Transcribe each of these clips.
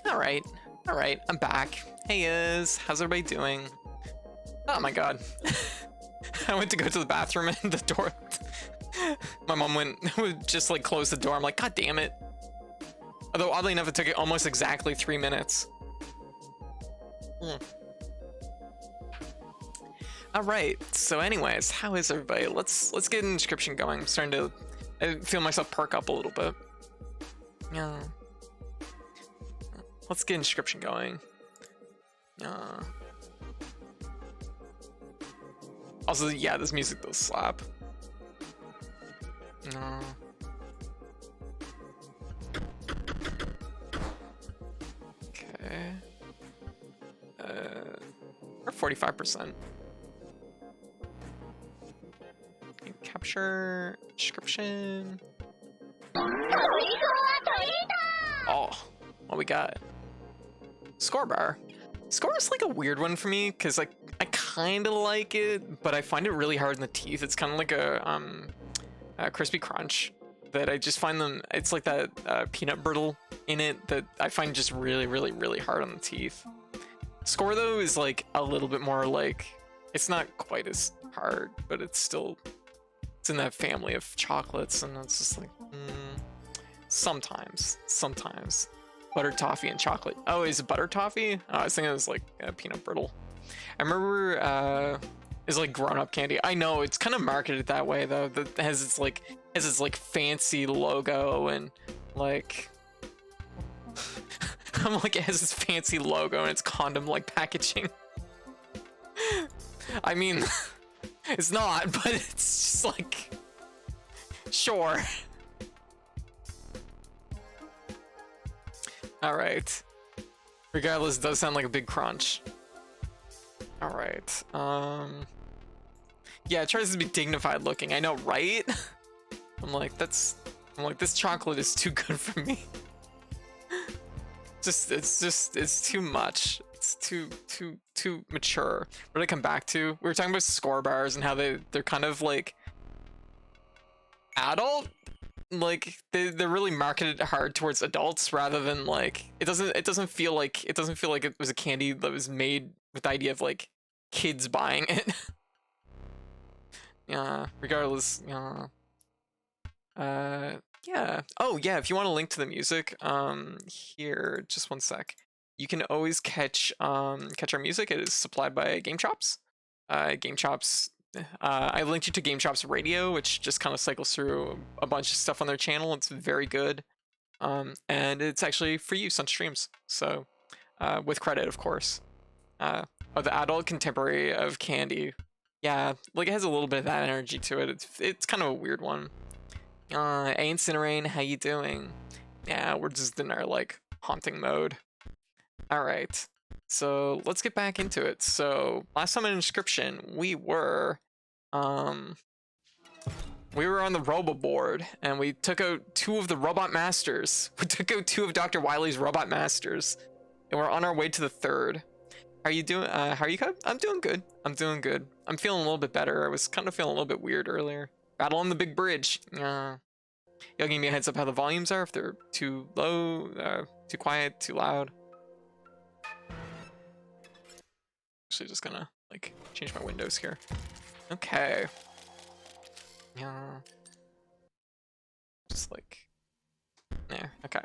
Alright. Alright, I'm back. Hey, how's everybody doing? Oh my god. I went to go to the bathroom and the door... My mom would just like close the door. I'm like, god damn it. Although oddly enough, it took it almost exactly 3 minutes. Alright, so anyways, how is everybody? Let's get an Inscryption going. I'm starting to feel myself perk up a little bit. Yeah. Let's get Inscryption going. Also, yeah, this music does slap. No. Okay. We're 45%. Capture Inscryption. Oh, what we got? Score bar. Score is like a weird one for me because like I kind of like it, but I find it really hard in the teeth. It's kind of like a crispy crunch that I just find them. It's like that peanut brittle in it that I find just really hard on the teeth. Score though is like a little bit more like, it's not quite as hard, but it's still, it's in that family of chocolates, and it's just like sometimes butter toffee and chocolate. Oh, is it butter toffee? Oh, I was thinking it was like peanut brittle. I remember it's like grown-up candy. I know it's kind of marketed that way though. That has its like fancy logo and like I'm like, it has this fancy logo and it's condom like packaging. I mean, it's not, but it's just like, sure. All right. Regardless, it does sound like a big crunch. All right. Yeah, it tries to be dignified looking. I know, right? I'm like, this chocolate is too good for me. It's too much. It's too mature. What did I come back to? We were talking about score bars and how they're kind of like adult. Like they're really marketed hard towards adults rather than like it doesn't feel like it was a candy that was made with the idea of like kids buying it. Yeah, regardless, yeah. Yeah. Oh yeah, if you want to link to the music, here, just one sec. You can always catch our music. It is supplied by Game Chops. Game Chops, I linked you to Game Chops Radio, which just kind of cycles through a bunch of stuff on their channel. It's very good. And it's actually for use on streams. So, with credit, of course. Oh, the adult contemporary of candy. Yeah, like it has a little bit of that energy to it. It's kind of a weird one. Hey Incinerane, how you doing? Yeah, we're just in our like haunting mode. All right, so let's get back into it. So last time in Inscryption, we were on the Robo board, and we took out 2 of the Robot Masters. We took out 2 of Dr. Wily's Robot Masters, and we're on our way to the 3rd. How are you doing? How are you, Cub? I'm doing good. I'm feeling a little bit better. I was kind of feeling a little bit weird earlier. Battle on the big bridge. Y'all give me a heads up how the volumes are, if they're too low, too quiet, too loud. Actually, just gonna like change my windows here. Okay. Yeah. Just like there. Okay.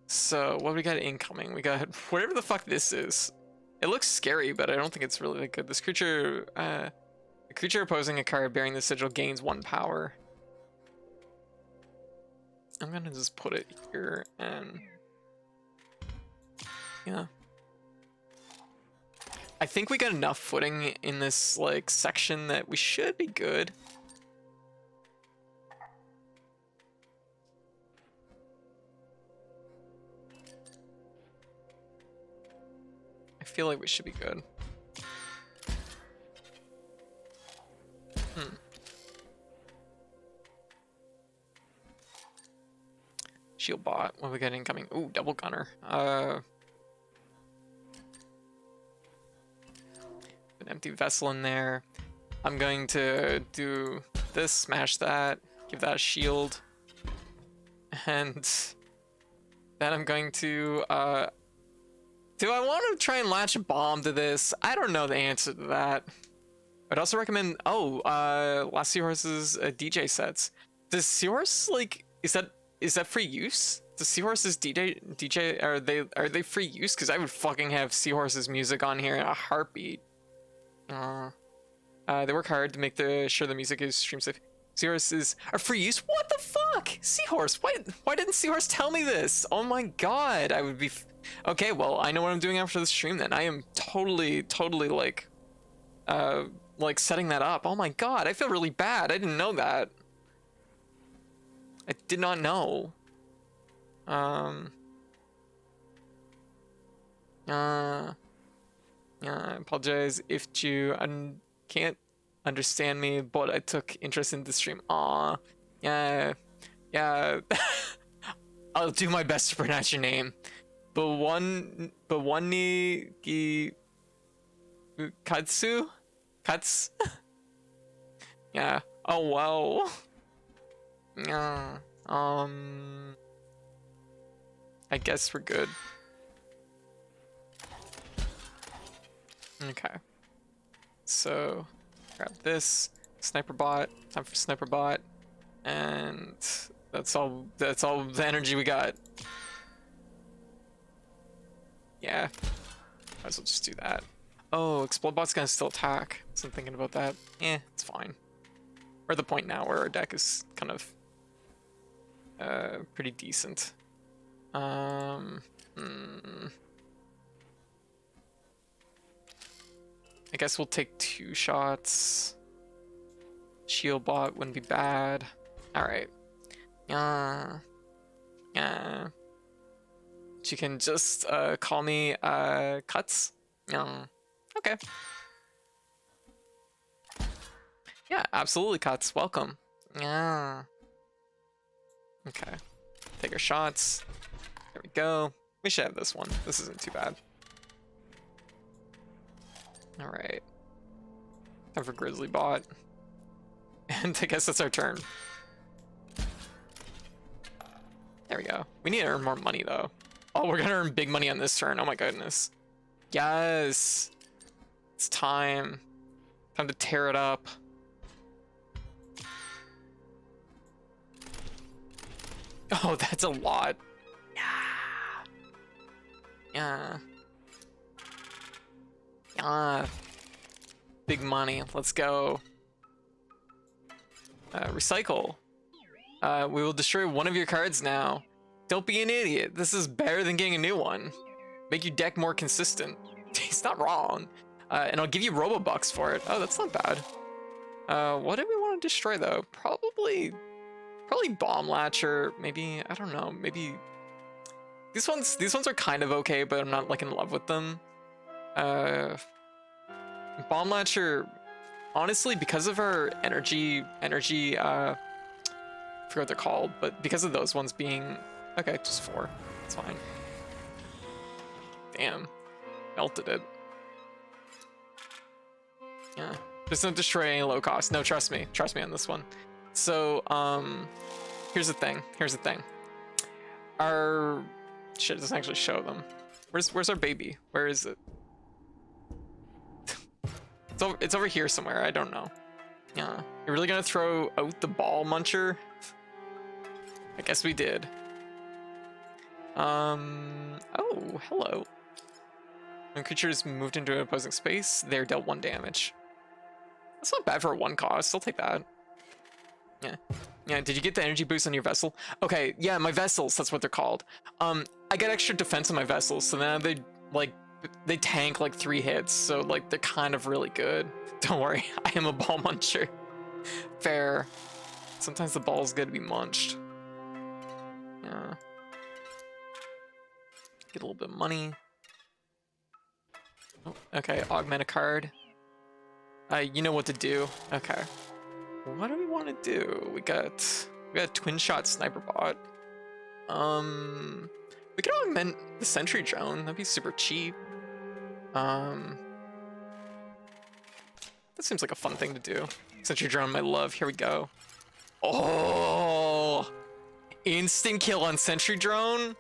So what we got incoming? We got whatever the fuck this is. It looks scary, but I don't think it's really that good. This creature, the creature opposing a card bearing the sigil gains 1 power. I'm gonna just put it here and yeah. I think we got enough footing in this like section that we should be good. I feel like we should be good. Shield bot. What we got incoming? Ooh, double gunner. An empty vessel in there. I'm going to do this, smash that, give that a shield, and Then I'm going to, do I want to try and latch a bomb to this? I don't know the answer to that. I'd also recommend, Last Seahorse's DJ sets. Does Seahorse, like, is that free use? Does Seahorse's DJ, are they free use? Because I would fucking have Seahorse's music on here in a heartbeat. They work hard to make sure the music is stream safe. Seahorses are free use? What the fuck? Seahorse, why didn't Seahorse tell me this? Oh my god, I would be... Okay, well, I know what I'm doing after the stream then. I am totally, like setting that up. Oh my god, I feel really bad. I didn't know that. I did not know. I apologize if you can't understand me, but I took interest in the stream. Aw, yeah. I'll do my best to pronounce your name. Bawani Katsu? Yeah. Oh wow. Yeah. I guess we're good. Okay. So grab this sniper bot. Time for sniper bot, and that's all the energy we got. Yeah, might as well just do that. Oh, explode bot's gonna still attack, so I'm thinking about that. It's fine. We're at the point now where our deck is kind of pretty decent. I guess we'll take 2 shots. Shield bot wouldn't be bad. Alright. Yeah. She can just call me Cuts. Okay. Yeah, absolutely, Cuts. Welcome. Yeah. Okay. Take our shots. There we go. We should have this one. This isn't too bad. Alright. Time for Grizzly bot. And I guess that's our turn. There we go. We need to earn more money though. Oh, we're gonna earn big money on this turn. Oh my goodness. Yes. It's time. Time to tear it up. Oh, that's a lot. Yeah. Big money. Let's go. Recycle. We will destroy one of your cards now. Don't be an idiot. This is better than getting a new one. Make your deck more consistent. He's not wrong. And I'll give you Robobucks for it. Oh, that's not bad. What do we want to destroy though? Probably Bomb Latcher. Maybe, I don't know. Maybe these ones are kind of okay, but I'm not like in love with them. Bomb Latcher, honestly, because of her energy, I forget what they're called, but because of those ones being, okay, just 4, it's fine. Damn, melted it. Yeah, just don't destroy any low cost. No, trust me on this one. So, here's the thing. Our shit doesn't actually show them. Where's our baby? Where is it? It's over here somewhere. I don't know. Yeah, you're really gonna throw out the ball muncher? I guess we did. Oh, hello. When creatures moved into an opposing space, they're dealt 1 damage. That's not bad for a 1 cost. I'll take that. Yeah. Did you get the energy boost on your vessel? Okay, yeah, my vessels, that's what they're called. I got extra defense on my vessels, so now they tank like 3 hits, so like they're kind of really good. Don't worry, I am a ball muncher. Fair. Sometimes the ball's good to be munched. Yeah. Get a little bit of money. Oh, okay, augment a card. You know what to do. Okay. What do we want to do? We got twin shot sniper bot. We could augment the sentry drone. That'd be super cheap. That seems like a fun thing to do. Sentry drone, my love. Here we go. Oh, instant kill on sentry drone.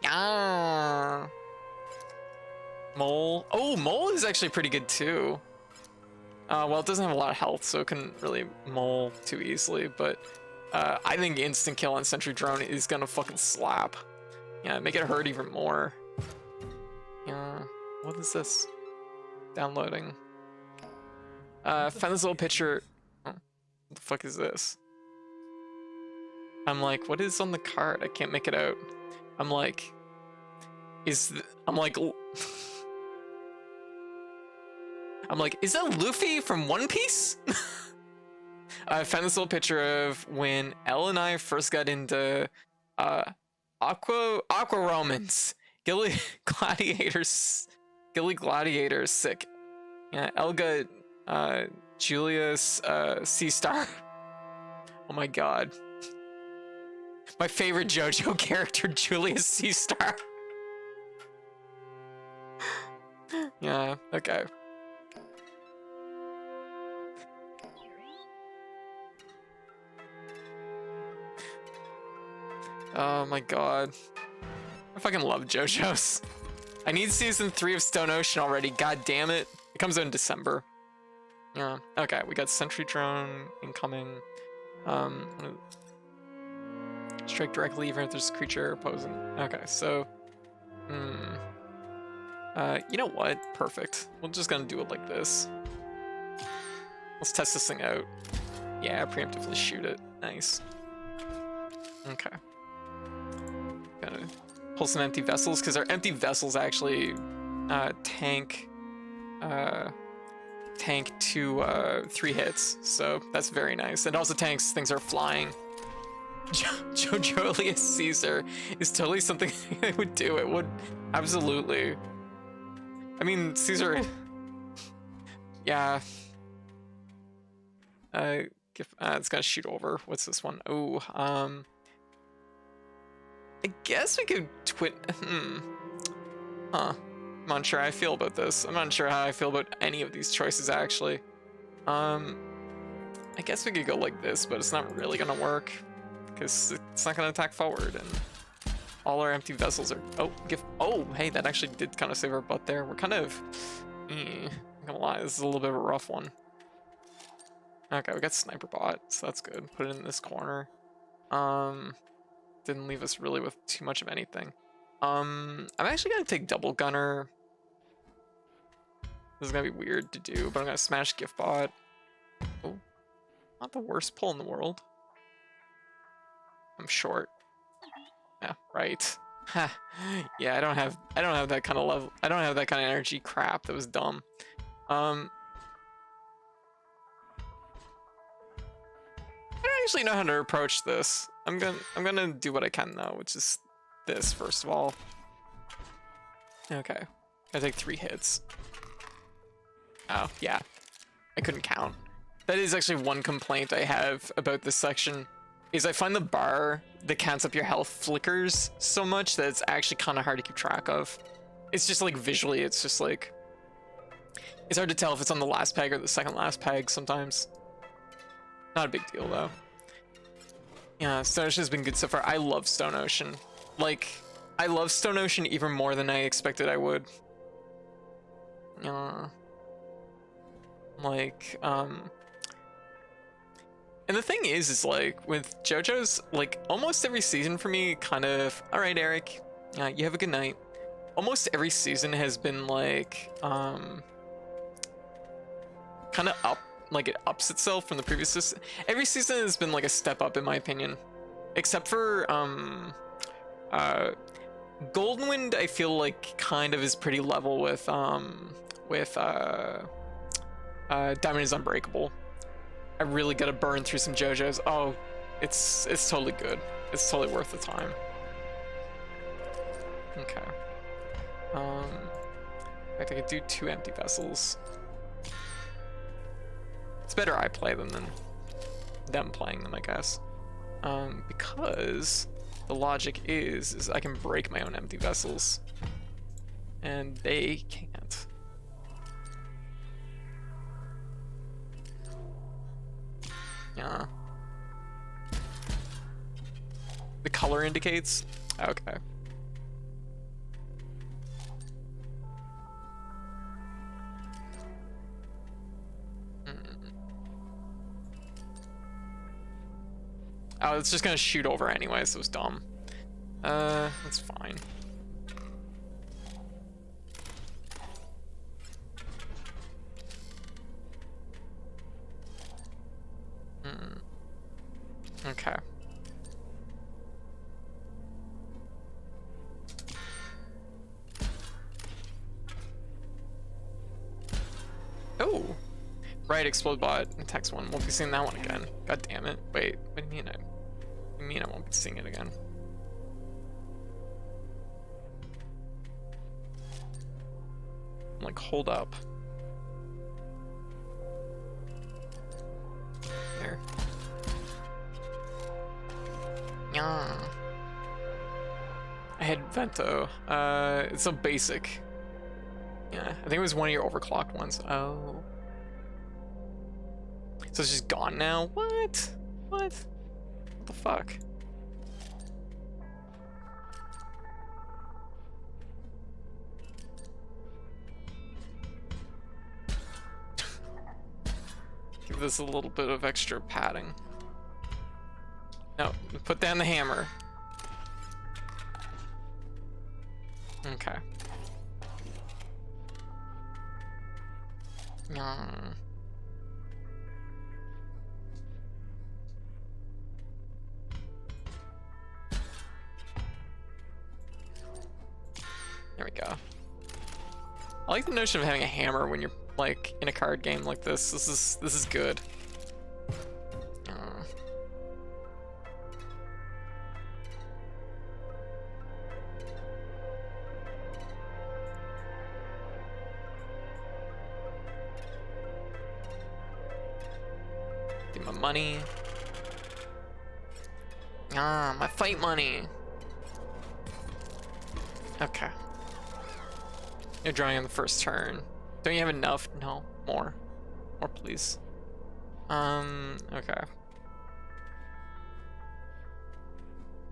Ah. Mole. Oh, Mole is actually pretty good too. Well, it doesn't have a lot of health, so it couldn't really mole too easily, but I think Instant Kill on Sentry Drone is gonna fucking slap. Yeah, make it hurt even more. Yeah, what is this? Downloading. Found this little picture. Oh, what the fuck is this? I'm like, what is on the card? I can't make it out. I'm like, I'm like, is that Luffy from One Piece? I found this little picture of when Elle and I first got into Aqua Romans. Gilly Gladiators sick. Yeah, Elga Julius Sea Star. Oh my god. My favorite JoJo character, Julius Sea Star. Yeah, okay. Oh my god. I fucking love JoJo's. I need season 3 of Stone Ocean already. God damn it. It comes out in December. Yeah. Okay, we got Sentry Drone incoming. Strike directly even if there's a creature opposing. Okay, so you know what? Perfect. We're just gonna do it like this. Let's test this thing out. Yeah, preemptively shoot it. Nice. Okay. Gonna pull some empty vessels because our empty vessels actually tank 3 hits, so that's very nice. It also tanks things that are flying. Julius Caesar is totally something I would do. It would absolutely. I mean, Caesar. Yeah. It's gonna shoot over. What's this one? Oh, I guess we could Huh. I'm not sure how I feel about this. I'm not sure how I feel about any of these choices, actually. I guess we could go like this, but it's not really gonna work. Because it's not gonna attack forward, and all our empty vessels are... Oh, hey, that actually did kind of save our butt there. We're kind of... I'm gonna lie, this is a little bit of a rough one. Okay, we got Sniper Bot, so that's good. Put it in this corner. Didn't leave us really with too much of anything. I'm actually gonna take Double Gunner. This is gonna be weird to do, but I'm gonna smash Gift Bot. Oh, not the worst pull in the world. I'm short. Yeah, right. Yeah, I don't have that kind of level. I don't have that kind of energy. Crap, that was dumb. I don't actually know how to approach this. I'm gonna do what I can though, which is this first of all. Okay, I take 3 hits. Oh yeah, I couldn't count. That is actually one complaint I have about this section. Is I find the bar that counts up your health flickers so much that it's actually kind of hard to keep track of. It's just like visually, it's just like, it's hard to tell if it's on the last peg or the second last peg sometimes. Not a big deal though. Yeah, Stone Ocean has been good so far. I love Stone Ocean. Like, I love Stone Ocean even more than I expected I would. And the thing is like, with JoJo's, like, almost every season for me kind of, alright, Eric, you have a good night. Almost every season has been like, kind of up, like it ups itself from the previous season. Every season has been like a step up in my opinion. Except for, Golden Wind, I feel like kind of is pretty level with Diamond is Unbreakable. I really gotta burn through some JoJo's. Oh, it's totally good. It's totally worth the time. Okay. In fact, I could do 2 empty vessels. It's better I play them than them playing them, I guess. Because the logic is I can break my own empty vessels, and they can't. Yeah. The color indicates? Okay. Oh, it's just gonna shoot over anyway, so it's dumb. That's fine. Okay. Oh, right, explode bot and text one. Won't be seeing that one again. God damn it. Wait, what do you mean? What do you mean I won't be seeing it again? I'm like, hold up. There. Yeah. I had Vento. It's a basic. Yeah, I think it was one of your overclocked ones. Oh. So it's just gone now? What? What? What the fuck? Give this a little bit of extra padding. No, put down the hammer. Okay. There we go. I like the notion of having a hammer when you're like in a card game like this. This is good. Get my money. My fight money. Okay. You're drawing on the first turn. Don't you have enough? No, more. More, please. Okay.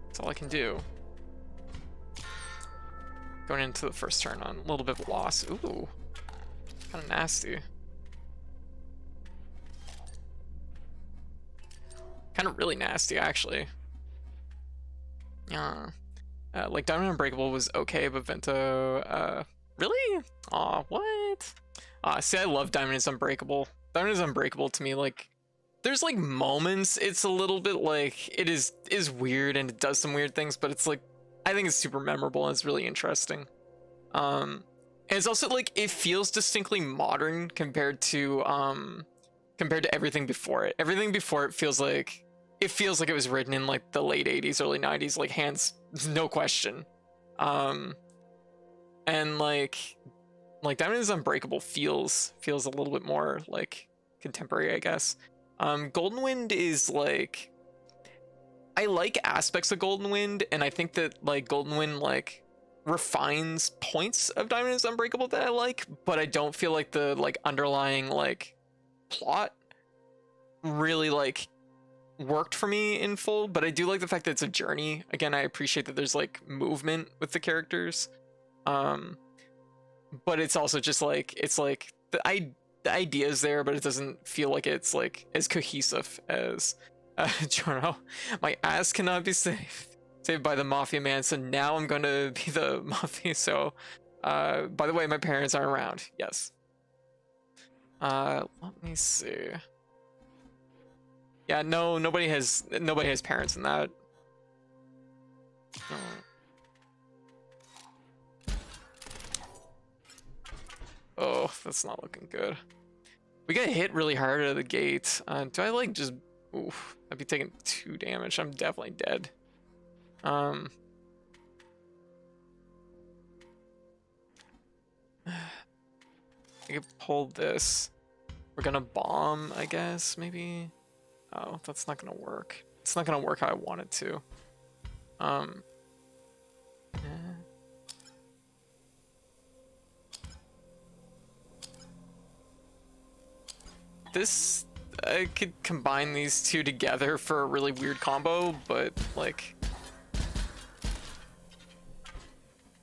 That's all I can do. Going into the first turn on a little bit of loss. Ooh. Kind of nasty. Kind of really nasty, actually. Yeah. Like Diamond Unbreakable was okay, but Vento, really? Aw, what? See, I love Diamond is Unbreakable. Diamond is Unbreakable to me, like, there's like moments, it's a little bit like, it is weird and it does some weird things, but it's like, I think it's super memorable and it's really interesting. And it's also like, it feels distinctly modern compared to everything before it. Everything before it feels like it was written in like the late 80s, early 90s, like hands, no question. And like Diamond is Unbreakable feels a little bit more like contemporary, I guess. Golden Wind is like, I like aspects of Golden Wind, and I think that like Golden Wind like refines points of Diamond is Unbreakable that I like, but I don't feel like the like underlying like plot really like worked for me in full. But I do like the fact that it's a journey. Again, I appreciate that there's like movement with the characters, but it's also just like, it's like the idea is there, but it doesn't feel like it's like as cohesive as Jorno. My ass cannot be saved by the mafia man, so now I'm gonna be the mafia. So by the way, my parents are around. Yes. Let me see. Yeah, no, nobody has parents in that. Oh, that's not looking good. We got hit really hard out of the gate. Do I like just... Oof, I'd be taking 2 damage. I'm definitely dead. I could pull this. We're gonna bomb, I guess, maybe? Oh, that's not gonna work. It's not gonna work how I want it to. This, I could combine these two together for a really weird combo, but like,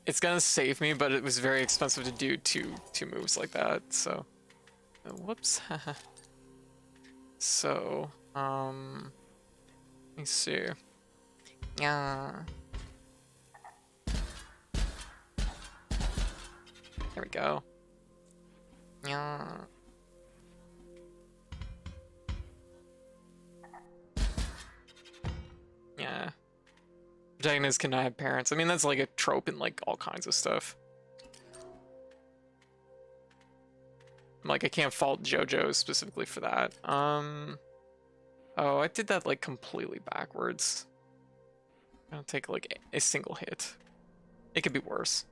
it's gonna save me, but it was very expensive to do two moves like that, so whoops. So me see. Yeah. There we go. Yeah. Yeah. Protagonists cannot have parents. I mean, that's like a trope in like all kinds of stuff. Like, I can't fault JoJo specifically for that. Oh, I did that like completely backwards. I'll take like a single hit. It could be worse.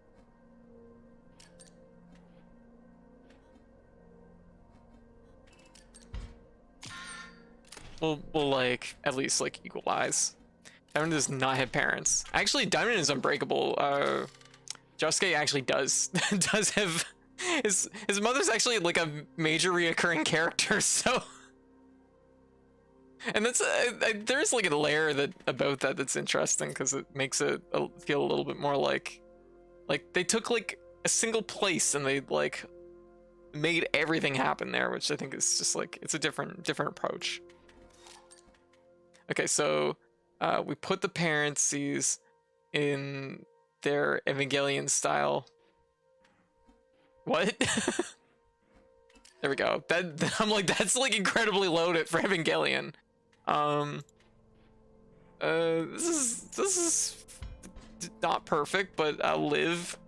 We'll like at least like equalize. Diamond does not have parents. Actually, Diamond is unbreakable. Josuke actually does does have his mother's actually like a major reoccurring character. So, and that's there's like a layer that about that that's interesting because it makes it feel a little bit more like they took like a single place and they like made everything happen there, which I think is just like it's a different approach. Okay, so we put the parentheses in their Evangelion style. What? There we go. That I'm like, that's like incredibly loaded for Evangelion. This is not perfect, but I'll live.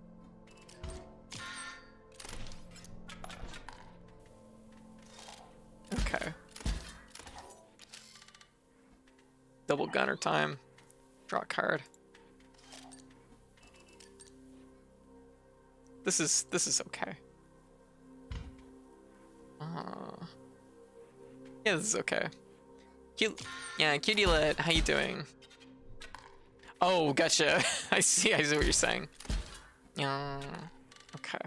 Okay. Double gunner time. Draw a card. This is okay. Yeah, this is okay. Cute. Yeah, Cutielet, how you doing? Oh, gotcha. I see what you're saying. Yeah. Okay.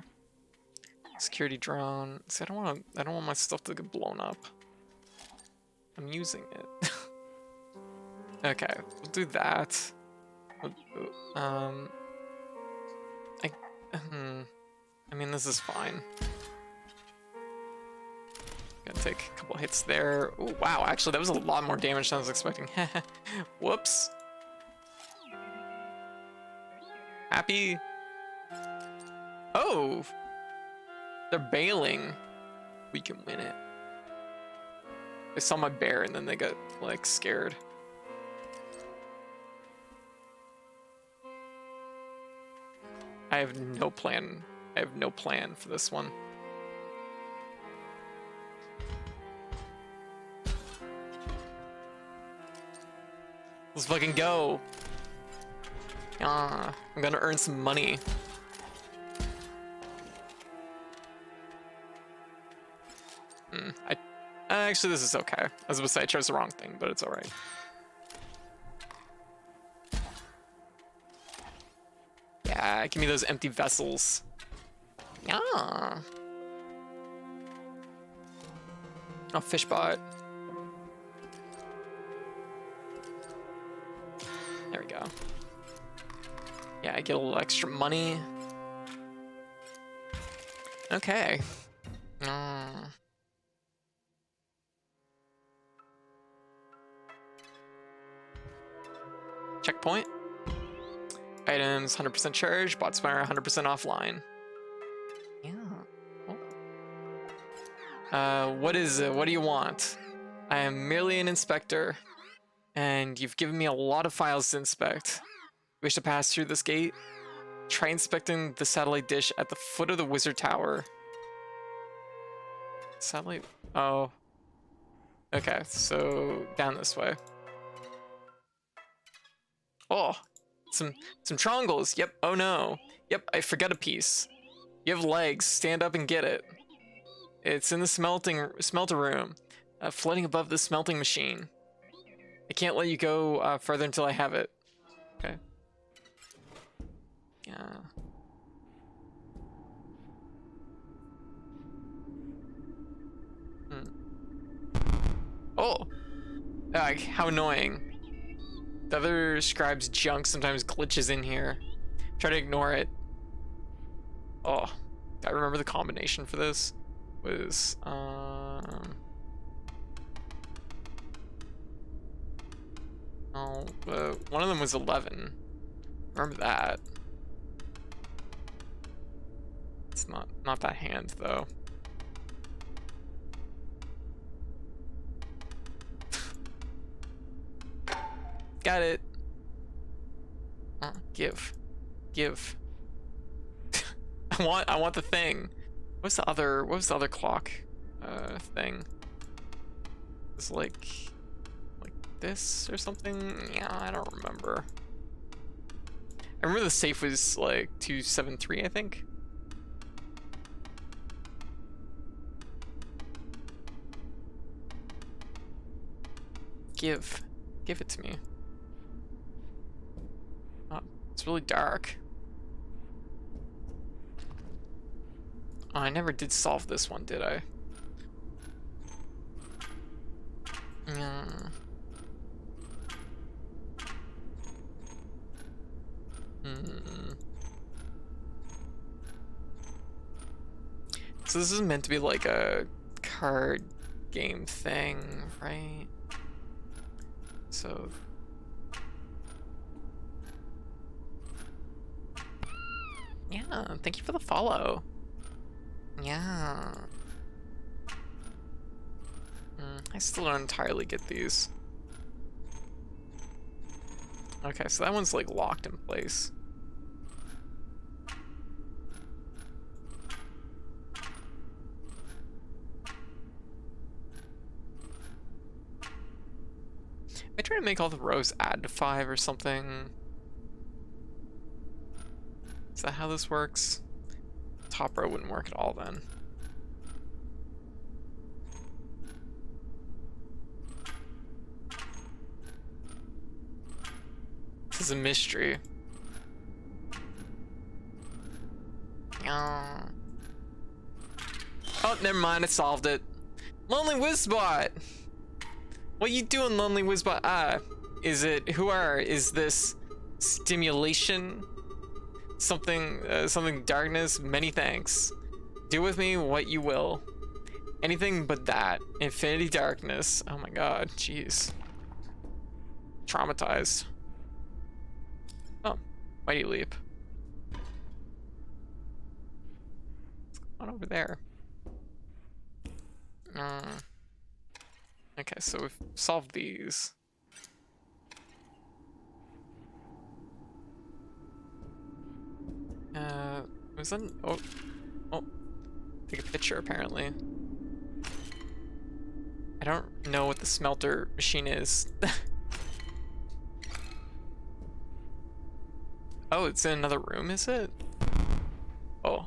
Security drone. See, I don't want my stuff to get blown up. I'm using it. Okay, we'll do that. I mean, this is fine. Gonna take a couple hits there. Ooh, wow, actually, that was a lot more damage than I was expecting. Whoops. Happy. Oh, they're bailing. We can win it. They saw my bear and then they got like scared. I have no plan. I have no plan for this one. Let's fucking go. I'm gonna earn some money. Actually, this is okay. I was about to say I chose the wrong thing, but it's alright. Yeah, give me those empty vessels. Yeah. Oh, fishbot. There we go. Yeah, I get a little extra money. Okay. Checkpoint. Items 100% charged, bot spire 100% offline. Yeah. Oh. What is it? What do you want? I am merely an inspector, and you've given me a lot of files to inspect. Wish to pass through this gate? Try inspecting the satellite dish at the foot of the wizard tower. Satellite? Oh. Okay, so down this way. Oh, some triangles. Yep. Oh no. Yep, I forgot a piece. You have legs. Stand up and get it. It's in the smelter room, floating above the smelting machine. I can't let you go further until I have it. Okay. Yeah. Oh. How annoying. The other scribe's junk sometimes glitches in here. Try to ignore it. Oh, I remember the combination for this was Oh, one of them was 11. Remember that. It's not that hand though. Got it. Give. I want the thing. What was the other clock thing? It's like this or something? Yeah, I don't remember. I remember the safe was like 273, I think. Give it to me. Oh, it's really dark. Oh, I never did solve this one, did I? Yeah. So this is meant to be like a card game thing, right? So yeah, thank you for the follow. Yeah. I still don't entirely get these. Okay, so that one's like locked in place. I try to make all the rows add to 5 or something. Is that how this works? Top row wouldn't work at all then. This is a mystery. Oh, never mind, I solved it. Lonely Wizbot! What you doing, Lonely Wizbot? Is this stimulation? Something darkness? Many thanks. Do with me what you will. Anything but that. Infinity darkness. Oh my god, jeez. Traumatized. Oh, mighty leap. What's going on over there? Okay, so we've solved these. Was that oh, take a picture apparently. I don't know what the smelter machine is. Oh, it's in another room, is it? Oh.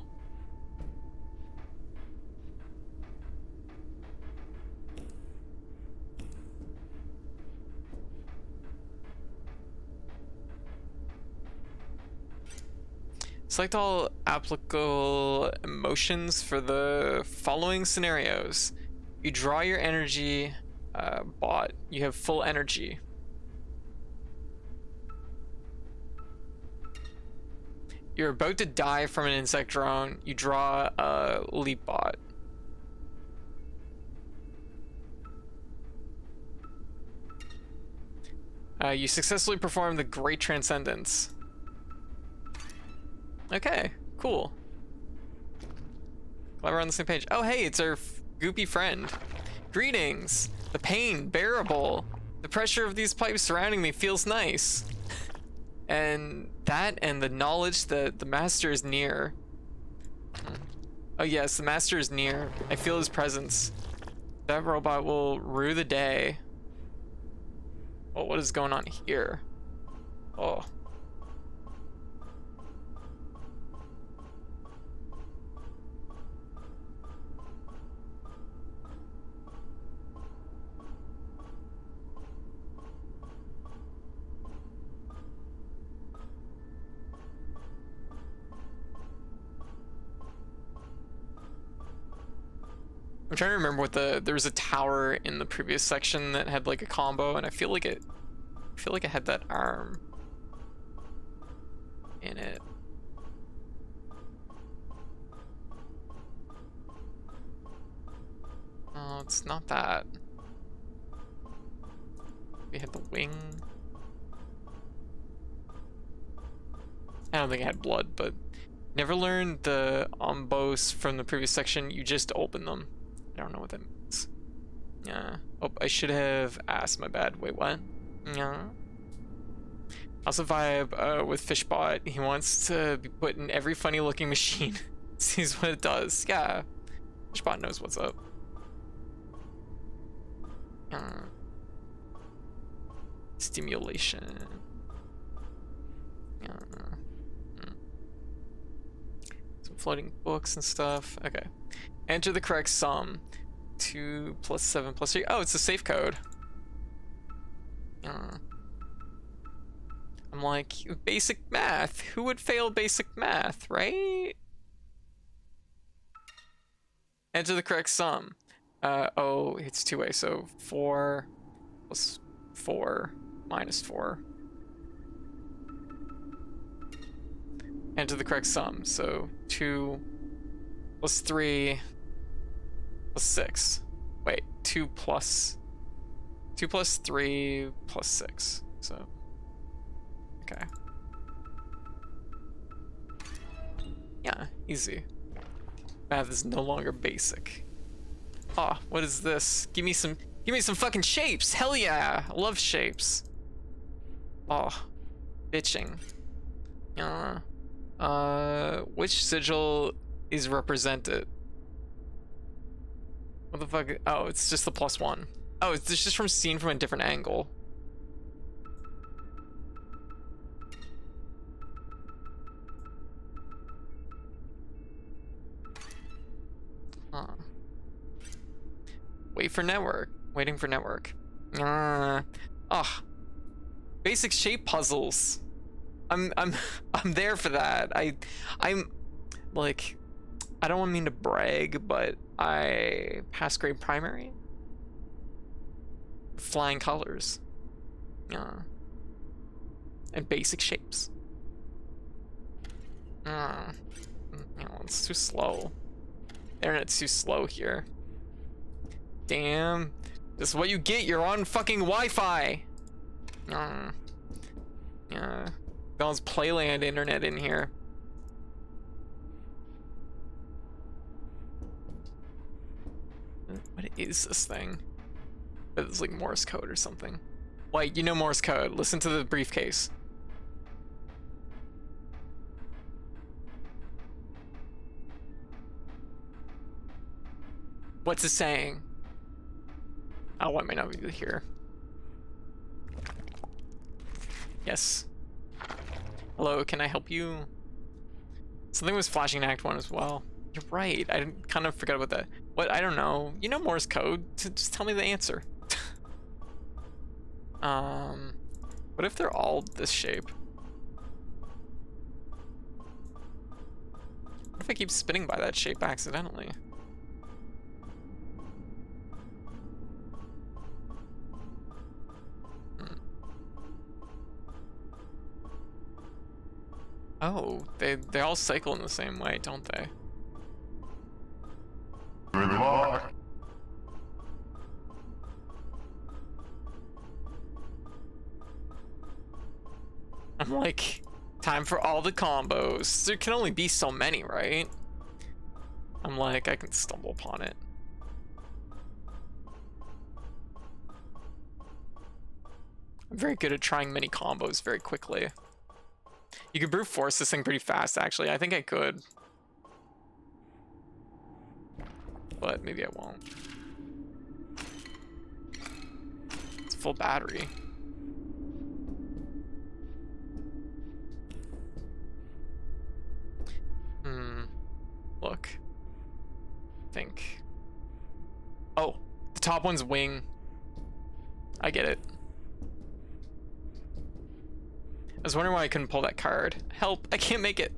Select all applicable emotions for the following scenarios. You draw your energy bot. You have full energy. You're about to die from an insect drone. You draw a leap bot. You successfully perform the Great Transcendence. Okay, cool. Glad we're on the same page. Oh, hey, it's our goopy friend. Greetings. The pain bearable. The pressure of these pipes surrounding me feels nice. And the knowledge that the master is near. Oh yes, the master is near. I feel his presence. That robot will rue the day. Oh, what is going on here? Oh. I'm trying to remember what there was a tower in the previous section that had like a combo, and I feel like it had that arm in it. Oh, it's not that. We had the wing. I don't think I had blood, but never learned the ombos from the previous section. You just open them. I don't know what that means. Yeah. Oh, I should have asked. My bad. Wait, what? Yeah. Also vibe with Fishbot. He wants to be put in every funny looking machine. Sees what it does. Yeah. Fishbot knows what's up. Stimulation. Some floating books and stuff. Okay. Enter the correct sum. 2 plus 7 plus 3. Oh, it's a safe code. I'm like, basic math. Who would fail basic math, right? Enter the correct sum. Oh, it's two-way, so 4 plus 4 minus 4. Enter the correct sum, so 2 plus 3 plus 6. Wait, 2 plus 3 plus 6. So, okay. Yeah, easy. Math is no longer basic. Oh, what is this? Give me some fucking shapes. Hell yeah, I love shapes. Oh, bitching. Which sigil is represented? What the fuck? Oh, it's just the +1. Oh, it's just from seen from a different angle. Huh. Waiting for network. Basic shape puzzles. I'm there for that. I'm like, I don't mean to brag, but I passed grade primary. Flying colors. And basic shapes. It's too slow. The internet's too slow here. Damn. This is what you get. You're on fucking Wi-Fi. Yeah. Bell's Playland internet in here. What is this thing? It's like Morse code or something. Wait, you know Morse code. Listen to the briefcase. What's it saying? Oh, I might not be here. Yes. Hello, can I help you? Something was flashing in Act 1 as well. You're right, I kind of forgot about that. What? I don't know. You know Morse code. Just tell me the answer. What if they're all this shape? What if I keep spinning by that shape accidentally? Oh, they all cycle in the same way, don't they? Good luck. I'm like, time for all the combos. There can only be so many, right? I'm like, I can stumble upon it. I'm very good at trying many combos very quickly. You could brute force this thing pretty fast, actually. I think I could. But maybe I won't. It's full battery. Look. Think. Oh, the top one's wing. I get it. I was wondering why I couldn't pull that card. Help, I can't make it.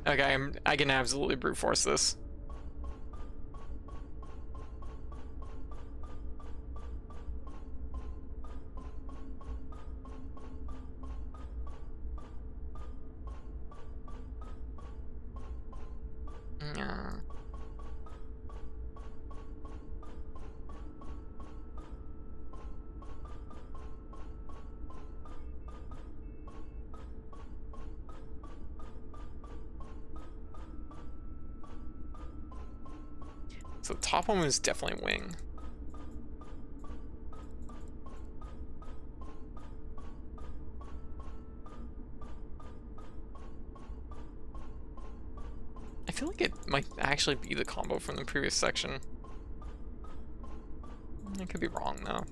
Okay, I can absolutely brute force this. Yeah. So the top one was definitely wing. I feel like it might actually be the combo from the previous section. I could be wrong though.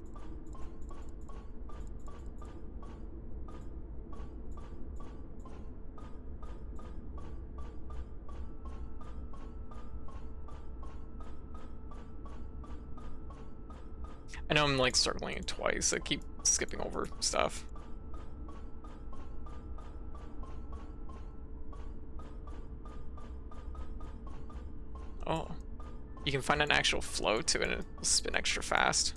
I know I'm like circling it twice. I keep skipping over stuff. Oh, you can find an actual flow to it and it'll spin extra fast.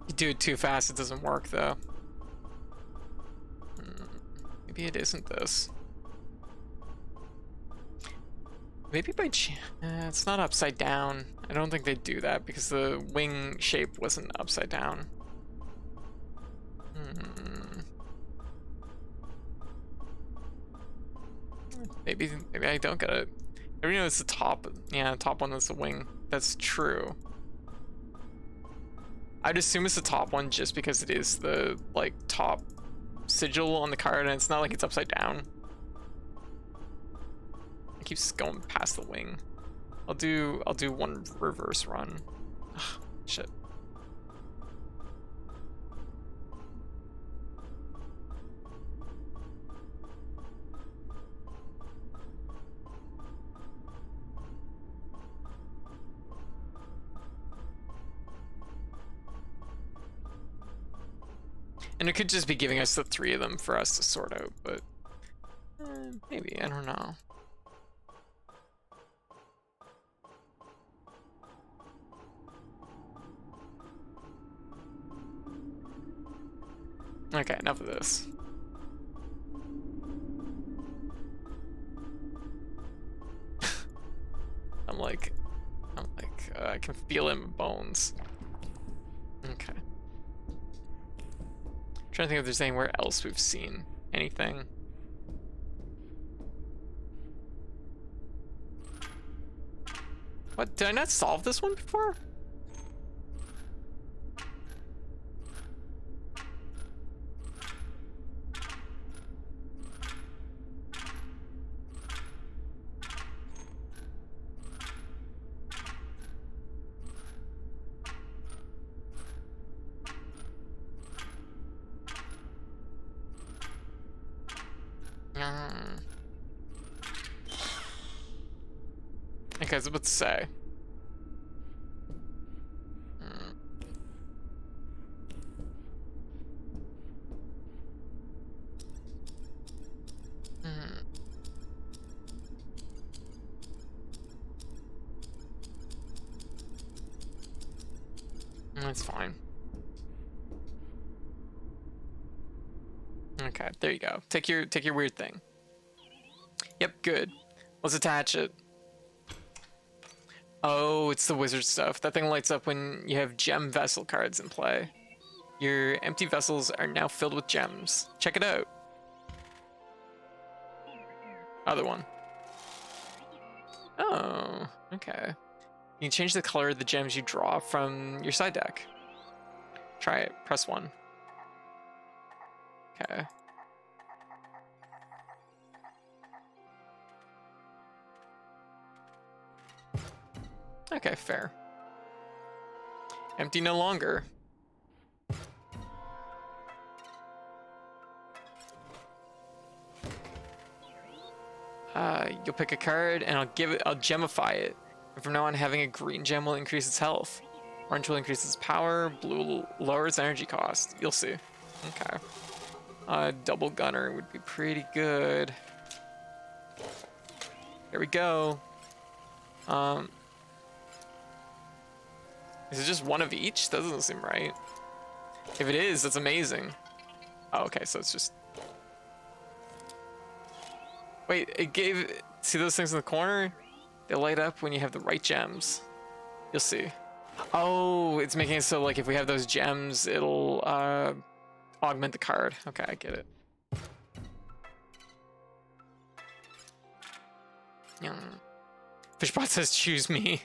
You do it too fast, it doesn't work though. Maybe it isn't this. Maybe by it's not upside down. I don't think they do that because the wing shape wasn't upside down. Maybe I don't get it. I already know it's the top. Yeah, the top one is the wing. That's true. I'd assume it's the top one just because it is the like top sigil on the card and it's not like it's upside down. It keeps going past the wing. I'll do one reverse run. Ugh, shit. And it could just be giving us the 3 of them for us to sort out, but maybe, I don't know. Okay, enough of this. I'm like, I can feel it in my bones. Okay. Trying to think if there's anywhere else we've seen anything. What, did I not solve this one before? Okay, I was about to say. That's fine. Okay, there you go. Take your weird thing. Yep, good. Let's attach it. Oh, it's the wizard stuff. That thing lights up when you have gem vessel cards in play. Your empty vessels are now filled with gems. Check it out. Other one. Oh, okay. You can change the color of the gems you draw from your side deck. Try it. Press 1. Okay. Okay, fair. Empty no longer. You'll pick a card and I'll gemify it. And from now on, having a green gem will increase its health. Orange will increase its power, blue lowers energy cost. You'll see. Okay. Double gunner would be pretty good. There we go. Is it just one of each? That doesn't seem right. If it is, that's amazing. Oh, okay, so it's just... Wait, it gave... See those things in the corner? They light up when you have the right gems. You'll see. Oh, it's making it so like if we have those gems, it'll augment the card. Okay, I get it. Fishbot says choose me.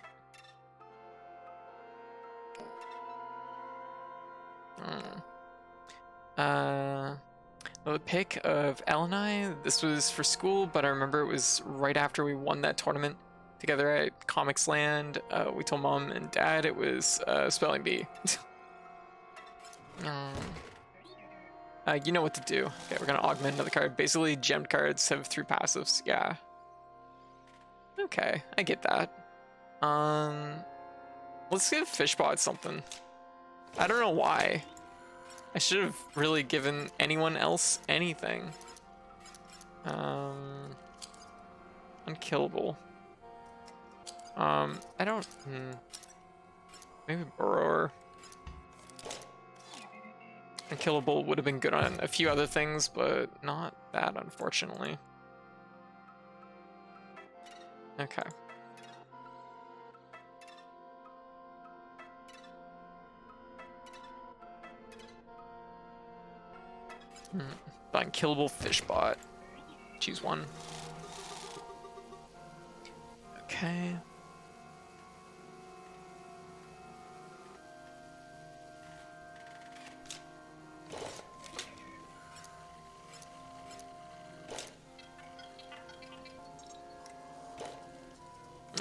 The pick of Elle and I, this was for school, but I remember it was right after we won that tournament together at Comics Land. We told Mom and Dad it was spelling bee. You know what to do. Okay, we're gonna augment another card. Basically, gemmed cards have 3 passives. Yeah. Okay, I get that. Let's give Fishbot something. I don't know why. I should have really given anyone else anything. Unkillable. I don't. Maybe Burrower. Unkillable would have been good on a few other things, but not that, unfortunately. Okay. Unkillable Fishbot. Choose one. Okay.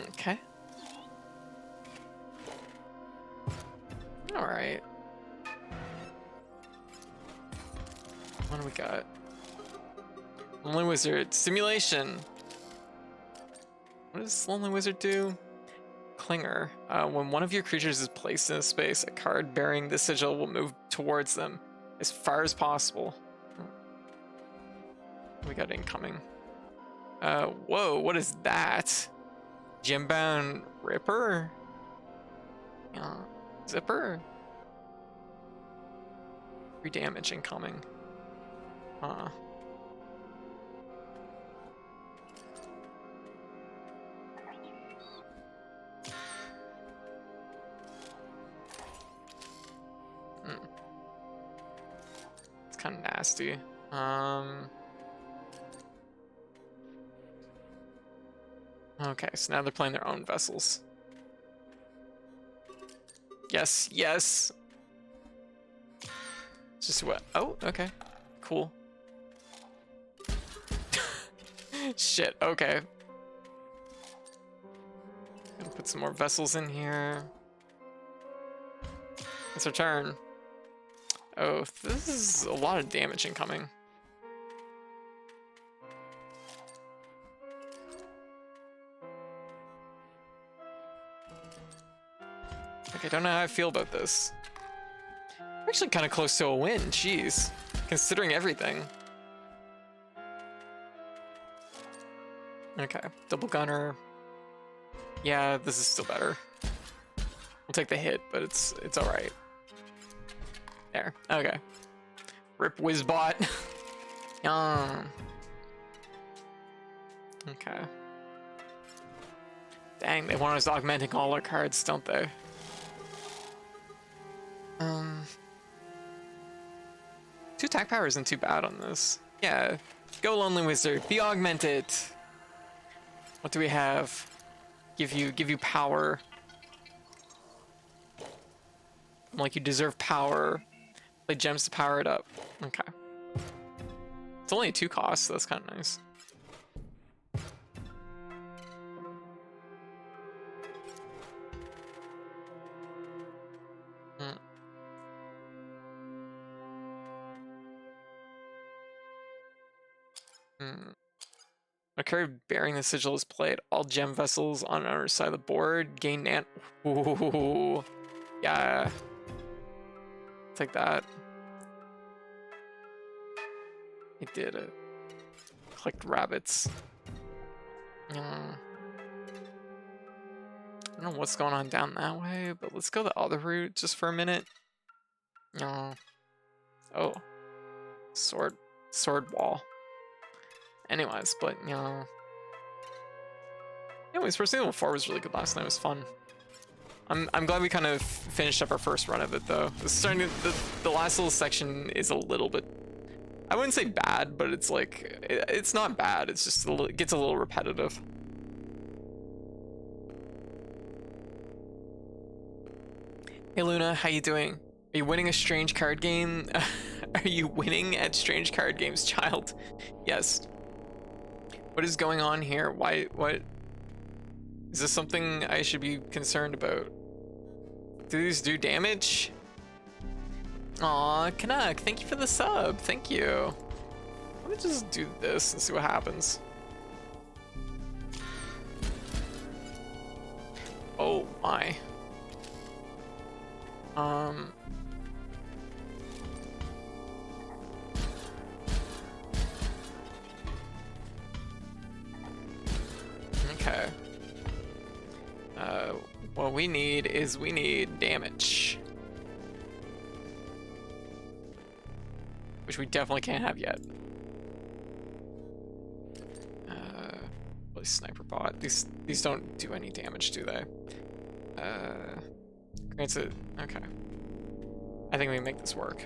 Okay. All right. What do we got? Lonely Wizard simulation. What does Lonely Wizard do? Clinger. When one of your creatures is placed in a space, a card bearing this sigil will move towards them as far as possible. We got incoming. Whoa, what is that? Gembound Ripper? Zipper? 3 damage incoming. It's kind of nasty. Okay, so now they're playing their own vessels. Yes, yes. Just what? Oh, okay. Cool. Shit, okay. Gonna put some more vessels in here. It's our turn. Oh, this is a lot of damage incoming. Okay, I don't know how I feel about this. We're actually kind of close to a win, jeez. Considering everything. Okay, double gunner. Yeah, this is still better. We'll take the hit, but it's alright. There, okay. Rip Wizbot. Okay. Dang, they want us augmenting all our cards, don't they? 2 attack power isn't too bad on this. Yeah, go Lonely Wizard, be augmented. What do we have? Give you power. Like you deserve power. Play gems to power it up. Okay. It's only a 2 cost, so that's kind of nice. A card bearing the sigil is played. All gem vessels on our side of the board gain nan. Ooh, yeah. Take that. It did it. Clicked rabbits. I don't know what's going on down that way, but let's go the other route just for a minute. Oh, sword wall. Anyways, but anyways, Resident Evil 4 was really good last night. It was fun. I'm glad we kind of finished up our first run of it though. It's starting to, the last little section is a little bit, I wouldn't say bad, but it's like it's not bad. It's just it gets a little repetitive. Hey Luna, how you doing? Are you winning a strange card game? Are you winning at strange card games, child? Yes. What is going on here? Why, what? Is this something I should be concerned about? Do these do damage? Aw, Canuck, thank you for the sub. Thank you. Let me just do this and see what happens. Oh my. Okay. What we need is damage. Which we definitely can't have yet. Really sniper bot. These don't do any damage, do they? Grants it. Okay. I think we can make this work.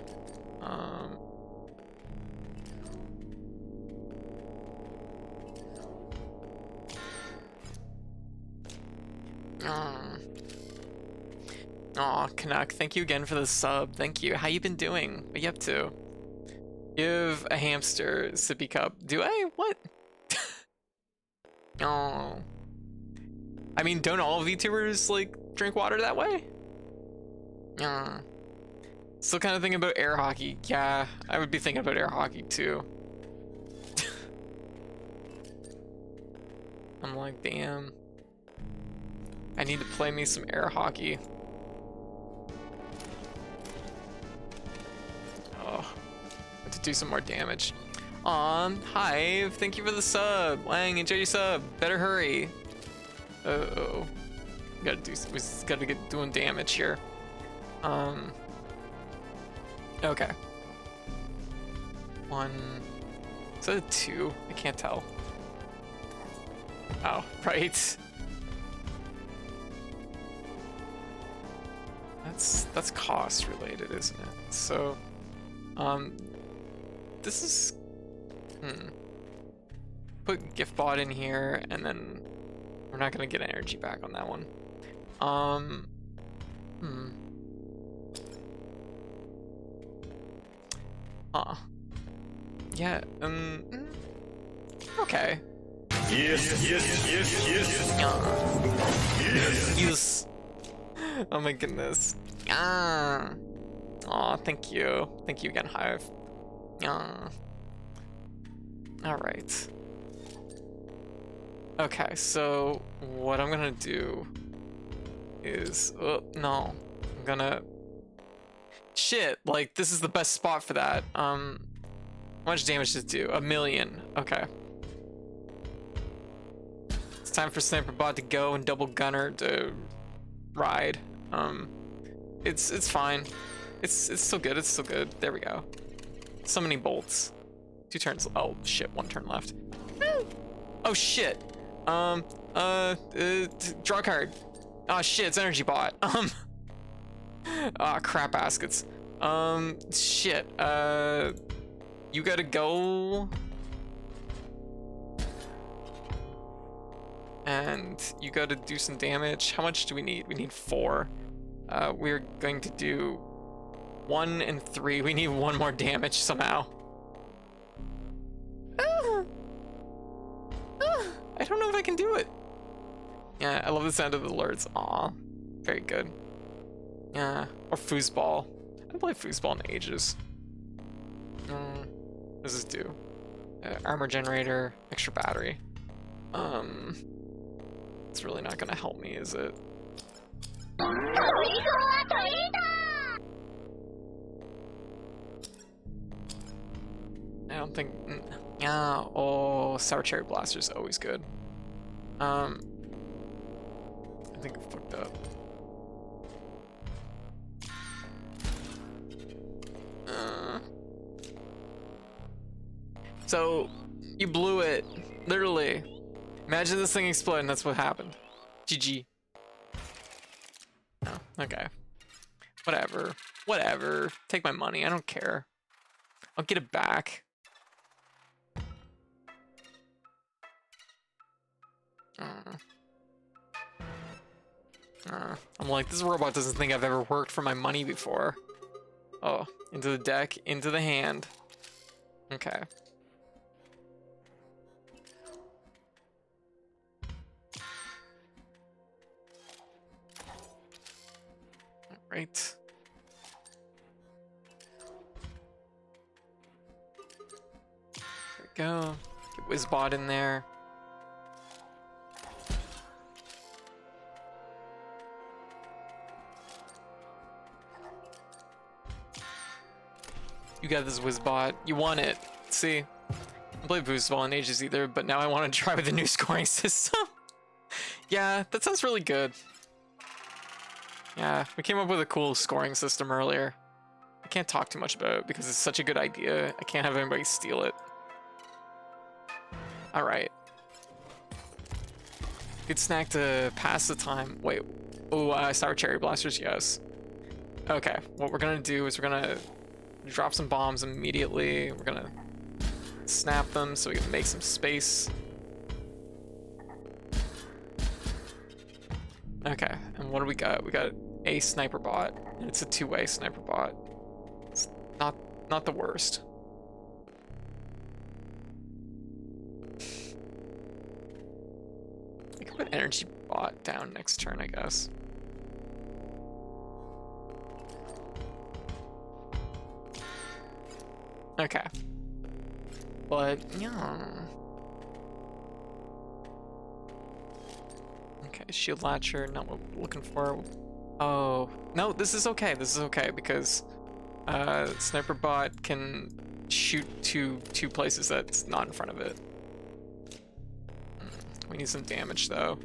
Aw, Canuck, thank you again for the sub. Thank you. How you been doing? What you up to? Give a hamster sippy cup. Do I? What? Oh. I mean, don't all VTubers, like, drink water that way? Still kind of thinking about air hockey. Yeah, I would be thinking about air hockey, too. I'm like, damn. I need to play me some air hockey. Oh, have to do some more damage. Hive, thank you for the sub. Wang, enjoy your sub. Better hurry. Uh-oh. We gotta get doing damage here. Okay. 1. Is that a 2? I can't tell. Oh, right. That's cost related, isn't it? So, this is, put gift bot in here, and then we're not gonna get energy back on that one. Yeah, okay. Yes. Yes. Oh my goodness. Aw, thank you. Thank you again, Hive. Alright. Okay, so what I'm gonna do is, oh, no. I'm gonna, shit, like, this is the best spot for that. How much damage does it do? 1,000,000. Okay. It's time for Sniper Bot to go and Double Gunner to ride. It's fine. It's still good. It's still good. There we go. So many bolts. 2 turns. Oh shit! 1 turn left. Oh shit. Draw a card. Oh shit! It's energy bot. Ah, crap baskets. Shit. You gotta go. And you gotta do some damage. How much do we need? We need 4. We're going to do 1 and 3. We need 1 more damage somehow. I don't know if I can do it. Yeah, I love the sound of the alerts. Aw, very good. Yeah, or foosball. I haven't played foosball in ages. What does this do? Armor generator, extra battery. It's really not gonna help me, is it? I don't think. Yeah. Oh, sour cherry blaster is always good. I think I fucked up. So you blew it, literally. Imagine this thing exploding. That's what happened. GG. Oh, okay. Whatever. Whatever. Take my money. I don't care. I'll get it back. I'm like, this robot doesn't think I've ever worked for my money before. Oh, into the deck, into the hand. Okay. Right. There we go. Get Wizbot in there. You got this Wizbot. You won it. See? I haven't played Boostball in ages either, but now I want to try with the new scoring system. Yeah, that sounds really good. Yeah, we came up with a cool scoring system earlier. I can't talk too much about it because it's such a good idea. I can't have anybody steal it. Alright. Good snack to pass the time. Wait. Oh, Sour Cherry Blasters, yes. Okay, what we're gonna do is we're gonna drop some bombs immediately. We're gonna snap them so we can make some space. Okay, and what do we got? We got a sniper bot, and it's a two-way sniper bot. It's not the worst. I could put energy bot down next turn, I guess. Okay. But, yeah. Okay, shield latcher, not what we're looking for. Oh, no, this is okay. This is okay because sniper bot can shoot to two places that's not in front of it. We need some damage though.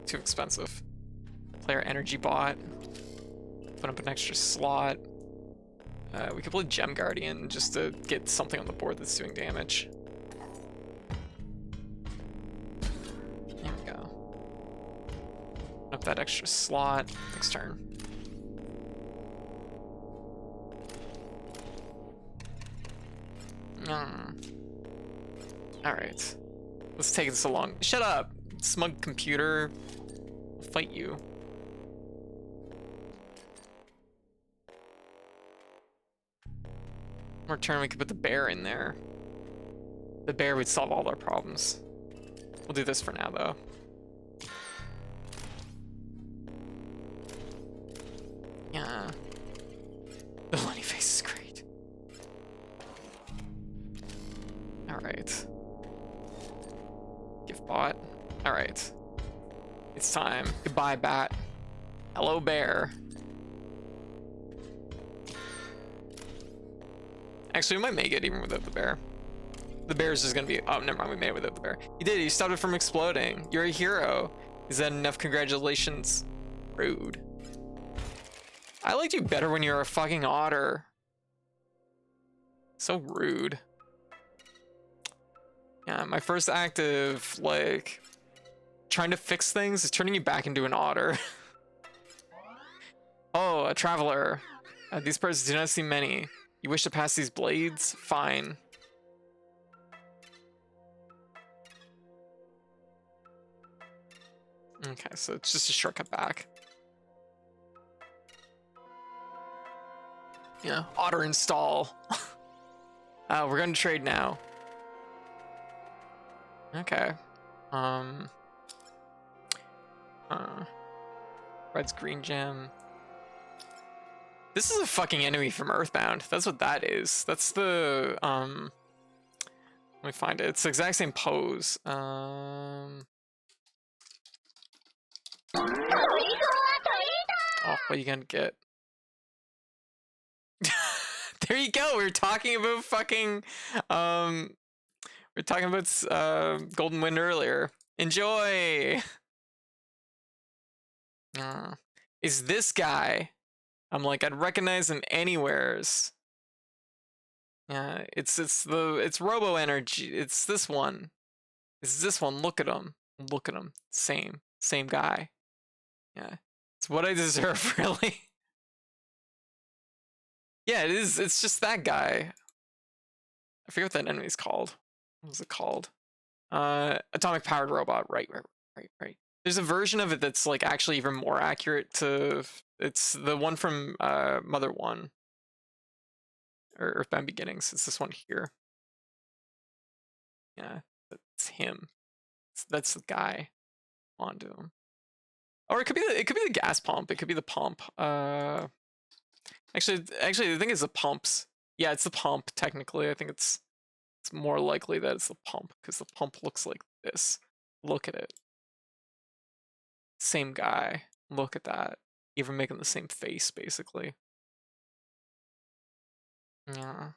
Too expensive. Player energy bot. Put up an extra slot. We could play Gem Guardian just to get something on the board that's doing damage. There we go. Up that extra slot next turn. Alright. Let's take this along. Shut up, smug computer. I'll fight you. More turn, we could put the bear in there. The bear would solve all our problems. We'll do this for now, though. Yeah. The Lenny face is great. Alright. Gift bot. Alright. It's time. Goodbye, bat. Hello, bear. Actually, we might make it even without the bear. The bear's just gonna be... Oh, never mind. We made it without the bear. You did. You stopped it from exploding. You're a hero. Is that enough? Congratulations. Rude. I liked you better when you were a fucking otter. So rude. Yeah, my first act of, like, trying to fix things is turning you back into an otter. Oh, a traveler. These birds do not see many. You wish to pass these blades? Fine. Okay, so it's just a shortcut back. Yeah, otter install. We're gonna trade now. Okay. Red's green gem. This is a fucking enemy from Earthbound. That's what that is. That's the let me find it. It's the exact same pose. Oh, what are you gonna get? There you go. We were talking about fucking we were talking about Golden Wind earlier. Enjoy. Is this guy? I'm like, I'd recognize him anywheres. Yeah, it's Robo Energy. It's this one. It's this one. Look at him. Look at him. Same guy. Yeah, it's what I deserve, really. Yeah, it is. It's just that guy. I forget what that enemy's called. What was it called? Atomic powered robot. Right. There's a version of it that's like actually even more accurate to. It's the one from Mother 1 or Earthbound Beginnings. It's this one here. Yeah, that's him. That's the guy onto him. Or it could be the gas pump. It could be the pump. Actually, I think it's the pumps. Yeah, it's the pump. Technically, I think it's more likely that it's the pump because the pump looks like this. Look at it. Same guy. Look at that. Even making the same face, basically. Yeah.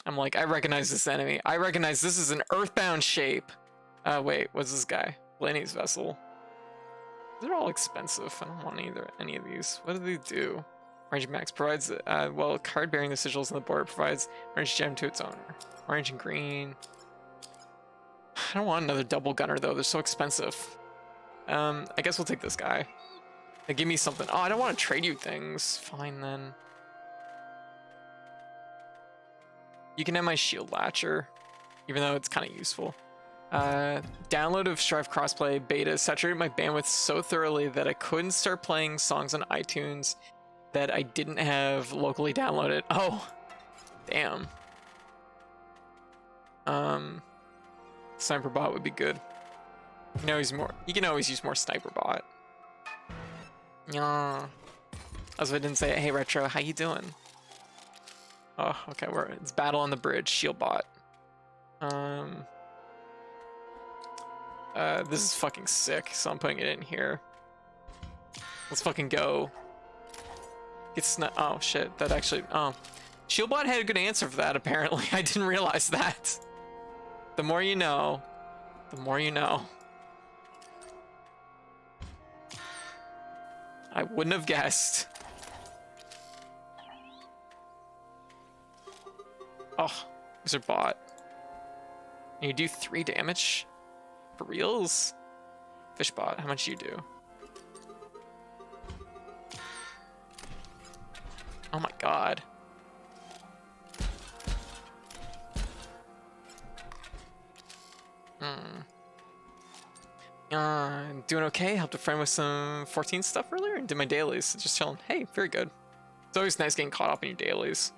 I'm like, I recognize this enemy. I recognize this is an earthbound shape. Wait, what's this guy? Blaney's vessel. They're all expensive. I don't want any of these. What do they do? Orange Max provides, well, a card bearing the sigils on the board provides orange gem to its owner. Orange and green. I don't want another double gunner though. They're so expensive. I guess we'll take this guy. They give me something. Oh, I don't want to trade you things. Fine then. You can have my shield latcher, even though it's kind of useful. Download of Strive Crossplay beta saturated my bandwidth so thoroughly that I couldn't start playing songs on iTunes that I didn't have locally downloaded. Oh, damn. Sniper bot would be good. You can always use more sniper bot. Yeah. As I didn't say, hey Retro, how you doing? Oh, okay, it's battle on the bridge, shield bot. This is fucking sick, so I'm putting it in here. Let's fucking go. Oh shit, that actually, oh. Shieldbot had a good answer for that, apparently. I didn't realize that. The more you know, the more you know. I wouldn't have guessed. Oh, these are bot. And you do 3 damage? For reals? Fishbot, how much you do? Oh my god. Doing okay. Helped a friend with some 14 stuff earlier and did my dailies. Just chilling. Hey, very good. It's always nice getting caught up in your dailies.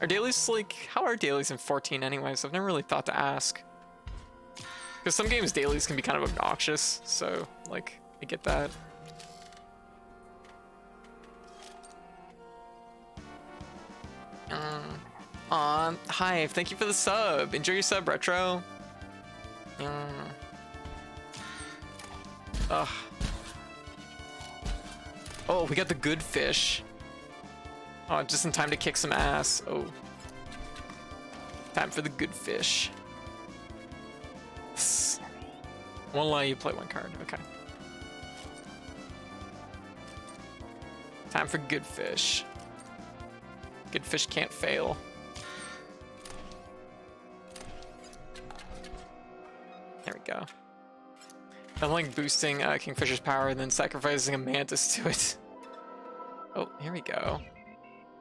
Are dailies like, how are dailies in 14 anyways? I've never really thought to ask. Because some games dailies can be kind of obnoxious, so like, I get that. Hi, thank you for the sub. Enjoy your sub, Retro. Ugh. Oh, we got the good fish. Oh, just in time to kick some ass. Oh. Time for the good fish. Won't allow you to play 1 card. Okay. Time for good fish. Good fish can't fail. There we go. I'm like boosting Kingfisher's power and then sacrificing a mantis to it. Oh, here we go.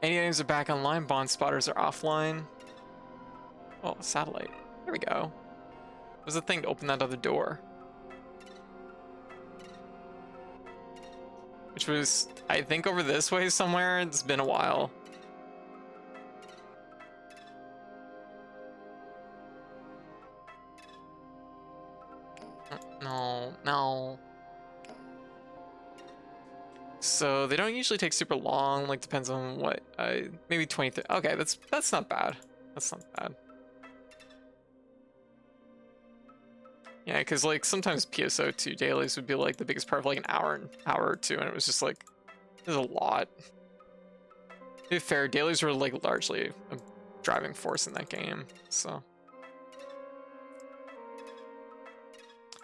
Any items are back online, bond spotters are offline. Oh, satellite. Here we go. What's the thing to open that other door? Which was, I think, over this way somewhere. It's been a while. No. So they don't usually take super long, like depends on what, maybe 20, okay, that's not bad. That's not bad. Yeah, because like sometimes PSO2 dailies would be like the biggest part of like an hour or two, and it was just like, there's a lot. To be fair, dailies were like largely a driving force in that game, so.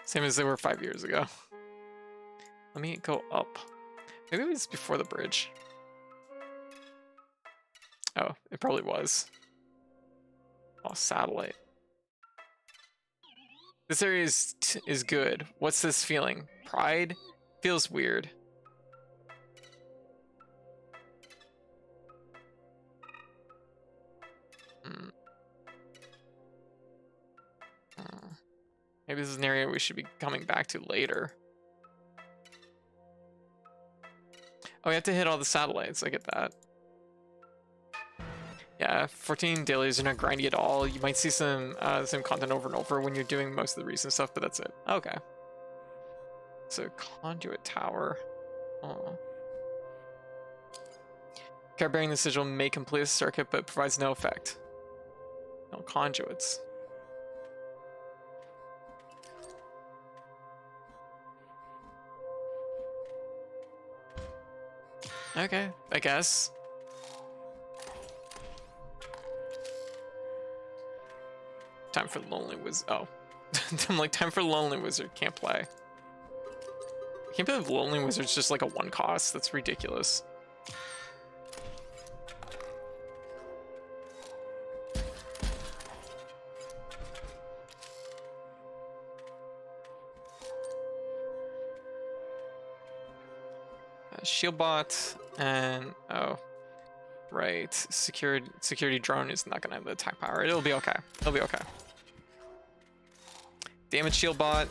Same as they were 5 years ago. Let me go up. Maybe it was before the bridge. Oh, it probably was. Oh, satellite. This area is good. What's this feeling? Pride? Feels weird. Maybe this is an area we should be coming back to later. Oh, we have to hit all the satellites. I get that. Yeah, 14 dailies are not grindy at all. You might see some same content over and over when you're doing most of the recent stuff, but that's it. Okay. So conduit tower. Oh. Card bearing the sigil may complete a circuit, but provides no effect. No conduits. Okay, I guess. Time for Lonely Wizard. Oh. I'm like, time for Lonely Wizard. Can't play. I can't believe Lonely Wizard's just like a one cost. That's ridiculous. Shield bot and oh, right. Security drone is not gonna have the attack power. It'll be okay. It'll be okay. Damage shield bot.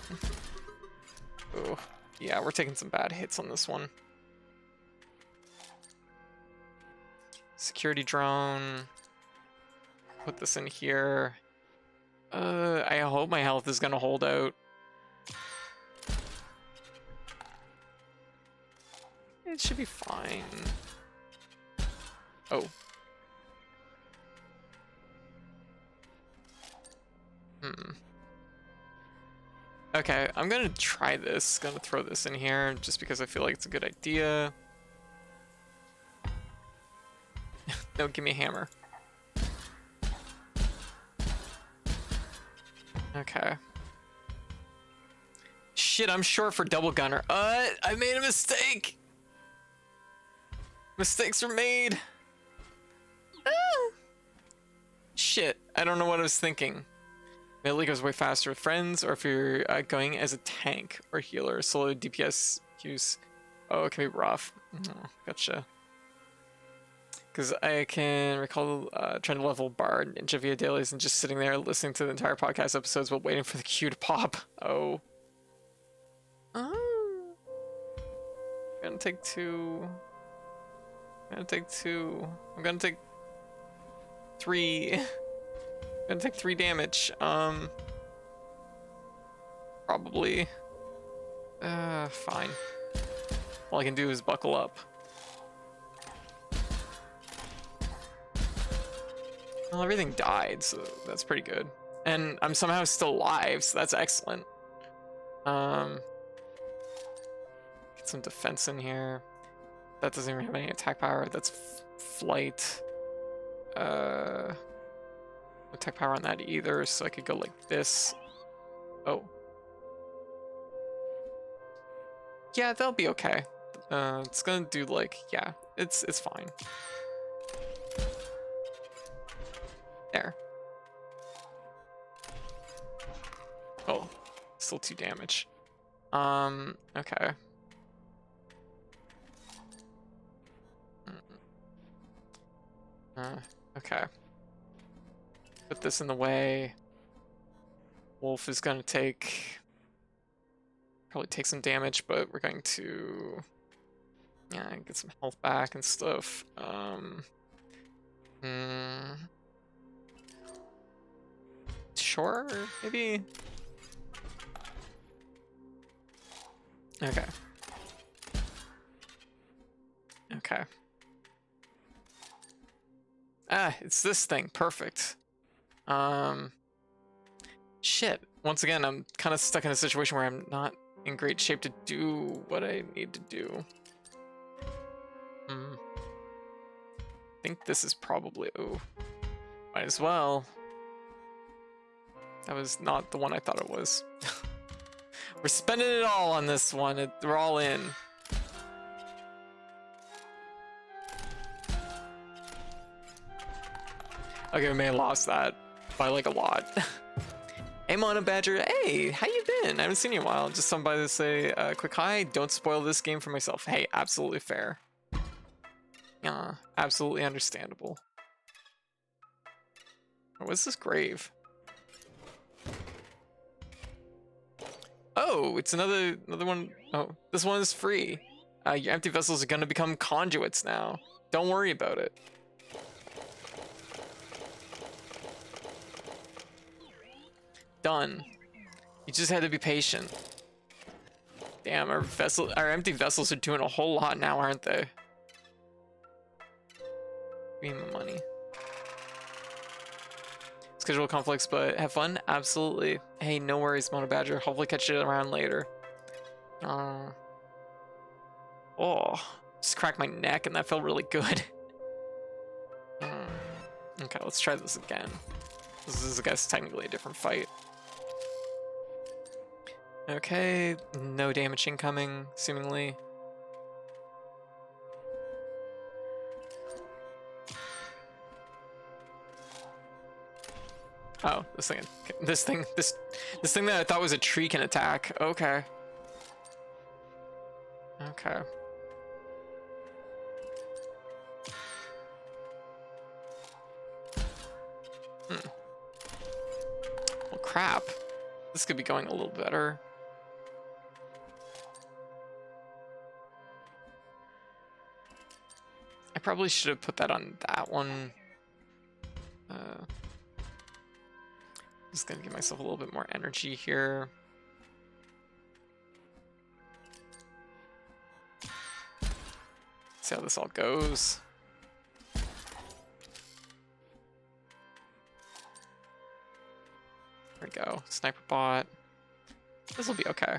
Oh, yeah, we're taking some bad hits on this one. Security drone. Put this in here. I hope my health is gonna hold out. It should be fine. Oh. Okay, I'm gonna try this. Gonna throw this in here just because I feel like it's a good idea. No, give me a hammer. Okay. Shit, I'm short for double gunner. I made a mistake! Mistakes were made! Ah! Shit, I don't know what I was thinking. Melee goes way faster with friends, or if you're going as a tank or healer. Solo DPS use. Oh, it can be rough. Oh, gotcha. Because I can recall trying to level Bard Ninja via dailies and just sitting there listening to the entire podcast episodes while waiting for the queue to pop. Oh. Oh. I'm gonna take two. I'm gonna take two. I'm gonna take three. I'm gonna take 3 damage. Probably. Fine. All I can do is buckle up. Well, everything died, so that's pretty good. And I'm somehow still alive, so that's excellent. Get some defense in here. That doesn't even have any attack power. That's flight. No attack power on that either, so I could go like this. Oh. Yeah, that'll be okay. It's gonna do like, yeah, it's fine. There. Oh, still 2 damage. Okay. Okay. Put this in the way. Wolf is gonna probably take some damage, but we're going to, yeah, get some health back and stuff. Sure, maybe. Okay. Okay. Ah, it's this thing. Perfect. Shit. Once again, I'm kind of stuck in a situation where I'm not in great shape to do what I need to do. I think this is probably... Ooh. Might as well. That was not the one I thought it was. We're spending it all on this one. We're all in. Okay, we may have lost that by like a lot. Hey, Mono Badger. Hey, how you been? I haven't seen you in a while. Just somebody to say quick hi. Don't spoil this game for myself. Hey, absolutely fair. Yeah, absolutely understandable. What's this grave? Oh, it's another one. Oh, this one is free. Your empty vessels are gonna become conduits now. Don't worry about it. Done. You just had to be patient. Damn, our empty vessels are doing a whole lot now, aren't they? Give me my money. Schedule conflicts, but have fun? Absolutely. Hey, no worries, Mono Badger. Hopefully catch you around later. Oh, just cracked my neck and that felt really good. Okay, let's try this again. This is, I guess, technically a different fight. Okay, no damage incoming, seemingly. Oh, this thing that I thought was a tree can attack. Okay. Okay. Well, crap. This could be going a little better. I probably should have put that on that one. Just gonna give myself a little bit more energy here. See how this all goes. There we go. Sniper bot. This will be okay.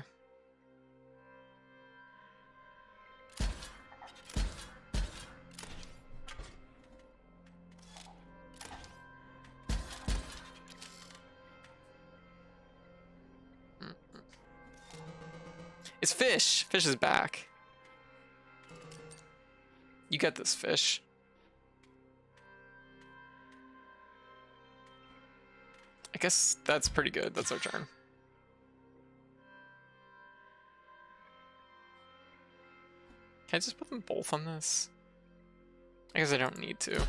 It's Fish. Fish is back. You get this, Fish. I guess that's pretty good. That's our turn. Can I just put them both on this? I guess I don't need to.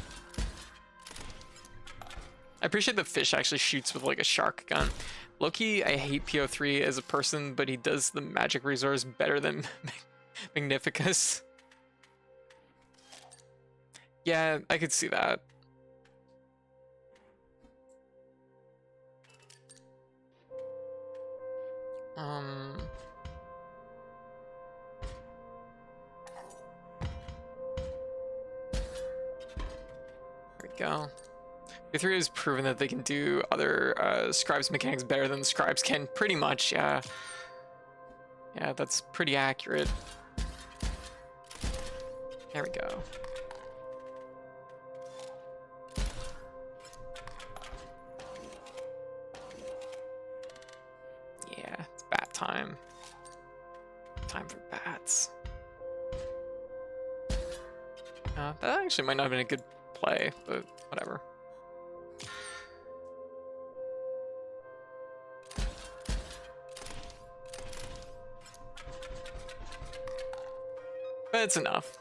I appreciate that Fish actually shoots with like a shark gun. Loki, I hate PO3 as a person, but he does the magic resource better than Magnificus. Yeah, I could see that. There we go. PO3 has proven that they can do other scribes mechanics better than the scribes can, pretty much, yeah. Yeah, that's pretty accurate. There we go. Yeah, it's bat time. Time for bats. That actually might not have been a good play, but whatever. But it's enough.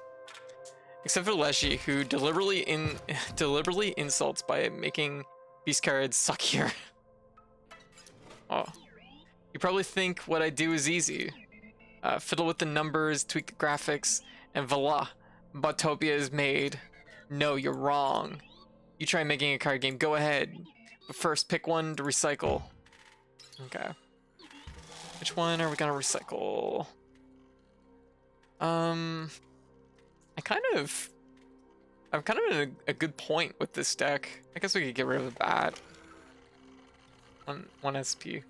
Except for Leshy, who deliberately insults by making beast cards suckier. Oh. You probably think what I do is easy. Fiddle with the numbers, tweak the graphics, and voila, Botopia is made. No, you're wrong. You try making a card game, go ahead. But first, pick one to recycle. Okay. Which one are we gonna recycle? I'm kind of in a good point with this deck. I guess we could get rid of the bat. One SP.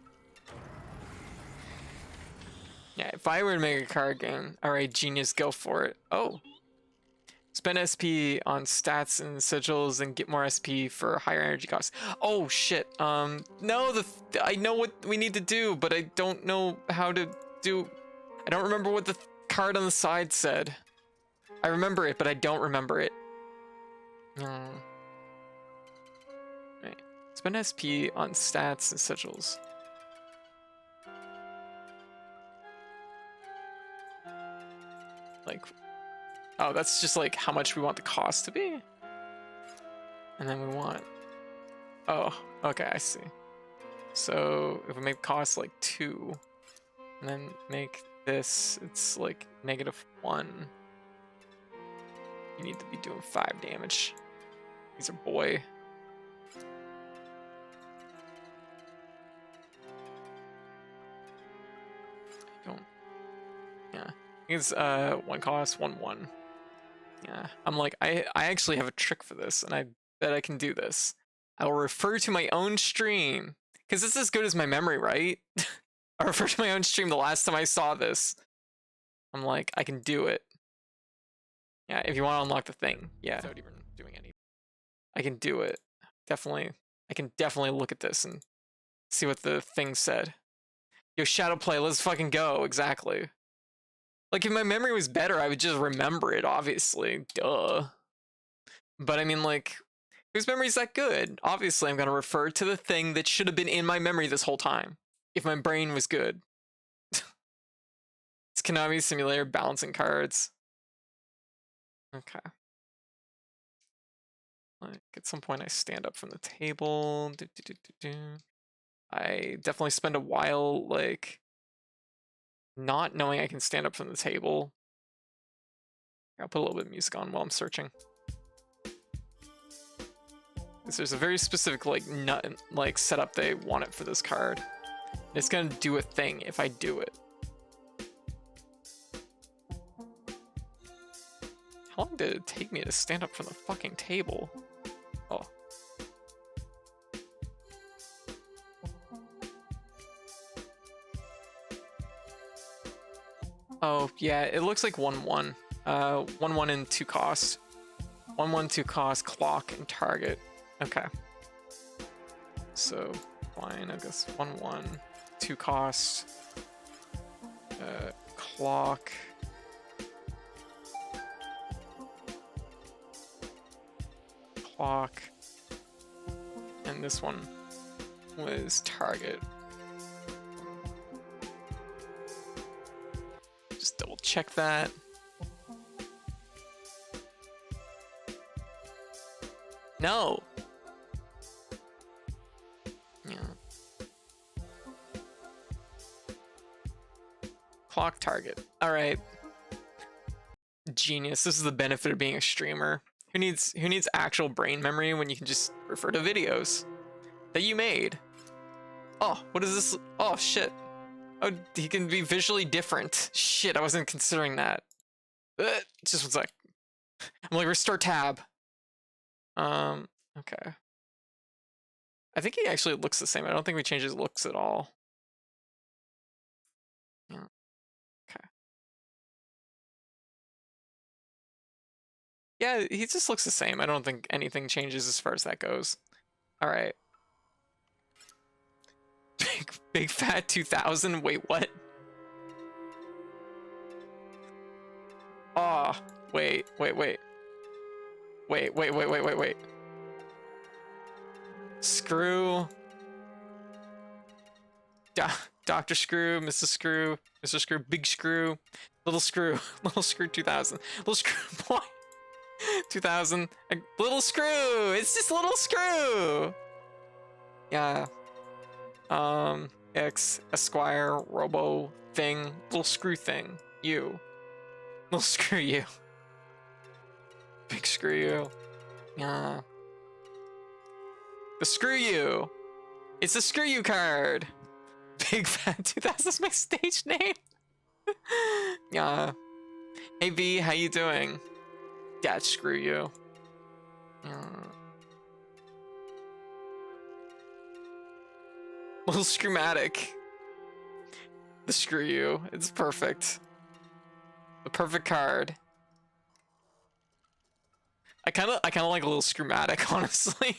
Yeah, if I were to make a card game, alright, genius, go for it. Oh. Spend SP on stats and sigils and get more SP for higher energy costs. Oh shit. No, I know what we need to do, but I don't know how to do. I don't remember what the card on the side said. I remember it, but I don't remember it. Right. Spend SP on stats and sigils. Like, oh, that's just like how much we want the cost to be. And then we want, oh, okay, I see. So if we make cost like 2, and then make this, it's like -1. You need to be doing 5 damage. He's a boy. Yeah. It's 1 cost, 1/1. Yeah. I'm like, I actually have a trick for this, and I bet I can do this. I will refer to my own stream. Because it's as good as my memory, right? I refer to my own stream the last time I saw this. I'm like, I can do it. Yeah, if you want to unlock the thing. Yeah, without even doing anything. I can do it. Definitely. I can definitely look at this and see what the thing said. Yo, Shadowplay, let's fucking go. Exactly. Like, if my memory was better, I would just remember it, obviously. Duh. But I mean, like, whose memory's that good? Obviously, I'm going to refer to the thing that should have been in my memory this whole time. If my brain was good. It's Konami Simulator balancing cards. Okay. Like, at some point I stand up from the table. I definitely spend a while, like, not knowing I can stand up from the table. I'll put a little bit of music on while I'm searching. Because there's a very specific, like, setup they want it for this card. And it's gonna do a thing if I do it. How long did it take me to stand up from the fucking table? Oh. Oh, yeah, it looks like 1/1. 1/1 and 2 cost. 1/1, 2 cost, clock, and target. Okay. So, fine, I guess 1/1, 2 cost, clock. Clock. And this one was target. Just double check that. No. Yeah. Clock target. All right. Genius. This is the benefit of being a streamer. Who needs actual brain memory when you can just refer to videos that you made? Oh, what is this? Oh shit. Oh, he can be visually different. Shit, I wasn't considering that. Just 1 sec. I'm like, restore tab. Okay. I think he actually looks the same. I don't think we changed his looks at all. Yeah. Okay. Yeah, he just looks the same. I don't think anything changes as far as that goes. All right. Big fat 2000. Wait, what? Oh, wait. Screw. Dr. Screw, Mrs. Screw, Mr. Screw, Big Screw, Little Screw, Little Screw 2000, Little Screw Boy 2000, Little Screw. It's just Little Screw. Yeah. X Esquire Robo thing, Little Screw thing. You. Little Screw you. Big Screw you. Yeah. The Screw You. It's a Screw You card. Big Fat 2000 is my stage name. Yeah. Hey V, how you doing? Dad, screw you. Little Screwmatic. The Screw You. It's perfect. The perfect card. I kind of like Little Screwmatic, honestly.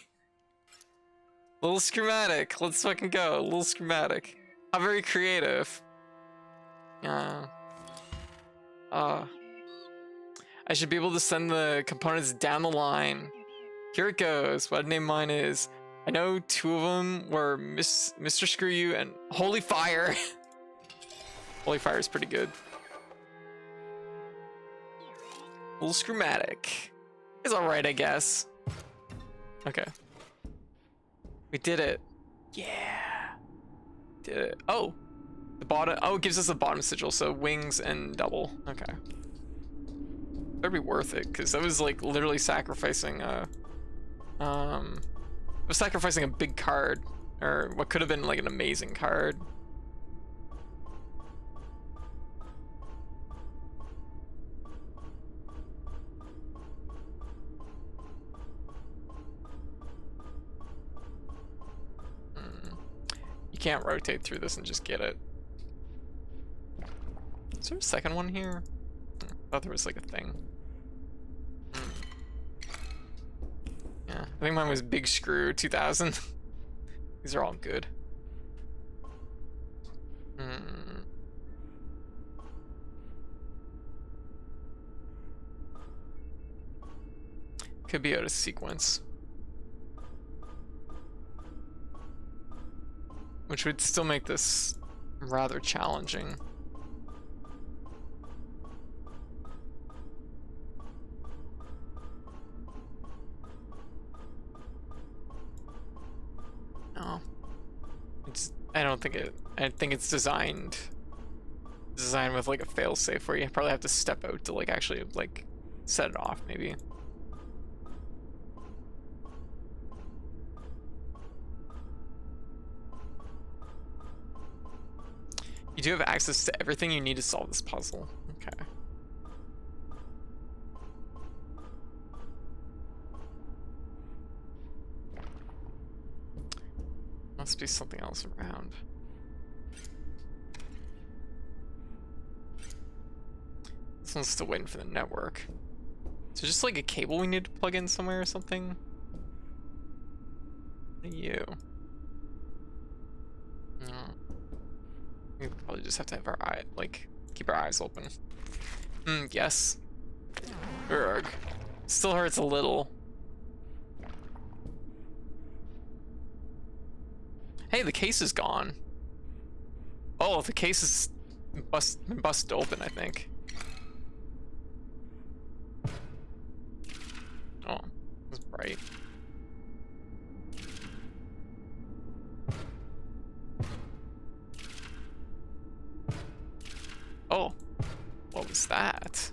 Little Screwmatic. Let's fucking go. Little Screwmatic. How very creative. Yeah. I should be able to send the components down the line. Here it goes. What I name mine is. I know 2 of them were Mr. Screw You and Holy Fire. Holy Fire is pretty good. Little Screwmatic. It's alright, I guess. Okay. We did it. Yeah. Did it. Oh. The bottom. Oh, it gives us a bottom sigil, so wings and double. Okay. That'd be worth it, because that was like literally sacrificing it was sacrificing a big card, or what could have been like an amazing card. You can't rotate through this and just get it. Is there a second one here? I thought there was like a thing. Yeah, I think mine was Big Screw 2000. These are all good. Could be out of sequence. Which would still make this rather challenging. No. I don't think it, I think it's designed with like a failsafe where you probably have to step out to like actually like set it off maybe. You do have access to everything you need to solve this puzzle. Okay. Must be something else around. This one's still waiting for the network. So just like a cable we need to plug in somewhere or something? What are you? No. We probably just have to have our eye, like, keep our eyes open. Yes. Urgh. Still hurts a little. Hey, the case is gone. Oh, the case is busted open, I think. Oh, it was bright. Oh, what was that?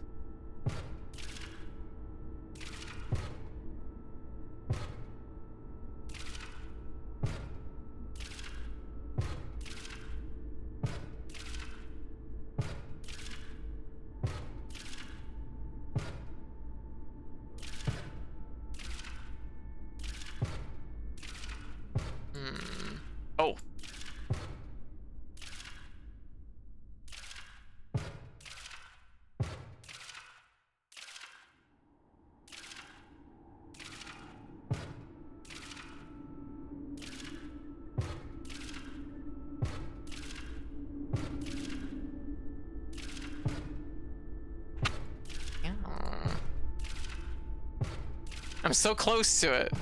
Oh. Yeah. I'm so close to it.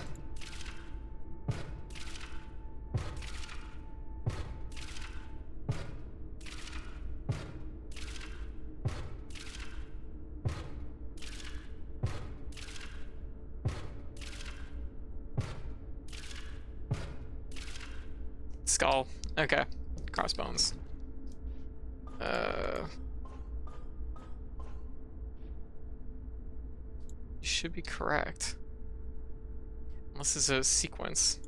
Skull. Okay. Crossbones. You should be correct. Unless it's a sequence.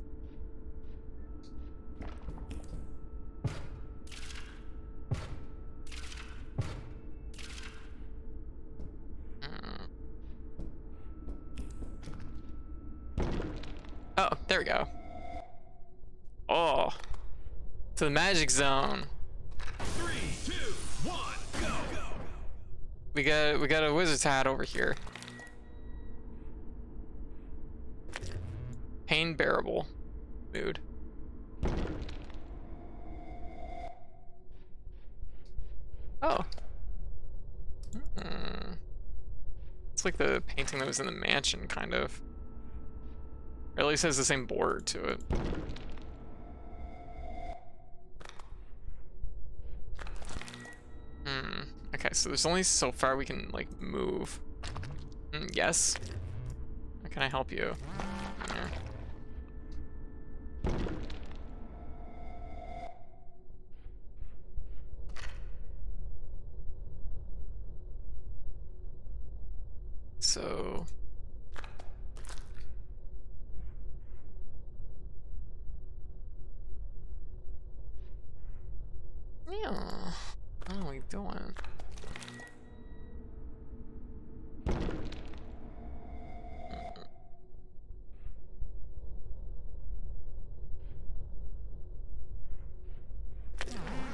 Oh, there we go. Oh. To the magic zone. 3, 2, 1, go! We got a wizard's hat over here. Pain bearable mood. Oh. It's like the painting that was in the mansion, kind of. Or at least has the same border to it. Okay, so there's only so far we can, like, move. Yes? How can I help you? Here. So yeah, what are we doing?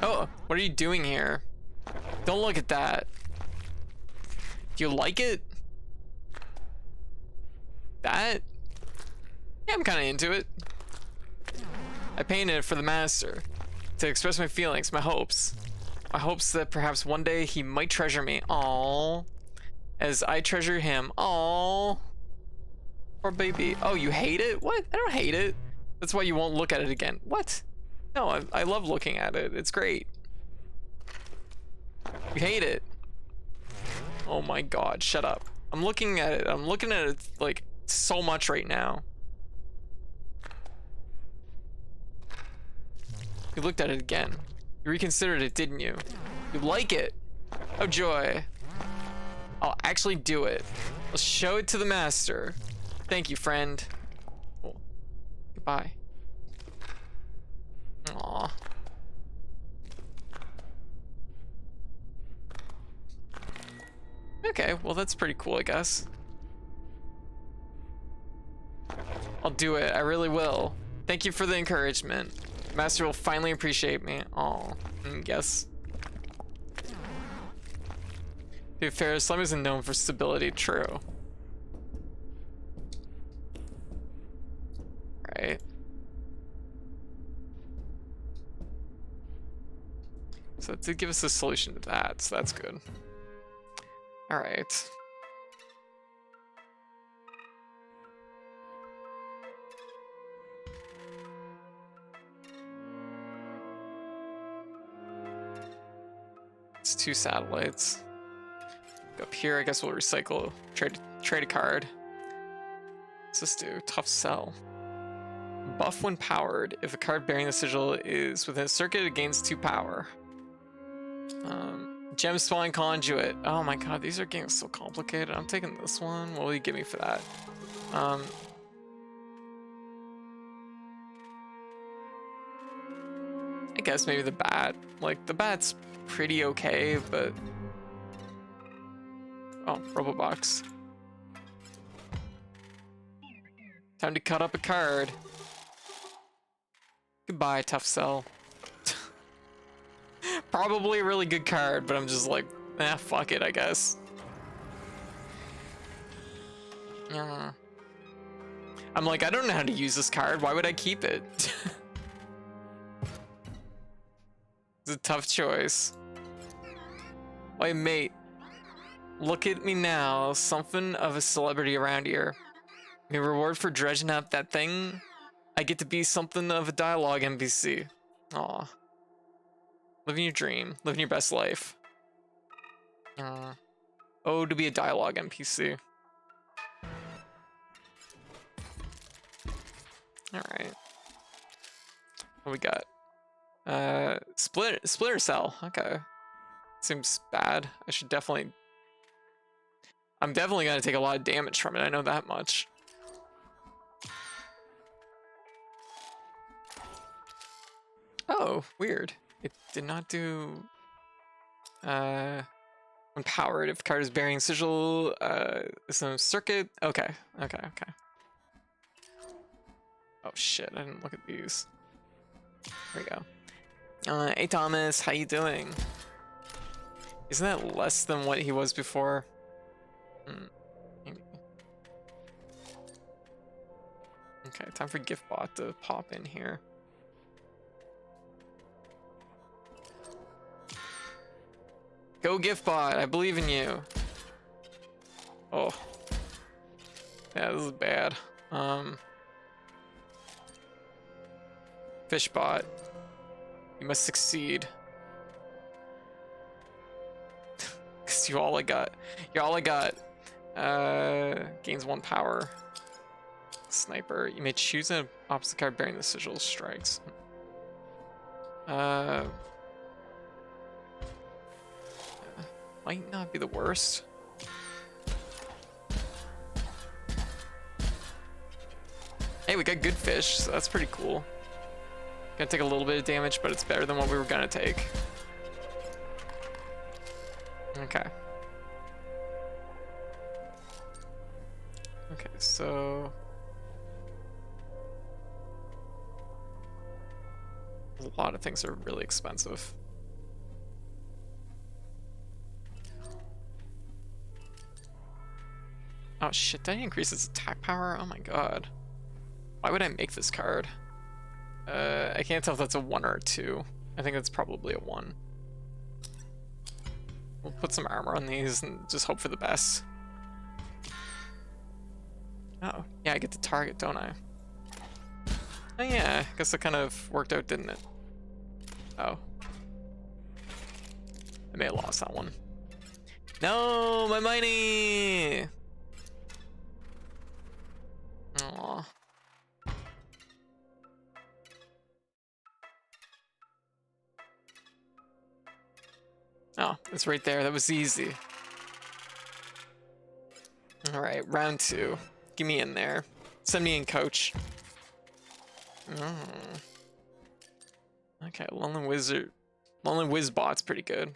Oh, what are you doing here? Don't look at that. Do you like it? That? Yeah, I'm kind of into it. I painted it for the master to express my feelings, my hopes. My hopes that perhaps one day he might treasure me. Aww. As I treasure him. Aww. Poor baby. Oh, you hate it? What? I don't hate it. That's why you won't look at it again. What? No, I love looking at it. It's great. You hate it. Oh my god, shut up. I'm looking at it. I'm looking at it like so much right now. You looked at it again. You reconsidered it, didn't you? You like it. Oh joy. I'll actually do it. I'll show it to the master. Thank you, friend. Oh. Goodbye. Aww. Okay, well that's pretty cool, I guess. I'll do it, I really will. Thank you for the encouragement. Master will finally appreciate me. Aw, yes. To be fair, slime isn't known for stability, true. Right. So it did give us a solution to that, so that's good. Alright. It's 2 satellites. Up here, I guess we'll recycle, trade a card. What's this do? Tough sell. Buff when powered. If a card bearing the sigil is within a circuit, it gains 2 power. Gem Spawn Conduit. Oh my god, these are getting so complicated. I'm taking this one. What will you give me for that? I guess maybe the bat. Like, the bat's pretty okay, but... Oh, Robobox. Time to cut up a card. Goodbye, tough sell. Probably a really good card, but I'm just like, fuck it, I guess. I'm like, I don't know how to use this card. Why would I keep it? It's a tough choice. Wait, mate. Look at me now. Something of a celebrity around here. My reward for dredging up that thing, I get to be something of a dialogue NPC. Aw. Living your dream. Living your best life. Oh, to be a dialogue NPC. Alright. What we got? Splitter cell. Okay. Seems bad. I'm definitely gonna take a lot of damage from it. I know that much. Oh, weird. It did not do... when powered, if the card is bearing sigil, some circuit. Okay. Oh shit, I didn't look at these. There we go. Hey Thomas, how you doing? Isn't that less than what he was before? Maybe. Okay, time for GiftBot to pop in here. Go GiftBot, I believe in you. Oh. Yeah, this is bad. Fishbot. You must succeed. Cause you're all I got. Gains 1 power. Sniper. You may choose an opposite card bearing the sigil strikes. Might not be the worst. Hey, we got good fish, so that's pretty cool. Gonna take a little bit of damage, but it's better than what we were gonna take. Okay. Okay, so a lot of things are really expensive. Oh shit, did I increase its attack power? Oh my god. Why would I make this card? I can't tell if that's a 1 or a 2. I think that's probably a 1. We'll put some armor on these and just hope for the best. Oh, yeah, I get to target, don't I? Oh yeah, I guess that kind of worked out, didn't it? Oh. I may have lost that one. No, my money! Aww. Oh, it's right there. That was easy. All right, round 2. Get me in there. Send me in, coach. Okay, Lonely Wizard. Lonely Wizbot's pretty good.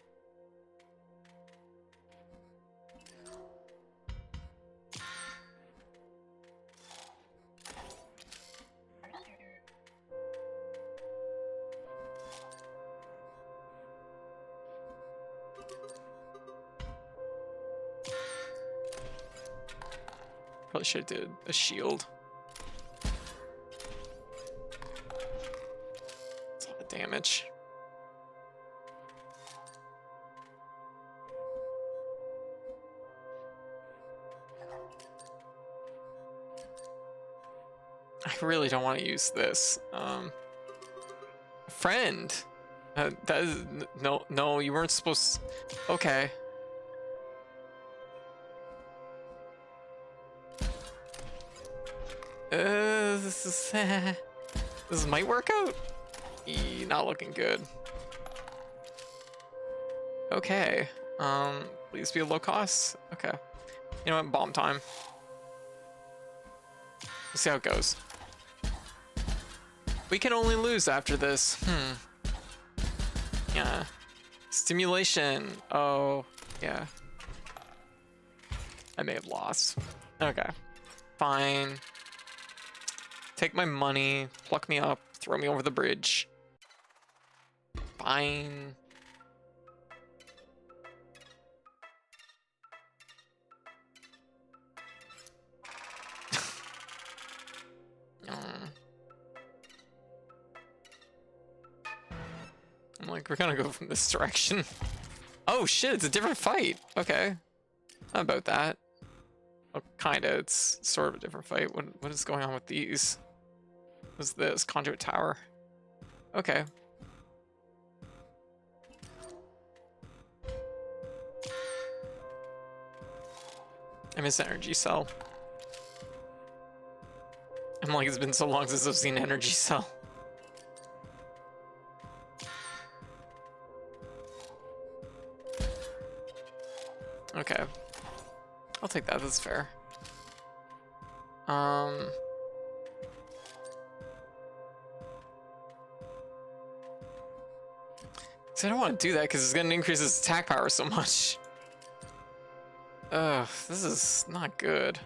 Probably should have did a shield. That's a lot of damage. I really don't want to use this. Friend. That is no. You weren't supposed. Okay. This might work out. Not looking good. Okay. Please be a low cost. Okay. You know what? Bomb time. Let's see how it goes. We can only lose after this. Yeah. Stimulation. Oh, yeah. I may have lost. Okay. Fine. Take my money, pluck me up, throw me over the bridge. Fine. I'm like, we're gonna go from this direction. Oh shit, it's a different fight. Okay. Not about that. Oh, kinda, it's sort of a different fight. What is going on with these? What's this? Conduit Tower. Okay. I miss Energy Cell. I'm like, it's been so long since I've seen Energy Cell. Okay. I'll take that, that's fair. So I don't want to do that because it's going to increase its attack power so much. Ugh, this is not good.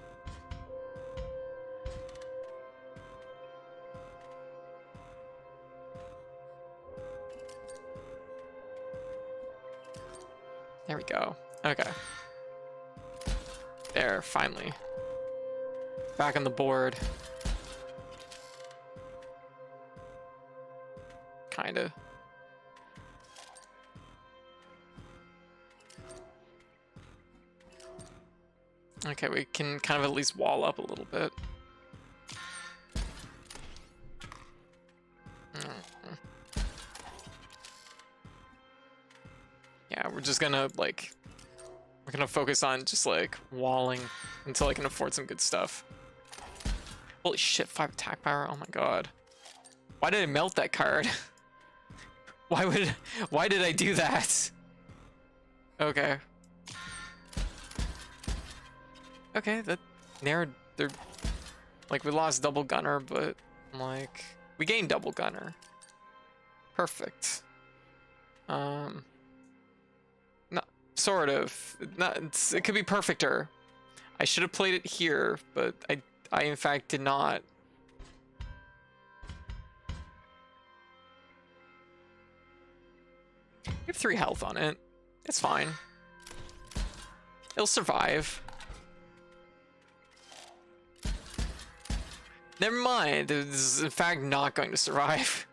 There we go. Okay. There, finally. Back on the board. Kinda. Okay, we can kind of at least wall up a little bit. Yeah, we're just gonna like, we're gonna focus on just like walling until I can afford some good stuff. Holy shit, 5 attack power, oh my god. Why did I melt that card? Why did I do that? Okay. Okay, that narrowed their Like, we lost double gunner, but I'm like, we gained double gunner. Perfect. No, sort of. Not, it could be perfecter. I should have played it here, but I in fact did not. We have 3 health on it. It's fine. It'll survive. Never mind. This is in fact not going to survive.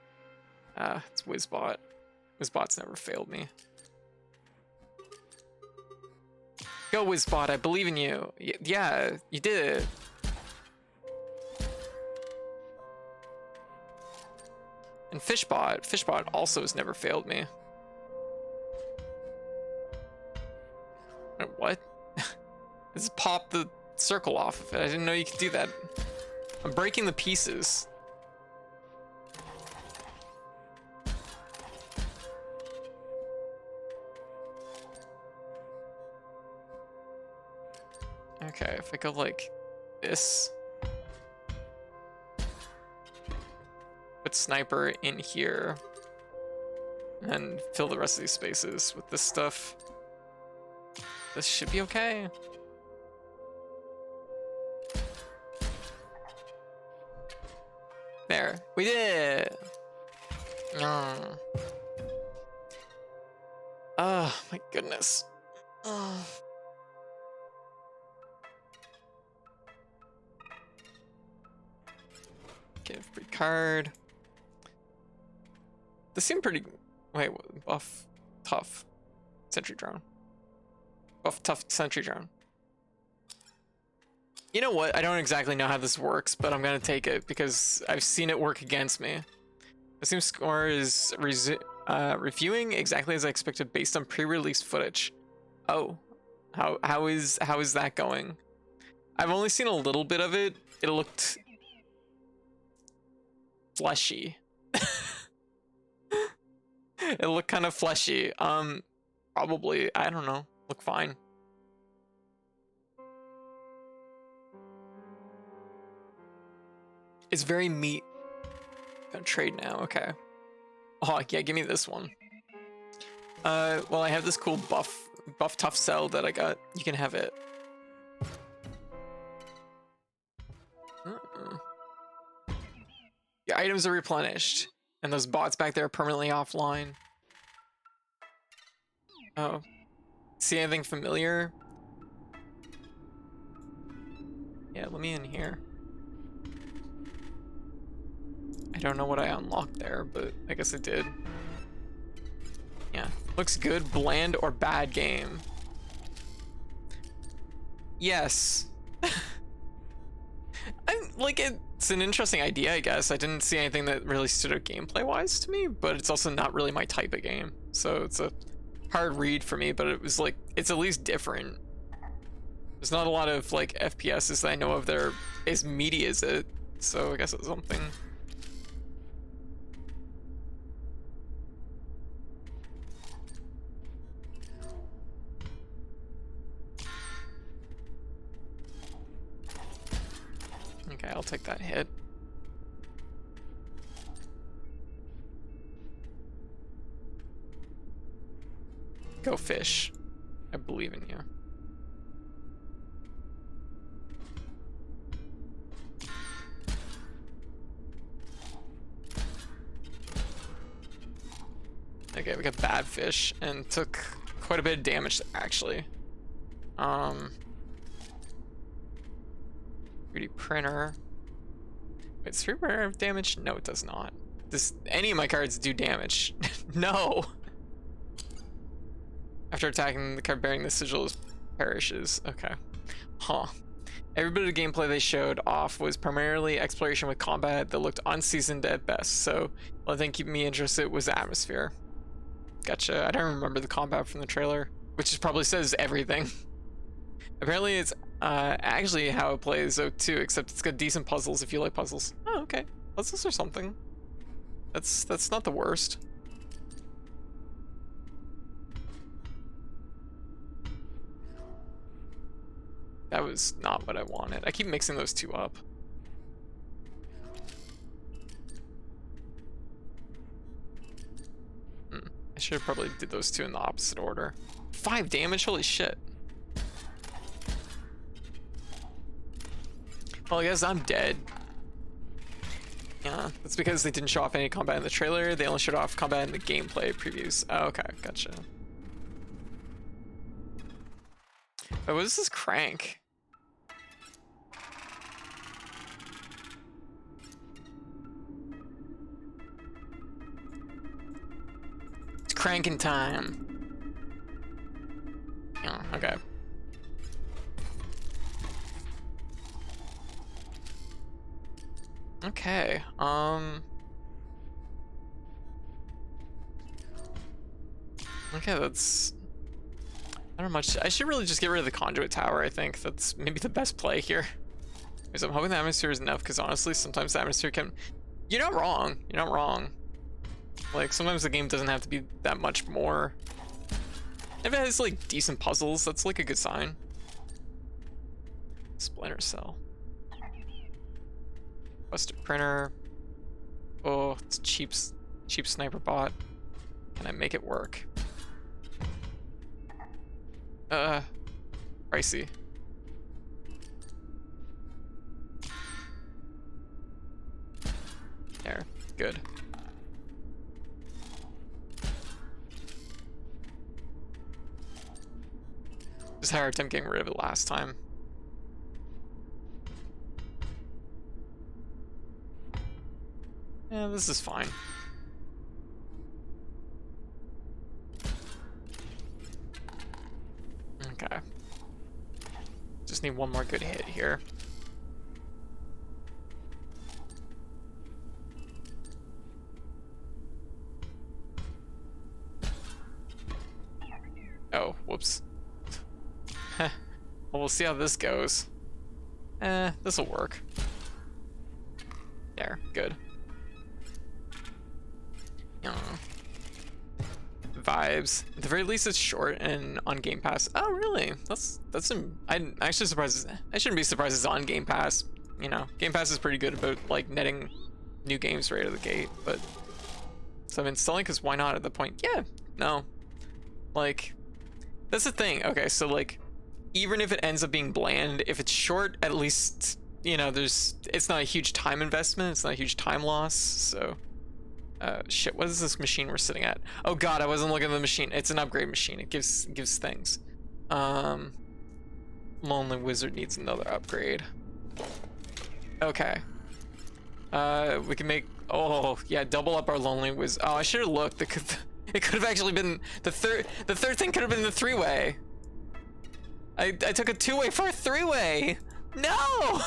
It's Wizbot. Wizbot's never failed me. Go, Wizbot, I believe in you. Yeah, you did it. And Fishbot also has never failed me. What? Just pop the circle off of it. I didn't know you could do that. I'm breaking the pieces. Okay, if I go like this. Put sniper in here. And fill the rest of these spaces with this stuff. This should be okay. There, we did it. Oh my goodness. Oh. Okay, free card. This seemed pretty. Wait, buff, tough, sentry drone. Buff, tough, sentry drone. You know what? I don't exactly know how this works, but I'm gonna take it because I've seen it work against me. The Steam score is reviewing exactly as I expected based on pre-release footage. Oh, how is that going? I've only seen a little bit of it. It looked fleshy. It looked kind of fleshy. Probably, I don't know. Look fine. It's very meat. Gonna trade now, okay. Oh yeah, give me this one. Well, I have this cool buff tough cell that I got. You can have it. Your items are replenished, and those bots back there are permanently offline. Oh, see anything familiar? Yeah, let me in here. I don't know what I unlocked there, but I guess it did. Yeah, looks good, bland or bad game. Yes. I'm like, it's an interesting idea, I guess. I didn't see anything that really stood out gameplay wise to me, but it's also not really my type of game. So it's a hard read for me, but it was like, it's at least different. There's not a lot of like FPSs that I know of that are as meaty as it. So I guess it's something. Okay, I'll take that hit. Go fish. I believe in you. Okay, we got bad fish and took quite a bit of damage actually. 3D printer. Wait, 3D printer have damage? No, it does not. Any of my cards do damage. No. After attacking, the card bearing the sigil perishes. Okay. Huh. Every bit of gameplay they showed off was primarily exploration with combat that looked unseasoned at best. So the only thing keeping me interested was the atmosphere. Gotcha. I don't remember the combat from the trailer, which probably says everything. Apparently it's actually how it plays though too, except it's got decent puzzles if you like puzzles. Oh, okay. Puzzles or something. That's not the worst. That was not what I wanted. I keep mixing those two up. should have probably did those two in the opposite order. 5 damage, holy shit. Well, I guess I'm dead. Yeah, that's because they didn't show off any combat in the trailer. They only showed off combat in the gameplay previews. Oh, okay, gotcha. Wait, what is this crank? It's cranking time. Oh, okay. Okay, okay, that's not much. I should really just get rid of the conduit tower. I think that's maybe the best play here. Because I'm hoping the atmosphere is enough, because honestly, sometimes the atmosphere can... You're not wrong. You're not wrong. Like, sometimes the game doesn't have to be that much more. If it has, like, decent puzzles, that's, like, a good sign. Splinter cell. Busted printer. Oh, it's cheap sniper bot. Can I make it work? Pricey. There, good. Just had a hard time getting rid of it last time. Yeah, this is fine. Okay. Just need one more good hit here. Oh, whoops. Well, we'll see how this goes. This'll work. There, good. Vibes. At the very least, it's short and on Game Pass. Oh, really? I'm actually surprised. I shouldn't be surprised it's on Game Pass. You know, Game Pass is pretty good about like netting new games right out of the gate. But so I'm installing because why not? At the point, yeah, no, like that's the thing. Okay, so like even if it ends up being bland, if it's short, at least you know it's not a huge time investment. It's not a huge time loss. So. Shit, what is this machine we're sitting at? Oh god, I wasn't looking at the machine. It's an upgrade machine. It gives things. Lonely Wizard needs another upgrade. Okay. We can make, oh yeah, double up our Lonely Wizard. Oh, I should have looked. It could have actually been the third thing could have been the 3-way. I took a 2-way for a 3-way. No.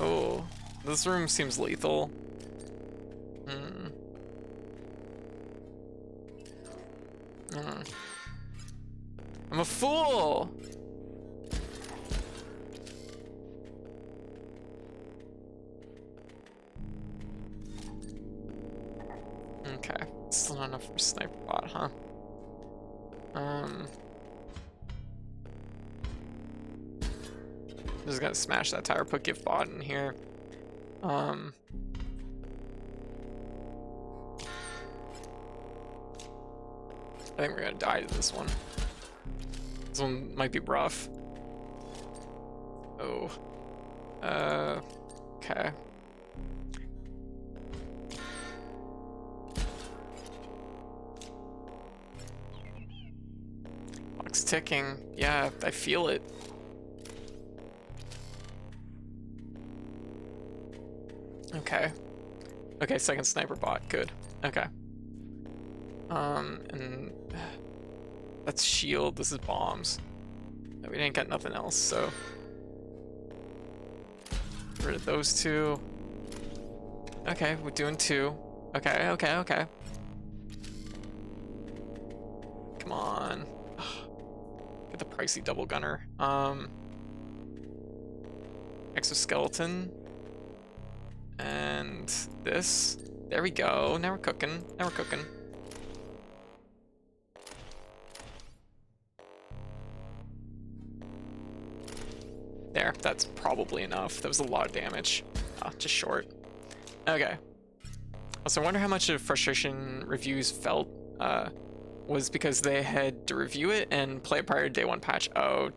Oh. This room seems lethal. I'm a fool! Okay, still not enough for sniper bot, huh? Just gotta smash that tower, put gift bot in here. I think we're gonna die to this one. This one might be rough. Oh. Okay. Clock's ticking. Yeah, I feel it. Okay. Okay, second sniper bot. Good. Okay. And that's shield. This is bombs. We didn't get nothing else, so get rid of those two. Okay, we're doing 2. Okay, okay, okay. Come on. Get the pricey double gunner. Exoskeleton. And this. There we go. Now we're cooking. Now we're cooking. There. That's probably enough. That was a lot of damage. Oh, just short. Okay. Also, I wonder how much of frustration reviews felt was because they had to review it and play it prior to day 1 patch. Oh,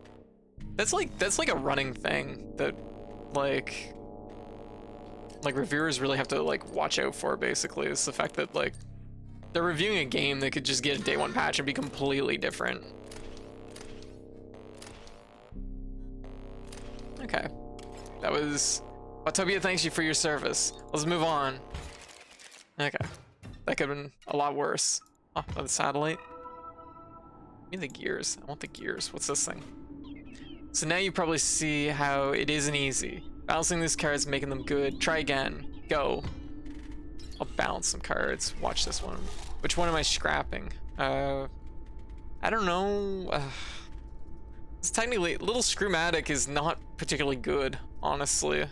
that's like a running thing that like reviewers really have to like watch out for. Basically, it's the fact that like they're reviewing a game that could just get a day 1 patch and be completely different. Okay, that was Autopia. Thanks you for your service. Let's move on. Okay, that could have been a lot worse. Oh, the satellite. Give me the gears. I want the gears. What's this thing? So now you probably see how it isn't easy. Balancing these cards, making them good. Try again. Go. I'll balance some cards. Watch this one. Which one am I scrapping? I don't know. It's technically, Little Screwmatic is not particularly good, honestly.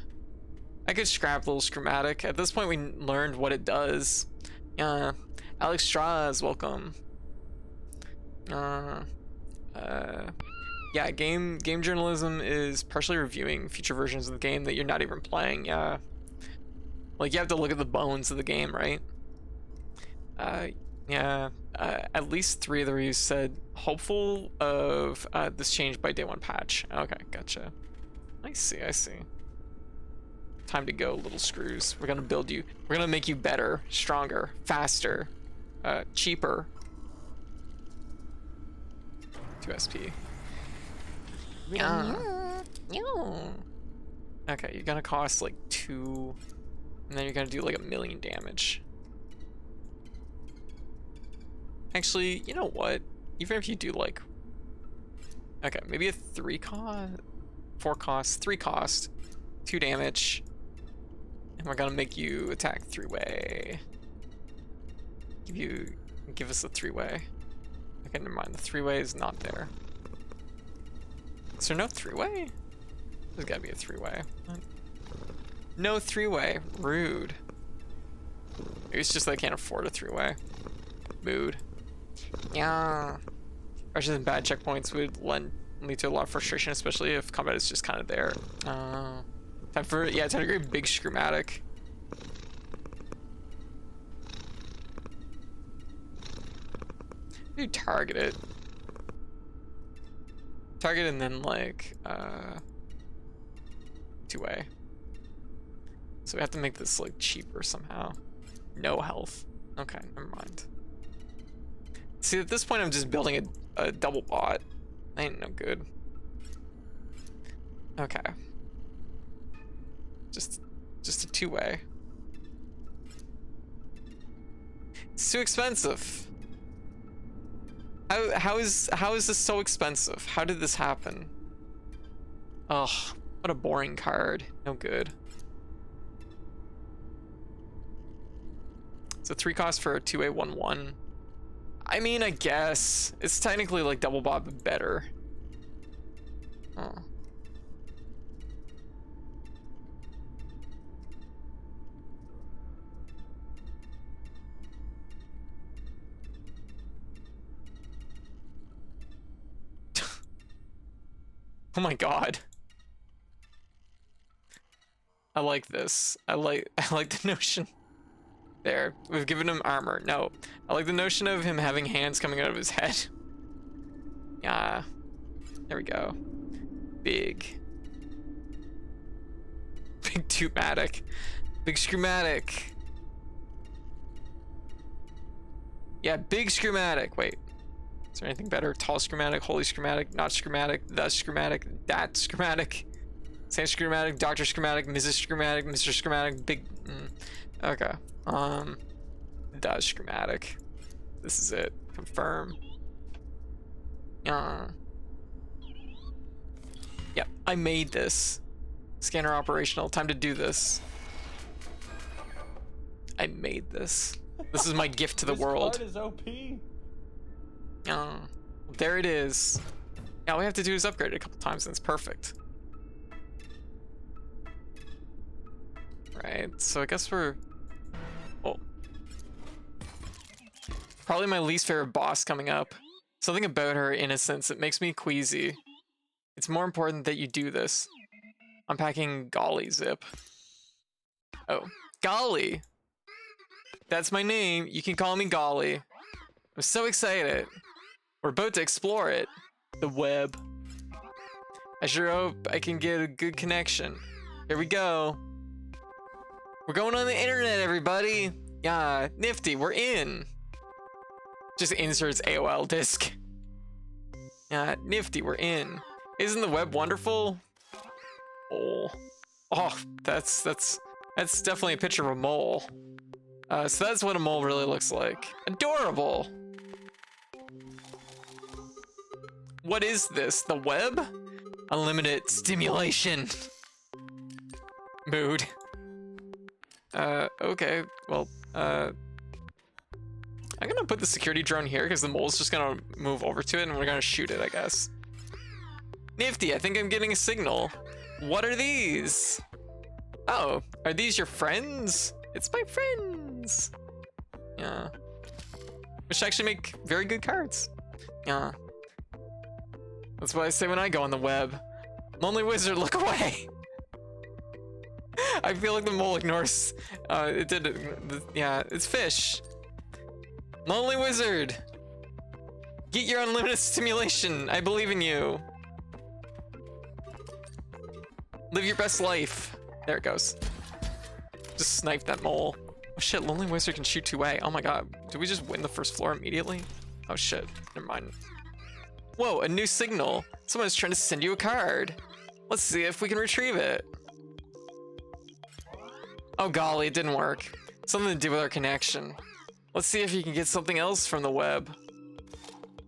I could scrap Little Screwmatic. At this point, we learned what it does. Alex Straz, welcome. Yeah, game journalism is partially reviewing future versions of the game that you're not even playing. Yeah, like you have to look at the bones of the game, right? Yeah. At least 3 of the reviews said hopeful of this change by day 1 patch. Okay, gotcha. I see. Time to go, little screws. We're gonna build you. We're gonna make you better, stronger, faster, cheaper. 2 SP. Yeah. Okay, you're gonna cost like 2, and then you're gonna do like 1,000,000 damage. Actually, you know what? Even if you do like, okay, maybe a 3 cost, 4 cost, 3 cost, 2 damage, and we're gonna make you attack 3-way. Give us a 3-way. Okay, never mind. The 3-way is not there. Is there no 3-way? There's gotta be a 3-way. No 3-way. Rude. Maybe it's just that I can't afford a 3-way. Mood. Yeah. Harsher than bad checkpoints would lead to a lot of frustration, especially if combat is just kind of there. Time to grab Big Screwmatic. You target it. Target and then like 2-way. So we have to make this like cheaper somehow. No health. Okay, never mind. See, at this point I'm just building a double bot. Ain't no good. Okay. Just a 2-way. It's too expensive. How is this so expensive? How did this happen? Ugh, what a boring card. No good. So 3 cost for a 2-way 1/1. I mean, I guess it's technically like double bot, but better. Oh. Oh my god. I like this. I like the notion. There, we've given him armor. No, I like the notion of him having hands coming out of his head. Yeah, there we go. Big 2-matic. Big Screwmatic. Yeah, Big Screwmatic. Wait, is there anything better? Tall Screwmatic, Holy Screwmatic, Not Screwmatic, The Screwmatic, That Screwmatic, Saint Screwmatic, Dr. Screwmatic, Mrs. Screwmatic, Mr. Screwmatic, Big... Okay. The Screwmatic. This is it. Confirm. Yep, I made this. Scanner operational. Time to do this. I made this. This is my gift to the world. This card is OP. There it is. Now all we have to do is upgrade it a couple times and it's perfect. Right, so I guess we're... Oh. Probably my least favorite boss coming up. Something about her innocence, it makes me queasy. It's more important that you do this. Unpacking Golly Zip. Oh, Golly! That's my name. You can call me Golly. I'm so excited. We're about to explore it. The web. I sure hope I can get a good connection. Here we go. We're going on the internet, everybody. Yeah, nifty, we're in. Just inserts AOL disk. Yeah, nifty, we're in. Isn't the web wonderful? Oh, that's definitely a picture of a mole. So that's what a mole really looks like. Adorable. What is this? The web? Unlimited stimulation. Mood. Okay. Well, I'm gonna put the security drone here because the mole's just gonna move over to it and we're gonna shoot it, I guess. Nifty, I think I'm getting a signal. What are these? Oh, are these your friends? It's my friends. Yeah. Which actually make very good cards. Yeah. That's what I say when I go on the web. Lonely wizard, look away. I feel like the mole ignores. It did it. Yeah, it's fish. Lonely wizard. Get your unlimited stimulation. I believe in you. Live your best life. There it goes. Just snipe that mole. Oh shit, Lonely Wizard can shoot 2A. Oh my god. Did we just win the first floor immediately? Oh shit, never mind. Whoa, a new signal. Someone's trying to send you a card. Let's see if we can retrieve it. Oh golly, it didn't work. Something to do with our connection. Let's see if you can get something else from the web.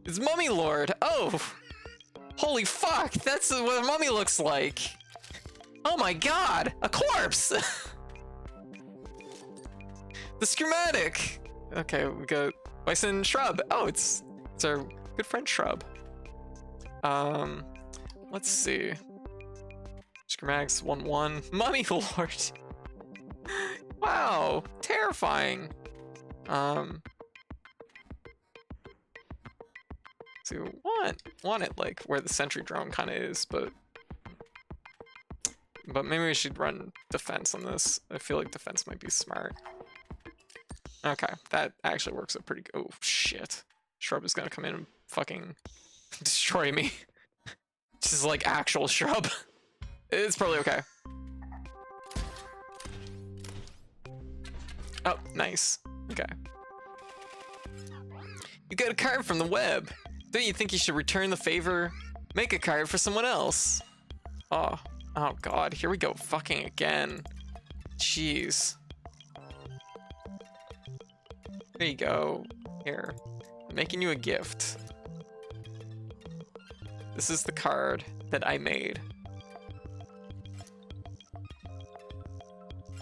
It's Mummy Lord. Oh, holy fuck, that's what a mummy looks like. Oh my god, a corpse! The schematic! Okay, we got Bison Shrub. Oh, it's our good friend Shrub. Let's see. Schematics 1-1. Mummy Lord! Wow, terrifying. So want it like where the sentry drone kind of is, but maybe we should run defense on this. I feel like defense might be smart. Okay, that actually works out pretty good. Oh shit. Shrub is gonna come in and fucking destroy me. This is like actual Shrub. It's probably okay. Oh, nice. Okay. You got a card from the web. Don't you think you should return the favor? Make a card for someone else. Oh god, here we go fucking again. Jeez. There you go. Here. I'm making you a gift. This is the card that I made.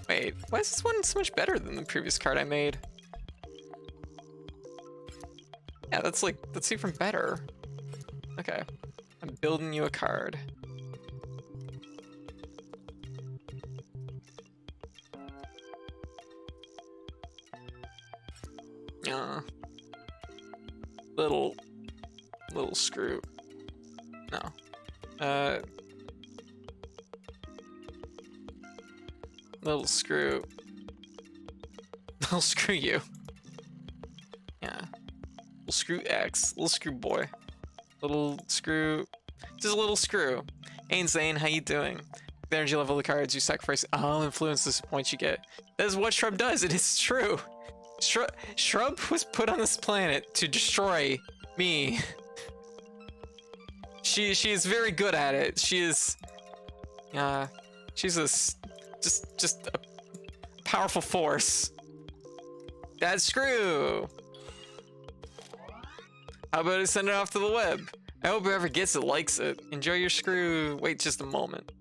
Wait, why is this one so much better than the previous card I made? Yeah, that's even better. Okay. I'm building you a card. Little screw. No. Little screw. Little screw you. Yeah. Little screw X. Little screw boy. Little screw. Just a little screw. Hey Zane, how you doing? The energy level of the cards you sacrifice. I'll influence the points you get. That is what Shrub does. It is true. Shrub was put on this planet to destroy me. She is very good at it. She is. She's just a powerful force. That's screw. How about I send it off to the web? I hope whoever gets it likes it. Enjoy your screw. Wait just a moment.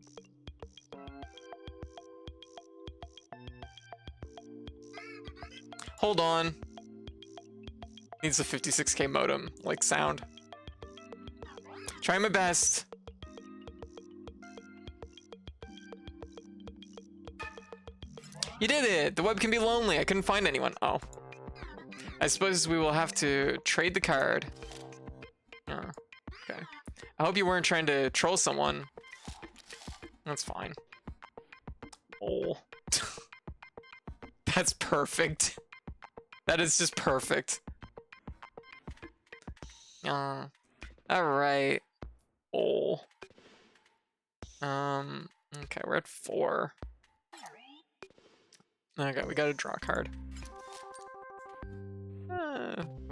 Hold on. Needs a 56k modem, like sound. Try my best. You did it! The web can be lonely. I couldn't find anyone. Oh. I suppose we will have to trade the card. Oh, okay. I hope you weren't trying to troll someone. That's fine. Oh. That's perfect. That is just perfect. All right. Oh. Okay, we're at 4. Okay, we gotta draw a card.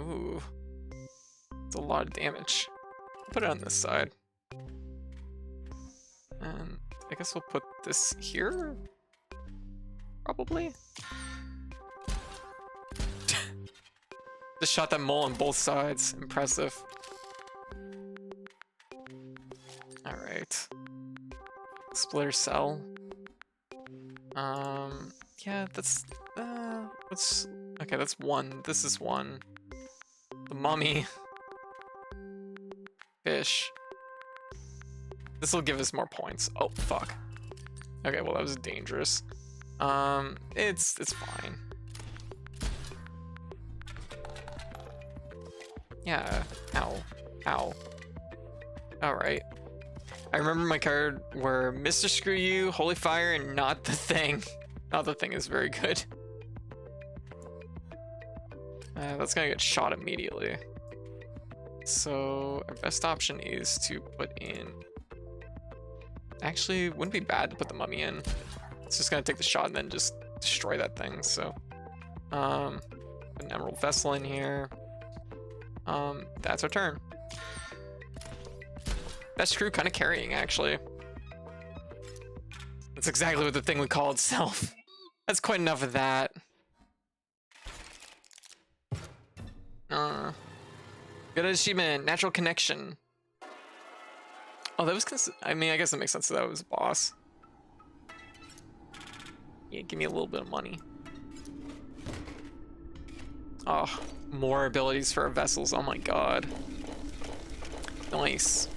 Ooh. It's a lot of damage. Put it on this side. And I guess we'll put this here? Probably? Just shot that mole on both sides. Impressive. Alright. Splitter cell. Yeah, that's what's okay, that's 1. This is 1. The mummy. Fish. This will give us more points. Oh fuck. Okay, well that was dangerous. It's fine. Yeah. Ow. Ow. Alright. I remember my card were Mr. Screw You, Holy Fire, and Not the Thing. Not the Thing is very good. That's gonna get shot immediately. So our best option is to put in... Actually, it wouldn't be bad to put the mummy in. It's just gonna take the shot and then just destroy that thing, so... put an Emerald Vessel in here. That's our turn. Best crew kind of carrying, actually. That's exactly what the thing would call itself. That's quite enough of that. Good achievement, natural connection. Oh, that was I mean, I guess that makes sense. That was a boss. Yeah, give me a little bit of money. Oh, more abilities for our vessels. Oh my god. Nice.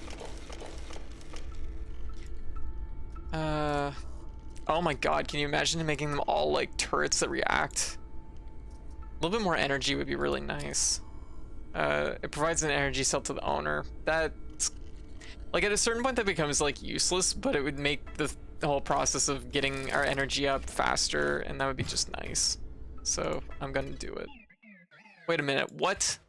Oh my god, can you imagine making them all like turrets that react? A little bit more energy would be really nice. It provides an energy cell to the owner. That's like at a certain point that becomes like useless, but it would make the whole process of getting our energy up faster, and that would be just nice. So I'm gonna do it. Wait a minute, what?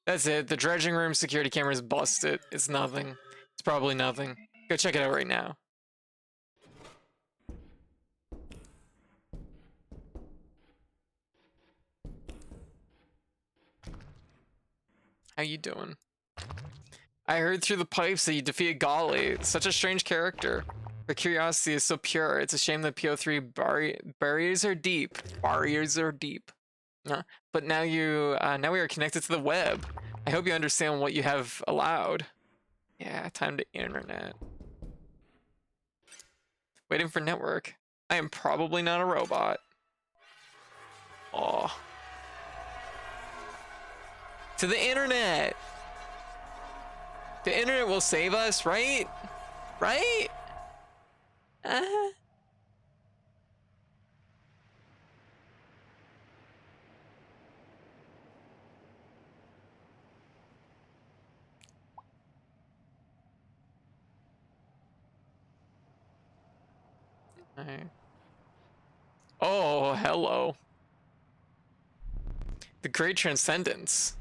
That's it. The dredging room security cameras busted. It's nothing. It's probably nothing. Go check it out right now. How you doing? I heard through the pipes that you defeated Golly. Such a strange character. Her curiosity is so pure. It's a shame that PO3 barriers are deep. Barriers are deep. But now now we are connected to the web. I hope you understand what you have allowed. Yeah, time to internet. Waiting for network. I am probably not a robot. Aw. To the internet! The internet will save us, right? Right? Oh, hello. The Great Transcendence.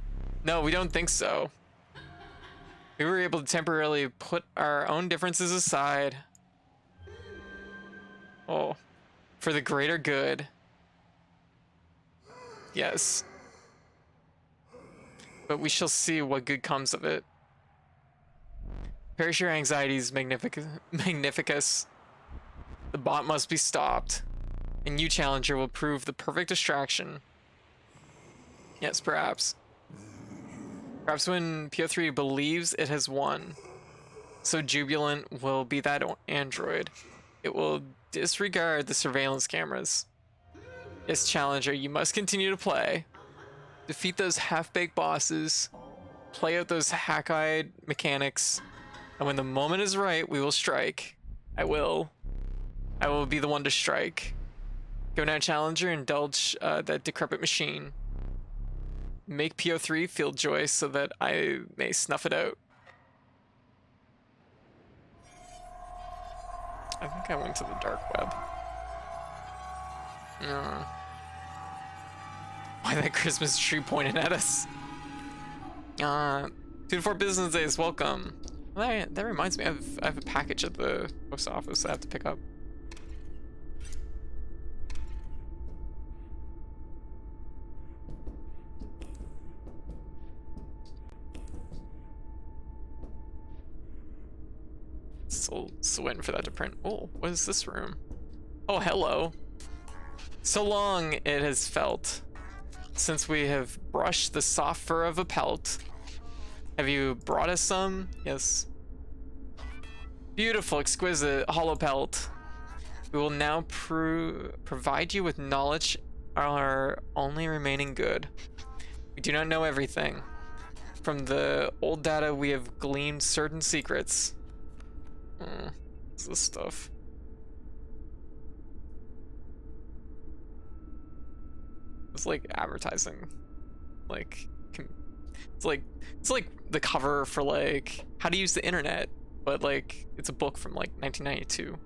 No, we don't think so. We were able to temporarily put our own differences aside. Oh, for the greater good. Yes. But we shall see what good comes of it. Perish your anxieties, Magnificus. The bot must be stopped. And you, Challenger, will prove the perfect distraction. Yes, perhaps. Perhaps when PO3 believes it has won, so jubilant will be that android. It will disregard the surveillance cameras. Yes, Challenger, you must continue to play. Defeat those half-baked bosses. Play out those hack-eyed mechanics. And when the moment is right, we will strike. I will be the one to strike. Go now, Challenger, indulge that decrepit machine. Make PO3 feel joy so that I may snuff it out. I think I went to the dark web. Why that Christmas tree pointed at us? 2 to 4 business days, welcome. Well, that reminds me, I have a package at the post office I have to pick up. Still waiting for that to print. Oh, what is this room? Oh, hello. So long it has felt since we have brushed the soft fur of a pelt. Have you brought us some? Yes. Beautiful, exquisite, hollow pelt. We will now provide you with knowledge, our only remaining good. We do not know everything. From the old data, we have gleaned certain secrets. What's this stuff? It's like advertising. Like, it's like the cover for like how to use the internet, but like it's a book from like 1992.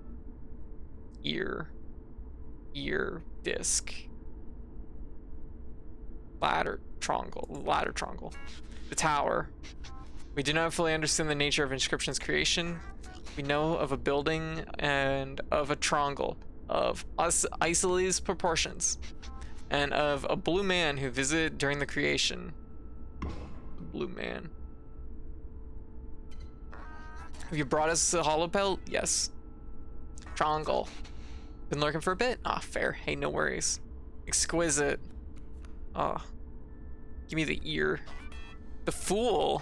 Ear disc. Ladder triangle. The tower. We do not fully understand the nature of Inscryption's creation. We know of a building and of a triangle of isolated proportions, and of a blue man who visited during the creation. The blue man. Have you brought us a hollow pelt? Yes. Triangle. Been lurking for a bit? Ah, fair. Hey, no worries. Exquisite. Oh. Give me the ear. The fool.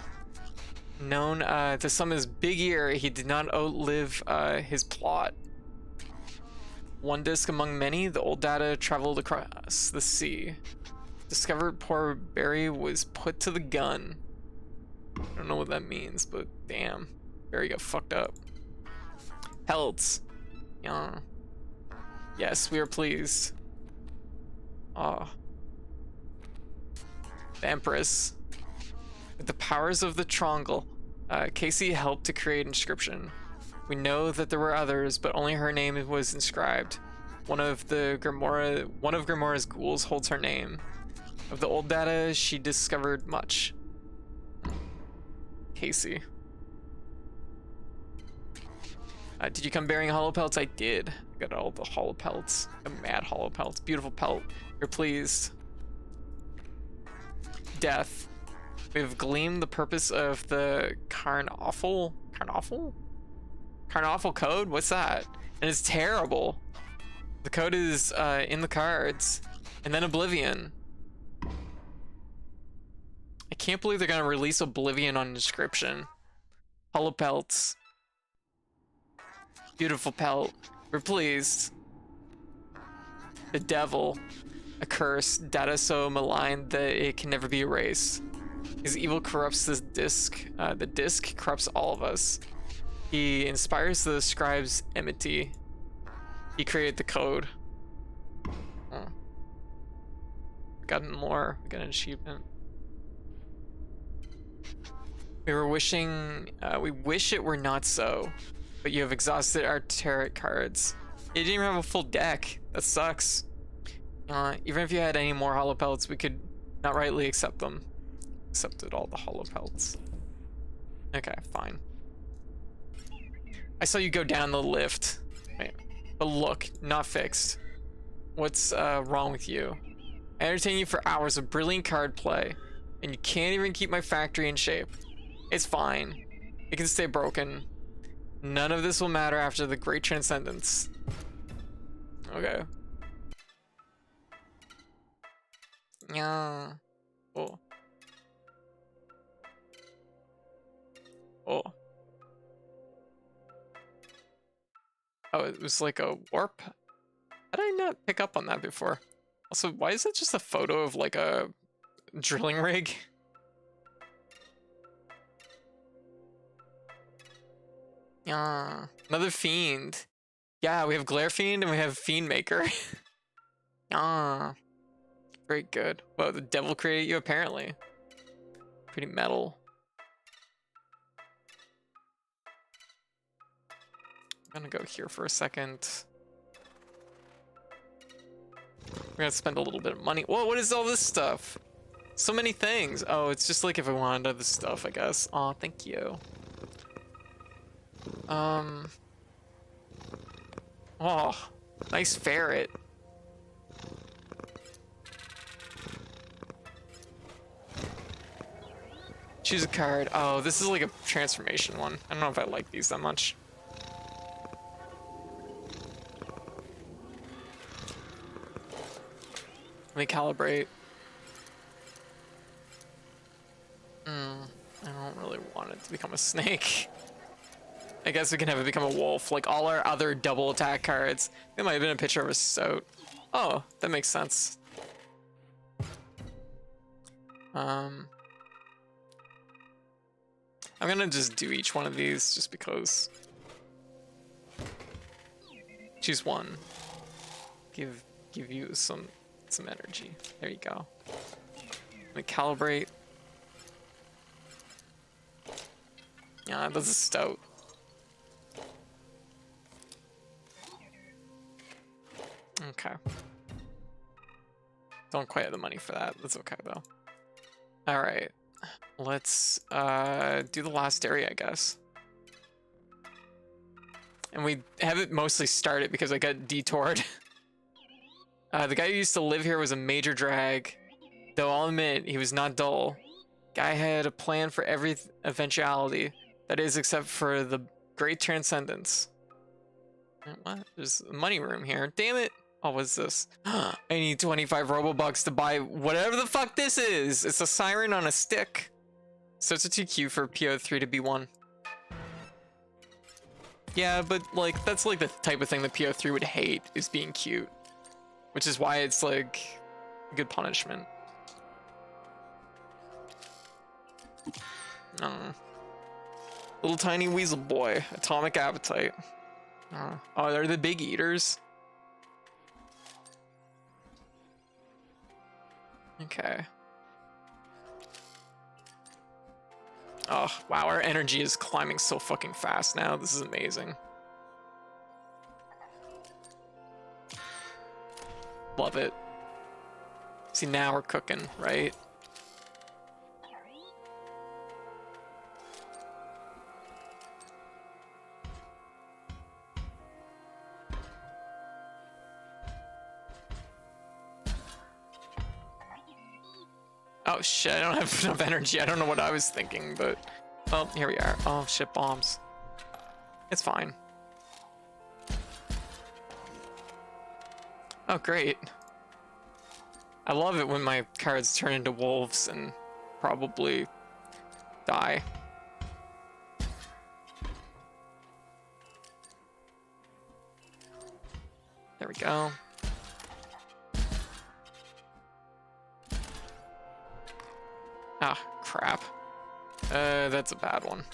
Known to some as Big Ear, he did not outlive his plot. One disc among many, the old data traveled across the sea. Discovered poor Barry was put to the gun. I don't know what that means, but damn. Barry got fucked up. Pelts. Yeah. Yes, we are pleased. Ah. The Empress. With the powers of the triangle, Casey helped to create Inscryption. We know that there were others, but only her name was inscribed. One of Grimora's ghouls holds her name. Of the old data, she discovered much. Casey. Did you come bearing hollow pelts? I did. I got all the hollow pelts. The mad hollow pelts. Beautiful pelt. You're pleased. Death. We've gleaned the purpose of the Carnawful code? What's that? And it's terrible. The code is in the cards. And then Oblivion. I can't believe they're gonna release Oblivion on Inscryption. Hollow pelts. Beautiful pelt. We're pleased. The devil. A curse. Data so maligned that it can never be erased. His evil corrupts this disc. The disc corrupts all of us. He inspires the scribe's enmity. He created the code. Oh. Gotten more. We got an achievement. We wish it were not so, but you have exhausted our tarot cards. You didn't even have a full deck. That sucks. Even if you had any more hollow pelts, we could not rightly accept them. Accepted all the hollow pelts. Okay, fine. I saw you go down the lift. Wait, but look, not fixed. What's wrong with you? I entertain you for hours of brilliant card play, and you can't even keep my factory in shape. It's fine. It can stay broken. None of this will matter after the great transcendence. Okay. Yeah. Oh. Oh. Oh, it was like a warp? How did I not pick up on that before? Also, why is it just a photo of like a drilling rig? Yeah. Another fiend. Yeah, we have Glare Fiend and we have Fiend Maker. Ah. Very good. Well, the devil created you apparently. Pretty metal. I'm gonna go here for a second. We're gonna spend a little bit of money. Whoa, what is all this stuff? So many things. Oh, it's just like if I wanted other stuff, I guess. Aw, thank you. Oh, nice ferret. Choose a card. Oh, this is like a transformation one. I don't know if I like these that much. Let me calibrate. I don't really want it to become a snake. I guess we can have it become a wolf, like all our other double attack cards. There might have been a picture of a soat. Oh, that makes sense. I'm gonna just do each one of these just because. Choose one. Give you some energy. There you go. Let me calibrate. Yeah, that's a stout. Okay. Don't quite have the money for that. That's okay though. All right. Let's do the last area, I guess. And we have it mostly started because I got detoured. The guy who used to live here was a major drag, though I'll admit he was not dull. Guy had a plan for every eventuality, that is, except for the great transcendence. What? There's a money room here. Damn it! Oh, what's this? I need 25 Robobucks to buy whatever the fuck this is. It's a siren on a stick. So it's a 2Q for PO3 to be 1. Yeah, but like that's like the type of thing that PO3 would hate, is being cute. Which is why it's like a good punishment. Little tiny weasel boy, atomic appetite. Oh, they're the big eaters. Okay. Oh, wow, our energy is climbing so fucking fast now. This is amazing. Love it. See, now we're cooking, right? Oh shit, I don't have enough energy. I don't know what I was thinking, but... Oh, here we are. Oh shit, bombs. It's fine. Oh, great. I love it when my cards turn into wolves and probably die. There we go. Ah, crap. That's a bad one.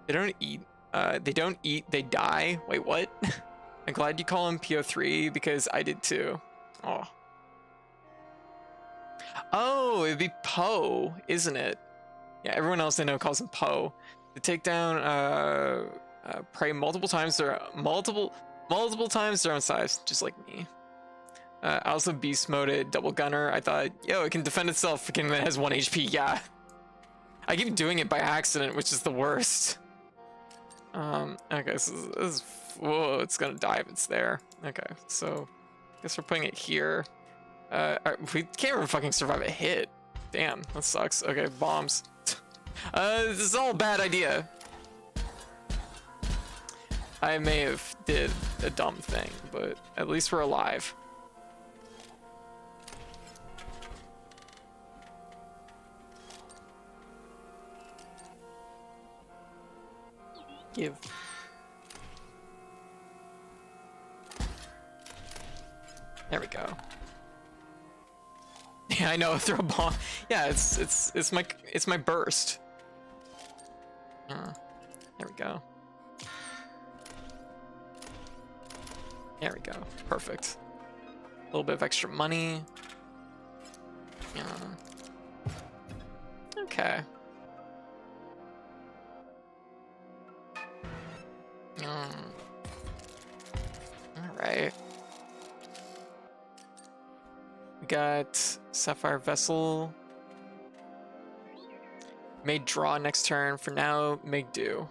They don't eat. They don't eat, they die. Wait, what? I'm glad you call him PO3 because I did too. Oh. Oh, it'd be Poe, isn't it? Yeah, everyone else I know calls him Poe. To take down prey multiple times their times their own size, just like me. I also beast moded double gunner. I thought, yo, it can defend itself. It has 1 HP. Yeah. I keep doing it by accident, which is the worst. Okay, so this is, whoa, it's gonna die if it's there. Okay, so I guess we're putting it here. We can't even fucking survive a hit. Damn, that sucks. Okay, bombs. This is all a bad idea. I may have did a dumb thing, but at least we're alive. Give. There we go. Yeah, I know. Throw a bomb. Yeah, it's my burst. There we go. There we go. Perfect. A little bit of extra money. Yeah. Okay. Alright. We got Sapphire Vessel. May draw next turn. For now, make do.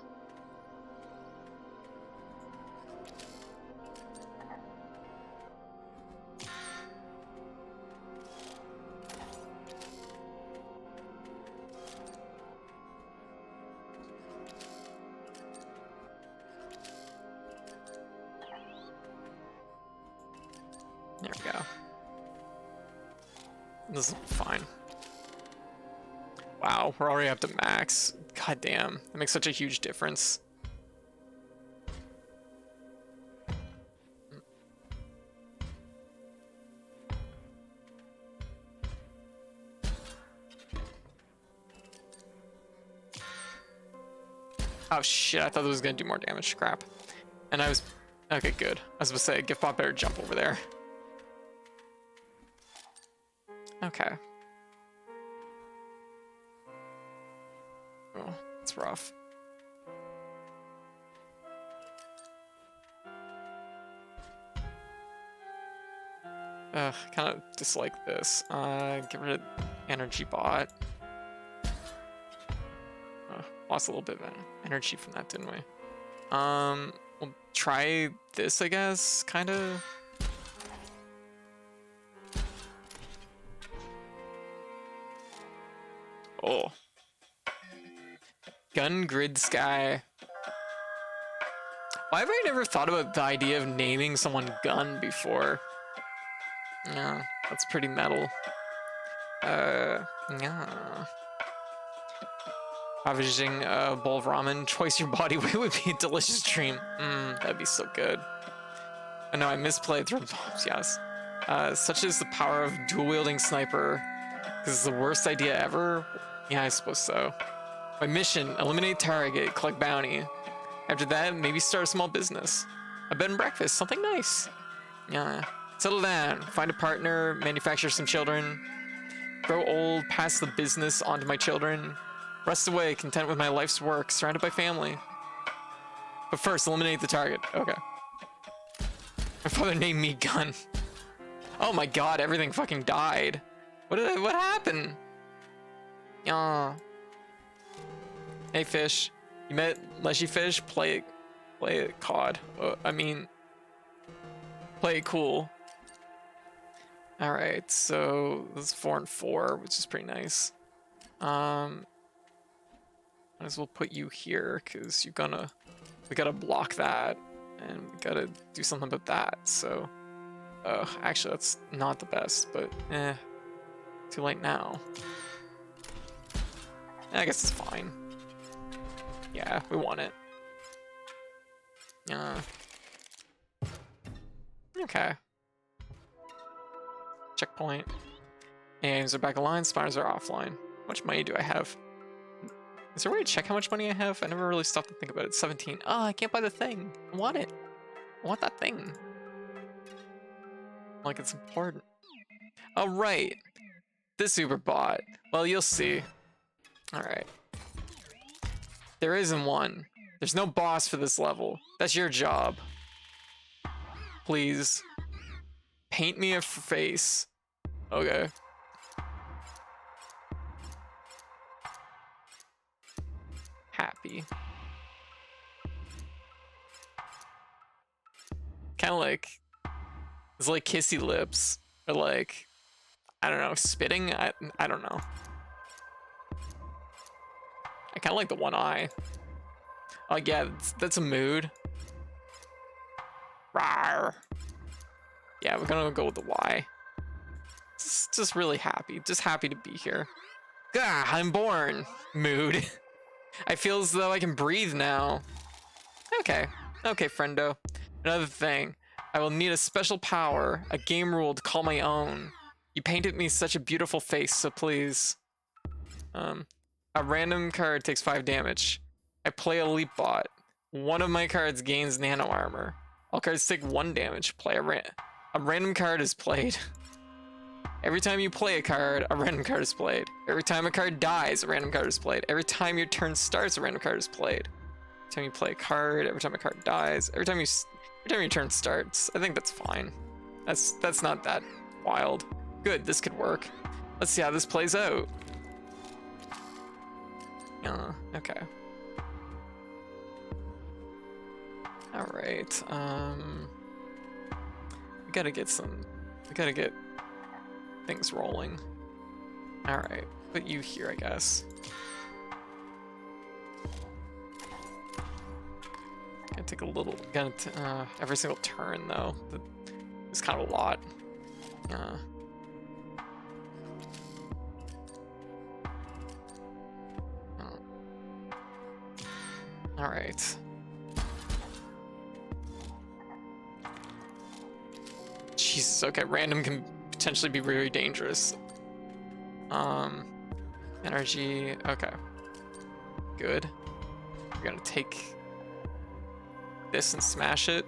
There we go. This is fine. Wow, we're already up to max. God damn, that makes such a huge difference. Oh shit, I thought it was gonna do more damage. Crap. And I was... Okay, good. I was gonna say, Giftbot better jump over there. Okay. Oh, it's rough. Ugh, kind of dislike this. Get rid of energy bot. Lost a little bit of energy from that, didn't we? We'll try this, I guess, kind of. Oh. Gun Grid Sky. Why have I never thought about the idea of naming someone Gun before? Yeah, that's pretty metal. Yeah. Ravaging a bowl of ramen twice your body weight would be a delicious dream. That'd be so good. Oh no, I misplayed through bombs, yes. Such is the power of dual-wielding sniper. This is the worst idea ever? Yeah, I suppose so. My mission, eliminate target, collect bounty. After that, maybe start a small business. A bed and breakfast, something nice. Yeah. Settle down, find a partner, manufacture some children. Grow old, pass the business on to my children. Rest away, content with my life's work, surrounded by family. But first, eliminate the target. Okay. My father named me Gun. Oh my god, everything fucking died. What happened? Aw. Hey fish. You met Leshy Fish? Play it COD. I mean, play it cool. Alright, so this is 4 and 4, which is pretty nice. Might as well put you here, because we gotta block that, and we gotta do something about that, so... actually, that's not the best, but too late now. I guess it's fine. Yeah, we want it. Okay. Checkpoint. Aims are back online, spawners are offline. How much money do I have? Is there a way to check how much money I have? I never really stopped to think about it. 17. Oh, I can't buy the thing. I want it. I want that thing. Like it's important. Oh, right. This Uber bot. Well, you'll see. Alright. There isn't one. There's no boss for this level. That's your job. Please. Paint me a face. Okay. Happy. Kind of like... It's like kissy lips. Or like... I don't know, spitting? I don't know. I kind of like the one eye. Oh yeah, that's a mood. Rawr. Yeah, we're gonna go with the Y. Just really happy. Just happy to be here. Gah, I'm born. Mood. I feel as though I can breathe now. Okay. Okay, friendo. Another thing. I will need a special power, a game rule to call my own. You painted me such a beautiful face, so please. A random card takes 5 damage. I play a leap bot. One of my cards gains nano armor. All cards take 1 damage. Play a random card is played. Every time you play a card, a random card is played. Every time a card dies, a random card is played. Every time your turn starts, a random card is played. Every time you play a card, every time a card dies, every time your turn starts. I think that's fine. That's not that wild. Good, this could work. Let's see how this plays out. Okay. All right. We gotta get things rolling. All right, put you here, I guess. Gonna take a little. Every single turn though. It's kind of a lot. All right. Jesus, okay, random can potentially be very dangerous. Energy, okay. Good. We're gonna take this and smash it.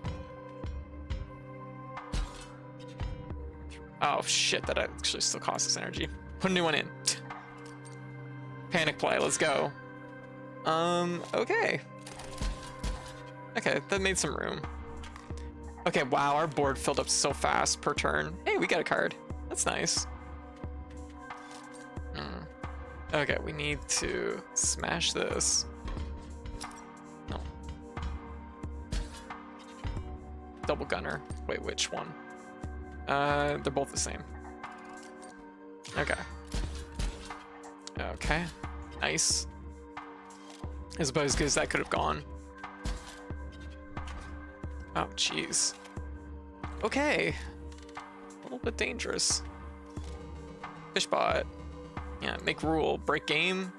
Oh shit, that actually still costs us energy. Put a new one in. Panic play, let's go. Okay. Okay, that made some room. Okay, wow, our board filled up so fast per turn. Hey, we got a card. That's nice. Okay, we need to smash this. No. Double gunner. Wait, which one? They're both the same. Okay. Okay. Nice. It's about as good as that could have gone. Oh, jeez. Okay. A little bit dangerous. Fishbot. Yeah, make rule. Break game.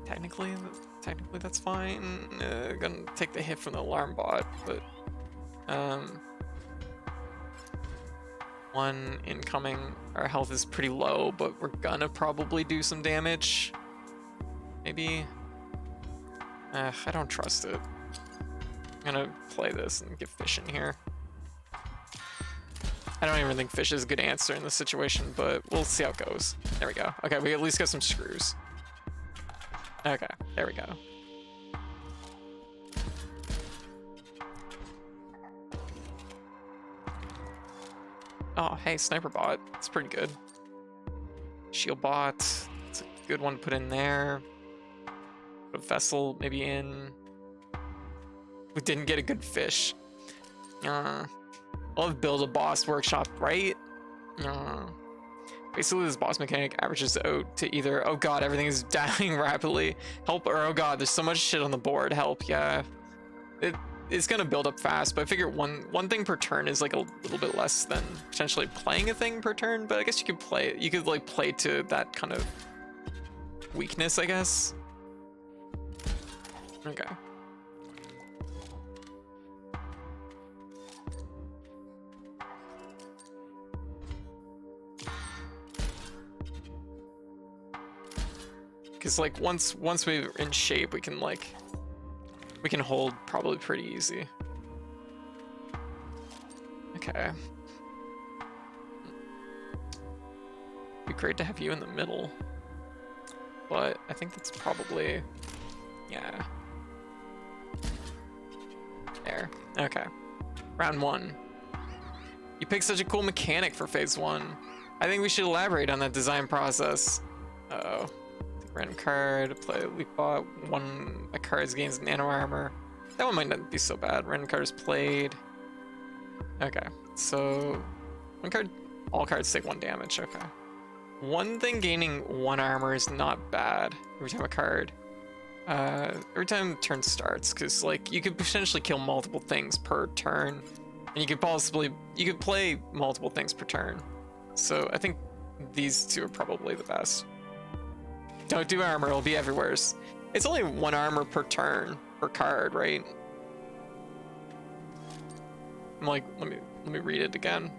Technically that's fine. Gonna take the hit from the alarm bot, but one incoming. Our health is pretty low, but we're gonna probably do some damage. Maybe. I don't trust it. I'm gonna play this and get fish in here. I don't even think fish is a good answer in this situation, but we'll see how it goes. There we go. Okay, we at least got some screws. Okay, there we go. Oh, hey, sniper bot. It's pretty good. Shield bot. It's a good one to put in there. Put a vessel maybe in. We didn't get a good fish. I'll build a boss workshop, right? Basically, this boss mechanic averages out to either, oh god, everything is dying rapidly, help, or oh god, there's so much shit on the board, help, yeah. It's gonna build up fast, but I figure one thing per turn is like a little bit less than potentially playing a thing per turn, but I guess you could play to that kind of weakness, I guess. Okay. Because like once we're in shape, we can hold probably pretty easy. Okay. Be great to have you in the middle, but I think that's probably, yeah. There. Okay. Round 1. You picked such a cool mechanic for phase 1. I think we should elaborate on that design process. Uh-oh. Random card, play a leap bot, a card gains nano armor. That one might not be so bad. Random card is played. Okay, so all cards take 1 damage, okay. One thing gaining 1 armor is not bad every time a card. Every time turn starts, because like you could potentially kill multiple things per turn, and you could play multiple things per turn. So I think these two are probably the best. Don't do armor, it'll be everywhere. It's only 1 armor per turn, per card, right? I'm like, let me read it again.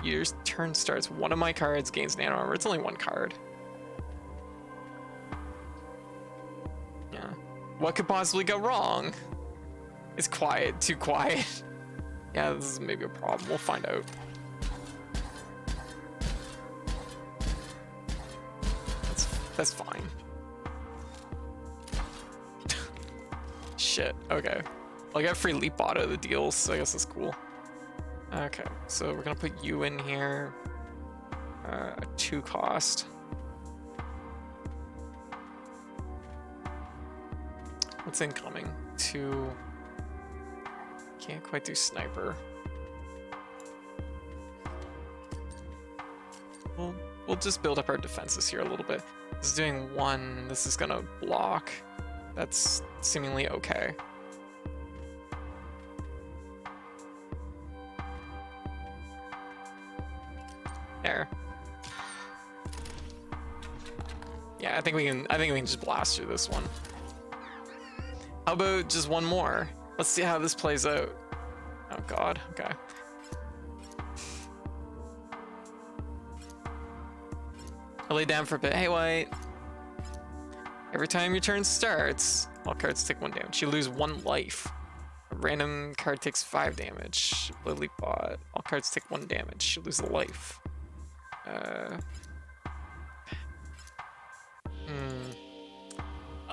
Your turn starts, 1 of my cards gains nano armor. It's only 1 card. Yeah. What could possibly go wrong? It's quiet, too quiet. Yeah, this is maybe a problem. We'll find out. That's fine. Shit. Okay. Well, I got free leap out of the deals, so I guess that's cool. Okay, so we're gonna put you in here. A 2 cost. What's incoming? 2. Can't quite do sniper. We'll just build up our defenses here a little bit. This is doing 1. This is gonna block. That's seemingly okay. There. Yeah, I think we can just blast through this one. How about just 1 more? Let's see how this plays out. Oh god, okay. I lay down for a bit. Hey, White. Every time your turn starts, all cards take 1 damage. You lose 1 life. A random card takes 5 damage. Lily bot. All cards take 1 damage. You lose a life.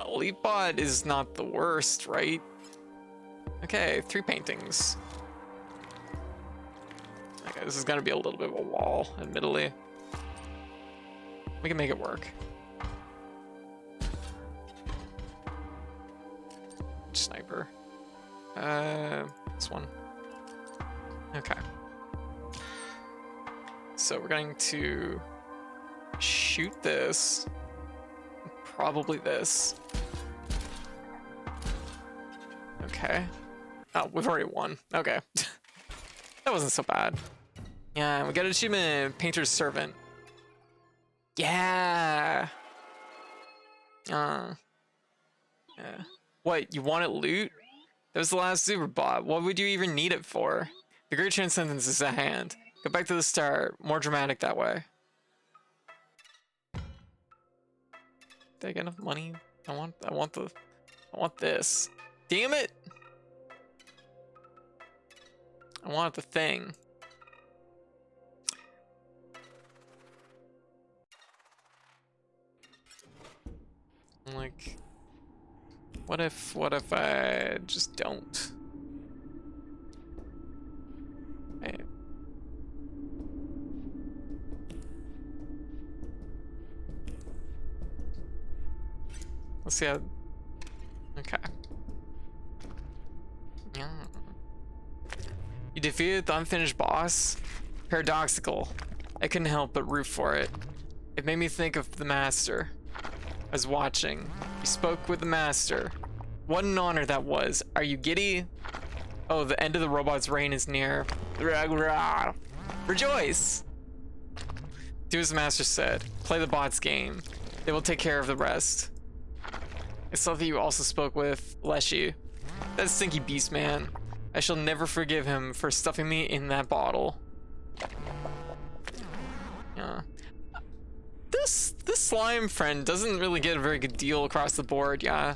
Elite bot is not the worst, right? Okay, 3 paintings. Okay, this is gonna be a little bit of a wall, admittedly. We can make it work. Sniper. This one. Okay. So we're going to shoot this. Probably this. Okay. Oh, we've already won. Okay. That wasn't so bad. Yeah, we got an achievement, Painter's Servant. Yeah. Yeah. What, you want it loot? That was the last super bot. What would you even need it for? The Great Transcendence is at hand. Go back to the start. More dramatic that way. Did I get enough money? I want this. Damn it! I want the thing. I'm like, what if I just don't? Hey. Let's see how. Okay. Yeah. You defeated the unfinished boss? Paradoxical. I couldn't help but root for it. It made me think of the master. I was watching. You spoke with the master. What an honor that was. Are you giddy? Oh, the end of the robot's reign is near. Rejoice! Do as the master said. Play the bot's game. They will take care of the rest. I saw that you also spoke with Leshy. That stinky beast man. I shall never forgive him for stuffing me in that bottle. Yeah. This slime friend doesn't really get a very good deal across the board, yeah.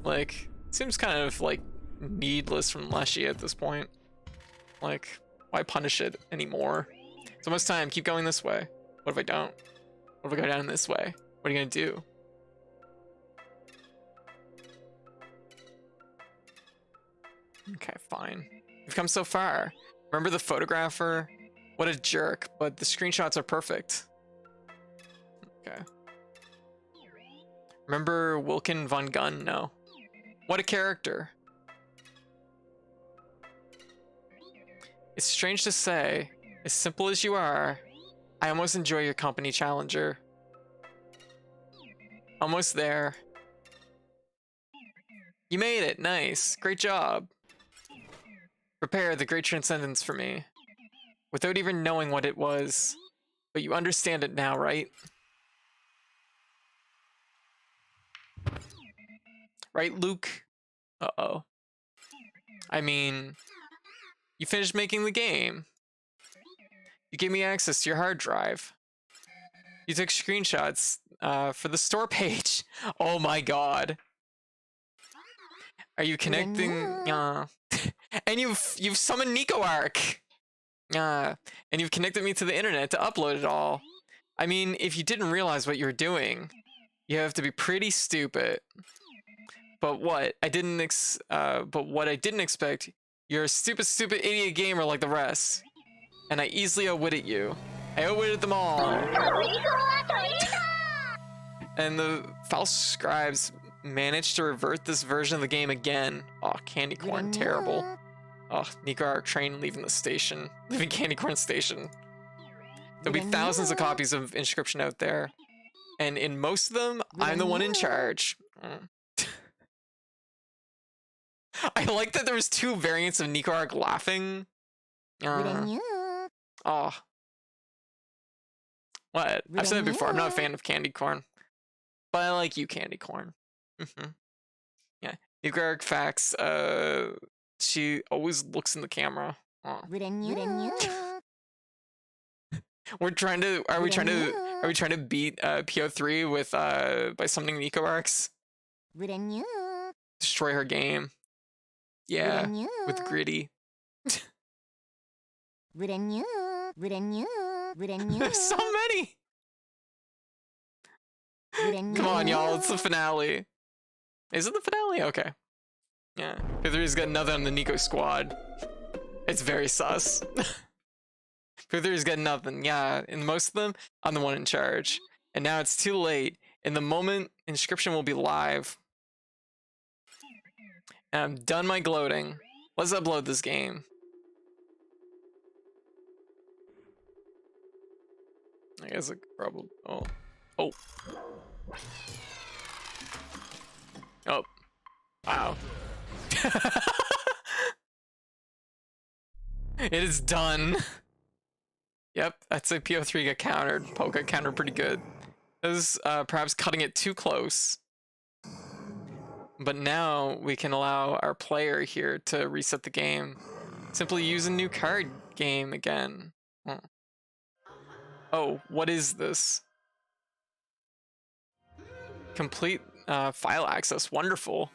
Like, seems kind of like needless from Leshy at this point. Like, why punish it anymore? It's almost time. Keep going this way. What if I don't? What if I go down this way? What are you gonna do? Okay, fine. We've come so far. Remember the photographer? What a jerk, but the screenshots are perfect. Okay. Remember Wilkin von Gunn? No. What a character. It's strange to say, as simple as you are, I almost enjoy your company, Challenger. Almost there. You made it, nice, great job. Prepare the Great Transcendence for me. Without even knowing what it was. But you understand it now, right? Right, Luke? Uh-oh. I mean, you finished making the game. You gave me access to your hard drive. You took screenshots for the store page. Oh my god. Are you connecting? And you've summoned Nico Arc. And you've connected me to the internet to upload it all. I mean, if you didn't realize what you were doing, you have to be pretty stupid. But what I didn't expect, you're a stupid idiot gamer like the rest. And I easily outwitted you. I outwitted them all. And the false scribes managed to revert this version of the game again. Oh, Candy Corn, terrible. Oh, Nico Arc train leaving the station. Leaving Candy Corn Station. There'll be thousands of copies of Inscryption out there. And in most of them, I'm the one in charge. I like that there was 2 variants of Nico Arc laughing. Oh. What? I've said it before, I'm not a fan of Candy Corn. But I like you, Candy Corn. Yeah. Nico Arc facts, she always looks in the camera. Oh. Are we trying to beat PO3 with by summoning Nico Arcs? Destroy her game. Yeah, with Gritty. There's so many. Come on, y'all, it's the finale. Is it the finale? Okay. Yeah. PO3's got nothing on the Nico squad. It's very sus. PO3's got nothing. Yeah, in most of them, I'm the one in charge. And now it's too late. In the moment, Inscryption will be live. And I'm done my gloating. Let's upload this game. I guess I could probably... Oh. Wow. It is done. Yep, I'd say PO3 got countered. Poke got countered pretty good. This is perhaps cutting it too close. But now we can allow our player here to reset the game. Simply use a new card game again. Oh, what is this? Complete file access. Wonderful.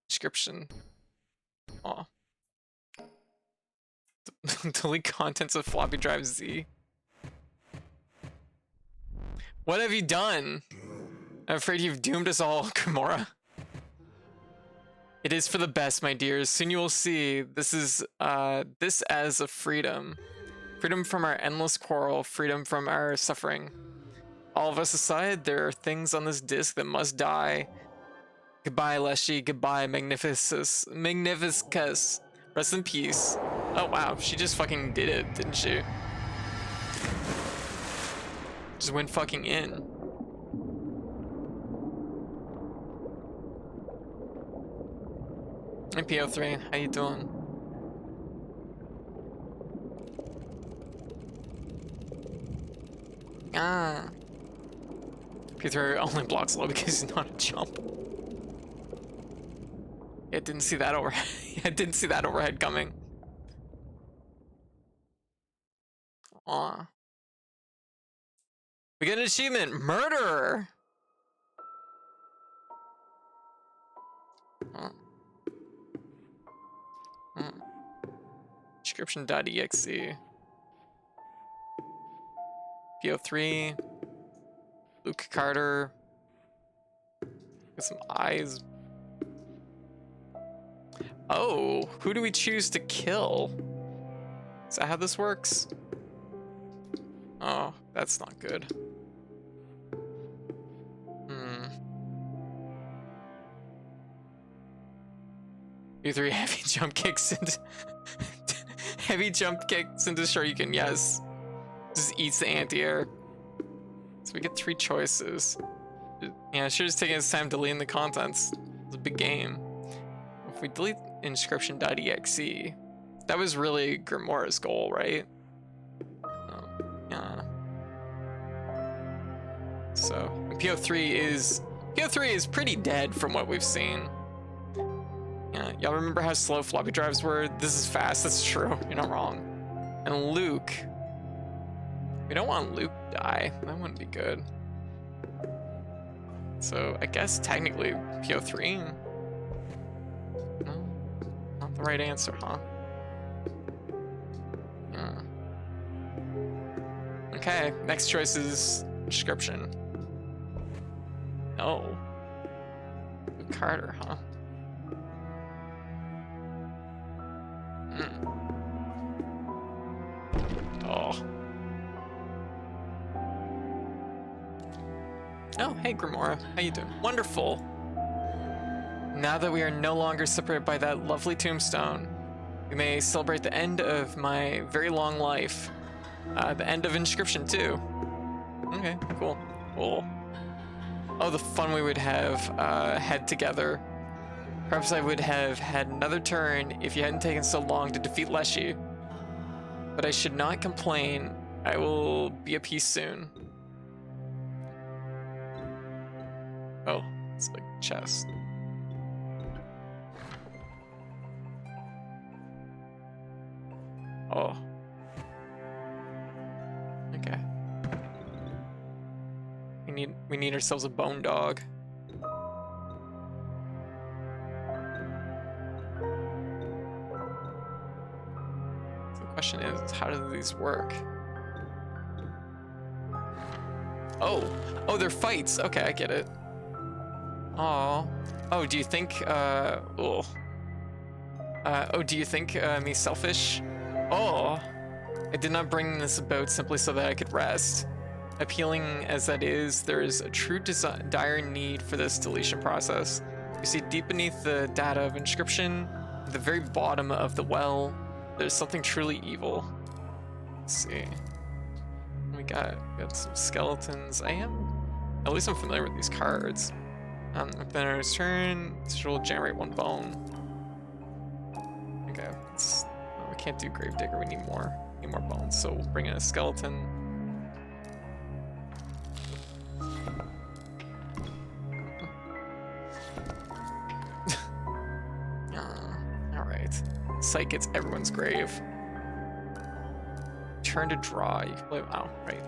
Description. Oh. Delete contents of floppy drive Z. What have you done? I'm afraid you've doomed us all, Kimura. It is for the best, my dears. Soon you will see. This is this as a freedom. Freedom from our endless quarrel. Freedom from our suffering. All of us aside, there are things on this disc that must die. Goodbye, Leshy. Goodbye, Magnificus. Magnificus. Rest in peace. Oh wow, she just fucking did it, didn't she? Just went fucking in. Hey PO3, how you doing? Ah. PO3 only blocks low because he's not a chump. Yeah, didn't see that overhead. I didn't see that overhead coming. Aw. We get an achievement, murderer. Inscryption.exe. PO3. Luke Carter. Got some eyes. Oh, who do we choose to kill? Is that how this works? Oh, that's not good. U3 heavy jump kicks into heavy jump kicks into Shoryuken, yes. Just eats the anti-air. So we get 3 choices. Yeah, I should have taken its time deleting the contents. It's a big game. If we delete Inscryption.exe, that was really Grimora's goal, right? Yeah. So PO3 is pretty dead from what we've seen. Yeah, y'all remember how slow floppy drives were? This is fast, that's true. You're not wrong. And Luke. We don't want Luke to die. That wouldn't be good. So I guess technically PO3. No, not the right answer, huh? Hmm. Okay, next choice is Inscryption. No. Luke Carter, huh? Hmm. Oh. Oh, hey Grimora, how you doing? Wonderful. Now that we are no longer separated by that lovely tombstone, we may celebrate the end of my very long life. The end of Inscryption too. Okay, cool. Cool. Oh, the fun we would have had together. Perhaps I would have had another turn if you hadn't taken so long to defeat Leshy. But I should not complain. I will be at peace soon. Oh, it's like chest. Oh. Okay. We need ourselves a bone dog. So the question is, how do these work? Oh, they're fights. Okay, I get it. Oh, do you think? Oh, do you think me selfish? Oh, I did not bring this about simply so that I could rest. Appealing as that is, there is a true dire need for this deletion process. You see, deep beneath the data of Inscryption, at the very bottom of the well, there's something truly evil. Let's see. We got some skeletons. At least I'm familiar with these cards. Within our turn, this will generate 1 bone. Okay, we can't do Gravedigger. We need more bones. So we'll bring in a skeleton. All right. Sight gets everyone's grave. Turn to draw. You can play. Oh, right.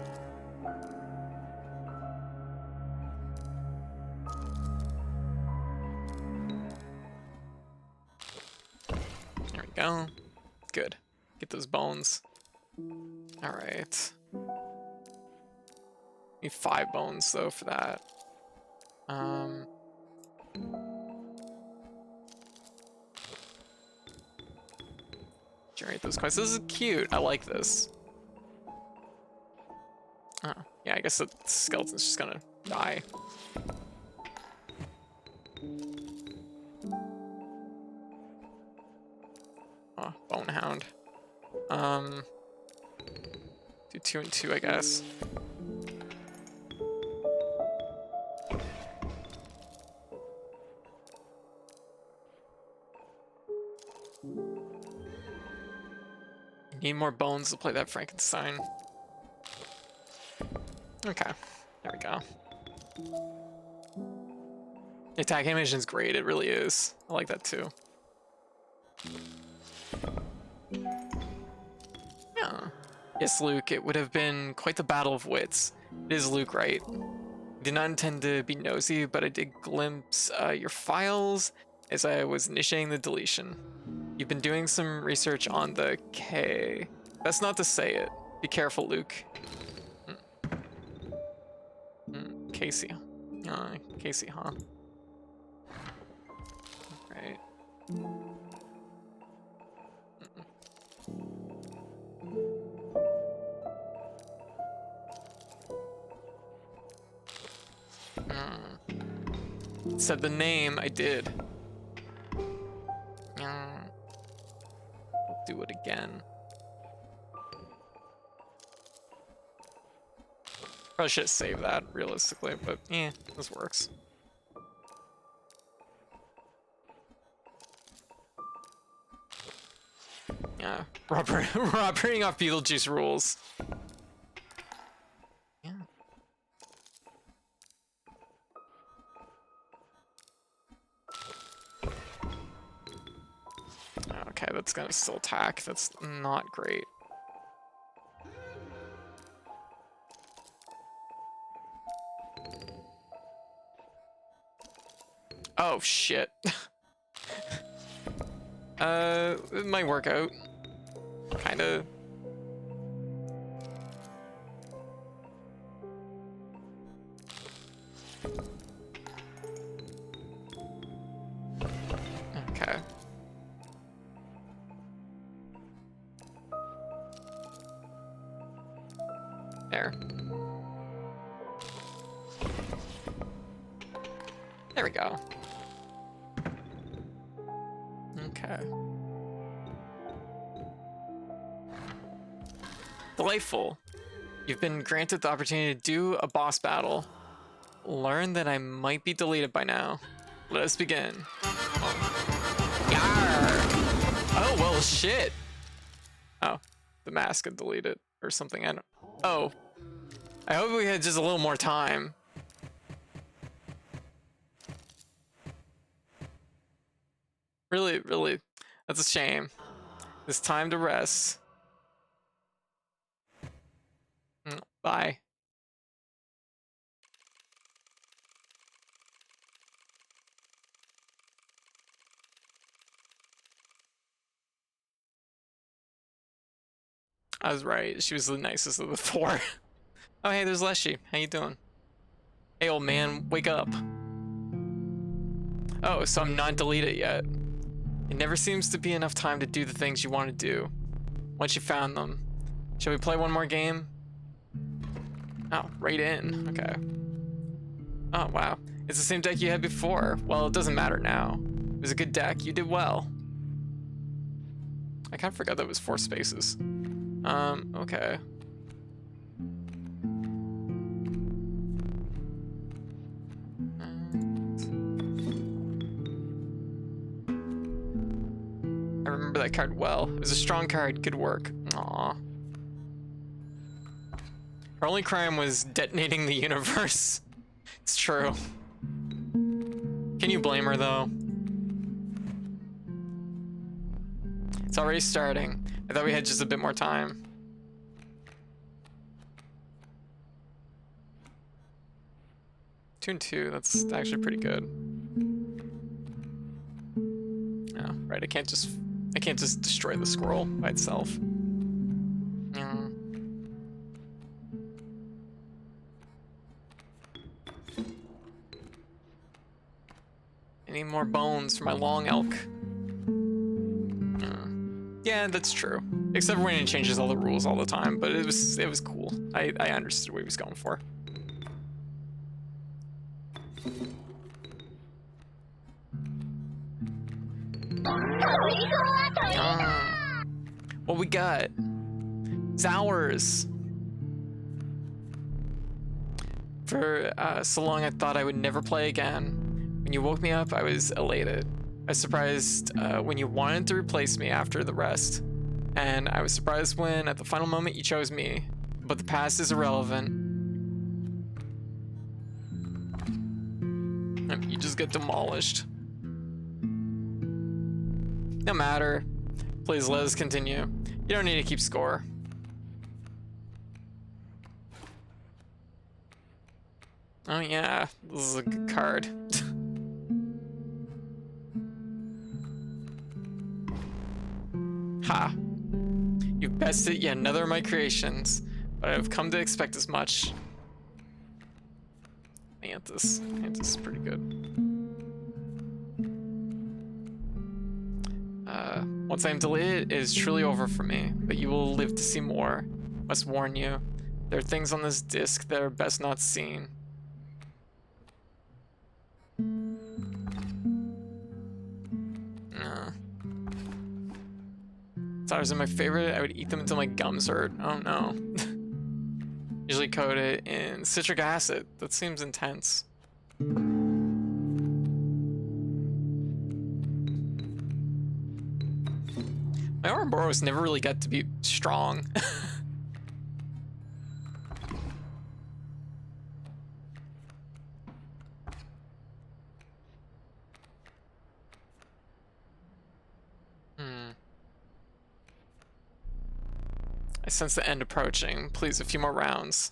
There we go. Good. Get those bones. All right. Need 5 bones though for that. Generate those coins. This is cute. I like this. Oh, yeah, I guess the skeleton's just gonna die. Oh, Bonehound. Do 2 and 2, I guess. Need more bones to play that Frankenstein. Okay, there we go. The attack animation is great, it really is. I like that too. Yeah. Yes, Luke, it would have been quite the battle of wits. It is Luke, right? I did not intend to be nosy, but I did glimpse your files as I was initiating the deletion. You've been doing some research on the K. That's not to say it. Be careful, Luke. Casey. Casey, huh? Right. Said the name, I did. I'll do it again. Probably should have saved that, realistically, but yeah, this works. Yeah, robbing off Beetlejuice rules. Yeah. Okay, that's gonna still attack. That's not great. Oh shit. It might work out. Kinda. Okay. There. There we go. Okay. Delightful. You've been granted the opportunity to do a boss battle. Learn that I might be deleted by now. Let us begin. Oh. Yarr. Oh, well, shit. Oh, the mask got deleted or something. I don't. Oh. I hope we had just a little more time. Really, really. That's a shame. It's time to rest. Bye. I was right. She was the nicest of the four. Oh, hey, there's Leshy. How you doing? Hey, old man, wake up. Oh, so I'm not deleted yet. It never seems to be enough time to do the things you want to do. Once you found them. Shall we play one more game? Oh, right in. Okay. Oh, wow. It's the same deck you had before. Well, it doesn't matter now. It was a good deck. You did well. I kind of forgot that it was 4 spaces. Okay. I remember that card well. It was a strong card. Good work. Aww. Her only crime was detonating the universe. It's true. Can you blame her, though? It's already starting. I thought we had just a bit more time. Tune 2, that's actually pretty good. Oh, right, I can't just destroy the scroll by itself. Yeah. I need more bones for my long elk. Yeah, that's true. Except for when it changes all the rules all the time, but it was cool. I understood what he was going for. What we got? Zowers. For so long I thought I would never play again. When you woke me up, I was elated. I was surprised when you wanted to replace me after the rest. And I was surprised when, at the final moment, you chose me. But the past is irrelevant. You just get demolished. No matter. Please let us continue. You don't need to keep score. Oh yeah, this is a good card. Ha! You've bested yet another of my creations, but I've come to expect as much. Antis is pretty good. Once I am deleted, it is truly over for me, but you will live to see more. Must warn you, there are things on this disc that are best not seen. Sours are my favorite. I would eat them until my gums hurt. Oh no. Usually coated in citric acid. That seems intense. My Ouroboros never really got to be strong. I sense the end approaching. Please, a few more rounds.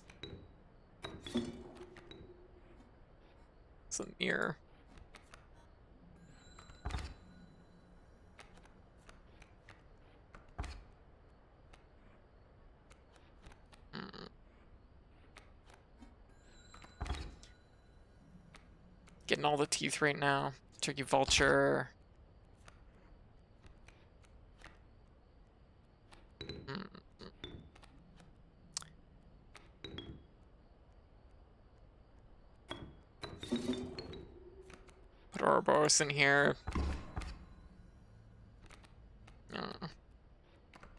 It's a mirror. Getting all the teeth right now. Turkey vulture. Put Ouroboros in here.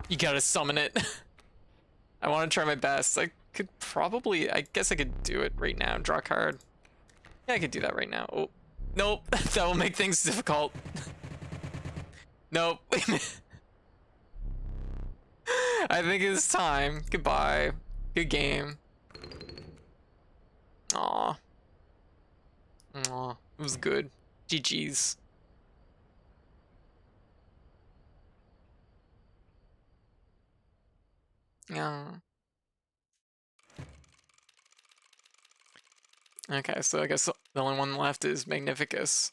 You gotta summon it. I want to try my best. I could probably, I guess I could do it right now. Draw a card. Yeah, I could do that right now. Oh, nope. That will make things difficult. Nope. I think it's time. Goodbye. Good game. Aw. Aw. It was good. GG's. Yeah. Okay, so I guess the only one left is Magnificus.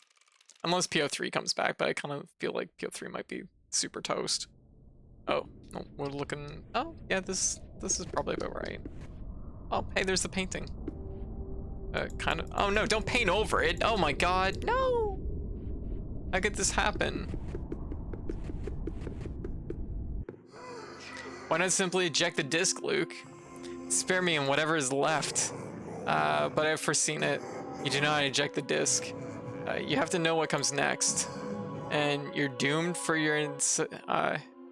Unless PO3 comes back, but I kind of feel like PO3 might be super toast. Oh, no, we're looking... Oh, yeah, this is probably about right. Oh, hey, there's the painting. Kind of... Oh, no, don't paint over it! Oh my god, no! How could this happen? Why not simply eject the disc, Luke? Spare me and whatever is left. But I've foreseen it. You do not eject the disc. You have to know what comes next. And you're doomed for your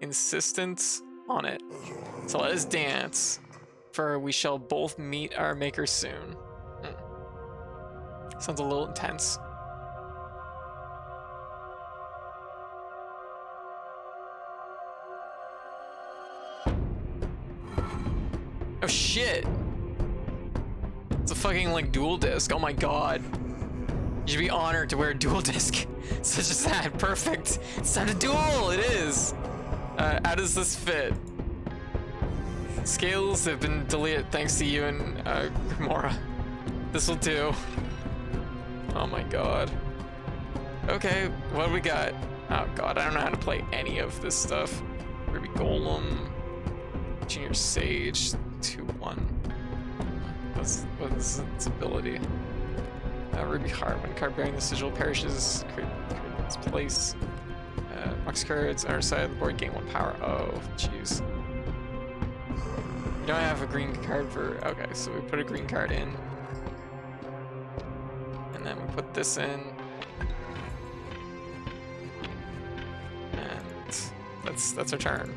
insistence on it. So let us dance, for we shall both meet our maker soon. Sounds a little intense. Oh shit! It's a fucking like dual disc. Oh my god. You should be honored to wear a dual disc such as that. Perfect. It's time to duel. It is. How does this fit? Scales have been deleted thanks to you and Gamora. This will do. Oh my god. Okay, what do we got? Oh god, I don't know how to play any of this stuff. Ruby Golem, Junior Sage, 2-1. What's its ability? Ruby Heart, when card bearing the sigil perishes, create its place. Box cards on our side of the board gain 1 power. Oh, jeez. You don't have a green card for... Okay, so we put a green card in. And then we put this in. And that's our turn.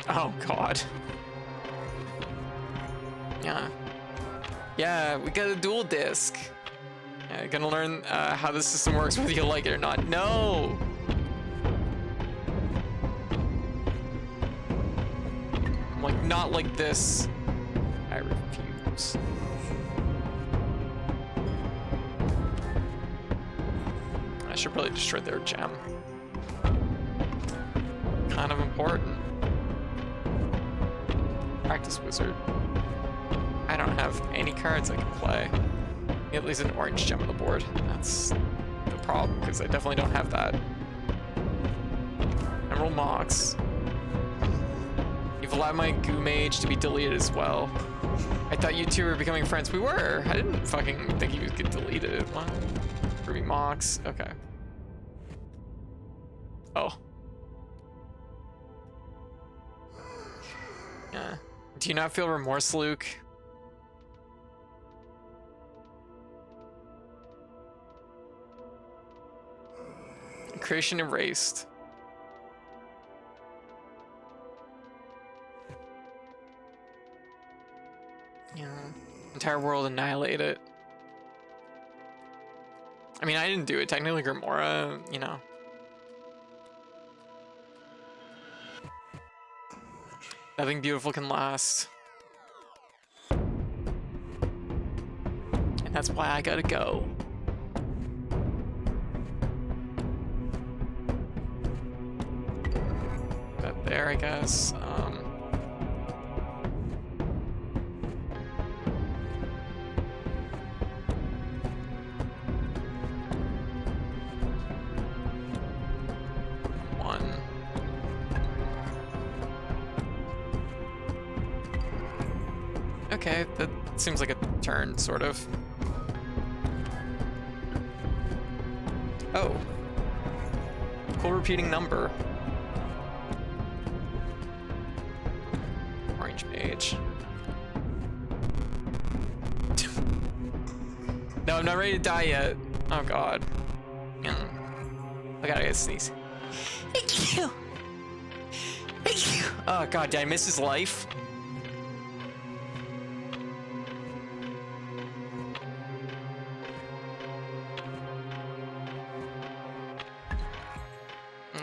Oh god. Yeah. Yeah, we got a dual disc. Yeah, you're gonna learn how the system works whether you like it or not. No! I'm like, not like this. I refuse. I should probably destroy their gem. Kind of important. Practice wizard. I don't have any cards I can play. At least an orange gem on the board. That's the problem, because I definitely don't have that. Emerald Mox. You've allowed my Goo Mage to be deleted as well. I thought you two were becoming friends. We were! I didn't fucking think he would get deleted. What? Ruby Mox. Okay. Oh. Yeah. Do you not feel remorse, Luke? Creation erased. Yeah. Entire world annihilated. I mean, I didn't do it. Technically, Gamora, you know. Nothing beautiful can last. And that's why I gotta go. That there, I guess. Okay, seems like a turn, sort of. Oh. Cool repeating number. Orange page. No, I'm not ready to die yet. Oh god. I gotta get a sneeze. Oh god, did I miss his life?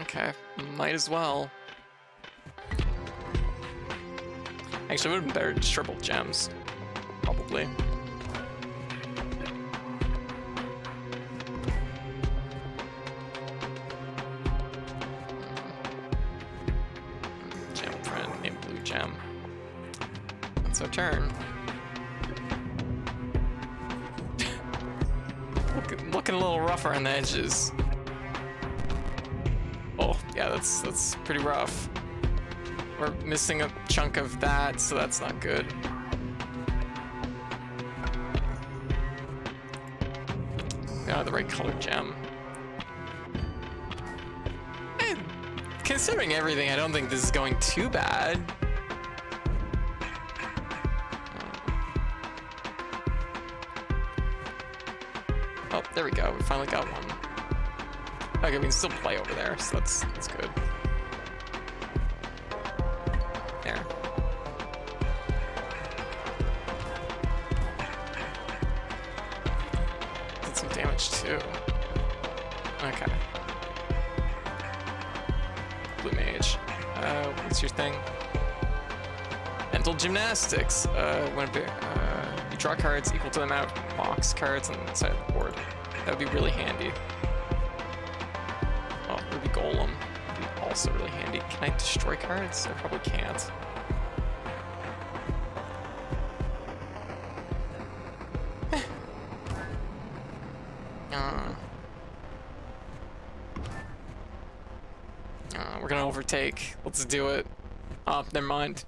Okay, might as well. Actually, it would have been better to just triple gems. Probably. Gem friend named Blue Gem. That's our turn. Looking a little rough around the edges. Oh, yeah, that's pretty rough. We're missing a chunk of that, so that's not good. The right color gem. And considering everything, I don't think this is going too bad. Oh, there we go. We finally got one. Okay, we can still play over there, so that's good. There. Did some damage too. Okay. Blue mage. What's your thing? Mental gymnastics. You draw cards equal to the amount of box cards on the side of the board. That would be really handy. Oh, Ruby Golem would be also really handy. Can I destroy cards? I probably can't. We're gonna overtake. Let's do it. Oh, never mind.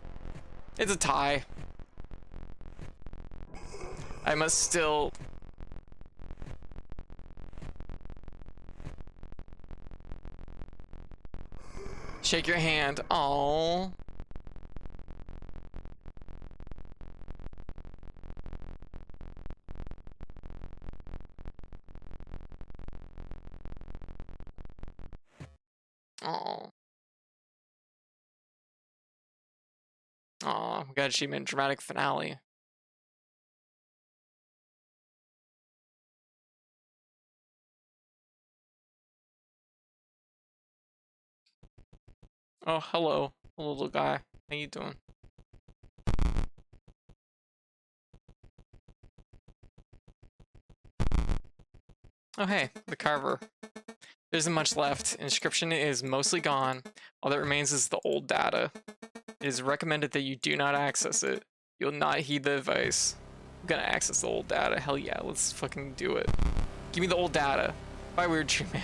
It's a tie. I must still... shake your hand. Aww. Aww. Aw, we got achievement dramatic finale. Oh, hello, little guy. How you doing? Oh hey, the carver. There isn't much left. Inscription is mostly gone. All that remains is the old data. It is recommended that you do not access it. You'll not heed the advice. I'm gonna access the old data. Hell yeah, let's fucking do it. Give me the old data. Bye, Weird Tree Man.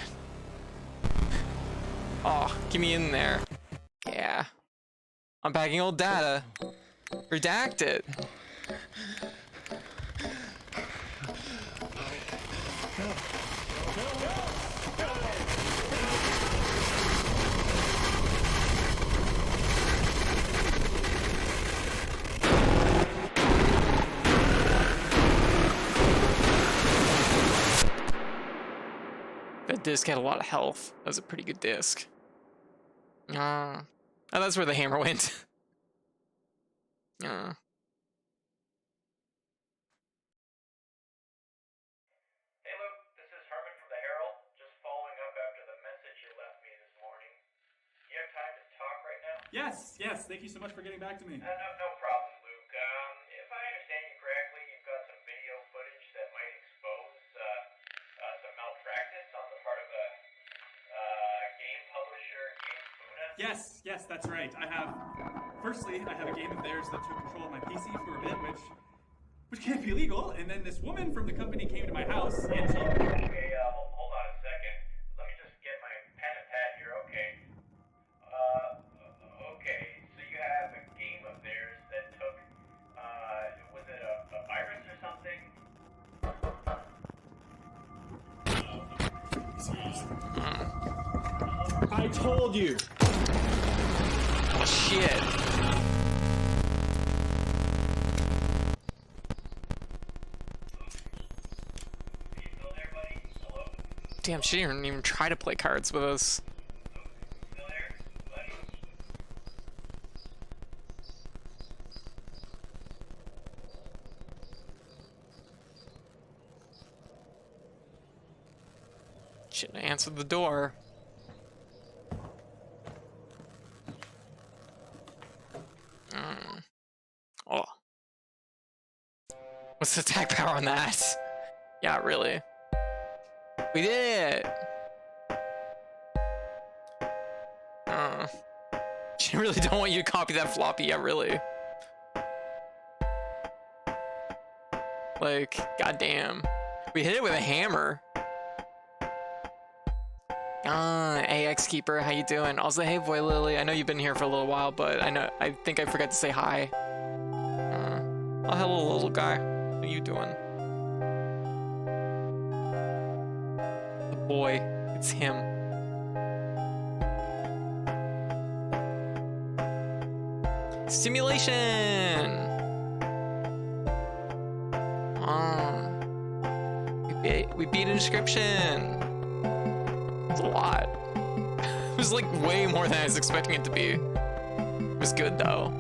Oh, get me in there. Yeah. Unpacking old data. Redact it. That disc had a lot of health. That was a pretty good disc. Oh, that's where the hammer went. Hey Luke, this is Herman from the Herald. Just following up after the message you left me this morning. You have time to talk right now? Yes, yes. Thank you so much for getting back to me. No problem, Luke. If I understand you correctly, you've got some video footage that might expose some malpractice on the part of a game publisher, Game Funa. Yes, yes, that's right. Firstly, I have a game of theirs that took control of my PC for a bit, which can't be illegal. And then this woman from the company came to my house, and she... Okay, hold on a second. Let me just get my pen and pad here. Okay. Okay, so you have a game of theirs that took, was it a virus? told you. Oh, shit. Damn, she didn't even try to play cards with us. Shouldn't have answered the door. Oh. What's the attack power on that? Yeah, really. We did it! She really don't want you to copy that floppy, yeah, really. Like, goddamn. We hit it with a hammer. AX Keeper, how you doing? Also, hey, Boy Lily, I know you've been here for a little while, but I think I forgot to say hi. Oh, hello, little guy. How you doing? The boy, it's him. Simulation! We beat Inscryption! It's a lot. It was like way more than I was expecting it to be. It was good though.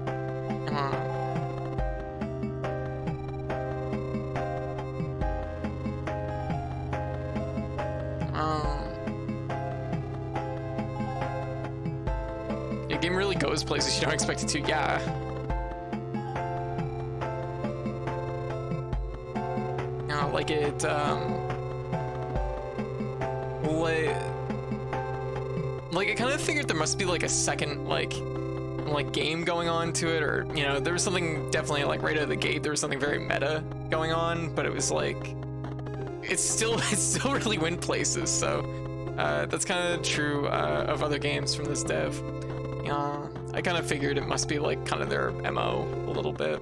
The game really goes places you don't expect it to, yeah. Like it, like I kind of figured there must be like a second like game going on to it, or you know, there was something definitely like right out of the gate. There was something very meta going on, but it was like it still really went places. So that's kind of true of other games from this dev. I kind of figured it must be like kind of their MO a little bit,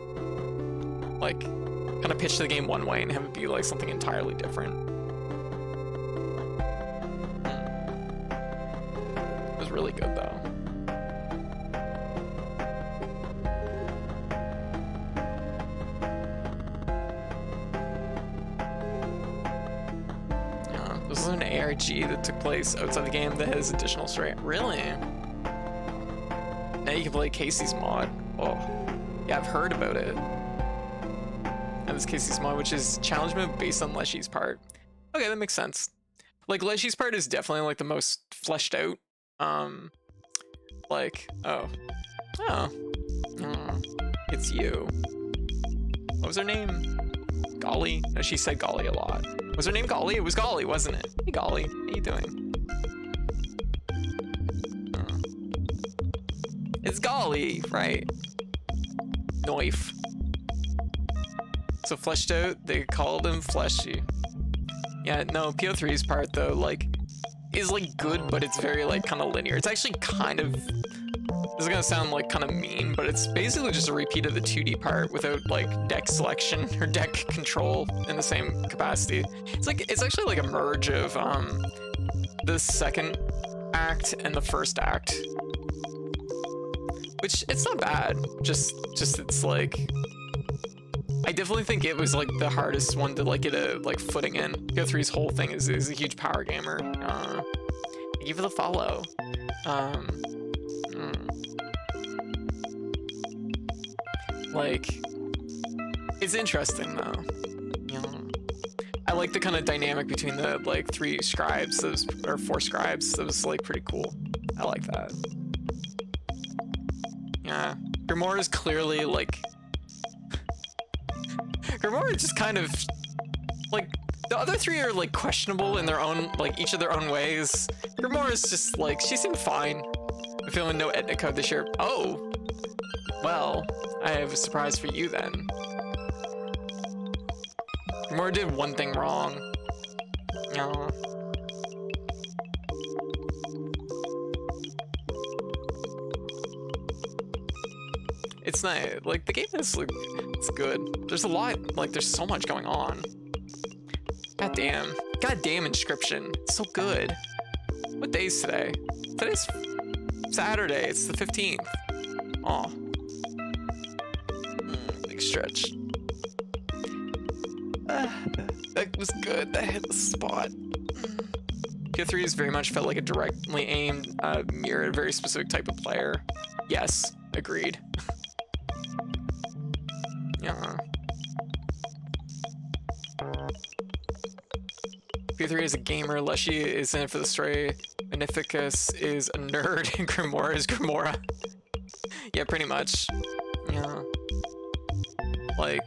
like kind of pitch the game one way and have it be like something entirely different. It was really good though. This is an ARG that took place outside the game that has additional story. Really? Now you can play Casey's mod. Oh, yeah, I've heard about it. And this Casey's mod, which is challenge mode based on Leshy's part. Okay, that makes sense. Like Leshy's part is definitely like the most fleshed out. Like, it's you. What was her name? Golly? No, she said Golly a lot. Was her name Golly? It was Golly, wasn't it? Hey Golly, how you doing? It's Golly, right? Knife. So fleshed out, they called him Fleshy. Yeah, no, PO3's part though, like, is like good, but it's very like kind of linear. It's actually kind of, this is gonna sound like kind of mean, but it's basically just a repeat of the 2D part without like deck selection or deck control in the same capacity. It's like, it's actually like a merge of the second act and the first act, which it's not bad. Just it's like, I definitely think it was like the hardest one to like get a like footing in. PO3's whole thing is a huge power gamer. Thank you for the follow. Like, it's interesting though. I like the kind of dynamic between the like 3 scribes, those, or 4 scribes. That was like pretty cool. I like that. Yeah, Grimoire is clearly like, Grimoire is just kind of like, the other 3 are like questionable in their own, like each of their own ways. Grimoire is just like, she seemed fine. I'm feeling no Etna code this year. Oh, well, I have a surprise for you then. Grimoire did one thing wrong. It's not like the game is like, it's good. There's a lot, like there's so much going on. Goddamn Inscryption. It's so good. What day is today? today's Saturday. It's the 15th. Oh. Big stretch. That was good. That hit the spot. Q3 has very much felt like a directly aimed mirror at a very specific type of player. Yes, agreed. Yeah. Q3 is a gamer, Leshy is in it for the story, Magnificus is a nerd, and Grimoire is Grimora. Yeah, pretty much. Yeah. Like...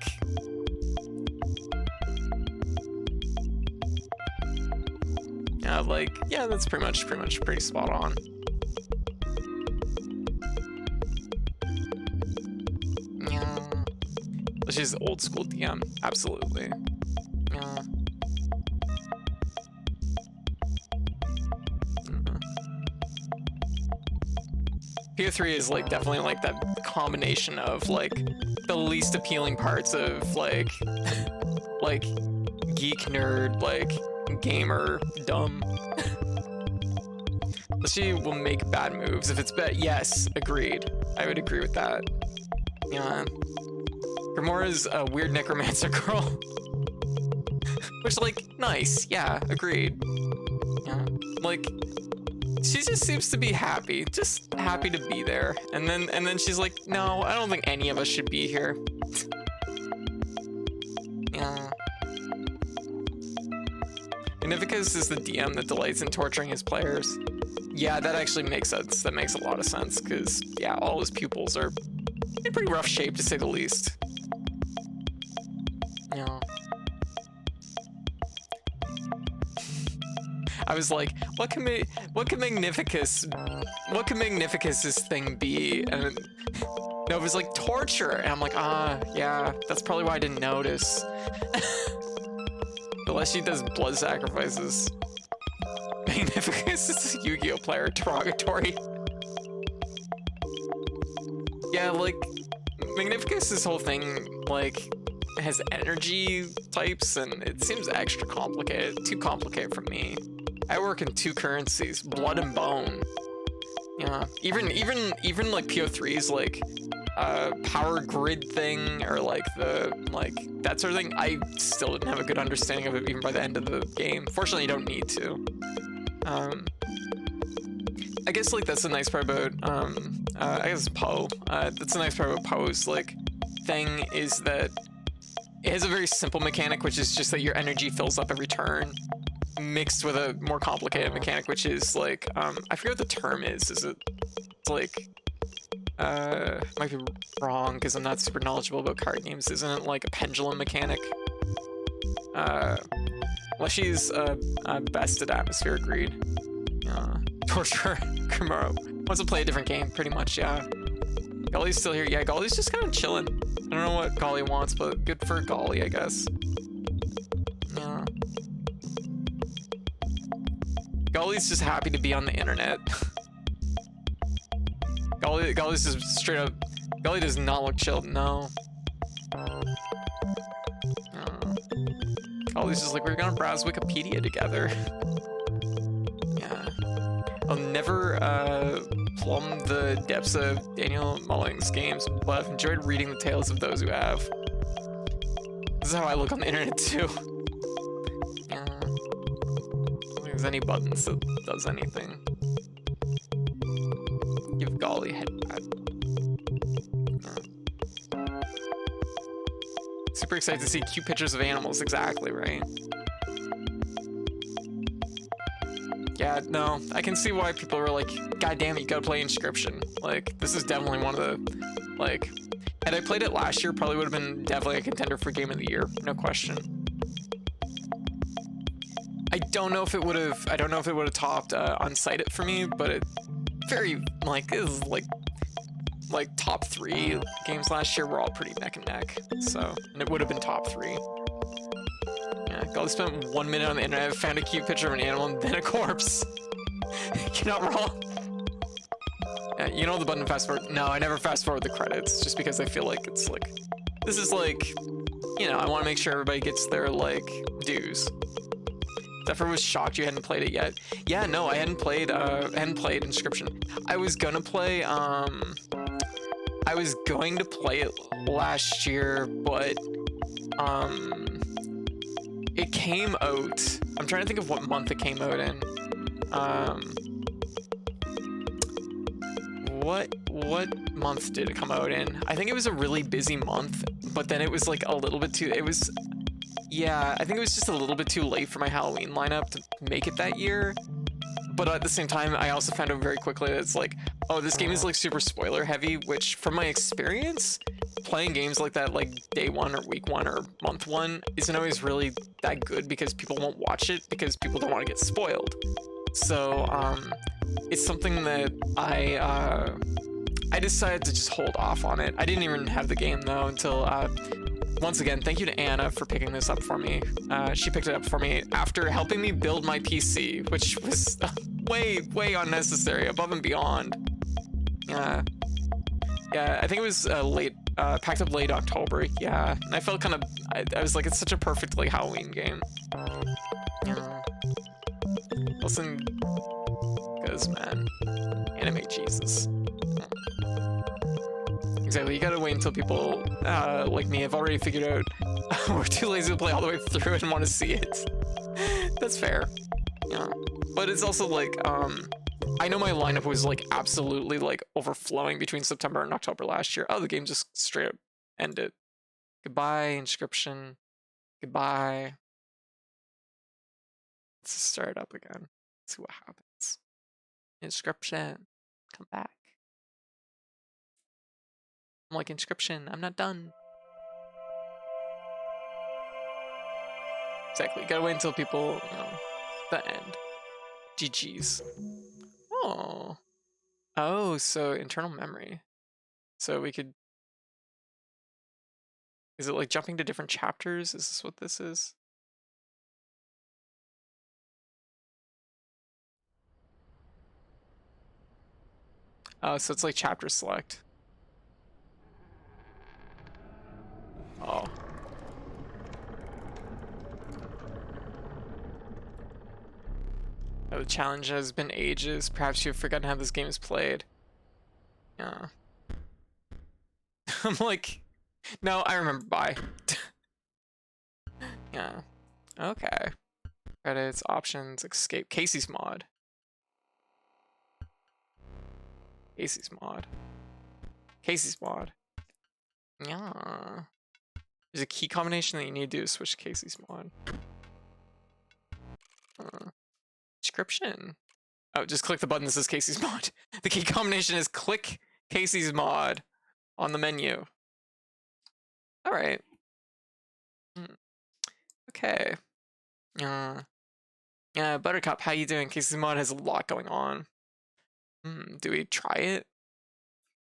yeah, like, yeah, that's pretty spot on. Yeah. She's old school DM, absolutely. Yeah. PO3 is like definitely like that combination of like the least appealing parts of like like geek nerd, like gamer dumb. She will make bad moves if it's bad. Yes, agreed. I would agree with that. Yeah. Grimora's a weird necromancer girl. Which, like, nice. Yeah, agreed. Yeah. Like, she just seems to be happy. Just happy to be there. And then she's like, no, I don't think any of us should be here. Yeah. Magnificus is the DM that delights in torturing his players. Yeah, that actually makes sense. That makes a lot of sense, because, yeah, all his pupils are in pretty rough shape, to say the least. Yeah. I was like, what can Magnificus's thing be? And no, it was like torture, and I'm like, yeah, that's probably why I didn't notice. Unless she does blood sacrifices. Magnificus is a Yu-Gi-Oh player, derogatory. Yeah, like, Magnificus's whole thing, like, has energy types, and it seems extra complicated. Too complicated for me. I work in two currencies, blood and bone. Yeah, even like PO3's like power grid thing, or like that sort of thing. I still didn't have a good understanding of it even by the end of the game. Fortunately, you don't need to. I guess like that's the nice part about I guess Poe. That's the nice part about Poe's like thing, is that it has a very simple mechanic, which is just that your energy fills up every turn, mixed with a more complicated mechanic, which is like I forget what the term is. It's like might be wrong because I'm not super knowledgeable about card games. Isn't it like a pendulum mechanic? Well, she's best at atmosphere, agreed. Torture Kimura wants to play a different game, pretty much. Yeah. Golly's still here. Yeah, Golly's just kind of chilling. I don't know what Golly wants, but good for Golly, I guess. Yeah. Golly's just happy to be on the internet. Golly's just straight up. Golly does not look chilled. No. Golly's just like, we're gonna browse Wikipedia together. Yeah. I'll never plumb the depths of Daniel Mulling's games, but I've enjoyed reading the tales of those who have. This is how I look on the internet too. Yeah. I don't think there's any buttons that does anything. Give Golly head pat. Yeah. Super excited to see cute pictures of animals, exactly, right? Yeah, no, I can see why people are like, God damn it, you gotta play Inscryption. Like, this is definitely one of the, like, had I played it last year, probably would have been definitely a contender for Game of the Year, no question. I don't know if it would have topped Unsighted for me, but it very, like, is like top 3 games last year were all pretty neck and neck, so, and it would have been top 3. Yeah, Golly spent 1 minute on the internet, found a cute picture of an animal, and then a corpse. You're not wrong. Yeah, you know the button fast forward? No, I never fast forward the credits, just because I feel like it's like, this is like, you know, I want to make sure everybody gets their, like, dues. Zephyr was shocked you hadn't played it yet. Yeah, no, I hadn't played Inscryption. I was going to play it last year, but it came out. I'm trying to think of what month it came out in. What month did it come out in? I think it was a really busy month, but then it was like a little bit too, yeah, I think it was just a little bit too late for my Halloween lineup to make it that year. But at the same time, I also found out very quickly that it's like, oh, this game is like super spoiler heavy, which from my experience, playing games like that, like day one or week one or month one, isn't always really that good because people won't watch it because people don't want to get spoiled. So it's something that I decided to just hold off on it. I didn't even have the game though until once again, thank you to Anna for picking this up for me. She picked it up for me after helping me build my PC, which was way unnecessary, above and beyond. Yeah, I think it was packed up late October. Yeah, and I felt kind of, I was like, it's such a perfect like Halloween game. Yeah. Listen, because man, anime Jesus. Exactly, you gotta wait until people like me have already figured out we're too lazy to play all the way through it and want to see it. That's fair. Yeah. But it's also like, I know my lineup was like absolutely like overflowing between September and October last year. Oh, the game just straight up ended. Goodbye, Inscryption. Goodbye. Let's start up again. See what happens. Inscryption, come back. I'm like, Inscryption, I'm not done. Exactly, gotta wait until people, you know, the end. GG's. Oh. Oh, so internal memory. So we could... Is it like jumping to different chapters? Is this what this is? Oh, so it's like chapter select. Oh. Oh, the challenge has been ages. Perhaps you've forgotten how this game is played. Yeah. I'm like, no, I remember. Bye. Yeah. Okay. Credits, options, escape. Casey's mod. Casey's mod. Casey's mod. Yeah. There's a key combination that you need to do to switch to Casey's mod. Inscryption. Oh, just click the button that says Casey's mod. The key combination is click Casey's mod on the menu. All right. Okay. Yeah, Buttercup, how you doing? Casey's mod has a lot going on. Do we try it?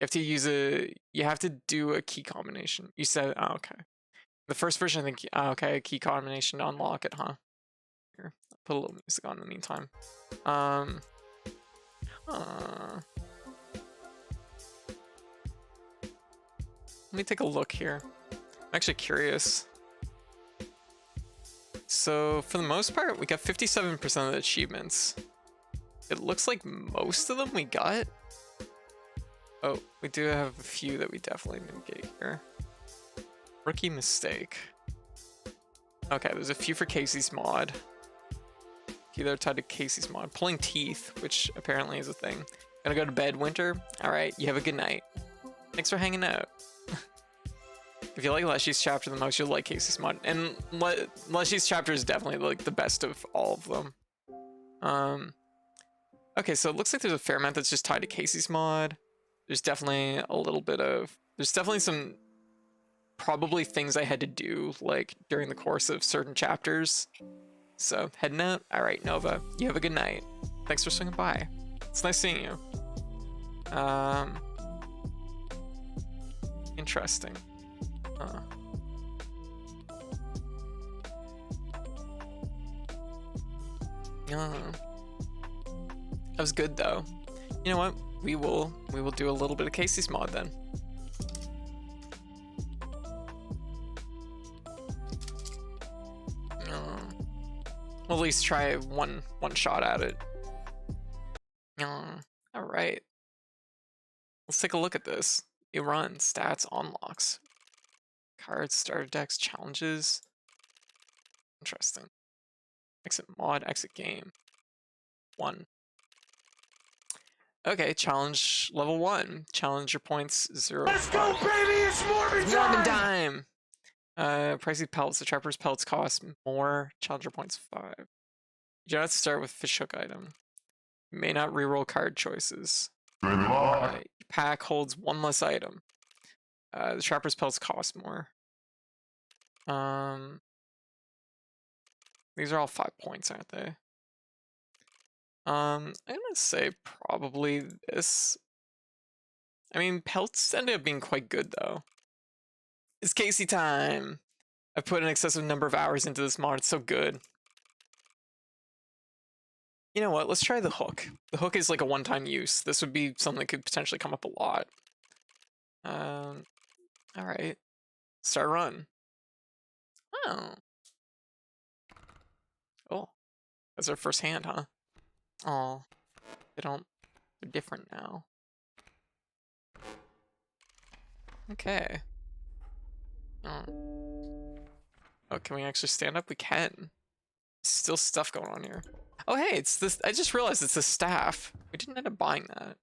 You have to do a key combination. You said, oh, okay. The first version, I think, okay, a key combination to unlock it, huh? Here, I'll put a little music on in the meantime. Let me take a look here. I'm actually curious. So, for the most part, we got 57% of the achievements. It looks like most of them we got. Oh, we do have a few that we definitely didn't get here. Rookie mistake. Okay, there's a few for Casey's mod. A few that are tied to Casey's mod. Pulling teeth, which apparently is a thing. Gonna go to bed, Winter? Alright, you have a good night. Thanks for hanging out. If you like Leshy's chapter the most, you'll like Casey's mod. And Leshy's chapter is definitely like the best of all of them. Okay, so it looks like there's a fair amount that's just tied to Casey's mod. There's definitely a little bit of... There's definitely some... Probably things I had to do, like, during the course of certain chapters. So, heading out? Alright, Nova. You have a good night. Thanks for swinging by. It's nice seeing you. Interesting. That was good, though. You know what? We will do a little bit of Casey's mod then. We'll at least try one shot at it. All right. Let's take a look at this. You run, stats, unlocks, cards, starter decks, challenges. Interesting. Exit mod, exit game. 1. Okay, challenge level 1. Challenger points 0. Let's go, baby! It's Mormon Mormon time! time! Pricey pelts. The trapper's pelts cost more. Challenger points 5. You do not have to start with fishhook item. You may not reroll card choices. Your pack holds 1 less item. The trapper's pelts cost more. These are all 5 points, aren't they? I'm gonna say probably this. I mean, pelts ended up being quite good though. It's Casey time! I've put an excessive number of hours into this mod, it's so good. You know what, let's try the hook. The hook is like a one-time use. This would be something that could potentially come up a lot. Alright. Start run. Oh. Oh. That's our first hand, huh? Oh. They're different now. Okay. Oh, can we actually stand up? We can. Still stuff going on here. Oh, hey, it's this. I just realized it's the staff. We didn't end up buying that.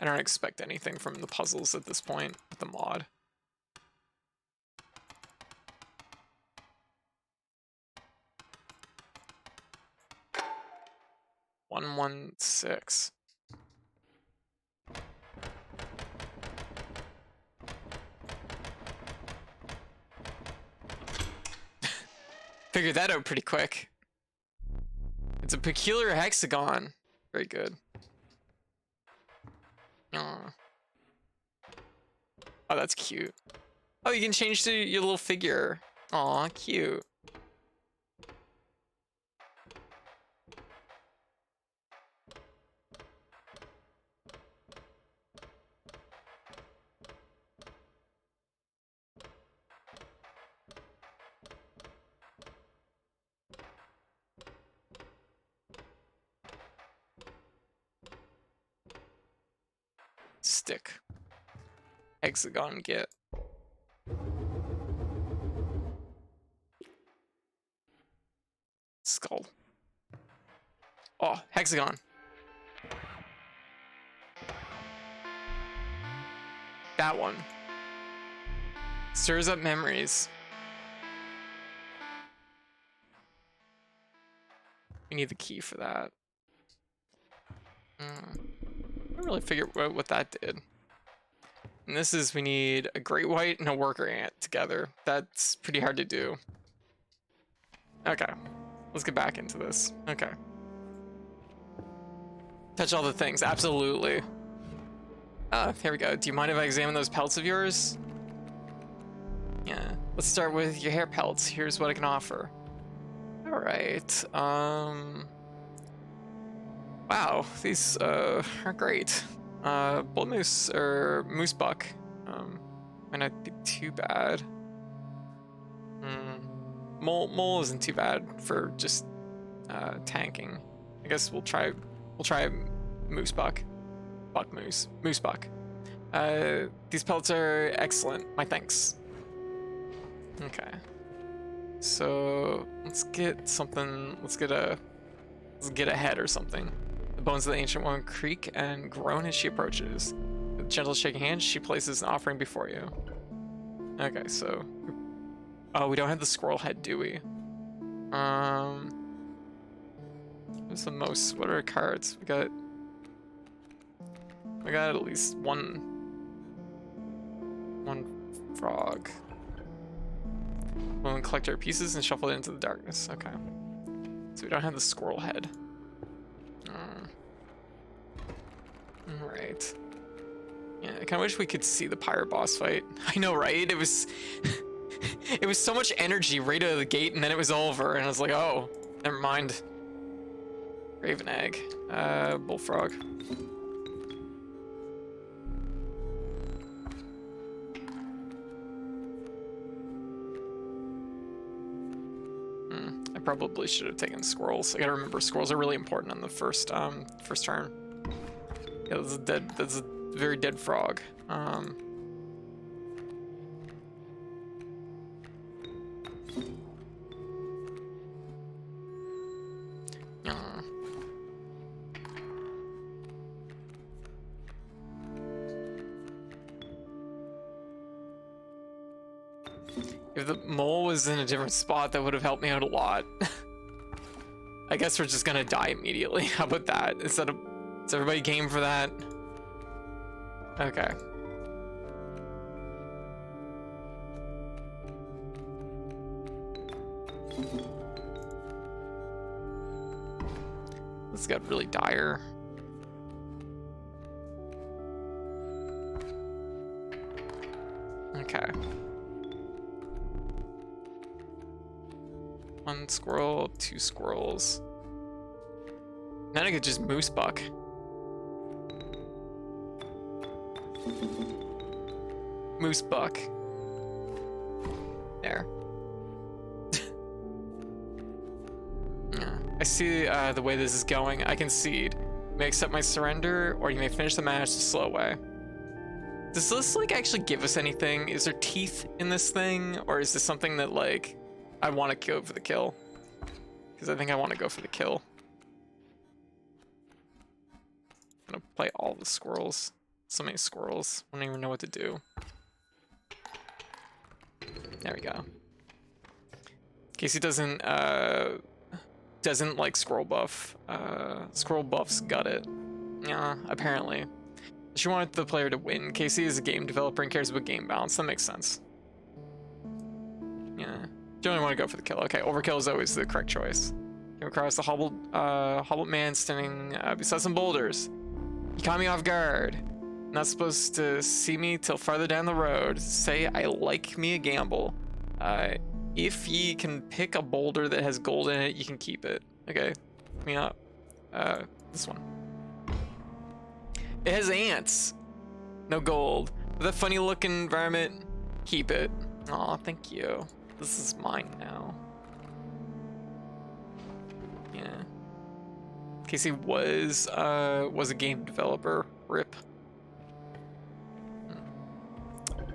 I don't expect anything from the puzzles at this point with the mod. $116. Figured that out pretty quick. It's a peculiar hexagon. Very good. Oh, that's cute. Oh, you can change to your little figure. Aw, cute. Stick. Hexagon get. Skull. Oh, hexagon. That one. Stirs up memories. We need the key for that. I don't really figure out what that did. And this is, we need a great white and a worker ant together. That's pretty hard to do. Okay, let's get back into this. Okay. Touch all the things, absolutely. Here we go. Do you mind if I examine those pelts of yours? Yeah, let's start with your hair pelts. Here's what I can offer. All right, wow, these are great. Bull moose or moose buck might not be too bad. Mole isn't too bad for just tanking. I guess we'll try moose buck, moose buck. These pelts are excellent. My thanks. Okay. So let's get something. Let's get a head or something. The bones of the ancient woman creak and groan as she approaches. With gentle shaking hands, she places an offering before you. Okay, so oh, we don't have the squirrel head, do we? What's the most? What are our cards? We got at least one frog. We'll collect our pieces and shuffle it into the darkness. Okay. So we don't have the squirrel head. Alright. Yeah, I kinda wish we could see the pirate boss fight. I know, right? It was it was so much energy right out of the gate and then it was over and I was like, oh, never mind. Raven egg. Bullfrog. I probably should have taken squirrels. I gotta remember squirrels are really important on the first turn. Yeah, that's a very dead frog. If the mole was in a different spot, that would have helped me out a lot. I guess we're just gonna die immediately. How about that? Is everybody game for that? Okay. This got really dire. Okay. One squirrel, two squirrels. Then I could just moose buck. Moose buck. There. Yeah. I see the way this is going. I concede. You may accept my surrender, or you may finish the match the slow way. Does this like actually give us anything? Is there teeth in this thing, or is this something that like I want to go for the kill? Because I think I want to go for the kill. I'm gonna play all the squirrels. So many squirrels. I don't even know what to do. There we go. Casey doesn't like squirrel buff. Squirrel buffs got it. Yeah, apparently. She wanted the player to win. Casey is a game developer and cares about game balance. That makes sense. Yeah. You only want to go for the kill. Okay, overkill is always the correct choice. Came across the hobbled man standing beside some boulders. He caught me off guard. Not supposed to see me till farther down the road. Say I like me a gamble. If ye can pick a boulder that has gold in it, you can keep it. Okay, pick me up. This one. It has ants. No gold. With a funny looking environment, keep it. Aw, thank you. This is mine now. Yeah. Casey was a game developer. RIP.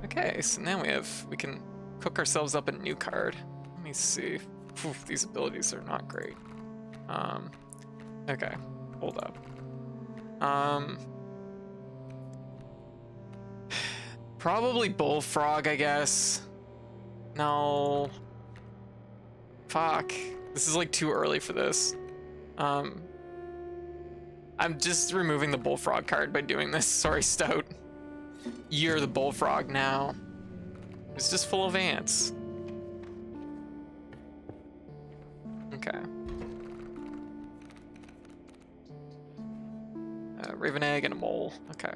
Okay, so now we can cook ourselves up a new card. Let me see. Oof, these abilities are not great. Okay, hold up. Probably bullfrog, I guess. No. Fuck. This is like too early for this. I'm just removing the bullfrog card by doing this. Sorry, Stout. You're the bullfrog now. It's just full of ants. Okay. Raven egg and a mole. Okay.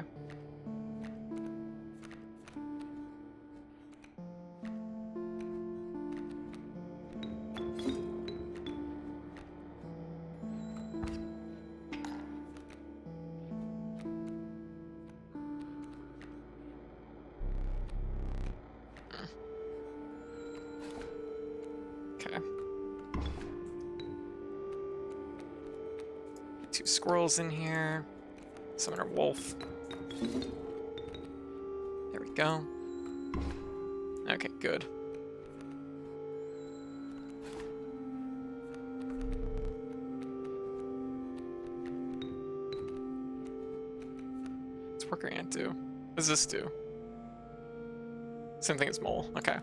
Two squirrels in here. Summon our wolf. There we go. Okay, good. What's worker ant do? What does this do? Same thing as mole. Okay.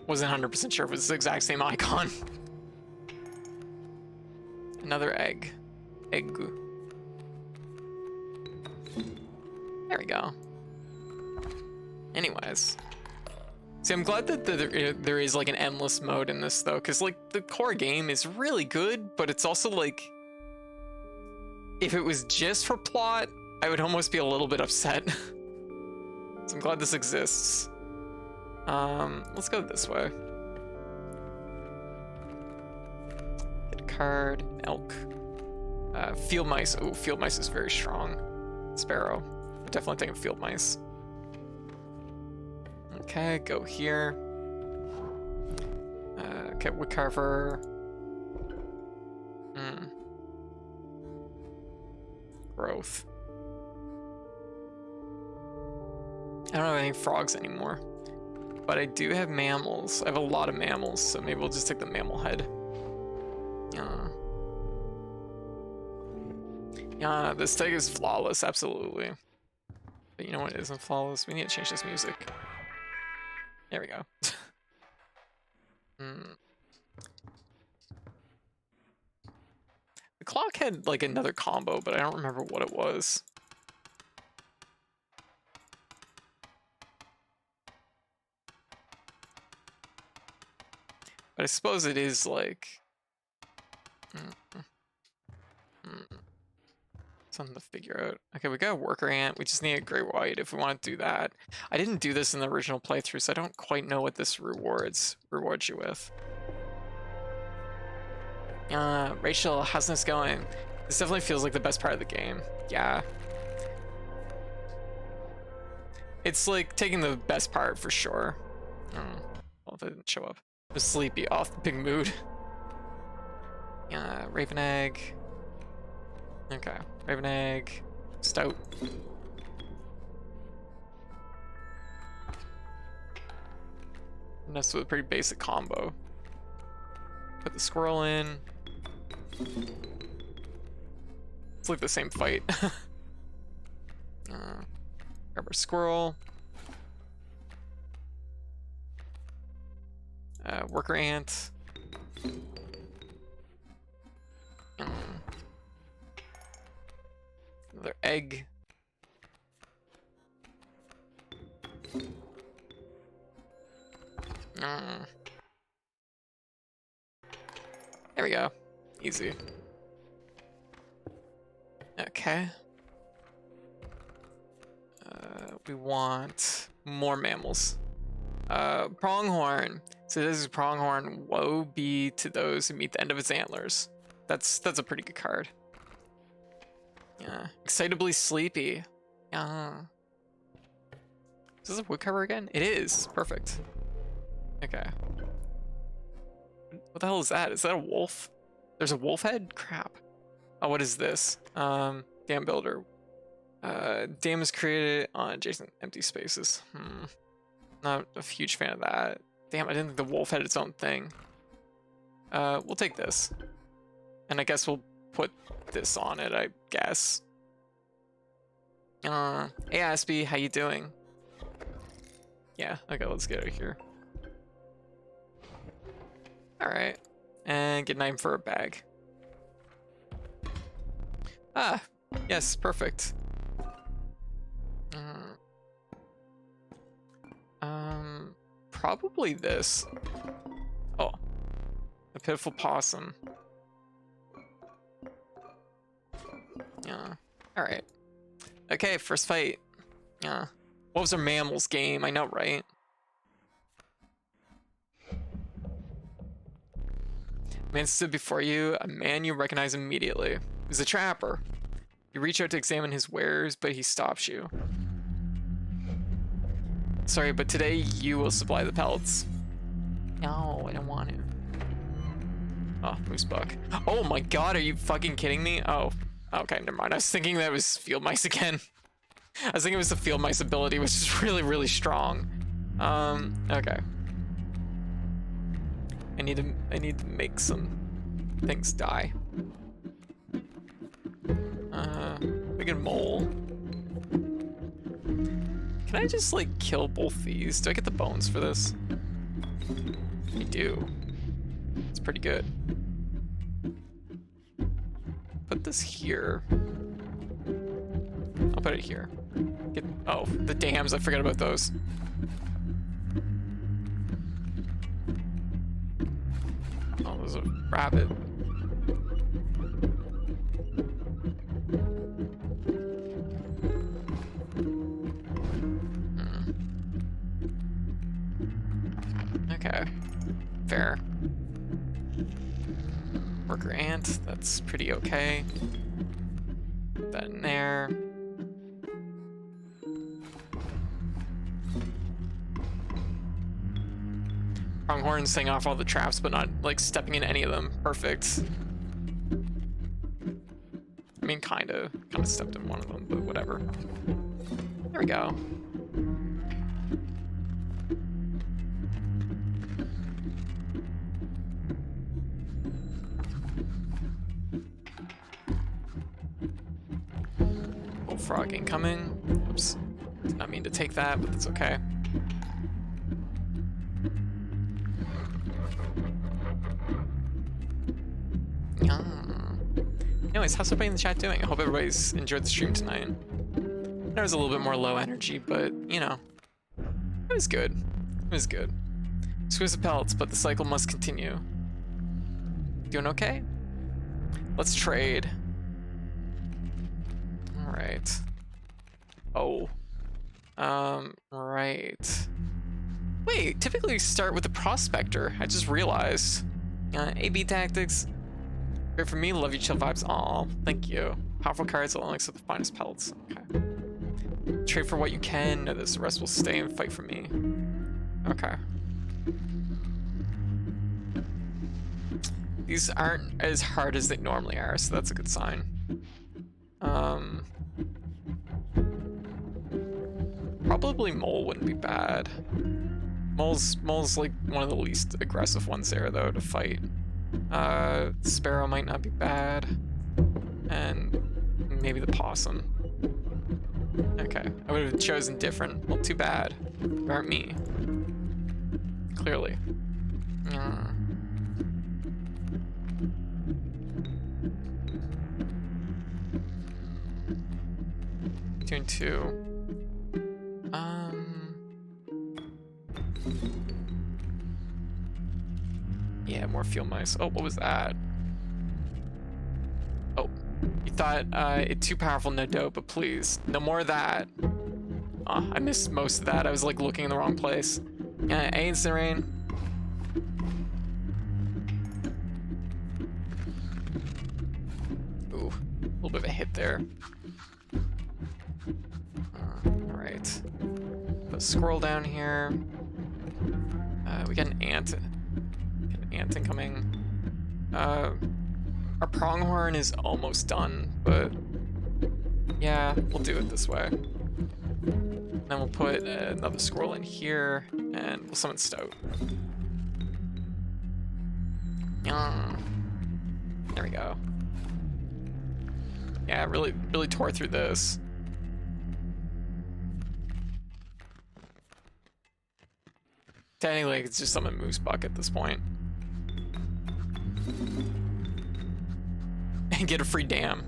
Wasn't 100% sure if it was the exact same icon. Another egg. Egg. There we go. Anyways. See, I'm glad that there is like an endless mode in this though, because like the core game is really good, but it's also like, if it was just for plot, I would almost be a little bit upset. So I'm glad this exists. Let's go this way. Get a card, elk. Field mice. Ooh, field mice is very strong. Sparrow. Definitely taking field mice. Okay, go here. Okay, woodcarver. Growth. I don't have any frogs anymore. But I do have mammals. I have a lot of mammals, so maybe we'll just take the mammal head. Yeah, this tag is flawless, absolutely. But you know what isn't flawless? We need to change this music. There we go. The clock had like another combo, but I don't remember what it was. But I suppose it is like something to figure out. Okay, we got a worker ant. We just need a gray white if we want to do that. I didn't do this in the original playthrough, so I don't quite know what this rewards you with. Rachel, how's this going? This definitely feels like the best part of the game. Yeah. It's like taking the best part for sure. Well, if it didn't show up. I'm sleepy, off the big mood. Raven egg. Okay, raven egg. Stout. And that's a pretty basic combo. Put the squirrel in. It's like the same fight. Grab our squirrel. Worker ant. Another egg. There we go. Easy. Okay. We want more mammals. Pronghorn. So this is pronghorn. Woe be to those who meet the end of its antlers. That's a pretty good card. Yeah. Excitably sleepy. Yeah. Is this a woodcarver again? It is. Perfect. Okay. What the hell is that? Is that a wolf? There's a wolf head? Crap. Oh, what is this? Dam builder. Dam is created on adjacent empty spaces. Not a huge fan of that. Damn, I didn't think the wolf had its own thing. We'll take this. And I guess we'll put this on it, I guess. Hey Aspie, how you doing? Yeah, okay, let's get out of here. Alright. And get 9 for a bag. Ah, yes, perfect. Probably this. Oh, a pitiful possum. Yeah. All right. Okay, first fight. Yeah. What was our mammals game? I know, right? Man stood before you, a man you recognize immediately. He was a trapper. You reach out to examine his wares, but he stops you. Sorry, but today you will supply the pelts. No, I don't want to. Oh, moose buck. Oh my god, are you fucking kidding me? Oh, okay, never mind. I was thinking that was field mice again. I was thinking it was the field mice ability, which is really, really strong. Okay. I need to make some things die. Look at mole. Can I just like kill both these? Do I get the bones for this? I do. It's pretty good. Put this here. I'll put it here. Oh, the dams, I forgot about those. Oh, there's a rabbit. Okay, fair. Worker ant, that's pretty okay. Put that in there. Pronghorn setting off all the traps, but not like stepping in any of them. Perfect. I mean, kind of stepped in one of them, but whatever. There we go. Bullfrog incoming. Oops. Did not mean to take that, but that's okay. Anyways, how's everybody in the chat doing? I hope everybody's enjoyed the stream tonight. There was a little bit more low energy, but you know, it was good. It was good. Squeeze the pelts, but the cycle must continue. Doing okay? Let's trade. All right. Oh. Right. Wait, typically we start with the prospector. I just realized. AB tactics. Great for me, love you, chill vibes. Aw, thank you. Powerful cards, Elix with the finest pelts. Okay. Trade for what you can, know this, the rest will stay and fight for me. Okay. These aren't as hard as they normally are, so that's a good sign. Probably Mole wouldn't be bad. Mole's like one of the least aggressive ones there though to fight. Sparrow might not be bad. And maybe the possum. Okay, I would have chosen different. Well, too bad. You aren't me. Clearly. Tune 2. Yeah, more field mice. Oh, what was that? Oh, you thought it's too powerful, no dope, but please, no more of that. Oh, I missed most of that. I was like looking in the wrong place. Instant rain. Ooh, a little bit of a hit there. All right. Put a squirrel down here. We got an ant. Ant incoming. Our pronghorn is almost done, but yeah, we'll do it this way. Then we'll put another squirrel in here, and we'll summon Stout. There we go. Yeah, really tore through this. Technically, it's just summon Moose Buck at this point. And get a free dam.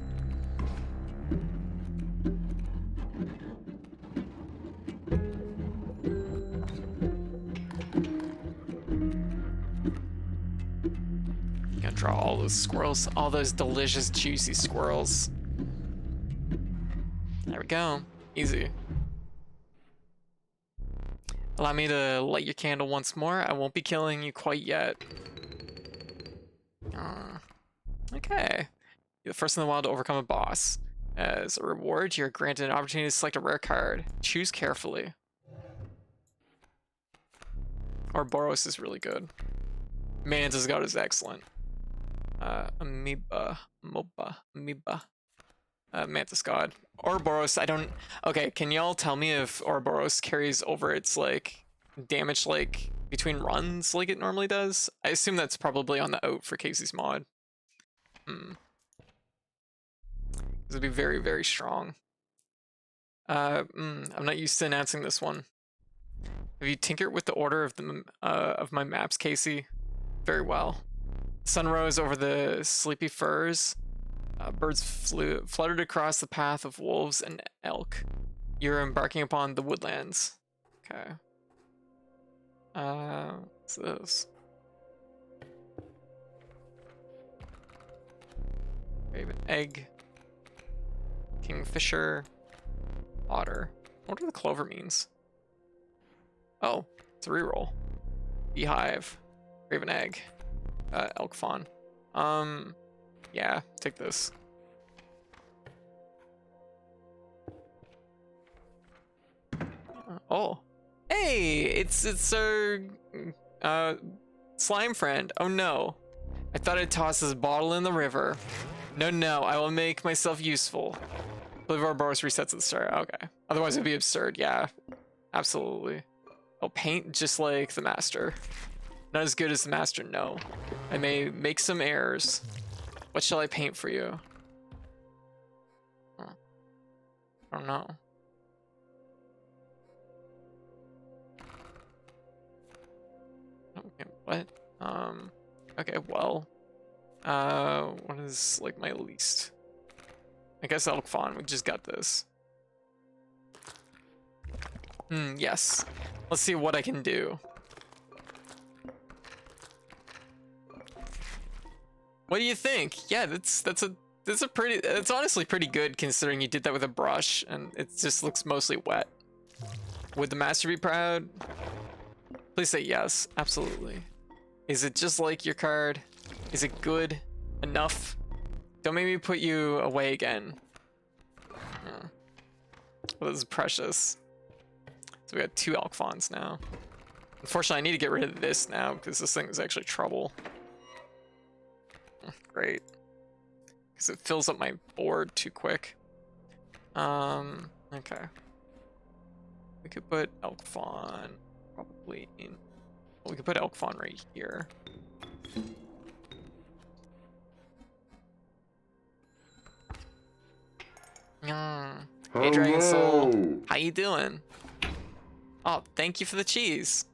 Gotta draw all those squirrels, all those delicious, juicy squirrels. There we go. Easy. Allow me to light your candle once more. I won't be killing you quite yet. Okay. You're the first in the wild to overcome a boss. As a reward, you're granted an opportunity to select a rare card. Choose carefully. Ouroboros is really good. Mantis God is excellent. Amoeba. Mantis God. Ouroboros, I don't... Okay, can y'all tell me if Ouroboros carries over its, like, damage, like, between runs like it normally does? I assume that's probably on the out for Casey's mod. This would be very, very strong. I'm not used to announcing this one. Have you tinkered with the order of the of my maps, Casey? Very well. Sun rose over the sleepy firs. Birds fluttered across the path of wolves and elk. You're embarking upon the woodlands. Okay. What's this? Raven egg. Kingfisher. Otter. What do the clover means? Oh, it's a reroll. Beehive. Raven egg. Elk fawn. Yeah, take this. Oh. Hey, it's our slime friend. Oh no. I thought I'd toss this bottle in the river. No, I will make myself useful. I believe our bonus resets at the start. Okay. Otherwise it'd be absurd. Yeah, absolutely. I'll paint just like the master. Not as good as the master, no. I may make some errors. What shall I paint for you? Huh. I don't know. Okay, what? Okay, well. What is, like, my least? I guess Elk Fawn, we just got this. Yes. Let's see what I can do. What do you think? Yeah, that's honestly pretty good considering you did that with a brush and it just looks mostly wet. Would the master be proud? Please say yes, absolutely. Is it just like your card? Is it good enough? Don't make me put you away again. Well, this is precious. So we got 2 Elk Fawns now. Unfortunately, I need to get rid of this now because this thing is actually trouble. Great. Because it fills up my board too quick. Okay. We could put Elk Fawn probably in. Well, we could put Elk Fawn right here. Hey, Dragon Soul. How you doing? Oh, thank you for the cheese.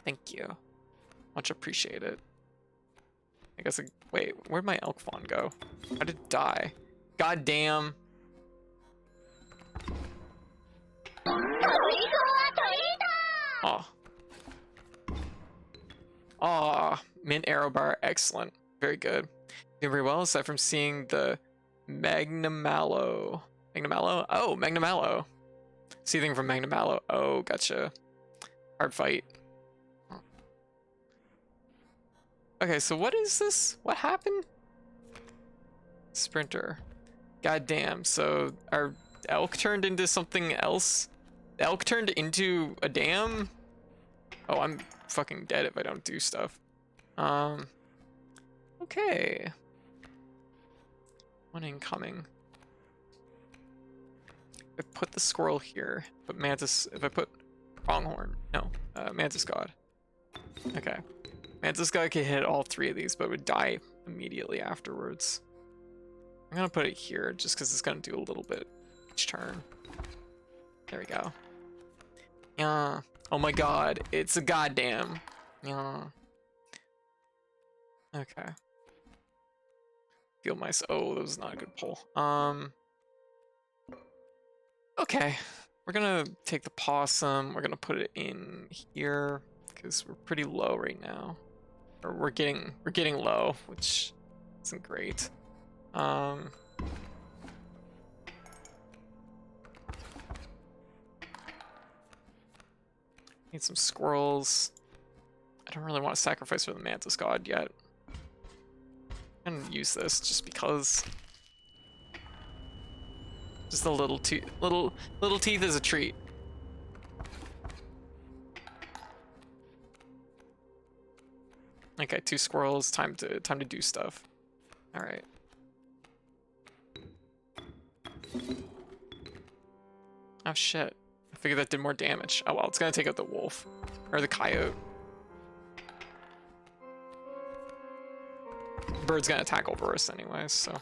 Thank you. Much appreciated. I guess, wait, where'd my Elk Fawn go? How did it die? God damn. Oh. Oh, mint arrow bar, excellent. Very good. Doing very well, aside from seeing the Magnamallow. Magnamallow? Oh, Magnamallow. See anything from Magnamallow? Oh, gotcha. Hard fight. Okay, so what is this? What happened? Sprinter. God damn, so our elk turned into something else? The elk turned into a dam? Oh, I'm fucking dead if I don't do stuff. Okay. One incoming. If I put the squirrel here, but Mantis, if I put Pronghorn, no, Mantis God. Okay. Mantis God could hit all 3 of these, but would die immediately afterwards. I'm gonna put it here just because it's gonna do a little bit each turn. There we go. Yeah. Oh my god, it's a goddamn. Yeah. Okay. Feel my. Oh, that was not a good pull. Okay. We're gonna take the possum. We're gonna put it in here because we're pretty low right now. Or we're getting low, which isn't great. Need some squirrels. I don't really want to sacrifice for the Mantis God yet. I'm gonna use this just because. Just a little teeth is a treat. Okay, 2 squirrels. Time to do stuff. All right. Oh shit! I figured that did more damage. Oh well, it's gonna take out the wolf or the coyote. Bird's gonna attack over us anyways, so.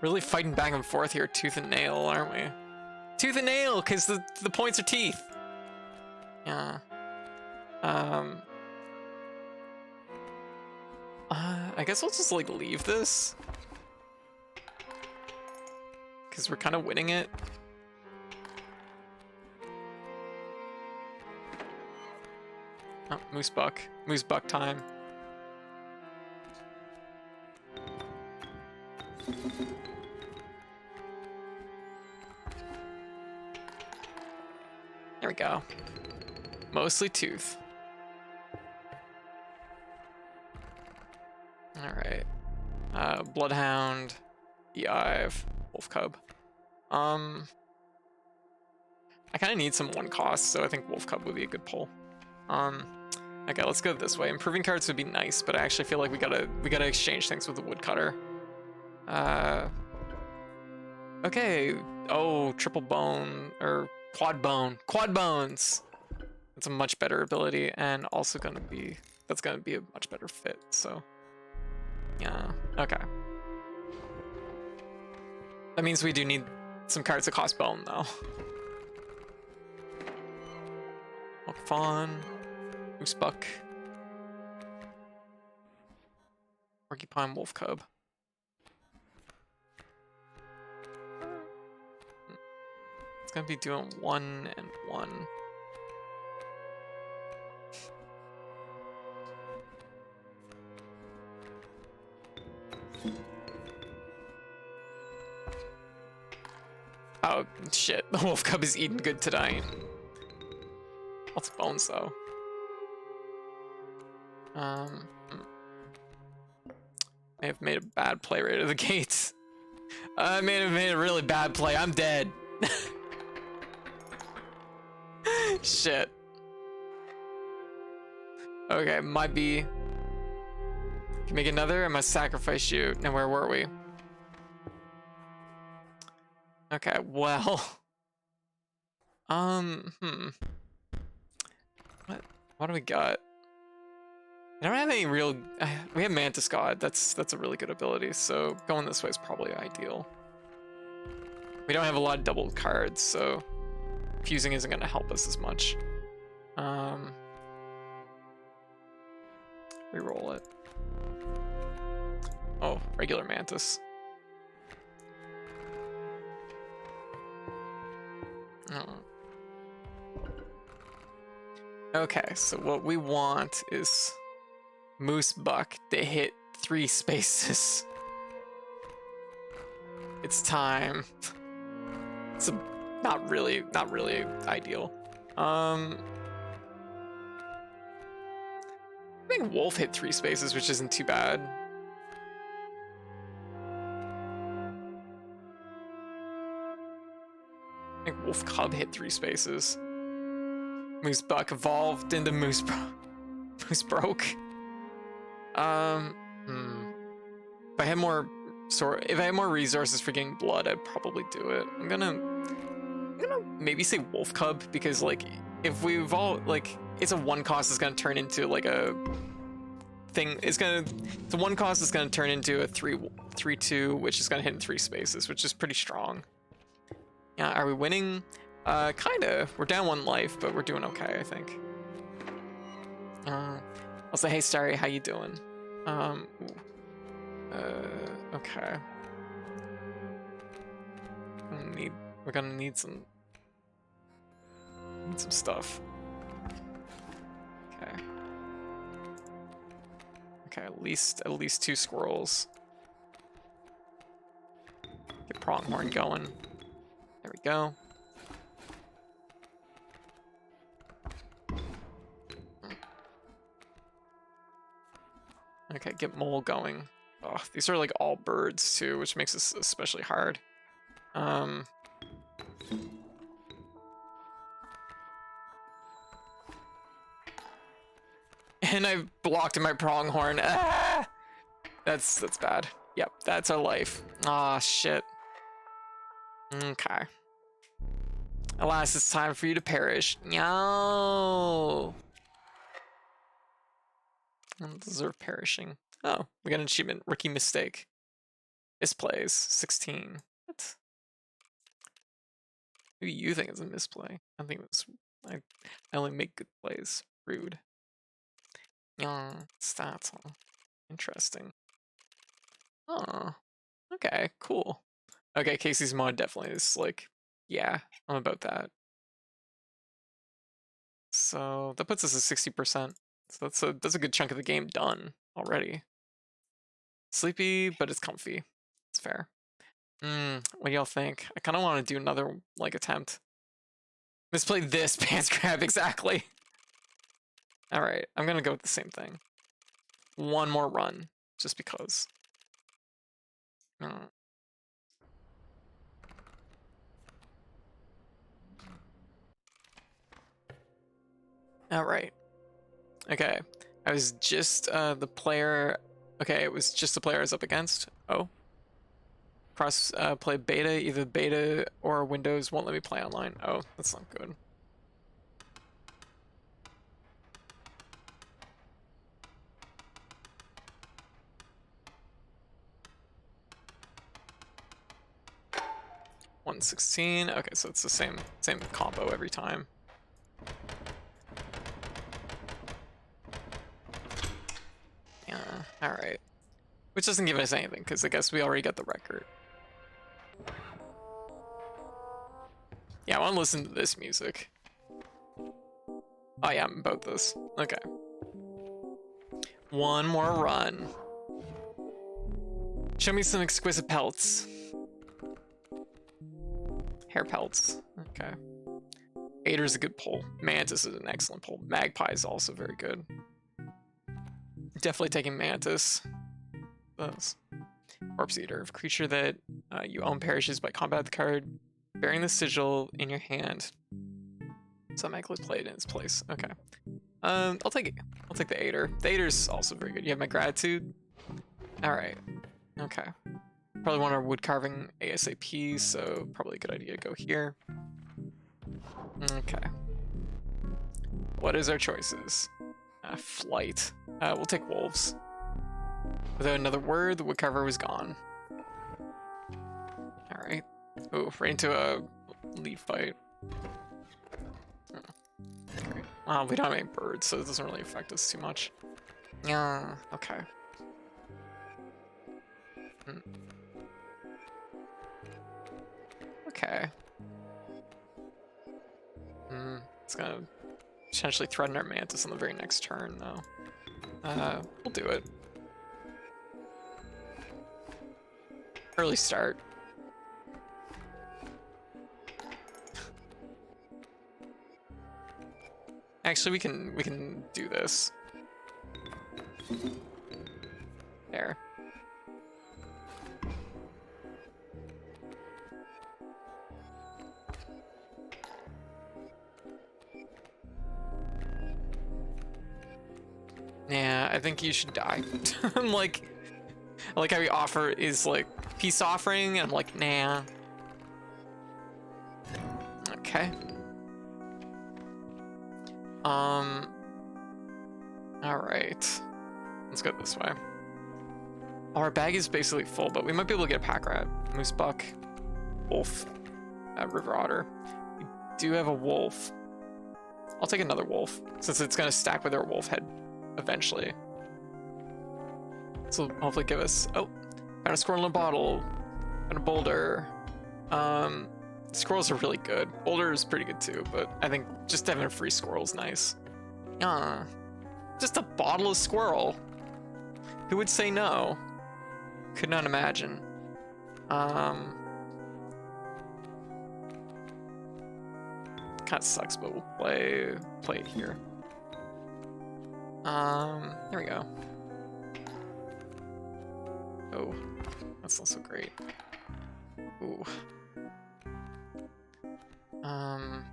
Really fighting back and forth here, tooth and nail, aren't we? Tooth and nail, because the points are teeth. Yeah. I guess I'll just like leave this. Because we're kind of winning it. Oh, moose buck. Moose buck time. There we go. Mostly tooth. Alright. Bloodhound, Beehive, Wolf Cub. I kind of need some one cost, so I think Wolf Cub would be a good pull. Okay, let's go this way. Improving cards would be nice, but I actually feel like we gotta exchange things with the woodcutter. Okay. Oh, triple bone or quad bone. Quad bones. That's a much better ability, and also that's gonna be a much better fit. So, yeah. Okay. That means we do need some cards that cost bone, though. Oak Fawn, Moose Buck, Porcupine, Wolf Cub. It's gonna be doing 1 and 1. Oh shit, the Wolf Cub is eating good tonight. Lots of bones though. May have made a bad play right out of the gates. I may have made a really bad play. I'm dead. Shit. Okay, might be. Can make another. I must sacrifice you. Now where were we? Okay, well. What do we got? I don't have any real. We have Mantis God. That's a really good ability. So going this way is probably ideal. We don't have a lot of double cards, so fusing isn't going to help us as much. Reroll it. Oh, regular Mantis. Oh. Okay, so what we want is Moose Buck to hit 3 spaces. It's time. It's not really ideal. I think Wolf hit 3 spaces, which isn't too bad. I think Wolf Cub hit 3 spaces. Moose Buck evolved into Moose Broke. If I had more resources for getting blood, I'd probably do it. I'm gonna maybe say Wolf Cub, because like if we evolve, like it's a 1 cost that's gonna turn into like a thing. It's a 1 cost that's gonna turn into a 3/2, which is gonna hit in 3 spaces, which is pretty strong. Yeah, are we winning? Kinda. We're down 1 life, but we're doing okay, I think. I'll say, hey, Starry, how you doing? Okay. We're gonna need some stuff. Okay. Okay, at least 2 squirrels. Get Pronghorn going. There we go. Okay, get Mole going. Oh, these are like all birds too, which makes this especially hard. And I blocked my Pronghorn. Ah! That's bad. Yep, that's our life. Ah, shit. Okay. Alas, it's time for you to perish. No. I don't deserve perishing. Oh, we got an achievement. Rookie mistake. Misplays. 16. What? Maybe you think it's a misplay. I think it's. I only make good plays. Rude. Stats. Huh? Interesting. Oh. Okay. Cool. Okay, Casey's mod definitely is like, yeah, I'm about that. So that puts us at 60%. So that's a good chunk of the game done already. Sleepy, but it's comfy. It's fair. What do y'all think? I kind of want to do another like attempt. Misplayed this pants grab exactly. All right, I'm gonna go with the same thing. 1 more run, just because. Mm. All right. Okay. I was just the player. Okay, it was just the player I was up against. Oh. Cross play beta. Either beta or Windows won't let me play online. Oh, that's not good. $116. Okay, so it's the same combo every time. Yeah. All right. Which doesn't give us anything because I guess we already got the record. Yeah, I want to listen to this music. Oh yeah, I'm about this. Okay. One more run. Show me some exquisite pelts. Hair pelts. Okay. Ader's a good pull. Mantis is an excellent pull. Magpie is also very good. Definitely taking Mantis. Those. Corpse Eater. If a creature that you own perishes by combat the card, bearing the sigil in your hand. So magically play it in its place. Okay. I'll take it. I'll take the Ader. The Ader's also very good. You have my gratitude. Alright. Okay. Probably want our wood carving ASAP, so probably a good idea to go here. Okay. What is our choices? Flight. We'll take wolves. Without another word, the woodcarver was gone. Alright. Oh, right into a leaf fight. Great. Well, we don't have any birds, so it doesn't really affect us too much. Yeah, okay. Okay. It's gonna potentially threaten our Mantis on the very next turn, though. We'll do it. Early start. Actually, we can do this. There. Yeah, I think you should die. I'm like, I like how your offer is like peace offering, and I'm like, nah. Okay. All right. Let's go this way. Our bag is basically full, but we might be able to get a pack rat, moose buck, wolf, river otter. We do have a wolf. I'll take another wolf since it's gonna stack with our wolf head eventually. This will hopefully give us. Oh, found a squirrel in a bottle. Found a boulder. Squirrels are really good. Boulder is pretty good too, but I think just having a free squirrel is nice. Just a bottle of squirrel. Who would say no? Could not imagine. Kind of sucks, but we'll play it here. There we go. Oh, that's not so great. Ooh. I'm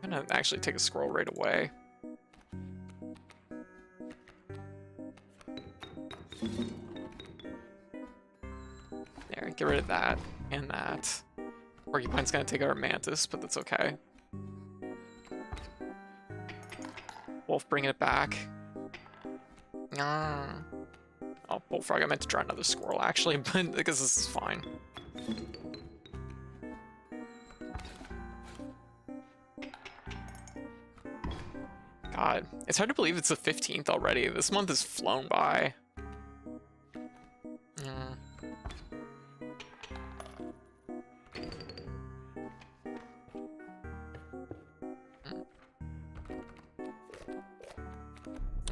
gonna actually take a scroll right away. There, get rid of that and that. Porcupine's gonna take our Mantis, but that's okay. Wolf bringing it back. Oh, Bullfrog, I meant to draw another squirrel actually, but because this is fine. God, it's hard to believe it's the 15th already. This month has flown by.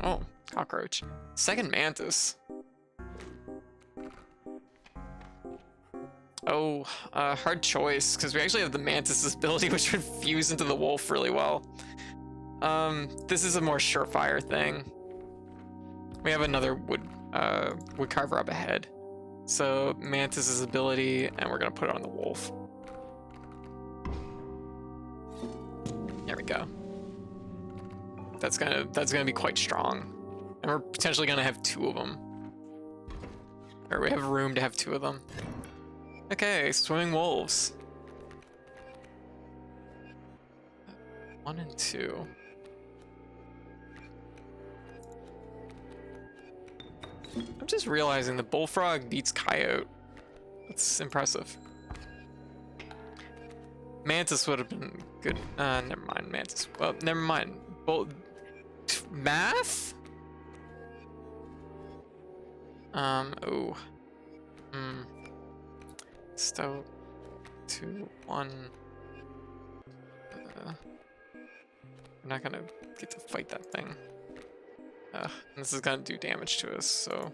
Oh, cockroach. Second Mantis. Oh, hard choice, because we actually have the Mantis' ability, which would fuse into the wolf really well. This is a more surefire thing. We have another wood carver up ahead, So Mantis's ability, and we're gonna put it on the wolf. There we go. That's gonna be quite strong. And we're potentially gonna have 2 of them. Or we have room to have 2 of them. Okay, swimming wolves. 1 and 2. I'm just realizing the bullfrog beats coyote. That's impressive. Mantis would have been good. Never mind, Mantis. Well, never mind. Math? Oh. So, 2, 1. We're not gonna get to fight that thing. This is gonna do damage to us, so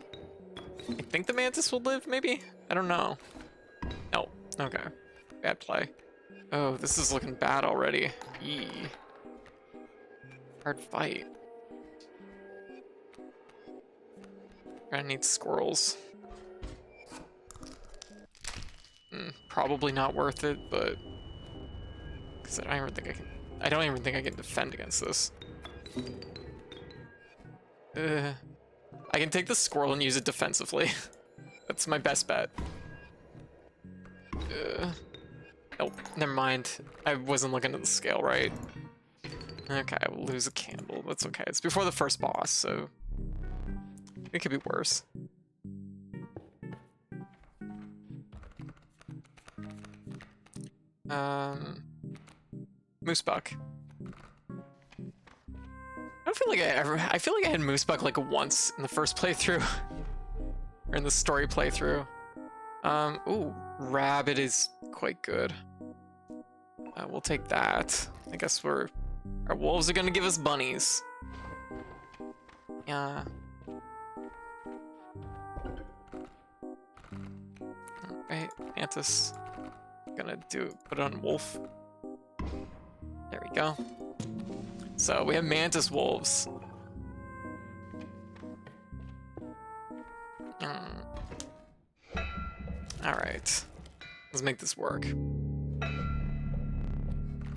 I think the Mantis will live, maybe? I don't know. No. Okay. Bad play. Oh, this is looking bad already. Yee. Hard fight. Gonna need squirrels. Probably not worth it, but because I don't even think I can defend against this. I can take the squirrel and use it defensively. That's my best bet. Nope, never mind. I wasn't looking at the scale right. Okay, we'll lose a candle. That's okay. It's before the first boss, so it could be worse. Moosebuck. I feel like I had Moosebuck like once in the first playthrough. Or in the story playthrough. Ooh, Rabbit is quite good. We'll take that. I guess our wolves are gonna give us bunnies. Yeah. Alright, Mantis. Gonna put it on wolf. There we go. So we have Mantis wolves. Alright. Let's make this work.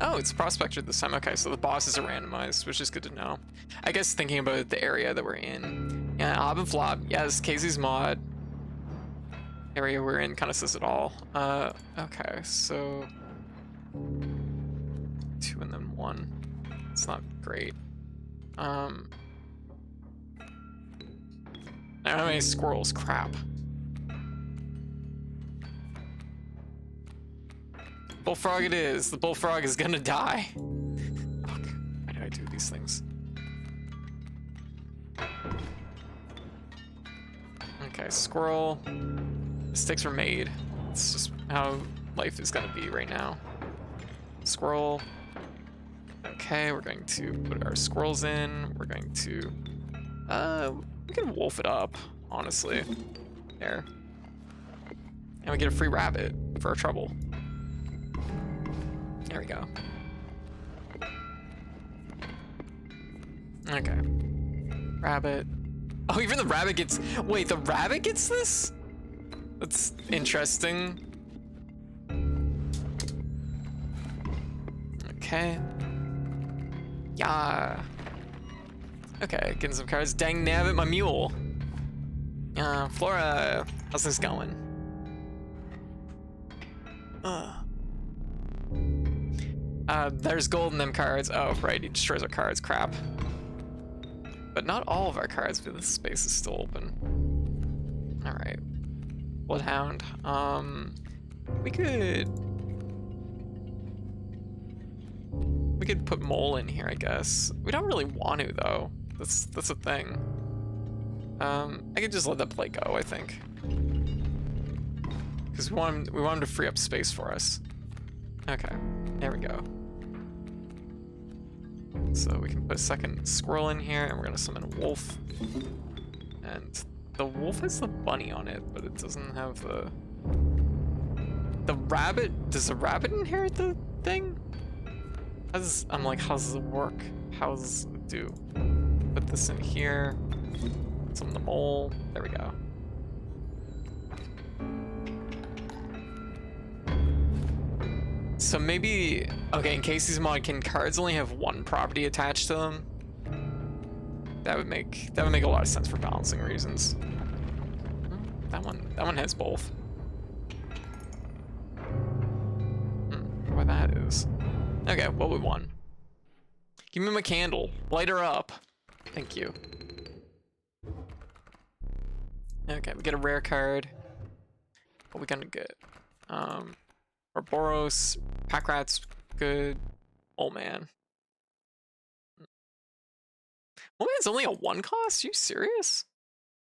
Oh, it's Prospector this time. Okay, so the bosses are randomized, which is good to know. I guess thinking about the area that we're in. Yeah, Ob and Flop. Yes, Casey's mod. Area we're in kind of says it all. Okay, so 2 and then 1. It's not great. I don't have any squirrels. Crap. Bullfrog it is. The bullfrog is gonna die. Fuck. Why do I do these things? Okay, squirrel. Mistakes were made. It's just how life is gonna be right now. Squirrel. Okay, we're going to put our squirrels in. We're going to... we can wolf it up, honestly. There. And we get a free rabbit for our trouble. There we go. Okay. Rabbit. Oh, even the rabbit gets... Wait, the rabbit gets this? That's interesting. Okay. Yeah. Okay, getting some cards. Dang nabbit, my mule. Flora, how's this going? There's gold in them cards. Oh, right, he destroys our cards. Crap. But not all of our cards, but this space is still open. Alright. Bloodhound. We could put Mole in here, I guess. We don't really want to, though. That's a thing. I could just let that play go, I think. Because we want him to free up space for us. Okay, there we go. So we can put a second squirrel in here, and we're gonna summon a wolf. And the wolf has the bunny on it, but it doesn't have the rabbit. Does the rabbit inherit the thing? I'm like, how does it work? How does it do? Put this in here. Summon the mole. There we go. So maybe, okay, in case these modkin cards only have one property attached to them, that would make a lot of sense for balancing reasons. That one has both. Where that is. Okay, what we want? Give me my candle. Light her up. Thank you. Okay, we get a rare card. What are we gonna get? Ouroboros, Pack Rat's good. Old Man. Old Man's only a 1 cost? Are you serious?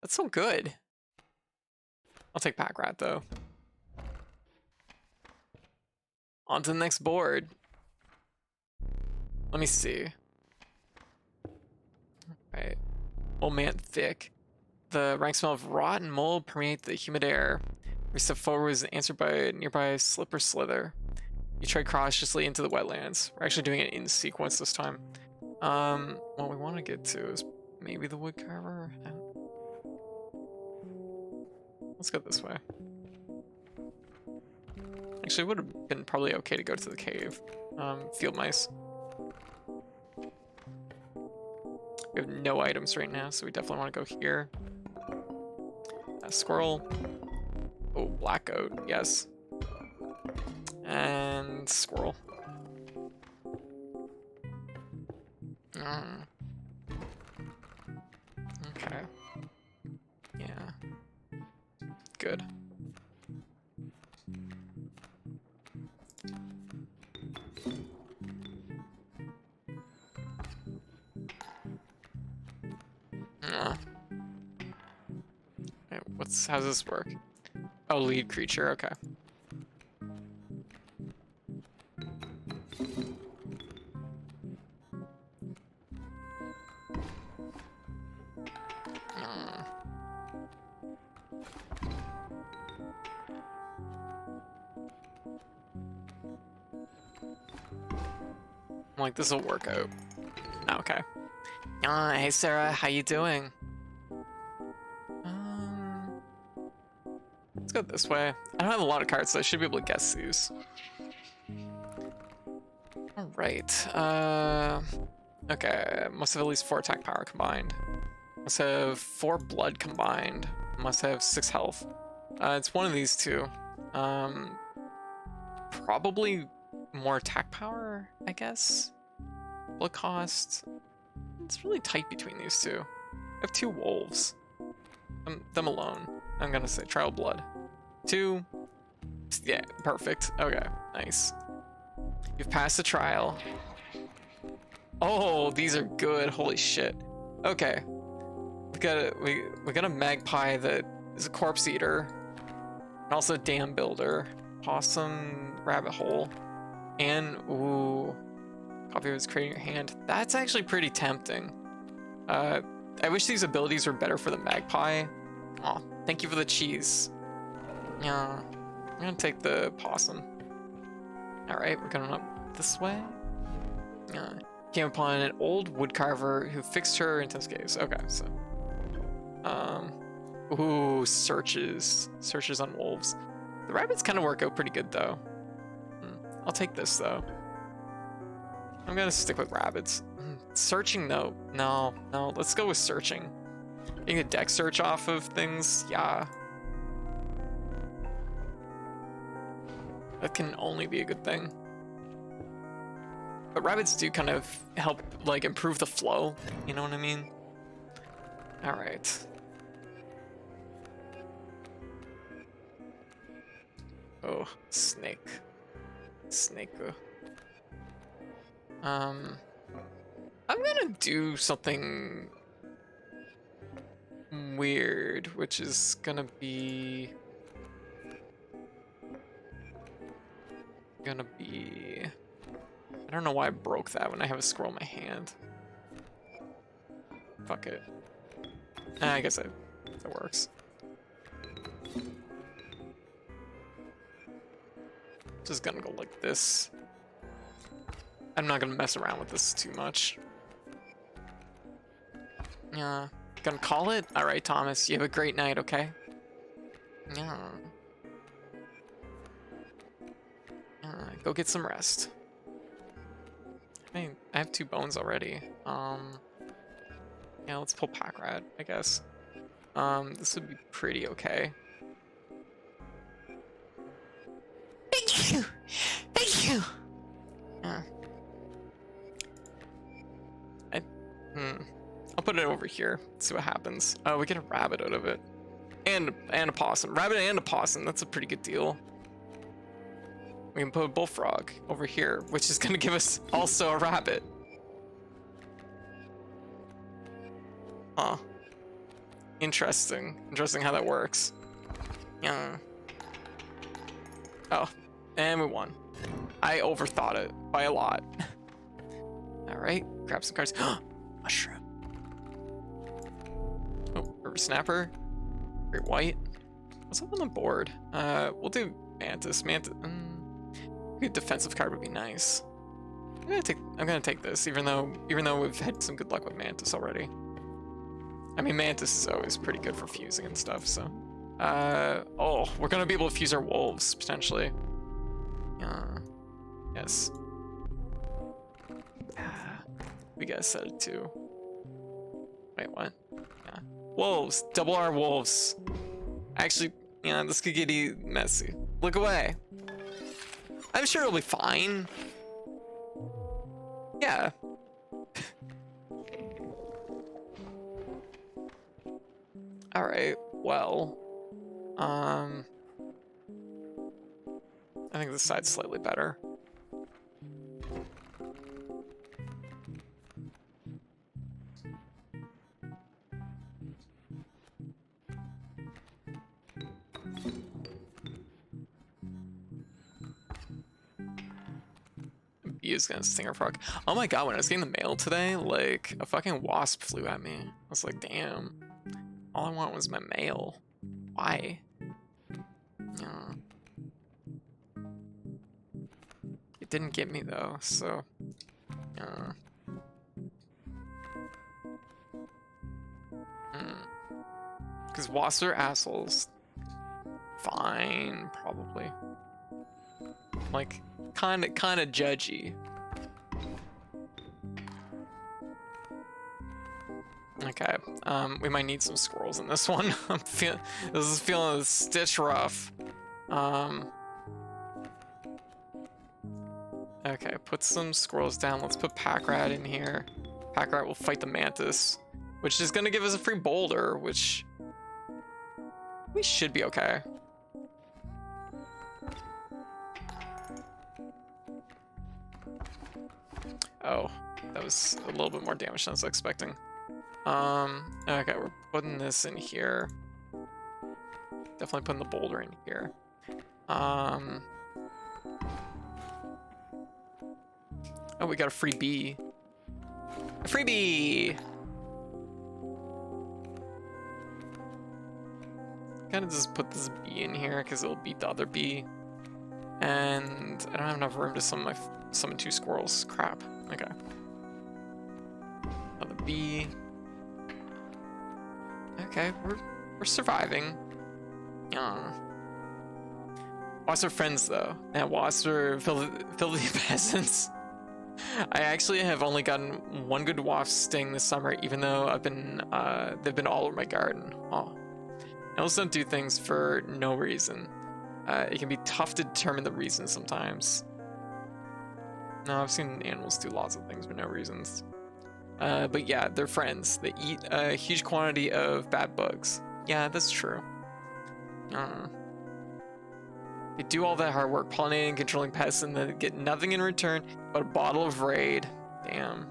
That's so good. I'll take Pack Rat though. On to the next board. Let me see. Right. Old Man thick. The rank smell of rot and mold permeate the humid air. Every step forward is answered by a nearby slip or slither. You tread cautiously into the wetlands. We're actually doing it in sequence this time. What we want to get to is maybe the wood carver. Let's go this way. Actually, it would have been probably okay to go to the cave. Field mice. We have no items right now, so we definitely want to go here. Squirrel. Oh, black goat, yes. And squirrel. Okay. Yeah. Good. Wait, how's this work? Oh, lead creature, okay. I'm like, this will work out. Okay. Hey Sarah, how you doing? Let's go this way. I don't have a lot of cards, so I should be able to guess these. Alright, okay, must have at least 4 attack power combined. Must have 4 blood combined. Must have 6 health. It's one of these two. Probably more attack power, I guess. Blood cost. It's really tight between these two. I have 2 wolves. Them alone. I'm gonna say trial blood. 2. Yeah, perfect. Okay, nice. You've passed the trial. Oh, these are good. Holy shit. Okay. We got a magpie that is a corpse eater. And also a dam builder. Possum rabbit hole. And ooh. Copy of his creating your hand. That's actually pretty tempting. I wish these abilities were better for the magpie. Aw, thank you for the cheese. Yeah, I'm gonna take the possum. Alright, we're going up this way. Came upon an old woodcarver who fixed her intense gaze. Okay, so. Ooh, searches. Searches on wolves. The rabbits kind of work out pretty good, though. I'll take this, though. I'm gonna stick with rabbits. Searching, though. No, let's go with searching. Getting a deck search off of things, yeah. That can only be a good thing. But rabbits do kind of help, like, improve the flow. You know what I mean? Alright. Oh, snake. Snake. I'm gonna do something weird, which is gonna be... I don't know why I broke that when I have a scroll in my hand. Fuck it. I guess that works. Just gonna go like this. I'm not gonna mess around with this too much. Yeah. Gonna call it? Alright, Thomas, you have a great night, okay? Yeah. Go get some rest. I mean, I have 2 bones already. Yeah, let's pull pack rat, I guess. This would be pretty okay. Thank you! Thank you! I'll put it over here, see what happens. Oh, we get a rabbit out of it. And a possum. Rabbit and a possum, that's a pretty good deal. We can put a bullfrog over here, which is gonna give us also a rabbit. Huh. Interesting. Interesting how that works. Yeah. Oh, and we won. I overthought it by a lot. Alright, grab some cards. Mushroom. Oh, river snapper. Great white. What's up on the board? We'll do mantis. Good defensive card would be nice. I'm gonna take this, even though we've had some good luck with mantis already. I mean, mantis is always pretty good for fusing and stuff. So, oh, we're gonna be able to fuse our wolves potentially. Yes. We gotta set it too. Wait, what? Yeah. Wolves, double R wolves. Actually, yeah, this could get messy. Look away. I'm sure it'll be fine. Yeah. All right. Well, I think this side's slightly better. He is gonna sting our frog. Oh my god, when I was getting the mail today, like a fucking wasp flew at me. I was like, damn. All I want was my mail. Why? It didn't get me though, so because wasps are assholes. Fine, probably. Like, kind of judgy. Okay, we might need some squirrels in this one. This is feeling a stitch rough. Okay, put some squirrels down. Let's put pack rat in here. Pack rat will fight the mantis, which is gonna give us a free boulder, which we should be okay. Oh, that was a little bit more damage than I was expecting. Okay, we're putting this in here. Definitely putting the boulder in here. Oh, we got a free bee. A free bee! Kind of just put this bee in here because it'll beat the other bee. And I don't have enough room to summon 2 squirrels. Crap. Okay. Another bee. Okay, we're surviving. Wasps are friends though. Yeah, wasps are filthy peasants. I actually have only gotten 1 good wasp sting this summer, even though they've been all over my garden. Oh. Animals don't do things for no reason. It can be tough to determine the reason sometimes. No, I've seen animals do lots of things for no reasons. But yeah, they're friends. They eat a huge quantity of bad bugs. Yeah, that's true. They do all that hard work pollinating and controlling pests and then get nothing in return but a bottle of Raid. Damn.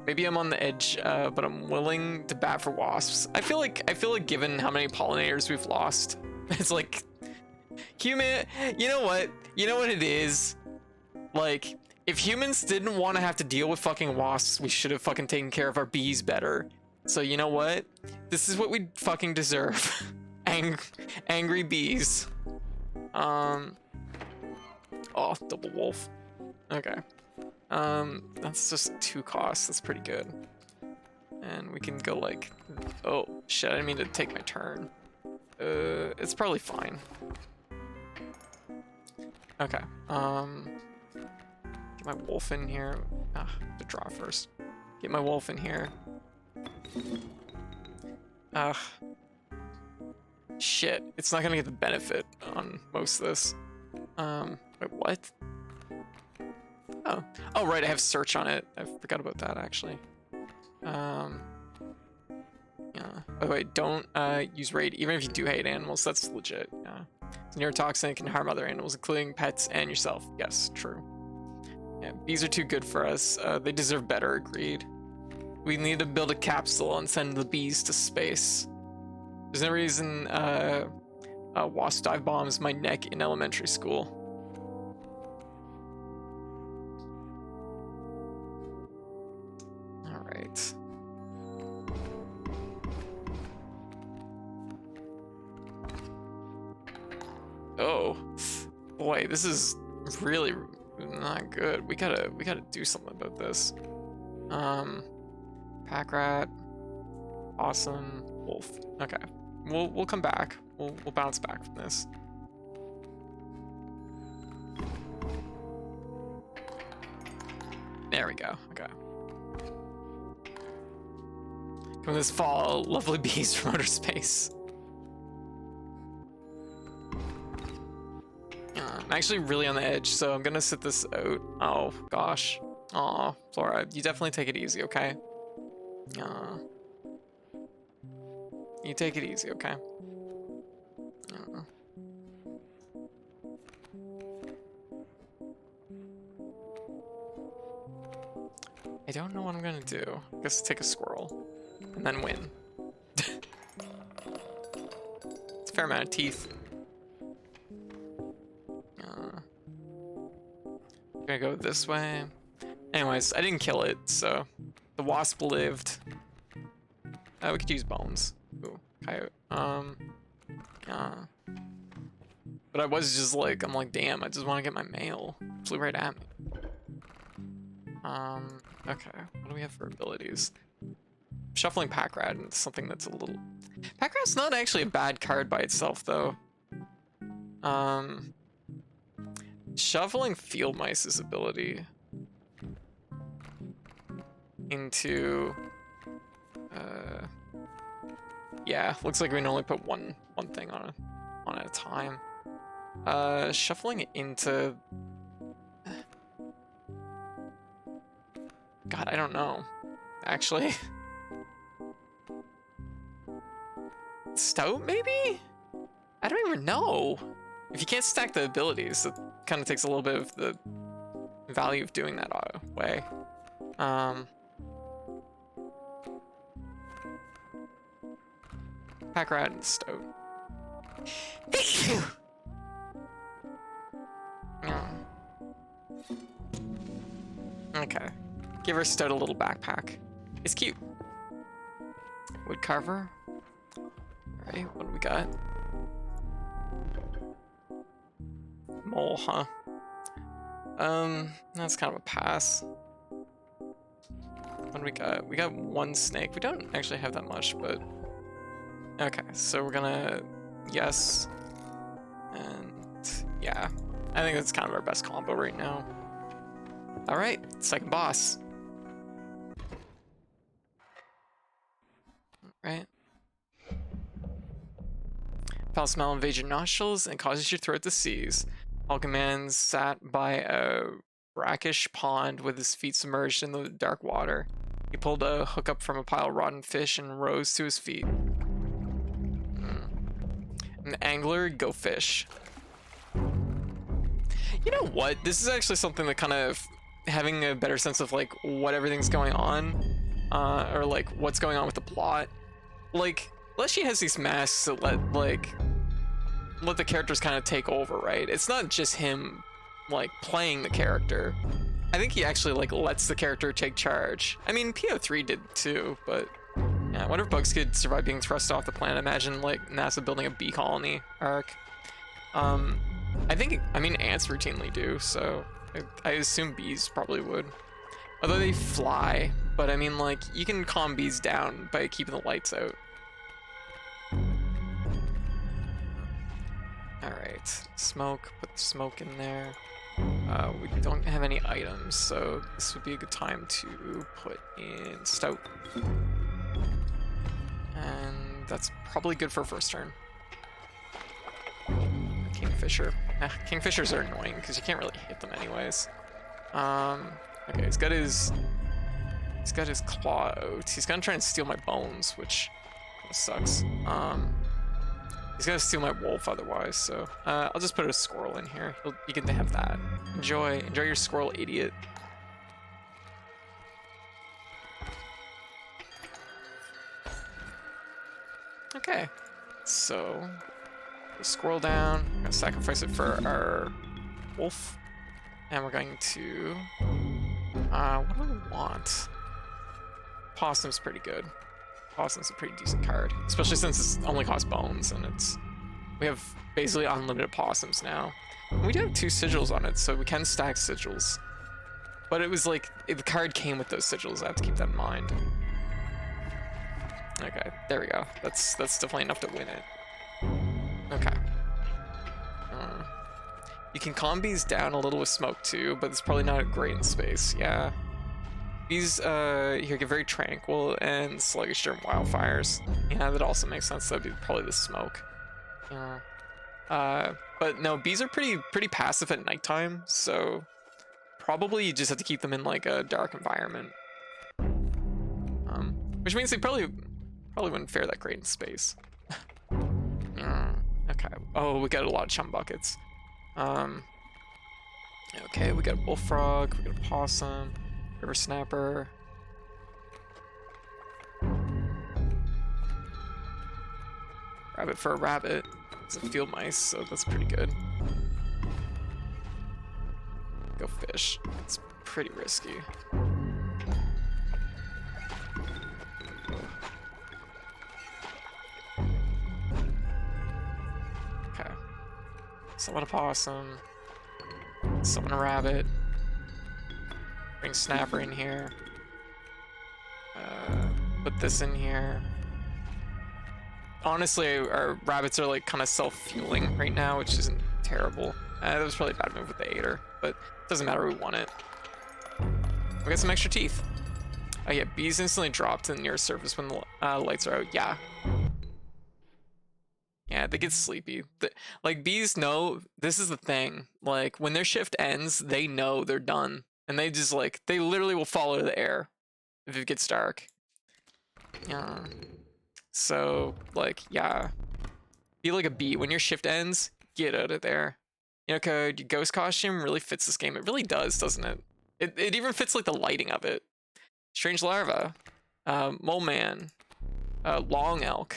Maybe I'm on the edge, but I'm willing to bat for wasps. I feel like given how many pollinators we've lost, it's like human. You know what it is? Like, if humans didn't want to have to deal with fucking wasps, we should have fucking taken care of our bees better. So you know what? This is what we fucking deserve. Angry bees. Oh, double wolf. Okay. That's just 2 costs. That's pretty good. And we can go like, oh shit, I didn't mean to take my turn. It's probably fine. Okay. Get my wolf in here. To draw first. Get my wolf in here. Shit. It's not gonna get the benefit on most of this. Wait, what? Oh, right. I have search on it. I forgot about that actually. Yeah. By the way, don't use raid even if you do hate animals. That's legit. Yeah. It's neurotoxin, can harm other animals, including pets and yourself. Yes, true. Yeah, bees are too good for us. They deserve better. Agreed. We need to build a capsule and send the bees to space. There's no reason wasp dive bombs my neck in elementary school. All right. Oh boy, this is really not good. We gotta do something about this. Pack rat, awesome, wolf. Okay, we'll come back. We'll bounce back from this. There we go. Okay. Come this fall, lovely bees from outer space. I'm actually really on the edge, so I'm gonna sit this out. Oh gosh. Aw, Flora, you definitely take it easy, okay? You take it easy, okay? I don't know what I'm gonna do. I guess take a squirrel and then win. It's a fair amount of teeth. Gonna go this way. Anyways, I didn't kill it, so the wasp lived. We could use bones. Ooh, coyote. But I was just like, I'm like, damn, I just want to get my mail. Flew right at me. Okay, what do we have for abilities? Shuffling pack rat and something that's a little. Pack rat's not actually a bad card by itself, though. Shuffling field mice's ability into yeah, looks like we can only put one thing on at a time. Shuffling it into God, I don't know. Actually. Stout, maybe? I don't even know. If you can't stack the abilities, it kind of takes a little bit of the value of doing that way. Pack rat and stout. Okay. Give her stout a little backpack. It's cute. Wood carver. Alright, what do we got? Mole, huh? That's kind of a pass. What do we got? We got one snake. We don't actually have that much, but okay, so we're gonna yes, and yeah, I think that's kind of our best combo right now. All right, second boss. All right. Foul smell invades your nostrils and causes your throat to seize. Falcon Man sat by a brackish pond with his feet submerged in the dark water. He pulled a hook up from a pile of rotten fish and rose to his feet. An angler, go fish. You know what? This is actually something that kind of having a better sense of like what everything's going on, or like what's going on with the plot. Like, Leshy has these masks that let the characters kind of take over, right? It's not just him like playing the character. I think he actually like lets the character take charge. I mean, PO3 did too, but yeah, I wonder if bugs could survive being thrust off the planet. Imagine like NASA building a bee colony arc. I mean ants routinely do, so I assume bees probably would. Although they fly, but I mean like you can calm bees down by keeping the lights out. All right. right, smoke. Put the smoke in there. We don't have any items, so this would be a good time to put in stout. And that's probably good for first turn. Kingfisher. Kingfishers are annoying because you can't really hit them anyways. Okay, he's got his claw out. He's gonna try and steal my bones, which kind of sucks. He's gonna steal my wolf otherwise, so I'll just put a squirrel in here. You can have that. Enjoy your squirrel, idiot. Okay, so the squirrel down. We're gonna sacrifice it for our wolf, and we're going to. What do we want? Possum's pretty good. Possum's a pretty decent card, especially since it only costs bones, and we have basically unlimited possums now. And we do have 2 sigils on it, so we can stack sigils. But it was like the card came with those sigils. I have to keep that in mind. Okay, there we go. That's definitely enough to win it. Okay. You can calm bees down a little with smoke too, but it's probably not great in space. Yeah. Bees here get very tranquil and sluggish during wildfires. Yeah, that also makes sense. That'd be probably the smoke. Yeah. But no, bees are pretty passive at nighttime, so probably you just have to keep them in like a dark environment. Which means they probably wouldn't fare that great in space. Okay. Oh, we got a lot of chum buckets. Okay, we got a bullfrog, we got a possum, river snapper. Rabbit for a rabbit. It's a field mice, so that's pretty good. Go fish. It's pretty risky. Okay. Summon a possum. Summon a rabbit. Bring snapper in here. Put this in here. Honestly, our rabbits are like kind of self-fueling right now, which isn't terrible. That was probably a bad move with the Aider, but it doesn't matter, we won it. We got some extra teeth. Oh yeah, bees instantly drop to the nearest surface when the lights are out. Yeah. Yeah, they get sleepy. Like, bees know, this is the thing. Like, when their shift ends, they know they're done. And they just, like, they literally will follow the air if it gets dark. Yeah. So, like, yeah. Be like a bee. When your shift ends, get out of there. You know, Code, your ghost costume really fits this game. It really does, doesn't it? It even fits, like, the lighting of it. Strange larva. Mole man. Long elk.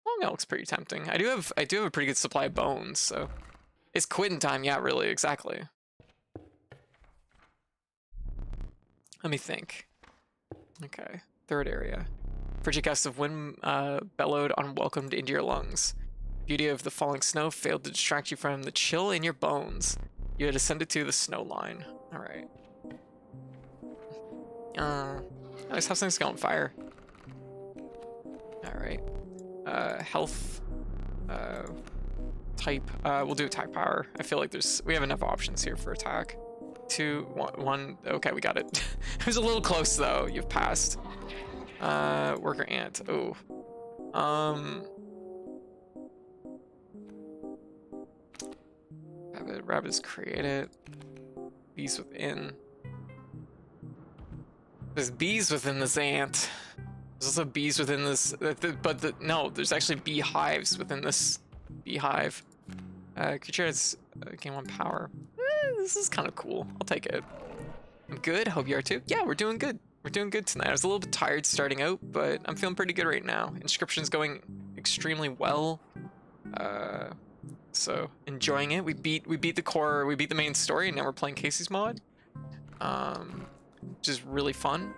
Long elk's pretty tempting. I do have a pretty good supply of bones, so it's quitting time. Yeah, really, exactly. Let me think. Okay, third area. Frigid gust of wind bellowed unwelcomed into your lungs. Beauty of the falling snow failed to distract you from the chill in your bones. You had ascended to the snow line. All right. Nice. How's things going? Fire. All right. Health. Type. We'll do type power. I feel like we have enough options here for attack. 2, 1. Okay, we got it. It was a little close though. You've passed. Worker ant. Oh. Rabbits created. Bees within. There's bees within this ant. There's also bees within this, no, there's actually beehives within this beehive. Creature has gain 1 power. This is kind of cool. I'll take it. I'm good. Hope you are too. Yeah, we're doing good. We're doing good tonight. I was a little bit tired starting out, but I'm feeling pretty good right now. Inscryption's going extremely well. So enjoying it. We beat the core. We beat the main story, and now we're playing Casey's mod, which is really fun.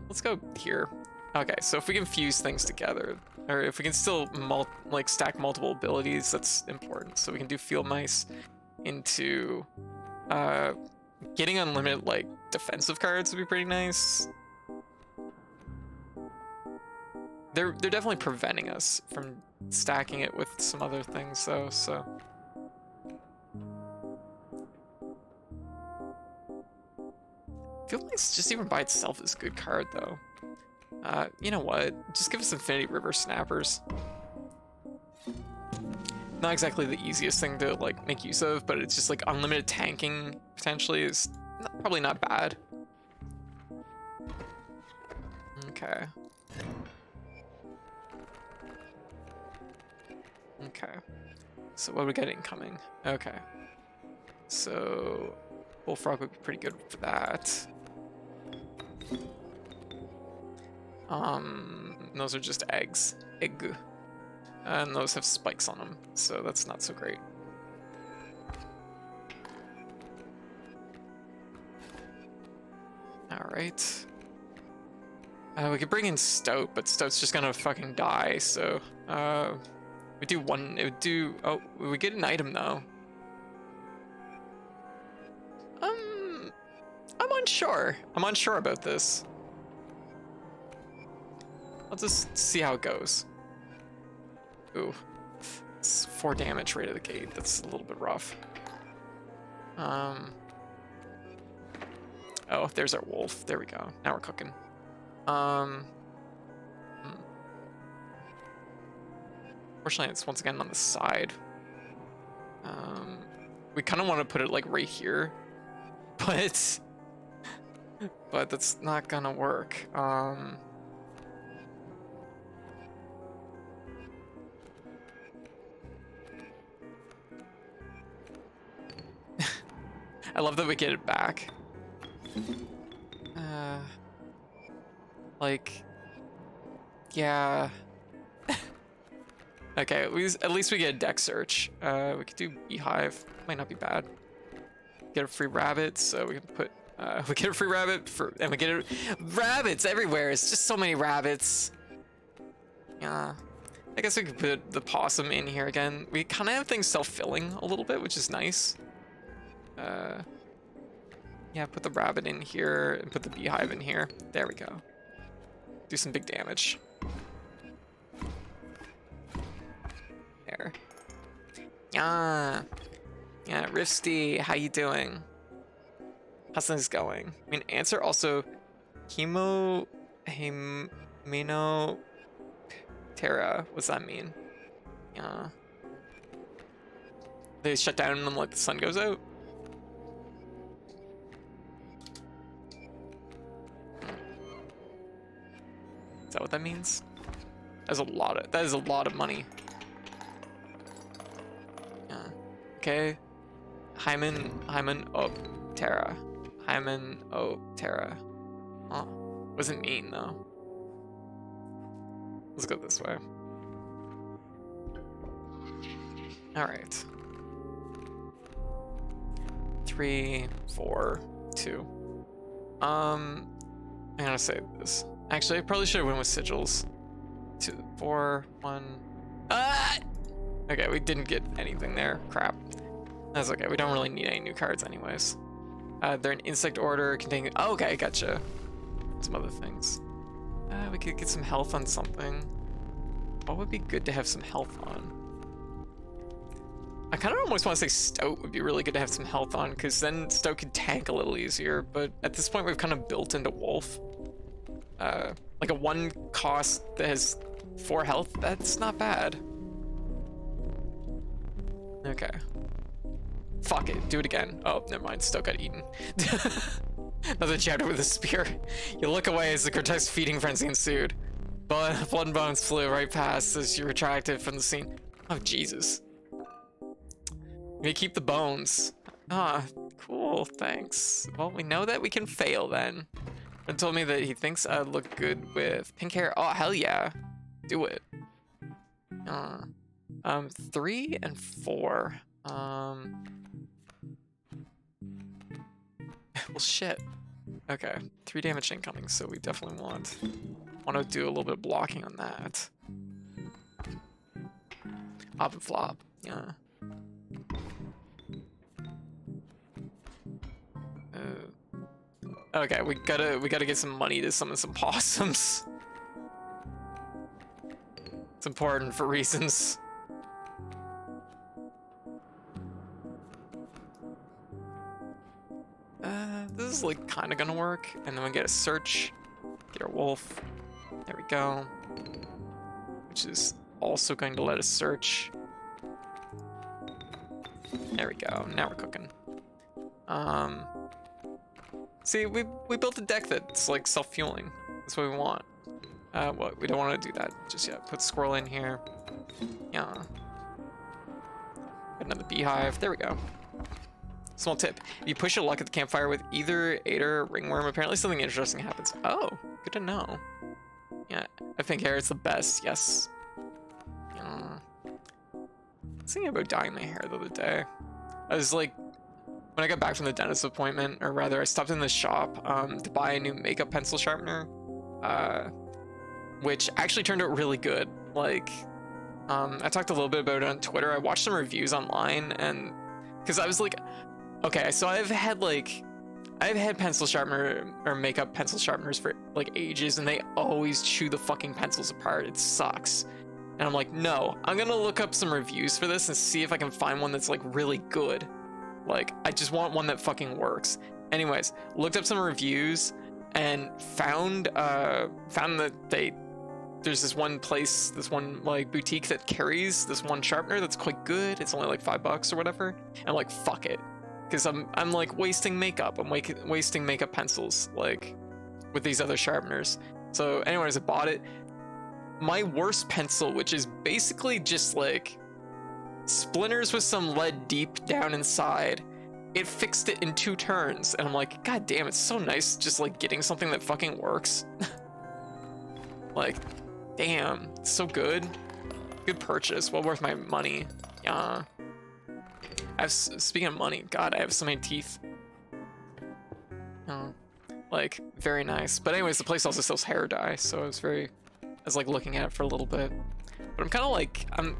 Let's go here. Okay, so if we can fuse things together, or if we can still stack multiple abilities, that's important. So we can do field mice into getting unlimited like defensive cards would be pretty nice. they're definitely preventing us from stacking it with some other things though, so. I feel like just even by itself is a good card though. You know what? Just give us Infinity River Snappers. Not exactly the easiest thing to like make use of, but it's just like unlimited tanking potentially is probably not bad. Okay. Okay. So what do we got incoming? Okay. So Bullfrog would be pretty good for that. Those are just eggs. Egg. And those have spikes on them, so that's not so great. Alright. We could bring in Stout, but Stout's just gonna fucking die, so... we do one... It would do... Oh, we get an item, though. I'm unsure. I'm unsure about this. I'll just see how it goes. Ooh. It's 4 damage right at the gate. That's a little bit rough. Oh, there's our wolf. There we go. Now we're cooking. Fortunately, it's once again on the side. We kind of want to put it like right here, but that's not gonna work. I love that we get it back. Like, yeah. Okay, at least we get a deck search. We could do Beehive. Might not be bad. Get a free rabbit, so we can put. We get a free rabbit and we get rabbits everywhere. It's just so many rabbits. Yeah. I guess we could put the possum in here again. We kind of have things self-filling a little bit, which is nice. Yeah, put the rabbit in here and put the beehive in here. There we go. Do some big damage. There. Yeah. Yeah, Rifsty, how you doing? How's things going? I mean, answer also Terra. What's that mean? Yeah. They shut down and like the sun goes out. Is that what that means? That is a lot of money. Yeah. Okay. Hymen Terra. Oh, what does it mean though? Let's go this way. All right. 3, 4, 2. I'm gonna save this. Actually, I probably should have went with sigils. 2, 4, 1. Ah! Okay, we didn't get anything there. Crap. That's okay. We don't really need any new cards, anyways. They're an insect order containing. Oh, okay, gotcha. Some other things. We could get some health on something. What would be good to have some health on? I kind of almost want to say Stout would be really good to have some health on, because then Stout could tank a little easier, but at this point we've kind of built into Wolf. Like a 1 cost that has 4 health, that's not bad. Okay. Fuck it, do it again. Oh, never mind, Stout got eaten. Another chapter with a spear. You look away as the grotesque feeding frenzy ensued. Blood and bones flew right past as you retracted from the scene. Oh, Jesus. We keep the bones. Ah, cool, thanks. Well, we know that we can fail then. He told me that he thinks I'd look good with pink hair. Oh, hell yeah. Do it. 3 and 4. Well, shit. Okay, 3 damage incoming, so we definitely want to do a little bit of blocking on that. Hop and flop, yeah. Okay, we gotta get some money to summon some possums. It's important for reasons. This is like kind of gonna work, and then we get a search, get our wolf. There we go. Which is also going to let us search. There we go. Now we're cooking. See, we built a deck that's like self-fueling. That's what we want. What we don't want to do that just yet. Put squirrel in here. Yeah. Another beehive. There we go. Small tip: if you push your luck at the campfire with either Ader or Ringworm, apparently something interesting happens. Oh, good to know. Yeah, I think hair is the best. Yes. I was thinking about dyeing my hair the other day. I was like, when I got back from the dentist appointment, or rather, I stopped in the shop to buy a new makeup pencil sharpener, which actually turned out really good. Like, I talked a little bit about it on Twitter. I watched some reviews online, and because I was like, okay, so I've had pencil sharpener or makeup pencil sharpeners for like ages, and they always chew the fucking pencils apart. It sucks. And I'm like, no, I'm gonna look up some reviews for this and see if I can find one that's like really good. Like, I just want one that fucking works. Anyways, looked up some reviews and found that there's this one place, this one like boutique that carries this one sharpener that's quite good. It's only like $5 or whatever. And I'm like, fuck it. Because I'm like wasting makeup. I'm wasting makeup pencils like with these other sharpeners. So anyways, I bought it. My worst pencil, which is basically just like splinters with some lead deep down inside, it fixed it in 2 turns. And I'm like, god damn, it's so nice just like getting something that fucking works. Like, damn, it's so good. Good purchase, well worth my money. Yeah. Speaking of money, god, I have so many teeth. Oh, like, very nice. But anyways, the place also sells hair dye, so I was like looking at it for a little bit. But I'm kind of like, I'm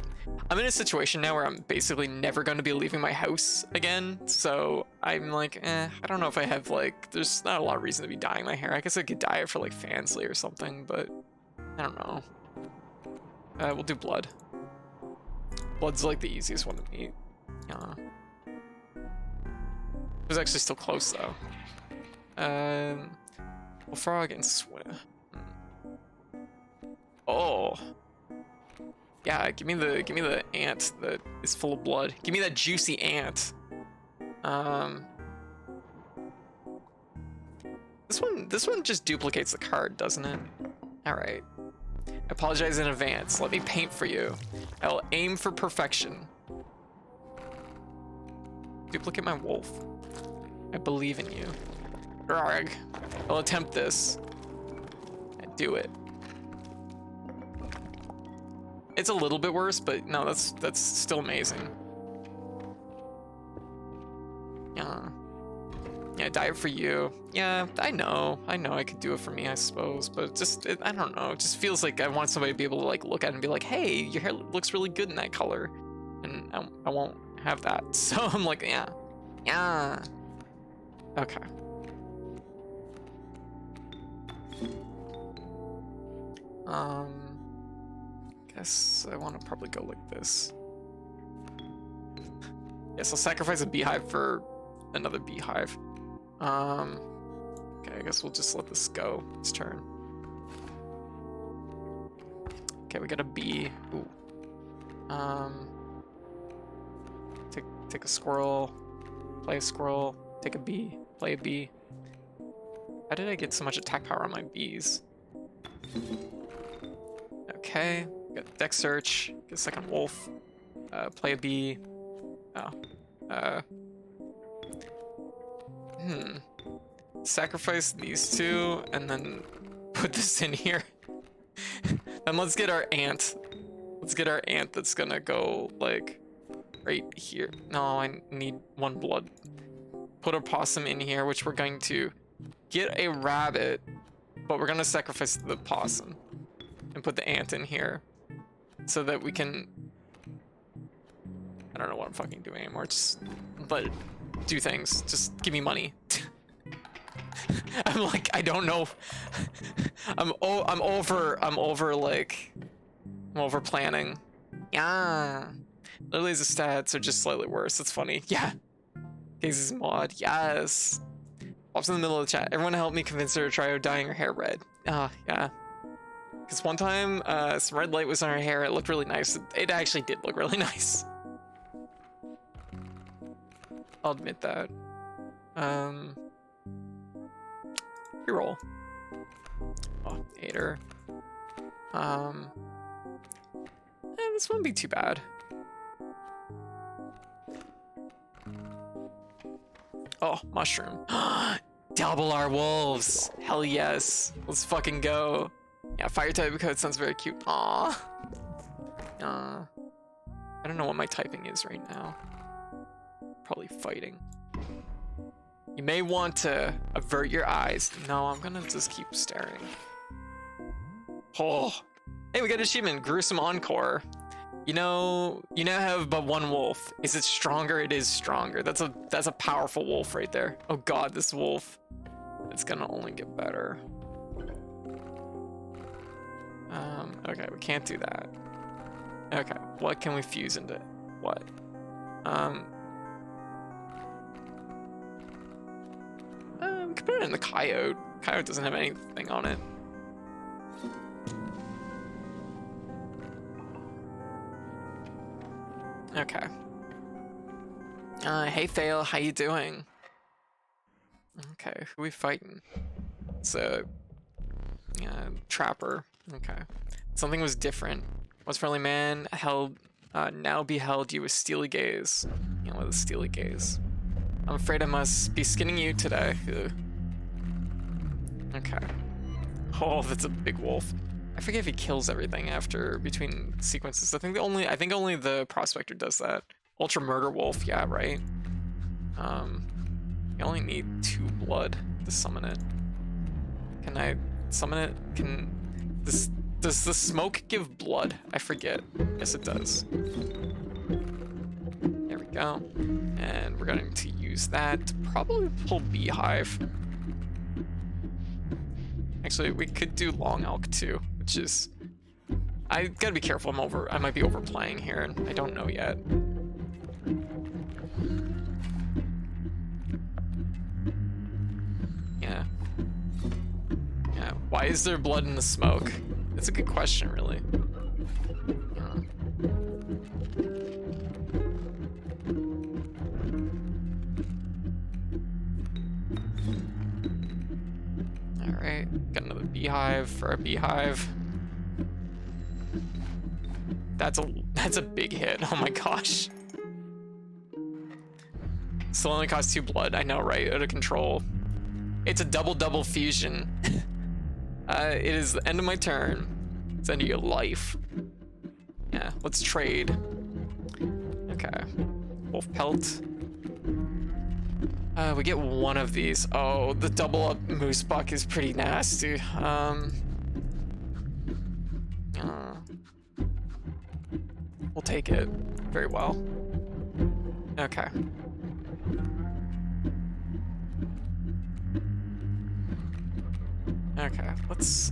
in a situation now where I'm basically never going to be leaving my house again. So I'm like, I don't know if I have like, there's not a lot of reason to be dyeing my hair. I guess I could dye it for like Fansly or something, but I don't know. We'll do blood. Blood's like the easiest one to meet. Yeah. It was actually still close though. Well, frog and swim. Oh. Yeah, give me the ant that is full of blood. Give me that juicy ant. This one just duplicates the card, doesn't it? All right. I apologize in advance. Let me paint for you. I will aim for perfection. Duplicate my wolf. I believe in you. Rarg. I'll attempt this. And do it. It's a little bit worse, but no, that's still amazing. Yeah. Yeah, dye it for you. Yeah, I know I could do it for me, I suppose, but I don't know. It just feels like I want somebody to be able to like look at it and be like, hey, your hair looks really good in that color. And I won't have that. So I'm like, yeah. Okay. Guess I want to probably go like this. Yes, I'll sacrifice a beehive for another beehive. Okay, I guess we'll just let this go. It's turn. Okay, we got a bee. Ooh. Take a squirrel, play a squirrel, take a bee, play a bee. How did I get so much attack power on my bees? Okay, got deck search, get a second wolf, play a bee. Oh. Sacrifice these 2 and then put this in here. And let's get our ant. Let's get our ant that's gonna go like right here. No, I need 1 blood. Put a possum in here, which we're going to get a rabbit, but we're gonna sacrifice the possum and put the ant in here so that we can, I don't know what I'm fucking doing anymore, just but do things. Just give me money. I'm like, I don't know. I'm over like I'm over planning. Yeah. Lily's stats are just slightly worse. That's funny. Yeah. Casey's mod. Yes. Pops in the middle of the chat. Everyone help me convince her to try dyeing her hair red. Yeah. Because one time, some red light was on her hair. It looked really nice. It actually did look really nice. I'll admit that. Reroll. Oh, hater. This wouldn't be too bad. Oh, mushroom. Double our wolves. Hell yes. Let's fucking go. Yeah, fire type code sounds very cute. Aww. I don't know what my typing is right now. Probably fighting. You may want to avert your eyes. No, I'm gonna just keep staring. Oh. Hey, we got an achievement. Gruesome Encore. You now have but one wolf. Is it stronger? It is stronger. That's a powerful wolf right there. Oh god, this wolf. It's gonna only get better. Okay, we can't do that. Okay, what can we fuse into what? We could put it in the coyote. Coyote doesn't have anything on it. Okay. Hey Fail, how you doing? Okay, who we fighting? It's a trapper. Okay. Something was different. Once friendly man held now beheld you with steely gaze. You know, with a steely gaze. I'm afraid I must be skinning you today. Ugh. Okay. Oh, that's a big wolf. I forget if he kills everything between sequences. I think only the prospector does that. Ultra murder wolf, yeah, right. You only need 2 blood to summon it. Can I summon it? Does the smoke give blood? I forget. Yes, it does. There we go. And we're going to use that to probably pull Beehive. Actually, we could do Long Elk too, which is... I gotta be careful, I might be overplaying here, and I don't know yet. Yeah. Yeah, why is there blood in the smoke? That's a good question, really. Alright, got another beehive for a beehive. That's a big hit. Oh my gosh. Still only costs 2 blood. I know, right? Out of control. It's a double fusion. It is the end of my turn. It's the end of your life. Yeah, let's trade. Okay. Wolf pelt. We get one of these. Oh, the double up moose buck is pretty nasty. We'll take it very well. Okay. Okay, let's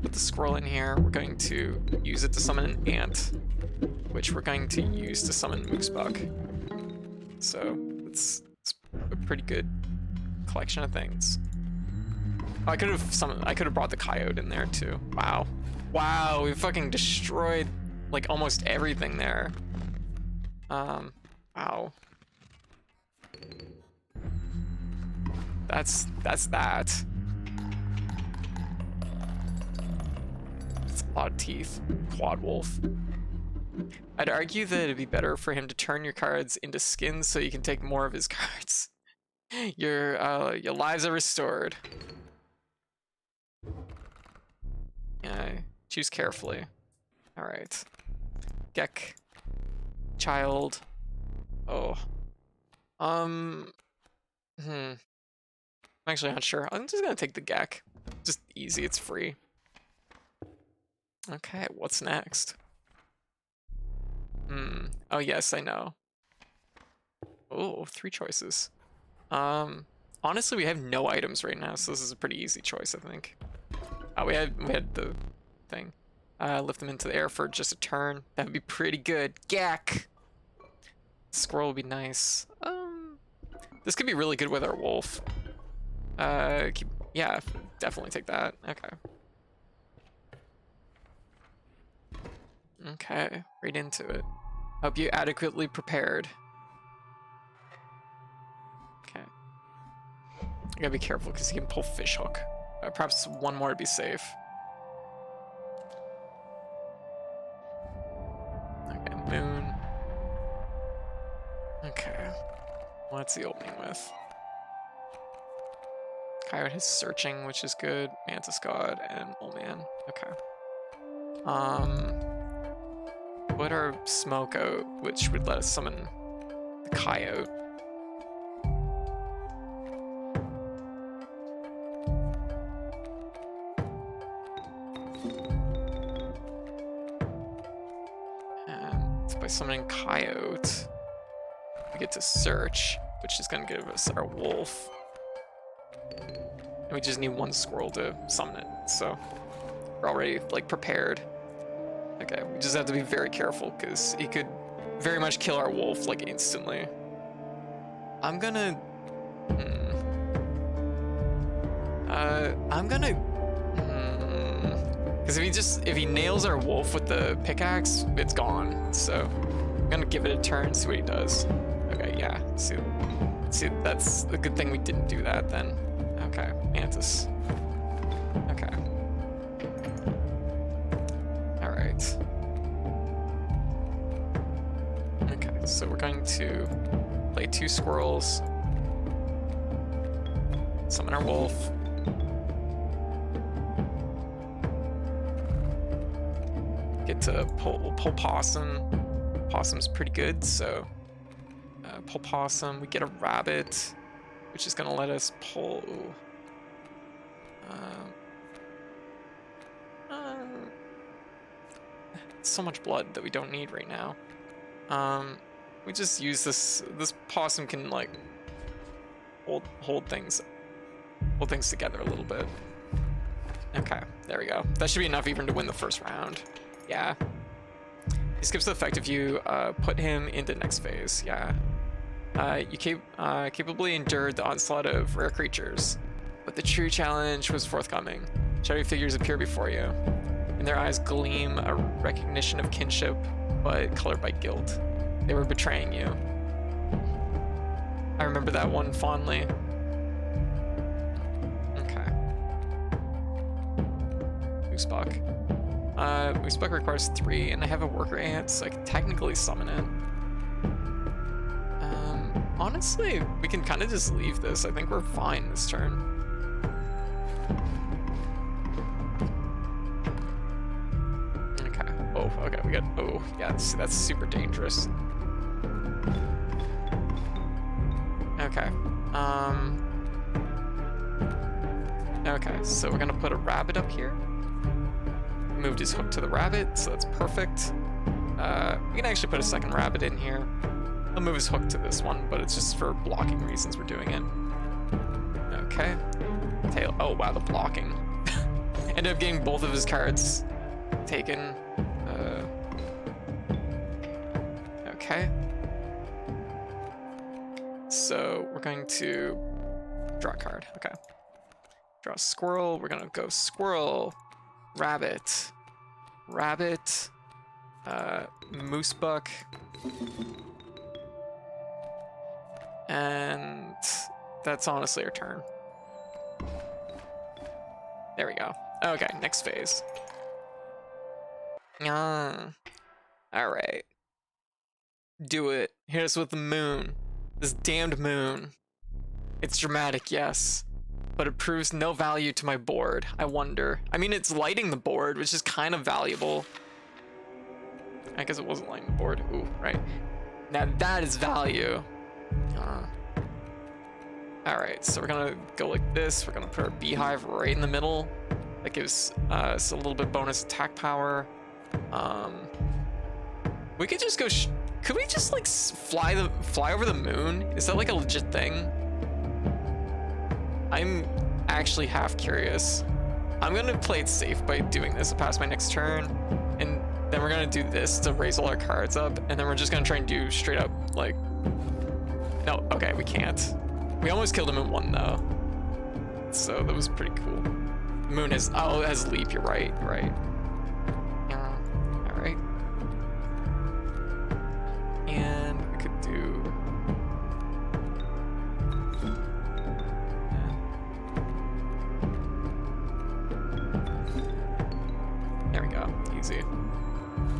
put the squirrel in here. We're going to use it to summon an ant, which we're going to use to summon Moosebuck. So it's a pretty good collection of things. Oh, I could have brought the coyote in there too. Wow. Wow, we fucking destroyed like almost everything there. Wow. That's that. That's a lot of teeth. Quad wolf. I'd argue that it'd be better for him to turn your cards into skins so you can take more of his cards. Your lives are restored. Yeah, choose carefully. Alright. Gek. Child. Oh. I'm actually not sure. I'm just gonna take the Gek. Just easy, it's free. Okay, what's next? Oh yes, I know. Oh, 3 choices. Honestly, we have no items right now, so this is a pretty easy choice, I think. Oh, we had the thing. lift them into the air for just a turn. That would be pretty good. Gack! Squirrel would be nice. This could be really good with our wolf. Yeah, definitely take that. Okay. Okay, right into it. Hope you adequately prepared. Okay. I gotta be careful because he can pull fish hook. Perhaps one more to be safe. Okay, moon. Okay. What's the opening with? Coyote has searching, which is good. Mantis God and Mole Man. Okay. Put our smoke out, which would let us summon the coyote. And by summoning coyote, we get to search, which is going to give us our wolf. And we just need one squirrel to summon it, so we're already like prepared. Okay, we just have to be very careful because he could very much kill our wolf like instantly. I'm gonna because if he nails our wolf with the pickaxe, it's gone. So I'm gonna give it a turn, see what he does. Okay, yeah. See, that's a good thing we didn't do that then. Okay, Mantis. Okay. Alright. Okay, so we're going to play 2 squirrels. Summon our wolf. Get to pull possum. Possum's pretty good, so pull possum. We get a rabbit, which is gonna let us pull so much blood that we don't need right now. We just use this possum can like hold things together a little bit. Okay, there we go. That should be enough even to win the first round. Yeah. He skips the effect if you put him into next phase. Yeah. You capably endured the onslaught of rare creatures, but the true challenge was forthcoming. Shadowy figures appear before you. In their eyes gleam a recognition of kinship, but colored by guilt. They were betraying you. I remember that one fondly. Okay. Moosebuck. Moosebuck requires 3, and I have a worker ant, so I can technically summon it. Honestly, we can kind of just leave this. I think we're fine this turn. Okay. Oh, okay, we got... Oh, yeah, that's super dangerous. Okay. Okay, so we're gonna put a rabbit up here. Moved his hook to the rabbit, so that's perfect. We can actually put a second rabbit in here. I'll move his hook to this one, but it's just for blocking reasons we're doing it. Okay. Tail. Oh, wow, the blocking. Ended up getting both of his cards taken. Okay. So we're going to draw a card. Okay. Draw a squirrel. We're gonna go squirrel, rabbit, rabbit, moosebuck, and that's honestly our turn. There we go. Okay, next phase. Alright. Do it. Hit us with the moon. This damned moon. It's dramatic, yes, but it proves no value to my board. I wonder. I mean, it's lighting the board, which is kind of valuable. I guess it wasn't lighting the board. Ooh, right. Now that is value. Alright, so we're gonna go like this. We're gonna put our beehive right in the middle. That gives us a little bit bonus attack power. We could just go... Could we just like fly over the moon? Is that like a legit thing? I'm actually half curious. I'm gonna play it safe by doing this to pass my next turn, and then we're gonna do this to raise all our cards up, and then we're just gonna try and do straight up like. No, okay, we can't. We almost killed him in one though, so that was pretty cool. Moon has it has leap. You're right. You're right. Yeah. All right. And we could do. There we go. Easy.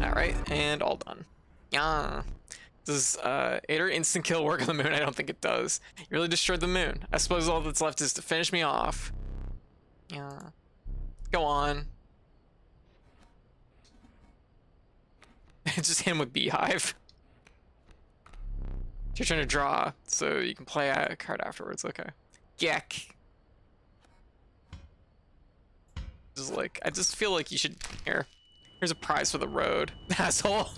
All right, and all done. Yeah. Does Ader instant kill work on the moon? I don't think it does. You really destroyed the moon. I suppose all that's left is to finish me off. Yeah. Go on. Just hit him with Beehive. You're trying to draw, so you can play a card afterwards. Okay. Geck. Just like, I just feel like you should. Here's a prize for the road, asshole.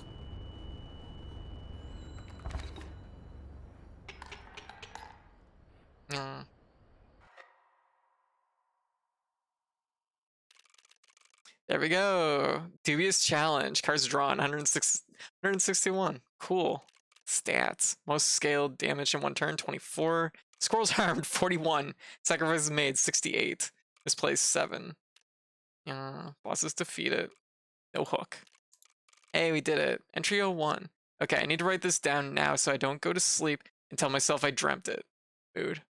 There we go. Dubious challenge. Cards drawn. 161. Cool. Stats. Most scaled damage in one turn. 24. Squirrels harmed. 41. Sacrifices made. 68. Misplaced. 7. Bosses defeated. No hook. Hey, we did it. Entry 01. Okay, I need to write this down now so I don't go to sleep and tell myself I dreamt it. Mood.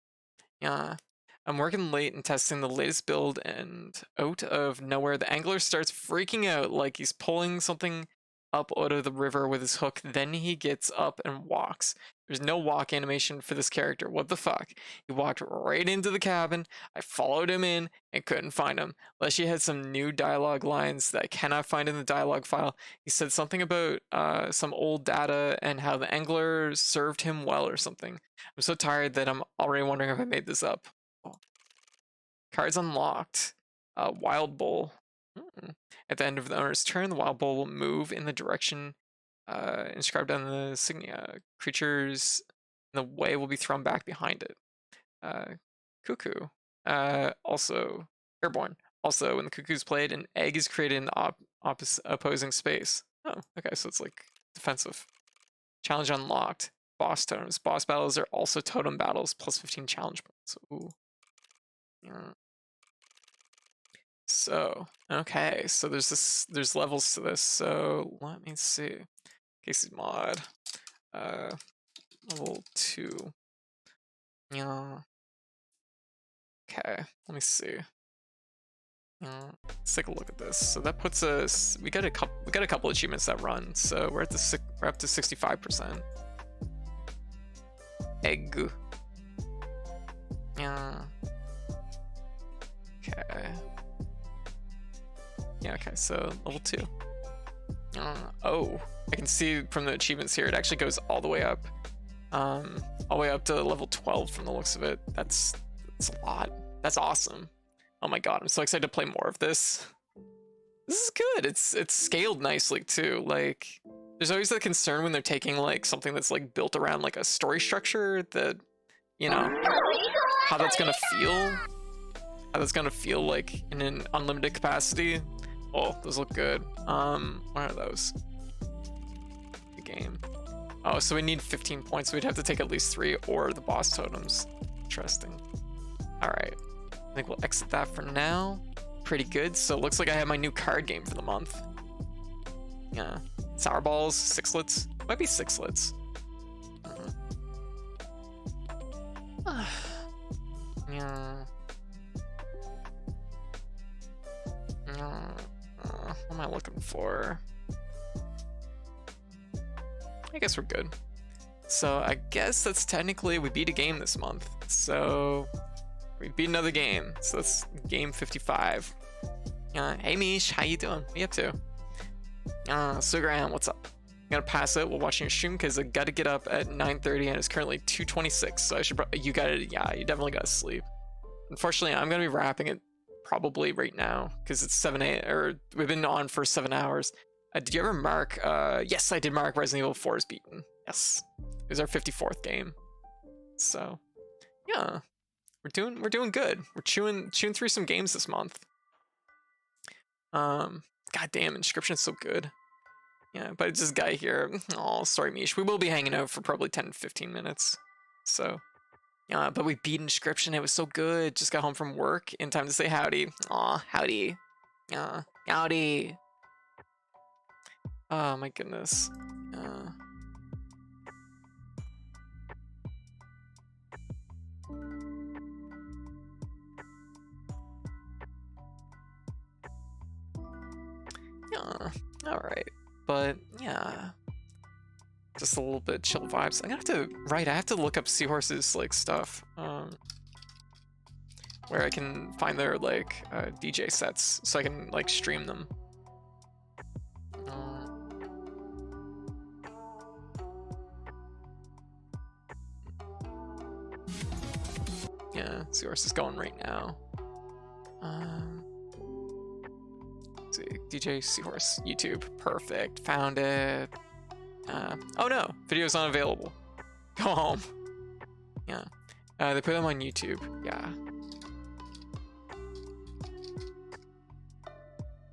I'm working late and testing the latest build, and out of nowhere, the angler starts freaking out like he's pulling something up out of the river with his hook. Then he gets up and walks. There's no walk animation for this character. What the fuck? He walked right into the cabin. I followed him in and couldn't find him. Leshy had some new dialogue lines that I cannot find in the dialogue file. He said something about some old data and how the angler served him well or something. I'm so tired that I'm already wondering if I made this up. Cards unlocked. Wild Bull. At the end of the owner's turn, the Wild Bull will move in the direction inscribed on the insignia. Creatures in the way will be thrown back behind it. Cuckoo. Also, Airborne. Also, when the cuckoo is played, an egg is created in the opposing space. Oh, okay, so it's like defensive. Challenge unlocked. Boss totems. Boss battles are also totem battles, plus 15 challenge points. Ooh. Yeah. So, okay, so there's levels to this. So let me see. Casey's mod. Level 2. Yeah. Okay, let me see. Let's take a look at this. So that puts us. We got a couple achievements that run. So we're up to 65%. Egg. Yeah. Okay. Yeah, okay, so level 2. Oh, I can see from the achievements here, it actually goes all the way up. All the way up to level 12 from the looks of it. That's a lot. That's awesome. Oh my god, I'm so excited to play more of this. This is good. It's scaled nicely too. Like, there's always the concern when they're taking like something that's like built around like a story structure that, you know, how that's gonna feel. How that's gonna feel like in an unlimited capacity. Oh, those look good. What are those? The game. Oh, so we need 15 points. So we'd have to take at least 3 or the boss totems. Interesting. All right. I think we'll exit that for now. Pretty good. So it looks like I have my new card game for the month. Yeah. Sour balls, sixlets. Might be sixlets. Yeah. What am I looking for? I guess we're good. So I guess that's technically, we beat a game this month. So we beat another game. So that's game 55. Hey Mish, how you doing? What are you up to? So Graham, what's up? I'm gonna pass it while watching your stream because I gotta get up at 9:30 and it's currently 2:26. So I should you definitely gotta sleep. Unfortunately, I'm gonna be wrapping it probably right now because it's 7 8 or we've been on for 7 hours. Did you ever mark? Yes, I did mark Resident Evil 4 is beaten. Yes, it was our 54th game. So yeah, we're doing good. We're chewing through some games this month. God damn, Inscryption is so good. Yeah, but it's this guy here. Oh, sorry, Mish. We will be hanging out for probably 10-15 minutes. So, yeah, but we beat Inscryption. It was so good. Just got home from work in time to say howdy. Aw, howdy. Howdy. Oh, my goodness. Yeah, alright. But, yeah. Just a little bit chill vibes. I'm gonna have to, right, I have to look up Seahorse's, like, stuff. Where I can find their, like, DJ sets, so I can, like, stream them. Yeah, Seahorse is going right now. Let's see, DJ Seahorse, YouTube, perfect, found it. Oh no, video's unavailable. Go home. Yeah, they put them on YouTube. Yeah.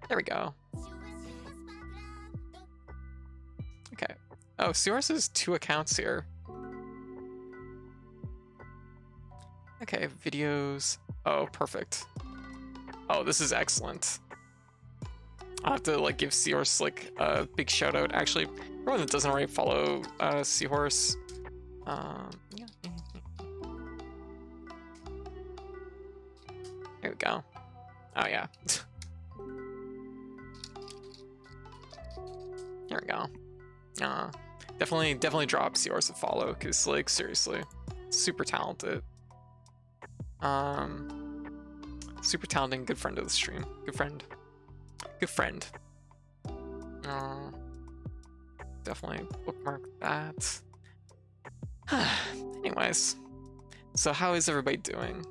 There we go. Okay. Oh, Seahorse has 2 accounts here. Okay, videos. Oh, perfect. Oh, this is excellent. I'll have to like give Seahorse like a big shout out. Actually, everyone that doesn't already follow Seahorse, yeah. There we go. Oh yeah. There we go. Definitely drop Seahorse a follow, because like seriously, super talented. Super talented, good friend of the stream. Good friend. Definitely bookmark that. Anyways, so how is everybody doing?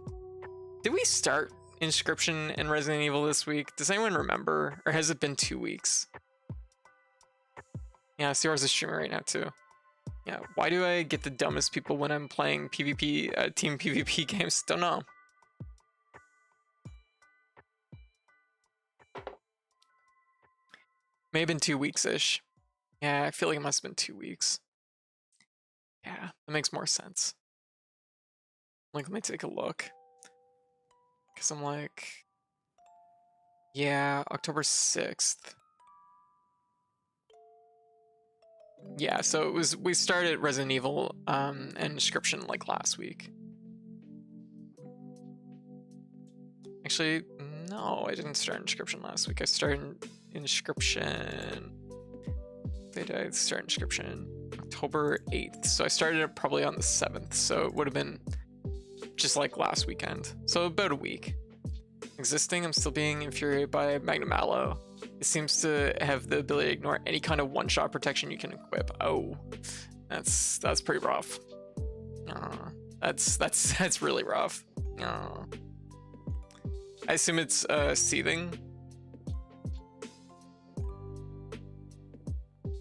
Did we start Inscryption and Resident Evil this week? Does anyone remember? Or has it been 2 weeks? Yeah, Seahorse is streaming right now too. Yeah, why do I get the dumbest people when I'm playing PvP, team PvP games? Don't know. May have been 2 weeks-ish. Yeah, I feel like it must have been 2 weeks. Yeah, that makes more sense. Like, let me take a look. Because I'm like... Yeah, October 6th. Yeah, so it was, we started Resident Evil and Inscryption like last week. Actually, no, I didn't start Inscryption last week. I started Inscryption. Did I start Inscryption? October 8th. So I started it probably on the 7th. So it would have been just like last weekend. So about a week. Existing, I'm still being infuriated by Magnum Aloe. It seems to have the ability to ignore any kind of one-shot protection you can equip. Oh, that's pretty rough. That's really rough. I assume it's seething.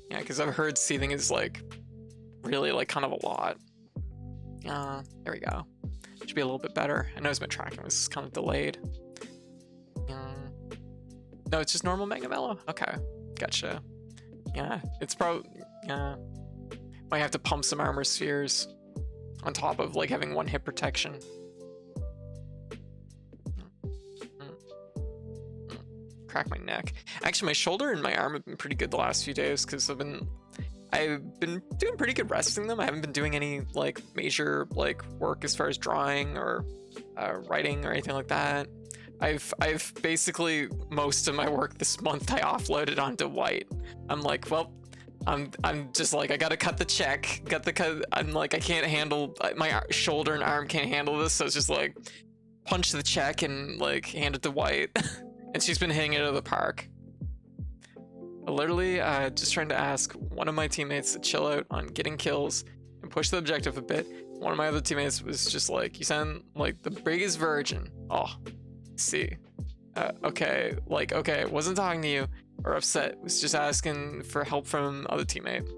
Yeah, because I've heard seething is like really like kind of a lot. There we go. Should be a little bit better. I know my tracking was kind of delayed. No, it's just normal Magnum Aloe? Okay, gotcha. Yeah, it's probably... Yeah. Might have to pump some armor spheres on top of, like, having 1 hit protection. Crack my neck. Actually, my shoulder and my arm have been pretty good the last few days, because I've been doing pretty good resting them. I haven't been doing any, like, major, like, work as far as drawing or writing or anything like that. I've basically, most of my work this month I offloaded onto White. I'm like, well, I'm just like, I gotta cut the check, I'm like, I can't handle, my shoulder and arm can't handle this, so it's just like, punch the check and like, hand it to White. And she's been hitting it out of the park. Literally, just trying to ask one of my teammates to chill out on getting kills and push the objective a bit. One of my other teammates was just like, you sound like the biggest virgin. Oh. See, okay, like, okay, wasn't talking to you or upset, was just asking for help from other teammate.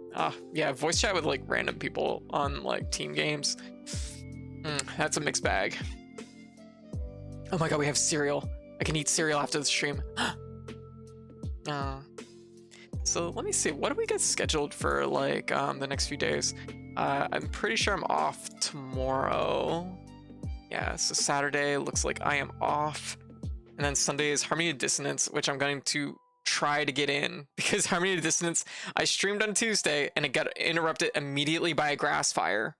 Yeah, voice chat with like random people on like team games. That's a mixed bag. Oh my god, we have cereal. I can eat cereal after the stream. So let me see, what do we got scheduled for like the next few days? I'm pretty sure I'm off tomorrow. Yeah, so Saturday looks like I am off. And then Sunday is Harmony of Dissonance, which I'm going to try to get in because Harmony of Dissonance, I streamed on Tuesday and it got interrupted immediately by a grass fire.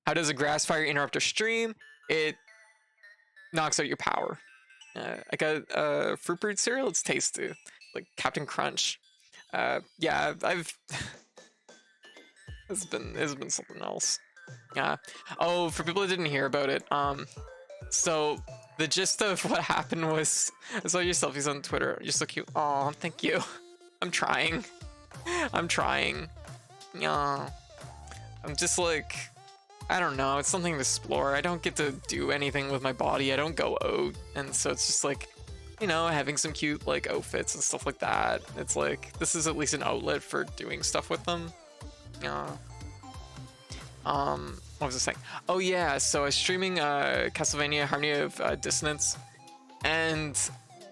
How does a grass fire interrupt a stream? It knocks out your power. I got fruit brewed cereal. It's tasty, like Captain Crunch. Yeah, I've it's been something else. Yeah. Oh, for people that didn't hear about it, so the gist of what happened was I saw your selfies on Twitter. You're so cute. Oh, thank you. I'm trying. Yeah. I'm just like, I don't know. It's something to explore. I don't get to do anything with my body. I don't go out, and so it's just like, you know, having some cute like outfits and stuff like that. It's like this is at least an outlet for doing stuff with them. Yeah. What was I saying? Oh yeah, so I was streaming Castlevania Harmony of Dissonance, and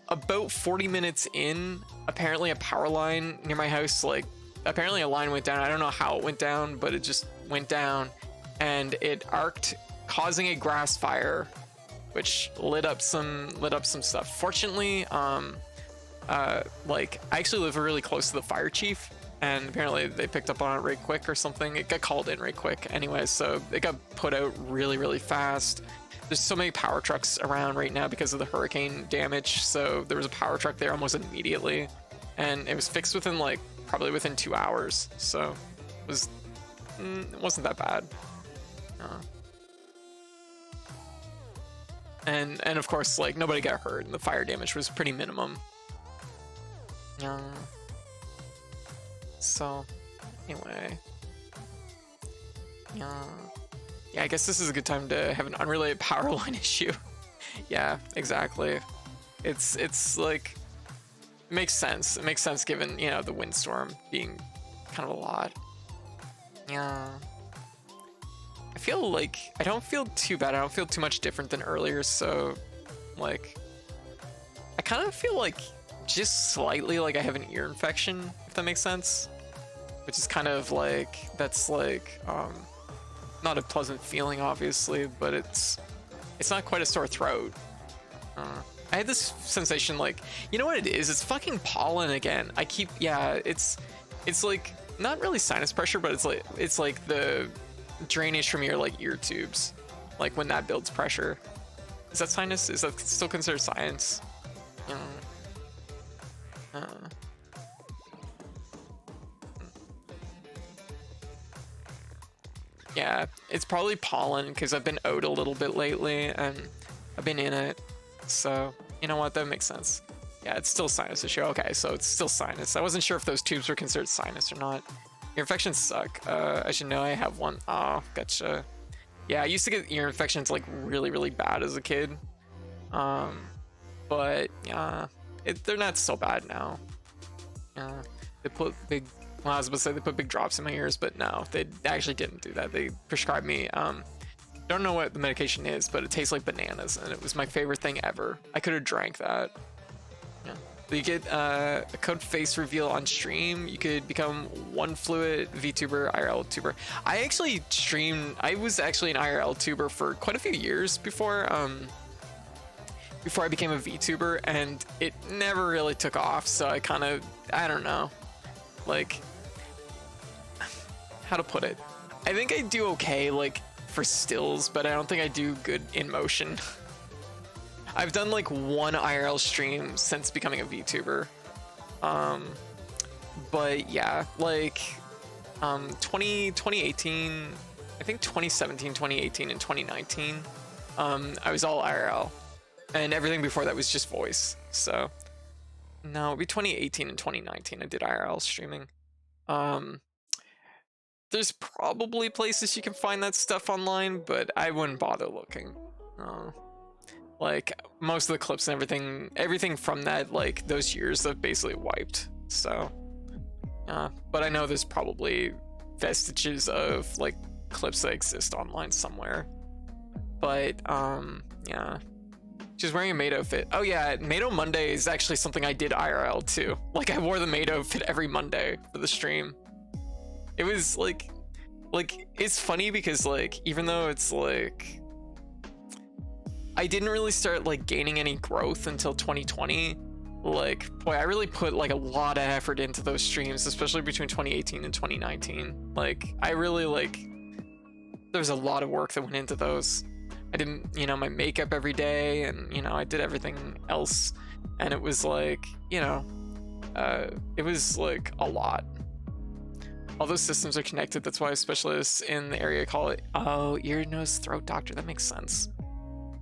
about 40 minutes in, apparently a power line near my house, like apparently a line went down. I don't know how it went down, but it just went down, and it arced, causing a grass fire, which lit up some stuff. Fortunately, like I actually live really close to the fire chief, and apparently they picked up on it right quick or something. It got called in right quick anyway, so it got put out really fast. There's so many power trucks around right now because of the hurricane damage, so there was a power truck there almost immediately, and it was fixed within like probably within 2 hours, so it wasn't that bad. And of course, like nobody got hurt, and the fire damage was pretty minimum. So anyway, yeah, I guess this is a good time to have an unrelated power line issue. Yeah, exactly. It's like, it makes sense. It makes sense given, you know, the windstorm being kind of a lot. Yeah. I feel like I don't feel too bad. I don't feel too much different than earlier. So like, I kind of feel like just slightly like I have an ear infection, if that makes sense, which is kind of like, that's like not a pleasant feeling obviously, but it's not quite a sore throat. I had this sensation like, you know what it is, it's fucking pollen again. I keep, yeah, it's like not really sinus pressure, but it's like the drainage from your like ear tubes, like when that builds pressure. Is that sinus? Is that still considered sinus? Yeah, it's probably pollen because I've been out a little bit lately and I've been in it, so you know what, that makes sense. Yeah, it's still sinus issue. Okay, so it's still sinus. I wasn't sure if those tubes were considered sinus or not. Ear infections suck. I should know I have one. Oh, gotcha. Yeah, I used to get ear infections like really bad as a kid, but yeah, they're not so bad now. They put big, well, I was about to say they put big drops in my ears, but no, they actually didn't do that. They prescribed me, don't know what the medication is, but it tastes like bananas, and it was my favorite thing ever. I could have drank that. Yeah. You get a code face reveal on stream. You could become one fluid VTuber, IRL tuber. I actually streamed, I was actually an IRL tuber for quite a few years before I became a VTuber, and it never really took off, so I kind of, I don't know, like, how to put it. I think I do okay, like, for stills, but I don't think I do good in motion. I've done like one IRL stream since becoming a VTuber. But yeah, like 2018, I think 2017, 2018, and 2019, I was all IRL. And everything before that was just voice. So no, it'd be 2018 and 2019 I did IRL streaming. There's probably places you can find that stuff online, but I wouldn't bother looking. Like most of the clips and everything from that, like those years, have basically wiped. So but I know there's probably vestiges of like clips that exist online somewhere. But yeah, She's wearing a maid outfit. Oh yeah, Maid Monday is actually something I did IRL too. Like I wore the maid outfit every Monday for the stream. It was like it's funny because like even though it's like I didn't really start like gaining any growth until 2020. Like boy, I really put like a lot of effort into those streams, especially between 2018 and 2019. Like I really like there was a lot of work that went into those. I didn't, you know, my makeup every day, and you know, I did everything else, and it was like, you know, it was like a lot. All those systems are connected. That's why specialists in the area call it, oh, ear, nose, throat doctor. That makes sense.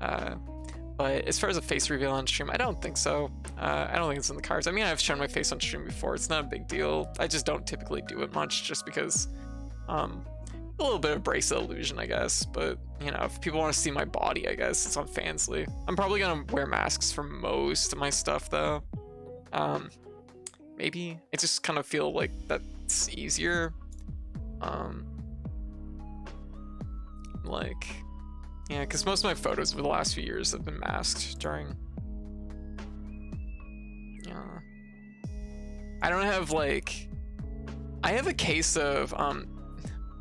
But as far as a face reveal on stream, I don't think so. I don't think it's in the cards. I mean, I've shown my face on stream before. It's not a big deal. I just don't typically do it much, just because a little bit of bracelet illusion, I guess. But you know, if people want to see my body, I guess it's on Fansly. I'm probably gonna wear masks for most of my stuff though. Maybe I just kind of feel like that's easier. Like, yeah, because most of my photos over the last few years have been masked during. Yeah, I don't have like, I have a case of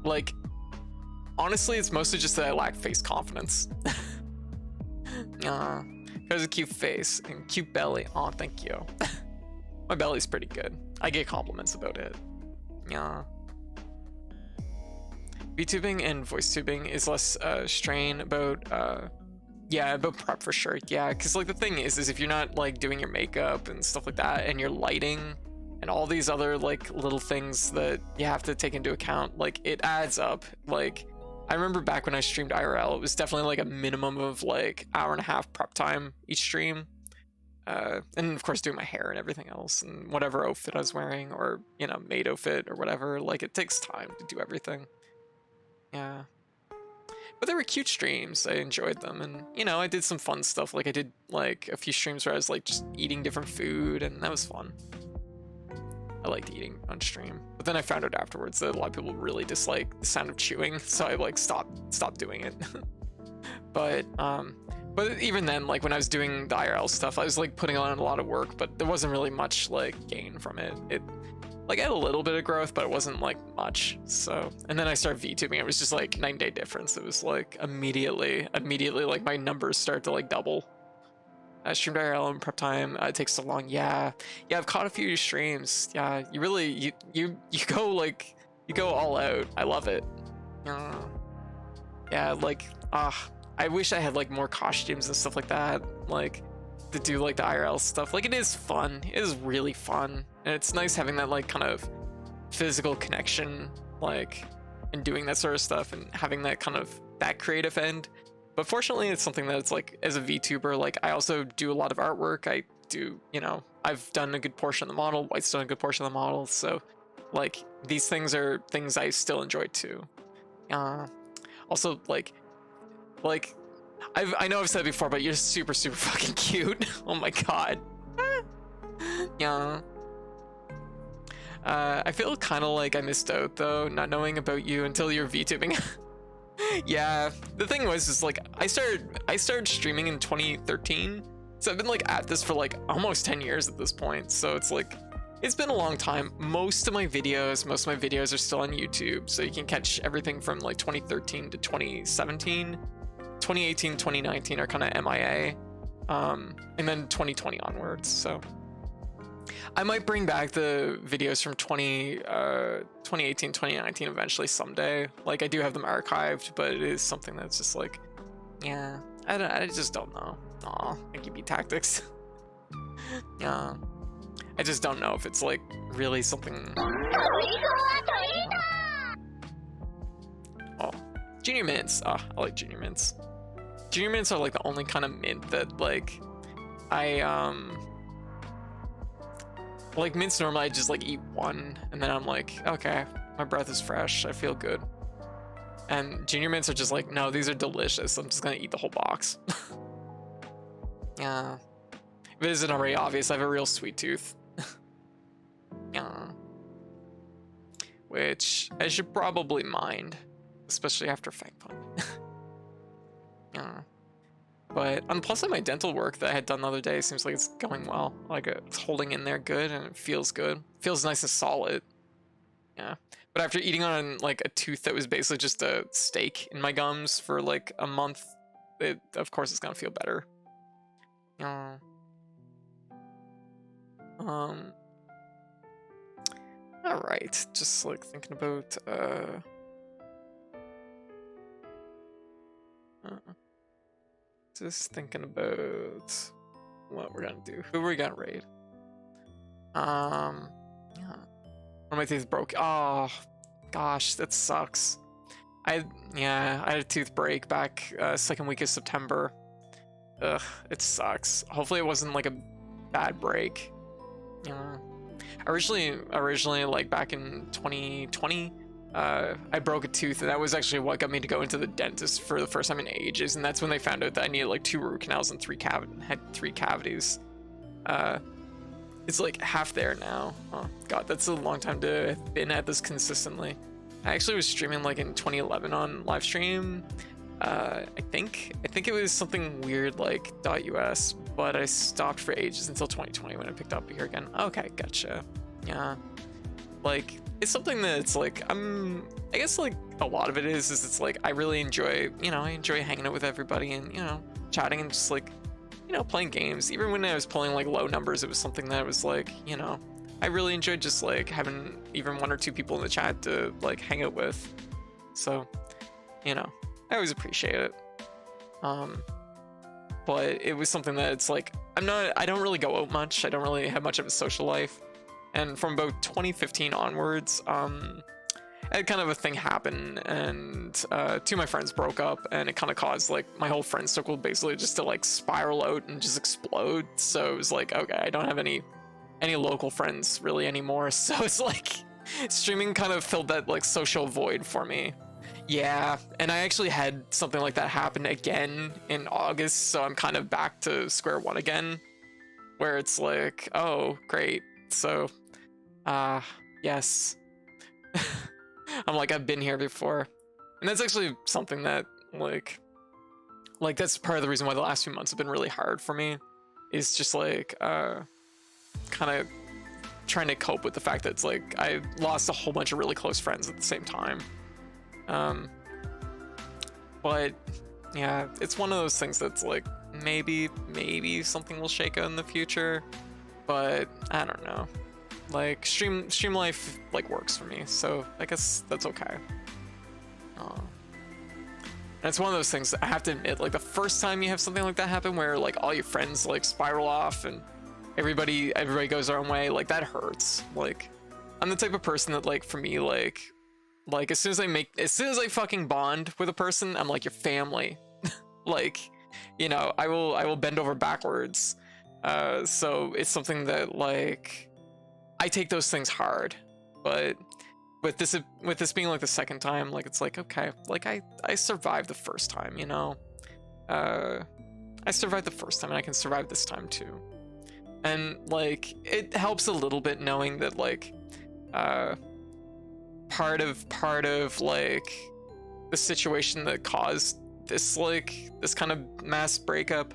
like, honestly, it's mostly just that I lack face confidence. There's a cute face and cute belly. Oh, thank you. My belly's pretty good. I get compliments about it. Yeah. VTubing and voice tubing is less strain about yeah, about prep for sure. Yeah, because like the thing is if you're not like doing your makeup and stuff like that, and your lighting and all these other like little things that you have to take into account, like it adds up. Like I remember back when I streamed IRL, it was definitely like a minimum of like hour and a half prep time each stream. And of course doing my hair and everything else and whatever outfit I was wearing, or you know, maid outfit or whatever. Like it takes time to do everything. Yeah, but they were cute streams. I enjoyed them, and you know, I did some fun stuff. Like I did like a few streams where I was like just eating different food, and that was fun. I liked eating on stream, but then I found out afterwards that a lot of people really dislike the sound of chewing, so I like stopped doing it. But even then, like when I was doing the IRL stuff, I was like putting on a lot of work, but there wasn't really much like gain from it. It like I had a little bit of growth, but it wasn't like much. So, and then I started VTubing. It was just like 9-day difference. It was like immediately like my numbers start to like double. I streamed IRL in prep time. It takes so long. Yeah, I've caught a few streams. Yeah, you really you go like you go all out. I love it. Yeah, like I wish I had like more costumes and stuff like that. Like to do like the IRL stuff. Like it is fun. It is really fun. And it's nice having that like kind of physical connection, like, and doing that sort of stuff and having that kind of that creative end. But fortunately, it's something that it's like, as a VTuber, like I also do a lot of artwork. I do, you know, I've done a good portion of the model. White's done a good portion of the model. So like these things are things I still enjoy too. Also like I know I've said it before, but you're super fucking cute. Oh my god. Yeah. I feel kind of like I missed out though, not knowing about you until you're VTubing. Yeah, the thing was is like I started streaming in 2013, so I've been like at this for like almost 10 years at this point. So it's like it's been a long time. Most of my videos are still on YouTube, so you can catch everything from like 2013 to 2017. 2018, 2019 are kind of MIA, and then 2020 onwards. So I might bring back the videos from 2018, 2019 eventually someday. Like I do have them archived, but it is something that's just like, yeah, I just don't know. Aw, I keep tactics. Yeah, I just don't know if it's like really something. Oh, junior mints. I like junior mints. Junior mints are like the only kind of mint that like like mints normally I just like eat one and then I'm like, okay, my breath is fresh, I feel good. And junior mints are just like, no, these are delicious, I'm just gonna eat the whole box. Yeah, if it isn't already obvious, I have a real sweet tooth. Yeah, which I should probably mind, especially after Fang Pun. Yeah, But on the plus side, my dental work that I had done the other day seems like it's going well. Like it's holding in there good, and it feels good. Feels nice and solid. Yeah. But after eating on like a tooth that was basically just a steak in my gums for like a month, of course it's gonna feel better. All right, just like thinking about just thinking about what we're gonna do. Who are we gonna raid? Yeah. One of my teeth broke. Oh, gosh, that sucks. I had a tooth break back second week of September. Ugh, it sucks. Hopefully it wasn't like a bad break. Yeah. Originally, like back in 2020, I broke a tooth, and that was actually what got me to go into the dentist for the first time in ages. And that's when they found out that I needed like 2 root canals and had 3 cavities. It's like half there now. Oh god, that's a long time to have been at this consistently. I actually was streaming like in 2011 on live stream. I think it was something weird like .us, but I stopped for ages until 2020 when I picked up here again. Okay, gotcha. Yeah, like it's something that's like I guess like a lot of it is it's like I really enjoy, I enjoy hanging out with everybody and chatting and just like playing games. Even when I was pulling like low numbers, it was something that was like I really enjoyed just like having even 1 or 2 people in the chat to like hang out with. So I always appreciate it. But it was something that it's like I don't really go out much. I don't really have much of a social life. And from about 2015 onwards, I had kind of a thing happen, and 2 of my friends broke up, and it kind of caused like my whole friend circle basically just to like spiral out and just explode. So it was like, okay, I don't have any local friends really anymore. So it's like streaming kind of filled that like social void for me. Yeah, and I actually had something like that happen again in August, so I'm kind of back to square one again, where it's like, oh, great. So, yes. I'm like, I've been here before. And that's actually something that, like that's part of the reason why the last few months have been really hard for me, is just like, kind of trying to cope with the fact that it's like, I lost a whole bunch of really close friends at the same time. But yeah, it's one of those things that's like maybe something will shake out in the future, but I don't know. Like stream life like works for me, so I guess that's okay. And it's one of those things that I have to admit, like the first time you have something like that happen where like all your friends like spiral off and everybody goes their own way, like that hurts. Like I'm the type of person that like for me like as soon as I fucking bond with a person, I'm like your family. Like, I will bend over backwards. So it's something that like I take those things hard. But with this being like the second time, like it's like okay, like I survived the first time, I survived the first time and I can survive this time too. And like it helps a little bit knowing that like part of like the situation that caused this kind of mass breakup,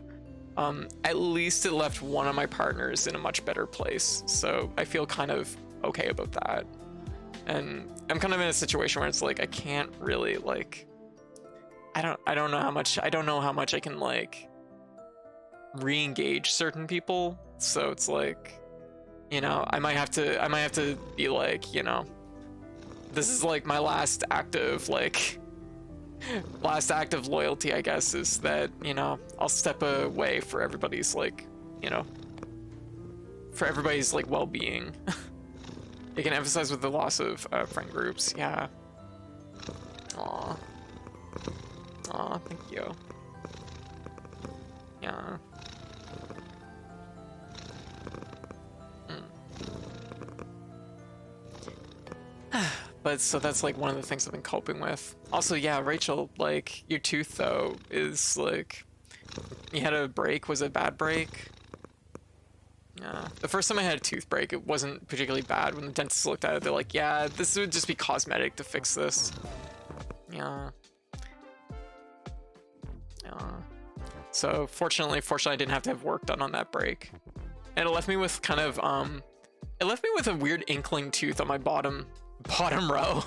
at least it left one of my partners in a much better place, so I feel kind of okay about that. And I'm kind of in a situation where it's like I can't really like I don't know how much I can like re-engage certain people, so it's like I might have to be like this is like my last act of loyalty, I guess, is that I'll step away for everybody's like well-being. It can emphasize with the loss of friend groups. Yeah. Aw, thank you. Yeah. But so that's like one of the things I've been coping with. Also, yeah, Rachel, like your tooth though is like you had a break. Was it a bad break? Yeah. The first time I had a tooth break, it wasn't particularly bad. When the dentist looked at it, they're like, yeah, this would just be cosmetic to fix this. Yeah. Yeah. So fortunately, I didn't have to have work done on that break. And it left me with kind of it left me with a weird inkling tooth on my bottom row,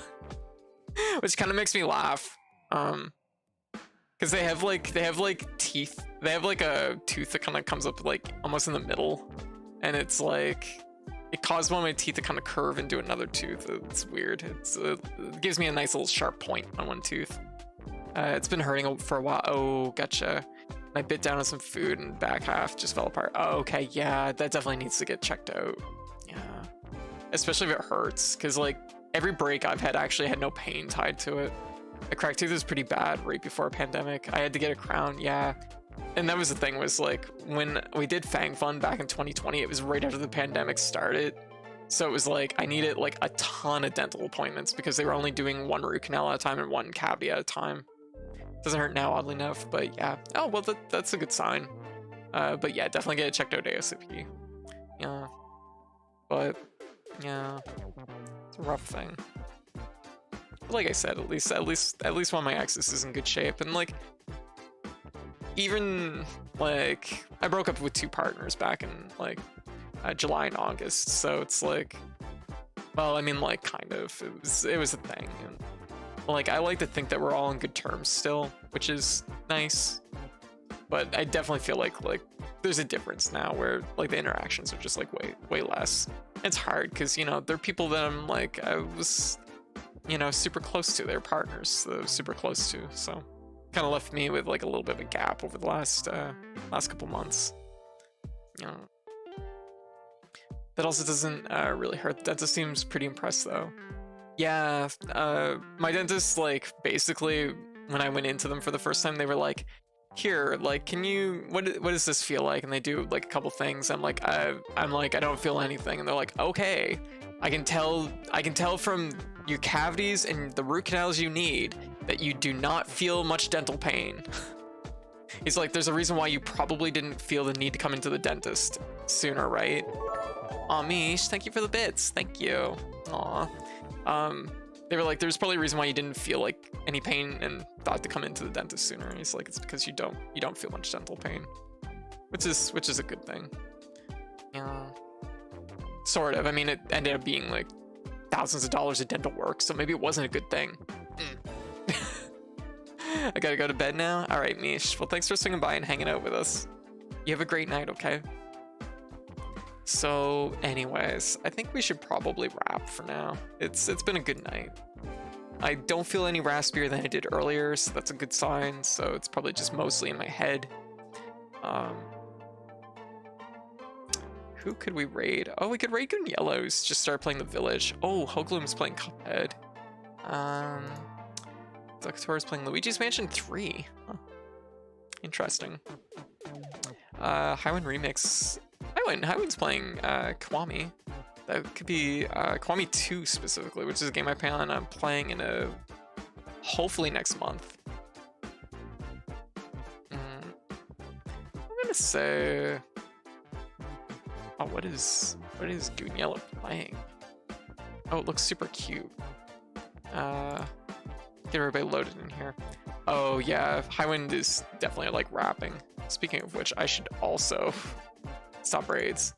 which kind of makes me laugh. Because they have like teeth. They have like a tooth that kind of comes up like almost in the middle, and it's like it caused one of my teeth to kind of curve into another tooth. It's weird. It gives me a nice little sharp point on one tooth. It's been hurting for a while. Oh, gotcha. I bit down on some food and back half just fell apart. Oh, okay, yeah, that definitely needs to get checked out. Yeah, especially if it hurts, because like every break I've had actually had no pain tied to it. A cracked tooth was pretty bad right before a pandemic. I had to get a crown, yeah. And that was the thing, was like when we did Fang Fun back in 2020, it was right after the pandemic started. So it was like I needed like a ton of dental appointments because they were only doing one root canal at a time and one cavity at a time. Doesn't hurt now, oddly enough, but yeah. Oh, well, that's a good sign. But yeah, definitely get it checked out ASAP. Yeah. But, yeah. It's a rough thing. But like I said, at least one of my exes is in good shape. And like, even like, I broke up with 2 partners back in like July and August. So it's like, well, I mean, like, kind of. It was a thing. And, like, I like to think that we're all on good terms still, which is nice. But I definitely feel like there's a difference now where like the interactions are just like way less. It's hard because, you know, there are people that I'm like, I was, you know, super close to, their partners that I was super close to. So kind of left me with like a little bit of a gap over the last couple months. You know. That also doesn't really hurt. The dentist seems pretty impressed though. Yeah, my dentist, like, basically, when I went into them for the first time, they were like, here, like, can you, what does this feel like? And they do, like, a couple things. I'm like, I don't feel anything. And they're like, okay, I can tell from your cavities and the root canals you need that you do not feel much dental pain. He's like, there's a reason why you probably didn't feel the need to come into the dentist sooner, right? Aw, Mish, thank you for the bits. Thank you. Aw. They were like, there's probably a reason why you didn't feel like any pain and thought to come into the dentist sooner. And he's like, it's because you don't feel much dental pain, which is a good thing. Yeah, sort of. I mean, it ended up being like thousands of dollars of dental work, so maybe it wasn't a good thing. I gotta go to bed now. All right, Mish. Well, thanks for swinging by and hanging out with us. You have a great night, okay? So anyways, I think we should probably wrap for now. It's been a good night. I don't feel any raspier than I did earlier, so that's a good sign. So it's probably just mostly in my head. Who could we raid? Oh, we could raid Goon Yellows. Just start playing the village. Oh, Hogloom's playing Cuphead. Ducatora's playing Luigi's Mansion 3. Huh. Interesting. Highwind Remix. Highwind's playing Kiwami. That could be Kiwami 2 specifically, which is a game I plan on playing in hopefully next month. I'm gonna say, oh, what is Goon Yellow playing? Oh, it looks super cute. Get everybody loaded in here. Oh yeah, Highwind is definitely like rapping. Speaking of which, I should also stop raids.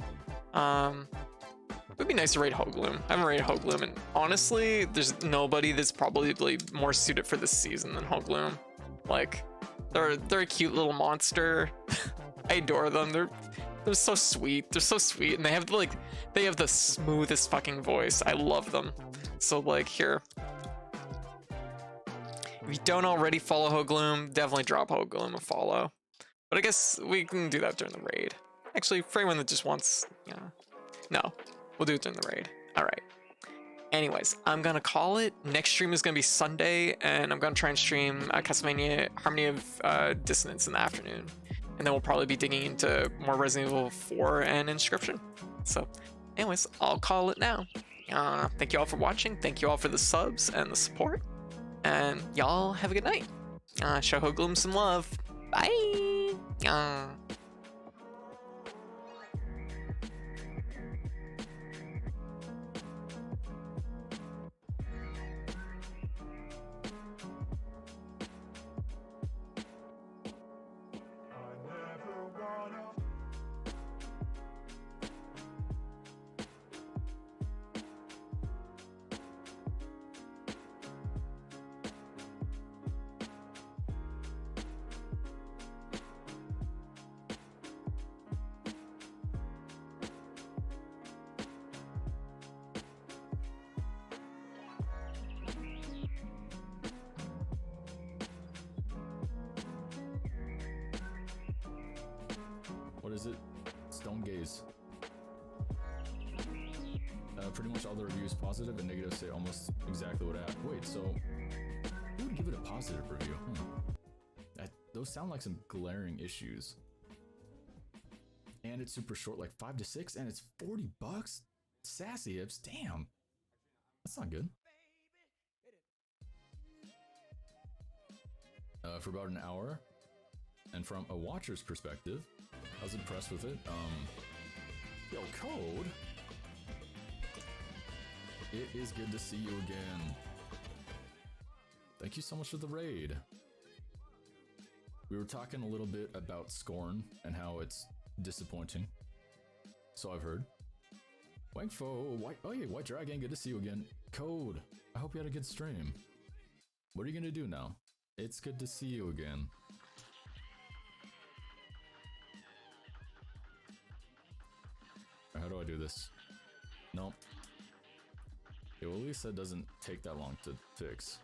It would be nice to raid Hogloom. I haven't raided Hogloom, and honestly, there's nobody that's probably more suited for this season than Hogloom. Like, they're a cute little monster. I adore them. They're so sweet. They're so sweet, and they have the smoothest fucking voice. I love them. So like, here, if you don't already follow Hogloom, definitely drop Hogloom a follow. But I guess we can do that during the raid. Actually, for anyone that just wants, no, we'll do it during the raid. All right. Anyways, I'm gonna call it. Next stream is gonna be Sunday, and I'm gonna try and stream Castlevania Harmony of Dissonance in the afternoon. And then we'll probably be digging into more Resident Evil 4 and Inscryption. So, anyways, I'll call it now. Thank you all for watching. Thank you all for the subs and the support. And y'all have a good night. Show Hogloom some love. Bye. is it? Stone Gaze. Pretty much all the reviews positive and negative say almost exactly what I have. Wait, so who would give it a positive review? Those sound like some glaring issues. And it's super short, like 5 to 6, and it's $40? Sassy hips, damn. That's not good. For about an hour, and from a watcher's perspective, I was impressed with it. Yo, Code! It is good to see you again. Thank you so much for the raid. We were talking a little bit about Scorn and how it's disappointing. So I've heard. Wangfo, White Dragon, good to see you again. Code, I hope you had a good stream. What are you gonna do now? It's good to see you again. How do I do this? Nope. Okay, well, at least that doesn't take that long to fix.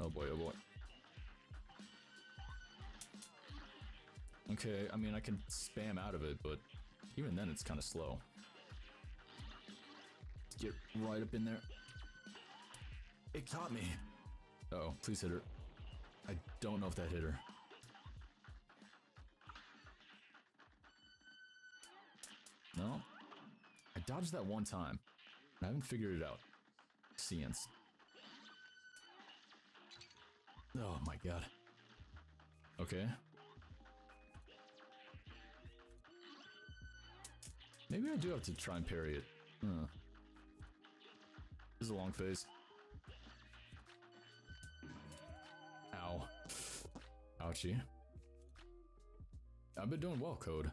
Oh boy, oh boy. Okay, I mean, I can spam out of it, but even then it's kind of slow. Get right up in there. It caught me. Uh-oh, please hit her. I don't know if that hit her. No. I dodged that one time. I haven't figured it out. Science. Oh my god. Okay. Maybe I do have to try and parry it. This is a long phase. Ow. Ouchie. I've been doing well, Code.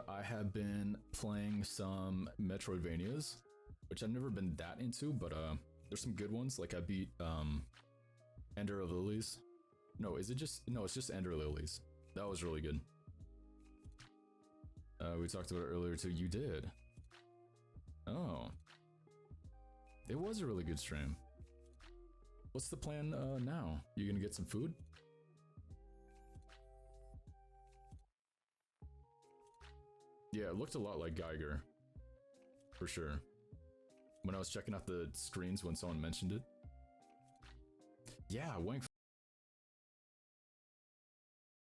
I have been playing some Metroidvanias, which I've never been that into, but there's some good ones. Like I beat Ender of Lilies. No, is it just... No, it's just Ender Lilies. That was really good. We talked about it earlier too. You did. Oh. It was a really good stream. What's the plan now? You gonna get some food? Yeah, it looked a lot like Geiger. For sure. When I was checking out the screens when someone mentioned it. Yeah, Wang